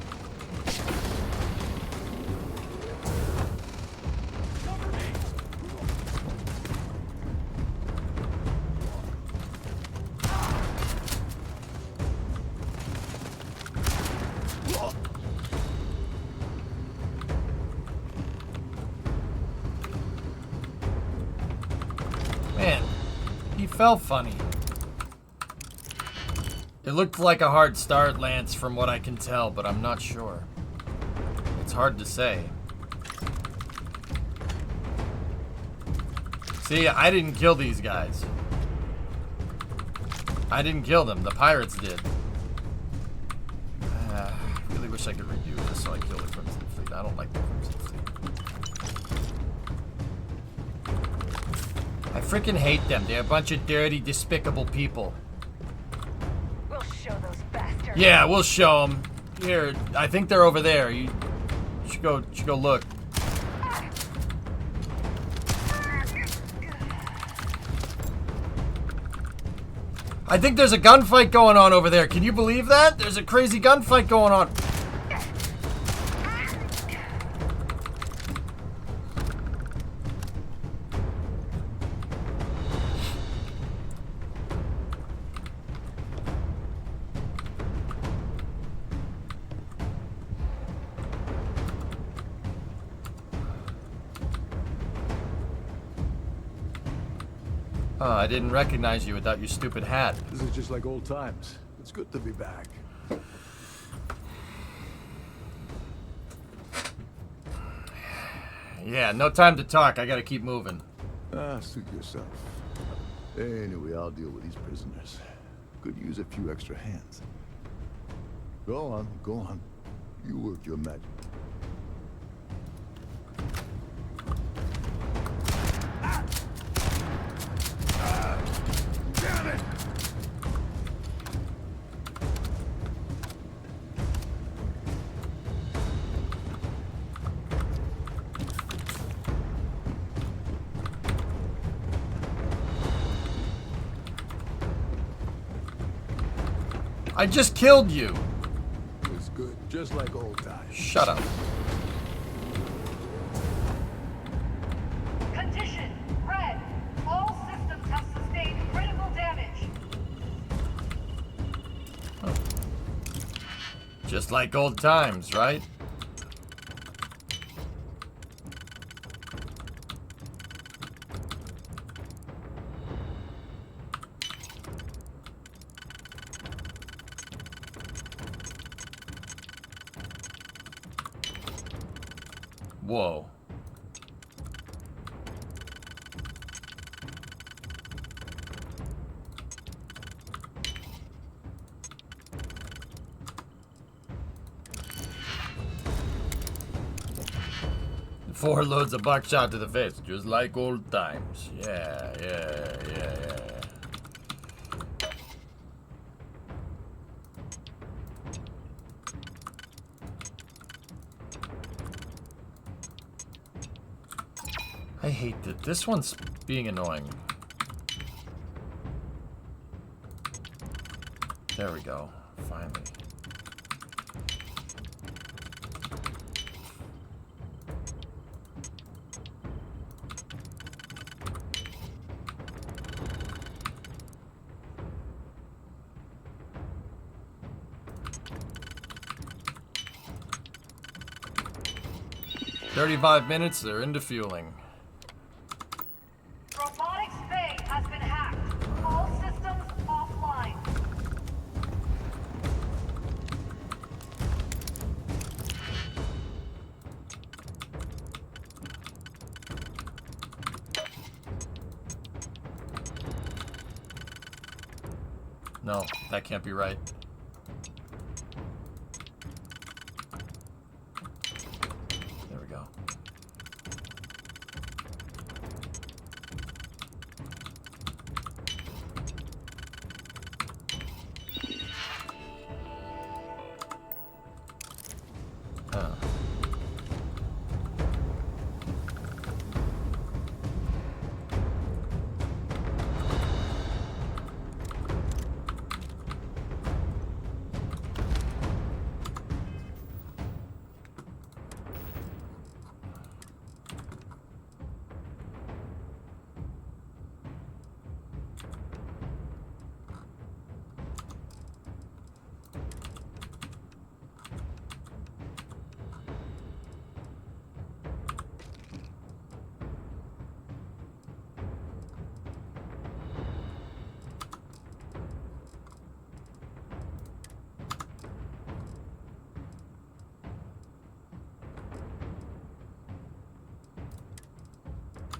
Felt funny. It looked like a hard start, Lance, from what I can tell, but I'm not sure. It's hard to say. See, I didn't kill these guys. I didn't kill them. The pirates did. I really wish I could redo this so I kill the Crimson Fleet. I don't like the Crimson Fleet. I freaking hate them. They're a bunch of dirty, despicable people. We'll show those Yeah, we'll show them. Here, I think they're over there. You should go look. I think there's a gunfight going on over there. Can you believe that? There's a crazy gunfight going on. I didn't recognize you without your stupid hat. This is just like old times. It's good to be back. Yeah, no time to talk. I gotta keep moving. Suit yourself. Anyway, I'll deal with these prisoners. Could use a few extra hands. Go on, go on. You work your magic. Damn it! I just killed you. It's good, just like old times. Shut up. Condition red. All systems have sustained critical damage. Just like old times, right? Whoa. Four loads of buckshot to the face, just like old times. Yeah. I hate that. This one's being annoying. There we go. Finally. "35 minutes, they're into fueling." Robotics Bay has been hacked. All systems offline. No, that can't be right. There we go.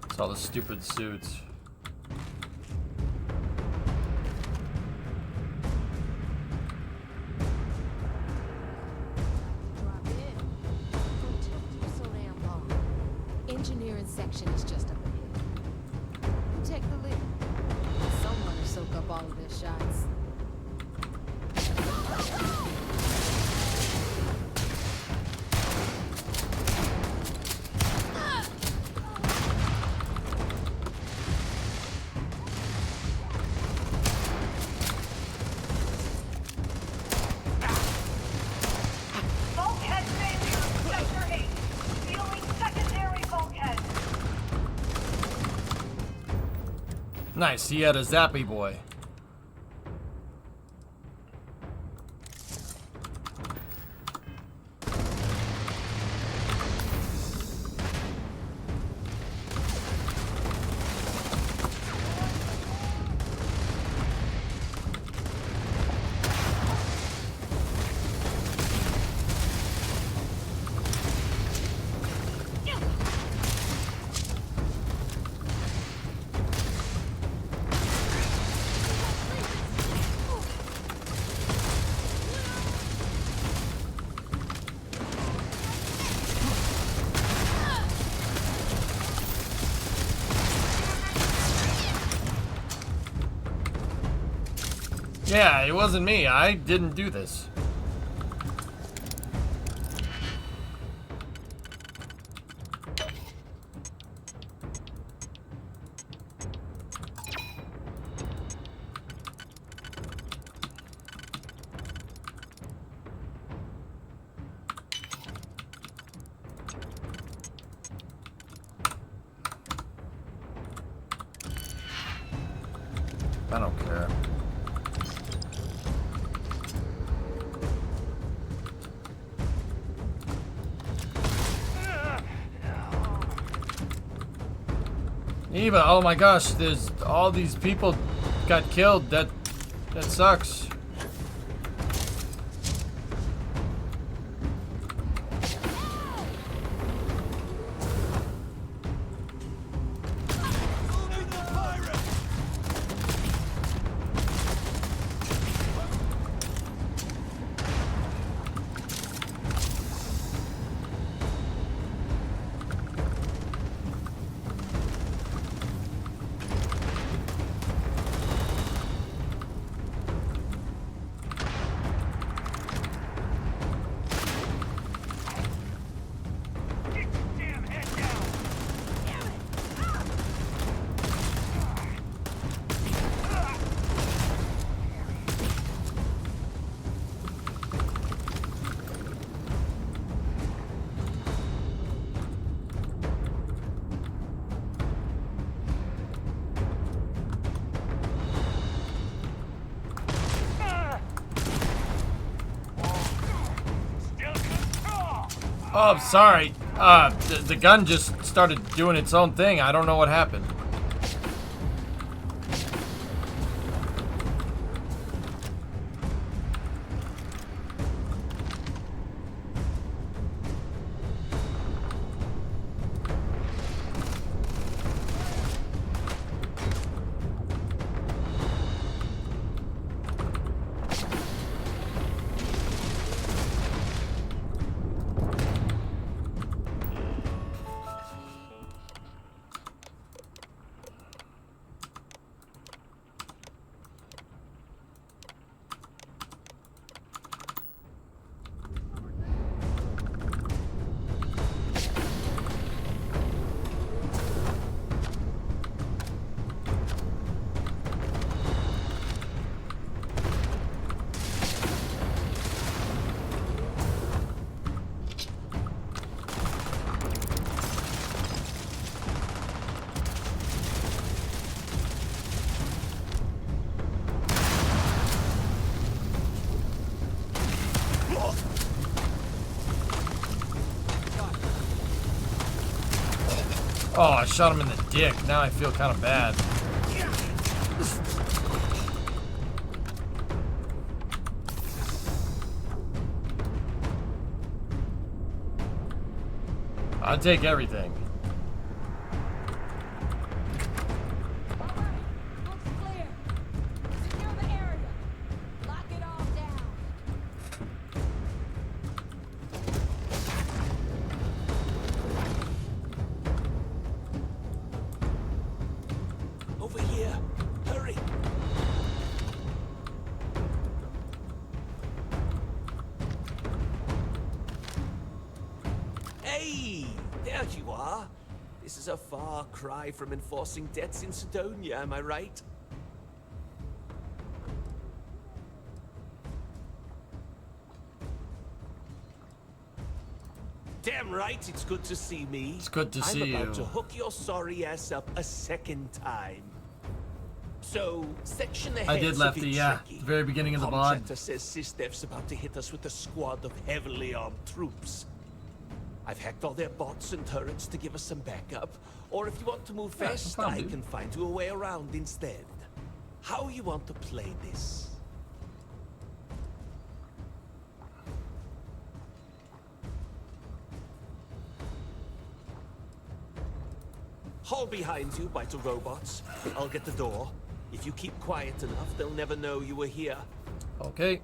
It's all the stupid suits. Drop in. Don't took you so damn long. Engineering section is just up ahead. You take the lead. Someone to soak up all of their shots. Nice, he had a zappy boy. Yeah, it wasn't me. I didn't do this. I don't care. Eva, oh my gosh, there's all these people got killed. That sucks. Oh, I'm sorry. The gun just started doing its own thing. I don't know what happened. Oh, I shot him in the dick. Now I feel kind of bad. I'll take everything. Cry from enforcing debts in Sidonia, am I right? Damn right, it's good to see me. It's good to see you. I'm about to hook your sorry ass up a second time. So, section I ahead's did a Lefty, bit yeah. tricky. The very beginning of the Comm VOD. chatter says SysDev's about to hit us with a squad of heavily armed troops. I've hacked all their bots and turrets to give us some backup. Or if you want to move fast, I can find you a way around instead. How you want to play this? Haul behind you, Vital Robots. I'll get the door. If you keep quiet enough, they'll never know you were here. Okay.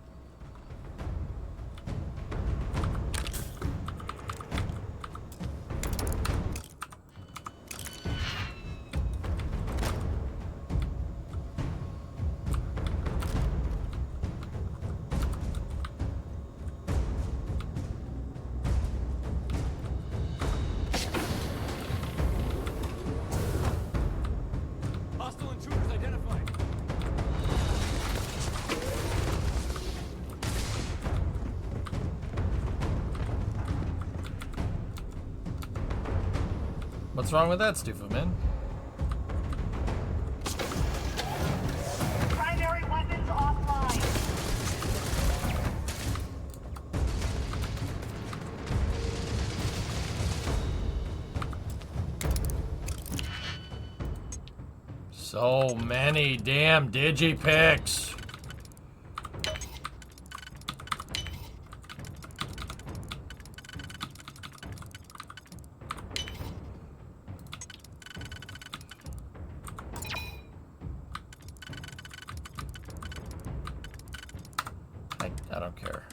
Hostile intruders identified. What's wrong with that, Stufaman? Primary weapons offline. So many damn digipics. I don't care.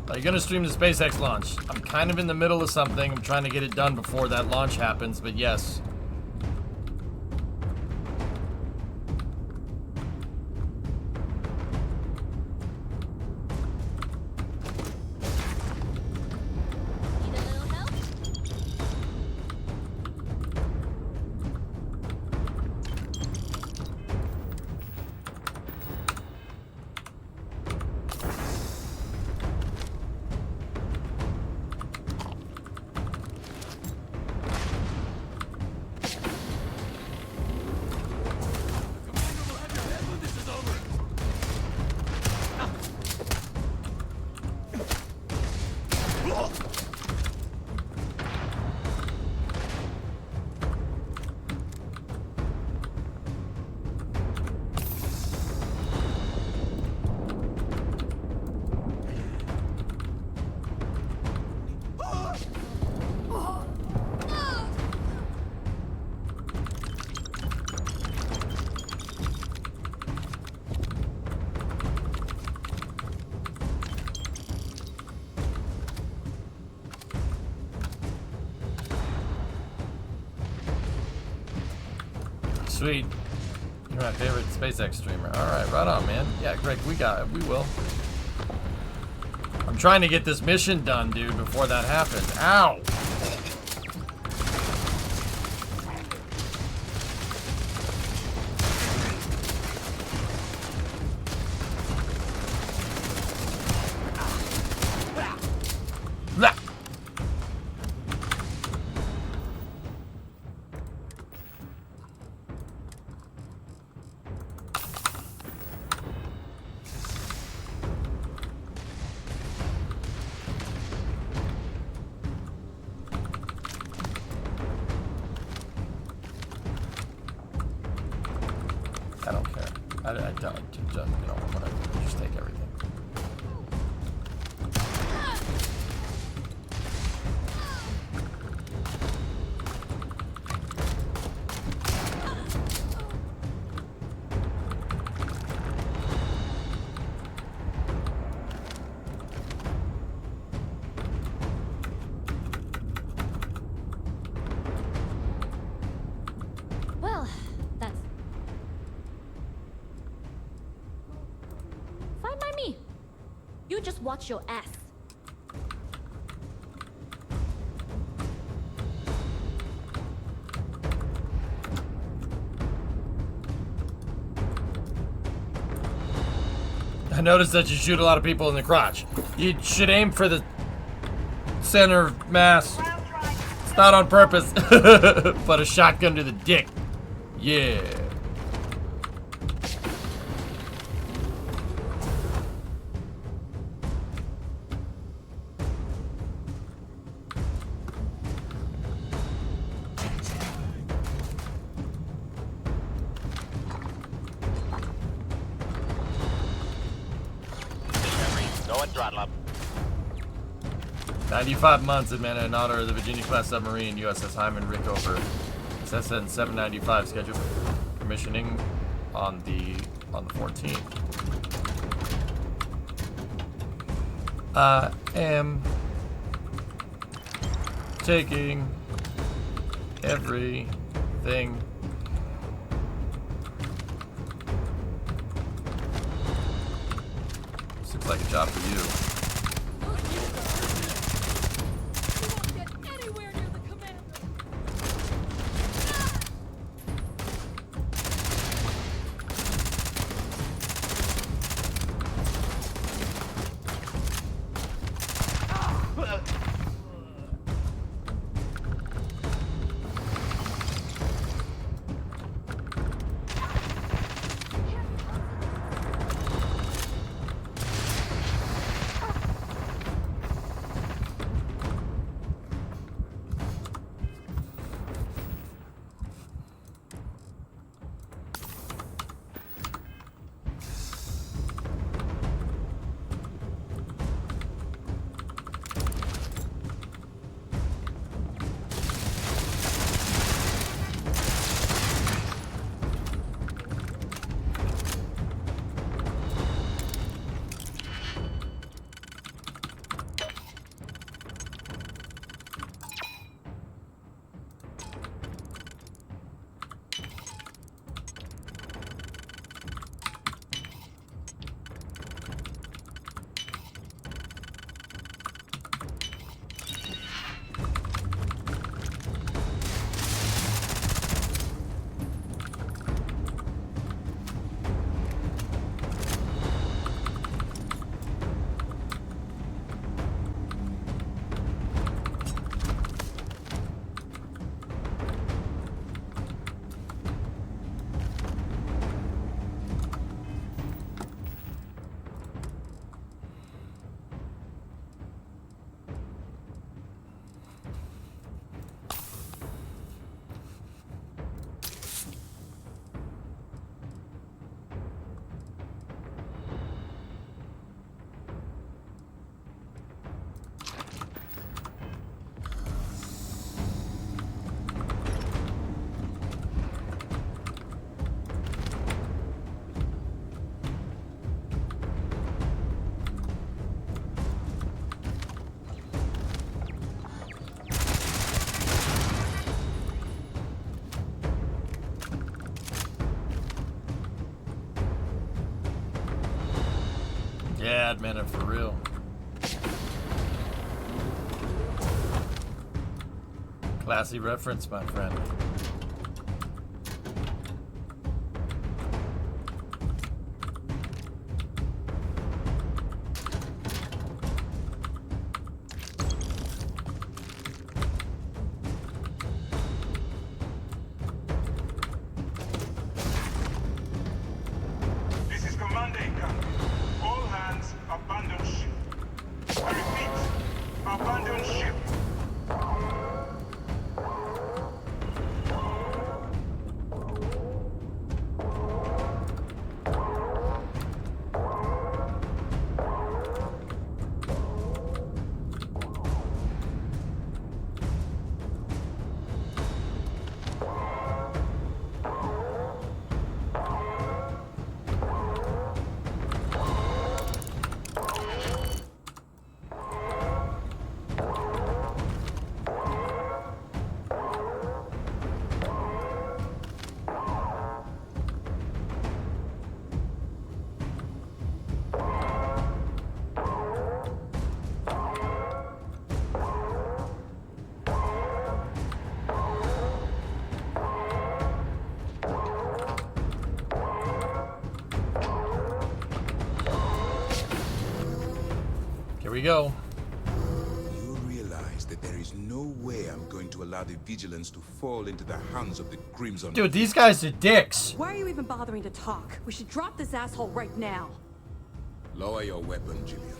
Are you gonna stream the SpaceX launch? I'm kind of in the middle of something. I'm trying to get it done before that launch happens, but yes. Sweet. You're my favorite SpaceX streamer. Alright, right on, man. Yeah, Greg, we got it. We will. I'm trying to get this mission done, dude, before that happens. Ow! I don't care. I don't, you know, whatever. Just take everything. just watch your ass. I noticed that you shoot a lot of people in the crotch. You should aim for the center of mass. It's not on purpose, but a shotgun to the dick. Yeah. Going throttle up. 95 months in man in honor of the Virginia-class submarine USS Hyman Rickover. SSN 795 scheduled for commissioning on the 14th. I am taking everything. This looks like a job for you. Yeah, admin it for real. Classy reference, my friend. This is Commander Captain. All hands abandon ship. I repeat, abandon ship. go. You realize that there is no way I'm going to allow the vigilance to fall into the hands of the Crimson. Dude, these guys are dicks. Why are you even bothering to talk? We should drop this asshole right now. Lower your weapon, Jillian.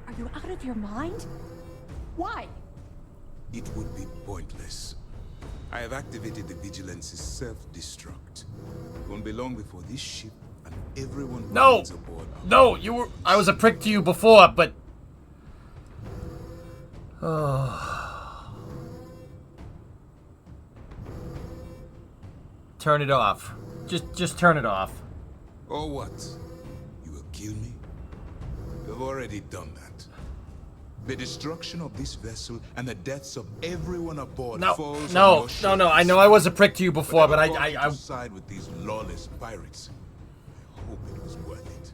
Are you out of your mind? Why? It would be pointless. I have activated the Vigilance's self-destruct. It won't be long before this ship and everyone who No! is aboard. No, you were. I was a prick to you before, but. Turn it off. Just turn it off. Or what? You will kill me? You've already done that. The destruction of this vessel and the deaths of everyone aboard falls on your shoulders. No. I know I was a prick to you before, but I side with these lawless pirates. I hope it was worth it.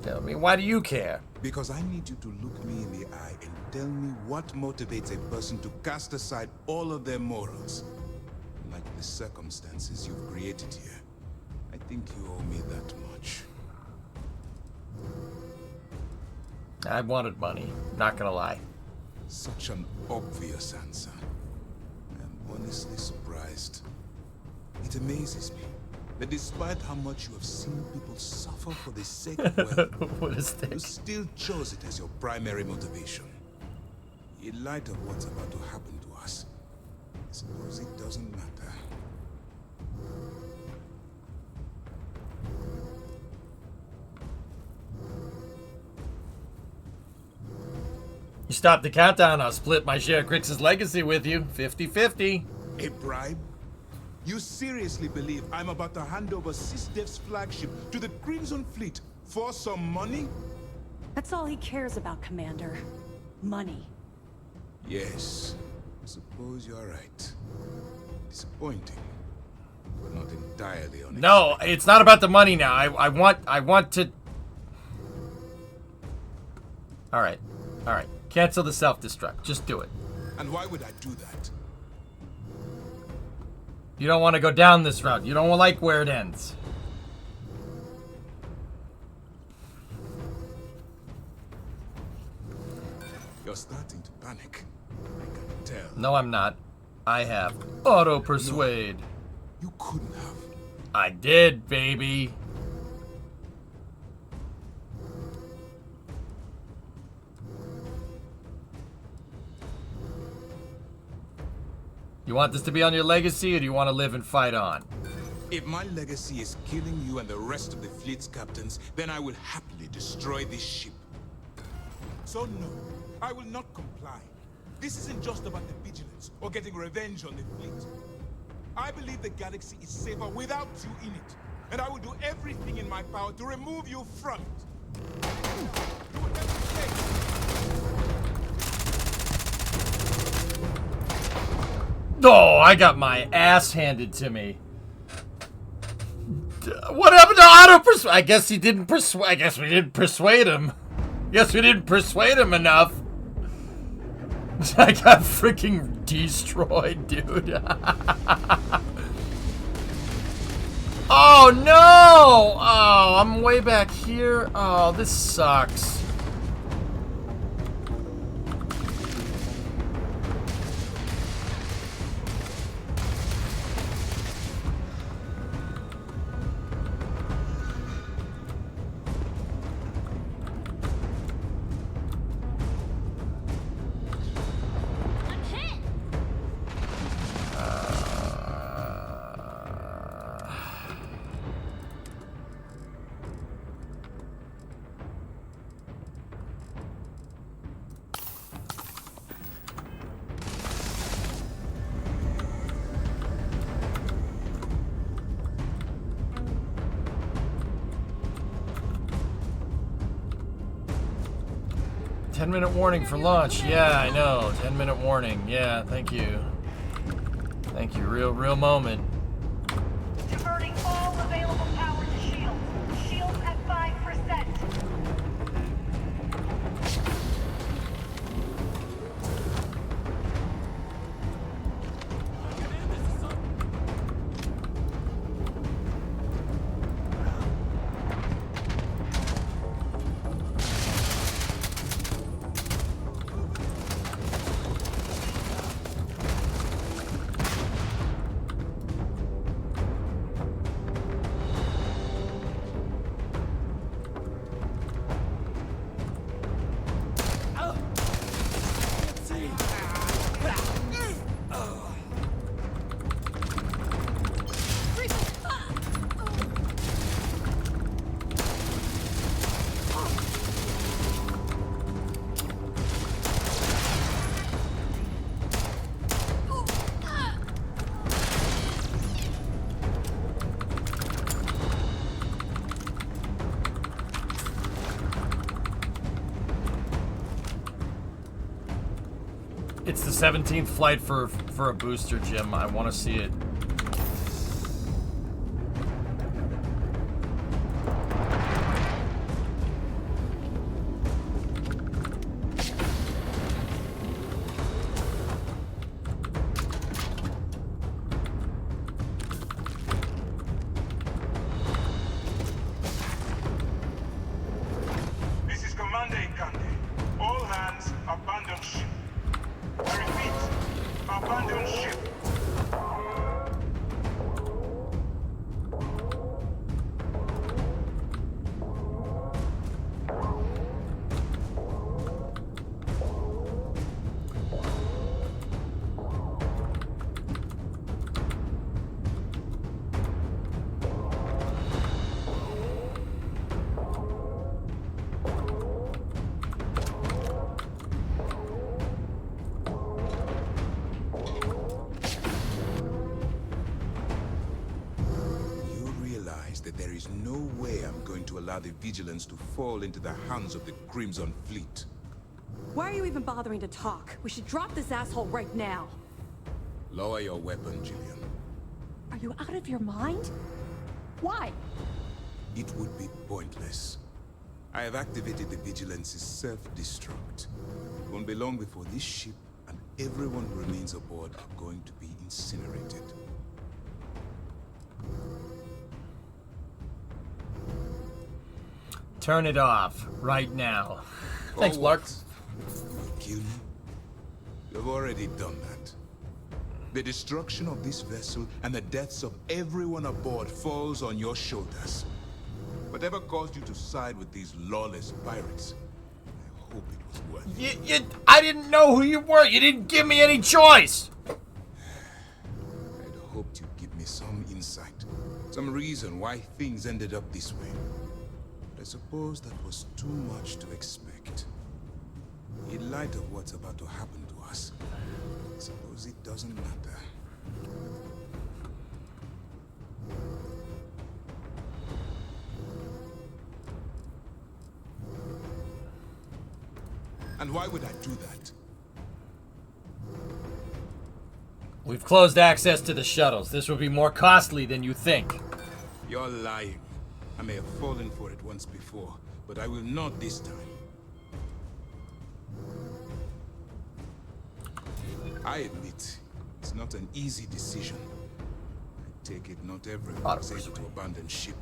Tell me, why do you care? Because I need you to look me in the eye and tell me what motivates a person to cast aside all of their morals. Like the circumstances you've created here. I think you owe me that much. I wanted money, not gonna lie. Such an obvious answer. I'm honestly surprised. It amazes me that despite how much you have seen people suffer for the sake of wealth, what is this? you still chose it as your primary motivation. In light of what's about to happen to us, I suppose it doesn't matter. You stop the countdown, I'll split my share of Grix's legacy with you. 50-50. A bribe? You seriously believe I'm about to hand over SysDev's flagship to the Crimson Fleet for some money? That's all he cares about, Commander. Money. Yes, I suppose you're right. Disappointing, but not entirely unexpected. No, it's not about the money now. I want to... Alright. Cancel the self-destruct. Just do it. And why would I do that? You don't want to go down this route. You don't like where it ends. You're starting to panic. I can tell. No, I'm not. I have auto-persuade. No, you couldn't have. I did, baby. You want this to be on your legacy, or do you want to live and fight on? If my legacy is killing you and the rest of the fleet's captains, then I will happily destroy this ship. So no, I will not comply. This isn't just about the vigilance or getting revenge on the fleet. I believe the galaxy is safer without you in it, and I will do everything in my power to remove you from it. Do whatever it takes. Oh, I got my ass handed to me. What happened to auto-persuade? I guess he didn't persuade. I guess we didn't persuade him. Guess we didn't persuade him enough. I got freaking destroyed, dude. Oh no! Oh, I'm way back here. Oh, this sucks. Minute warning for launch. Yeah, I know. 10-minute warning. Yeah, thank you. Thank you. Real moment. Diverting all available power to shields. Shields at 5%. It's the 17th flight for a booster, Jim. I want to see it. This is Commander Ikande. All hands, abandon ship. I repeat, abandon ship. You realize that there is no way I'm going to allow the Vigilance to fall into the hands of the Crimson Fleet. Why are you even bothering to talk? We should drop this asshole right now. Lower your weapon, Gillian. Are you out of your mind? Why? It would be pointless. I have activated the Vigilance's self-destruct. It won't be long before this ship and everyone who remains aboard are going to be incinerated. Turn it off right now. Thanks, Or Lark. what? You'll kill me? You've already done that. The destruction of this vessel and the deaths of everyone aboard falls on your shoulders. Whatever caused you to side with these lawless pirates, I hope it was worth it. I didn't know who you were. You didn't give me any choice. I'd hoped you'd give me some insight, some reason why things ended up this way. But I suppose that was too much to expect. In light of what's about to happen to us, I suppose it doesn't matter. And why would I do that? We've closed access to the shuttles. This will be more costly than you think. You're lying. I may have fallen for it once before, but I will not this time. I admit, it's not an easy decision. I take it not everyone was able to abandon ship.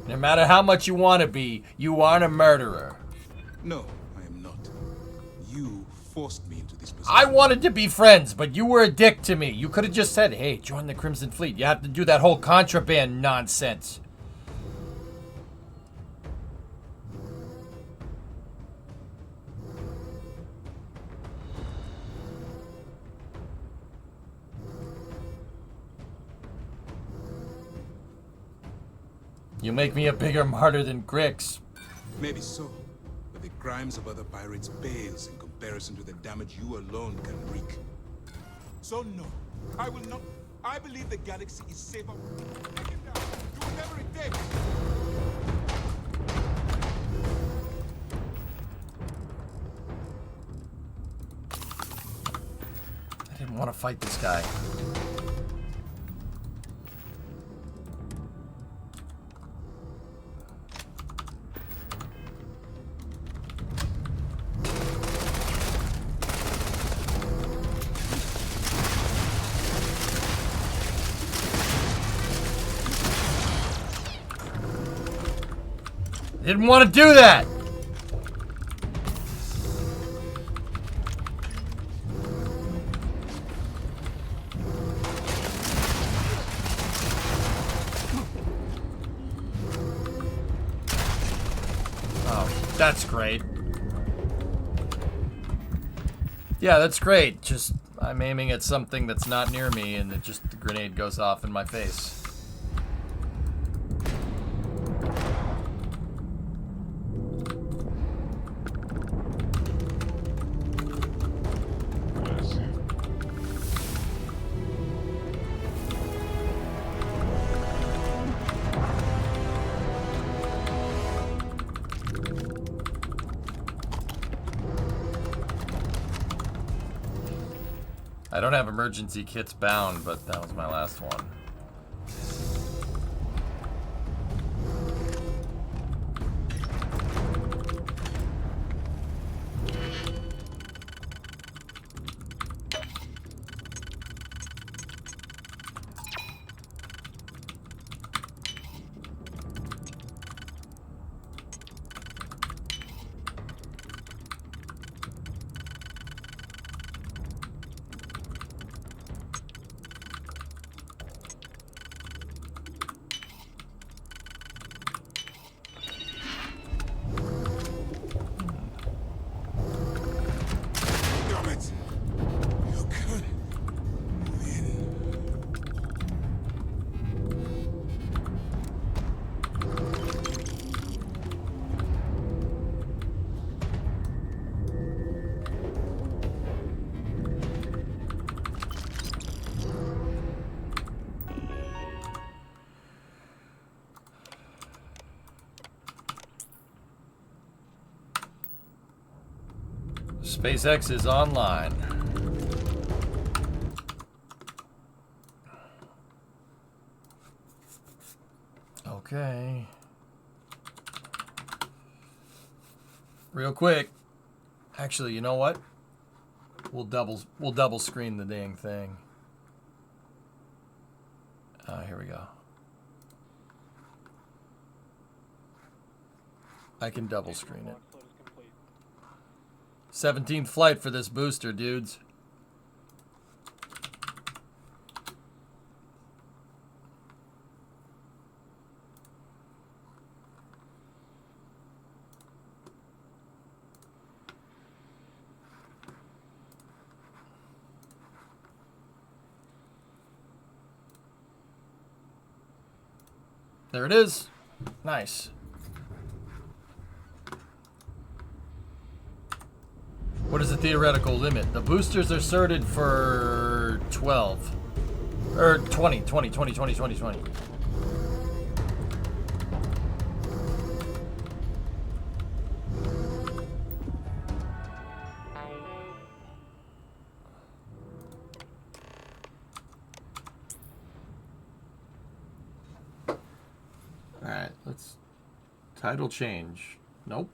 No matter how much you want to be, you aren't a murderer. No, I am not. You forced me into this position. I wanted to be friends, but you were a dick to me. You could have just said, hey, join the Crimson Fleet. You have to do that whole contraband nonsense. You make me a bigger martyr than Grix. Maybe so, but the crimes of other pirates pales in comparison to the damage you alone can wreak. So no, I will not. I believe the galaxy is safer. Take him down. Do whatever it takes. I didn't want to fight this guy. Didn't want to do that. Oh, that's great. Yeah, that's great. Just I'm aiming at something that's not near me and it just the grenade goes off in my face. I don't have emergency kits bound, but that was my last one. SpaceX is online. Okay. Real quick. Actually, you know what? We'll double screen the dang thing. Here we go. I can double screen it. 17th flight for this booster, dudes. There it is. Nice. What is the theoretical limit? The boosters are sorted for 12. Or 20. Alright, let's... Title change. Nope.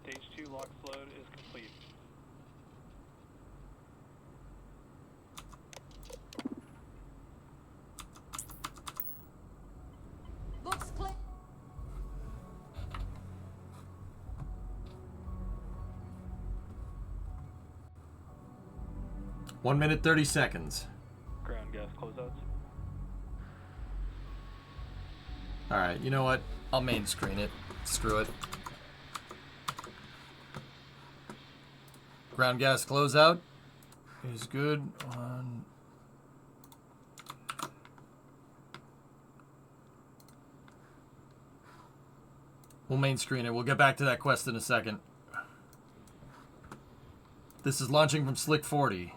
Stage 2 lock float is complete. Looks clear. 1 minute 30 seconds. Ground gas closeouts. Alright, you know what? I'll main screen it. Screw it. Ground gas closeout is good on... We'll main screen it. We'll get back to that quest in a second. This is launching from Slick 40.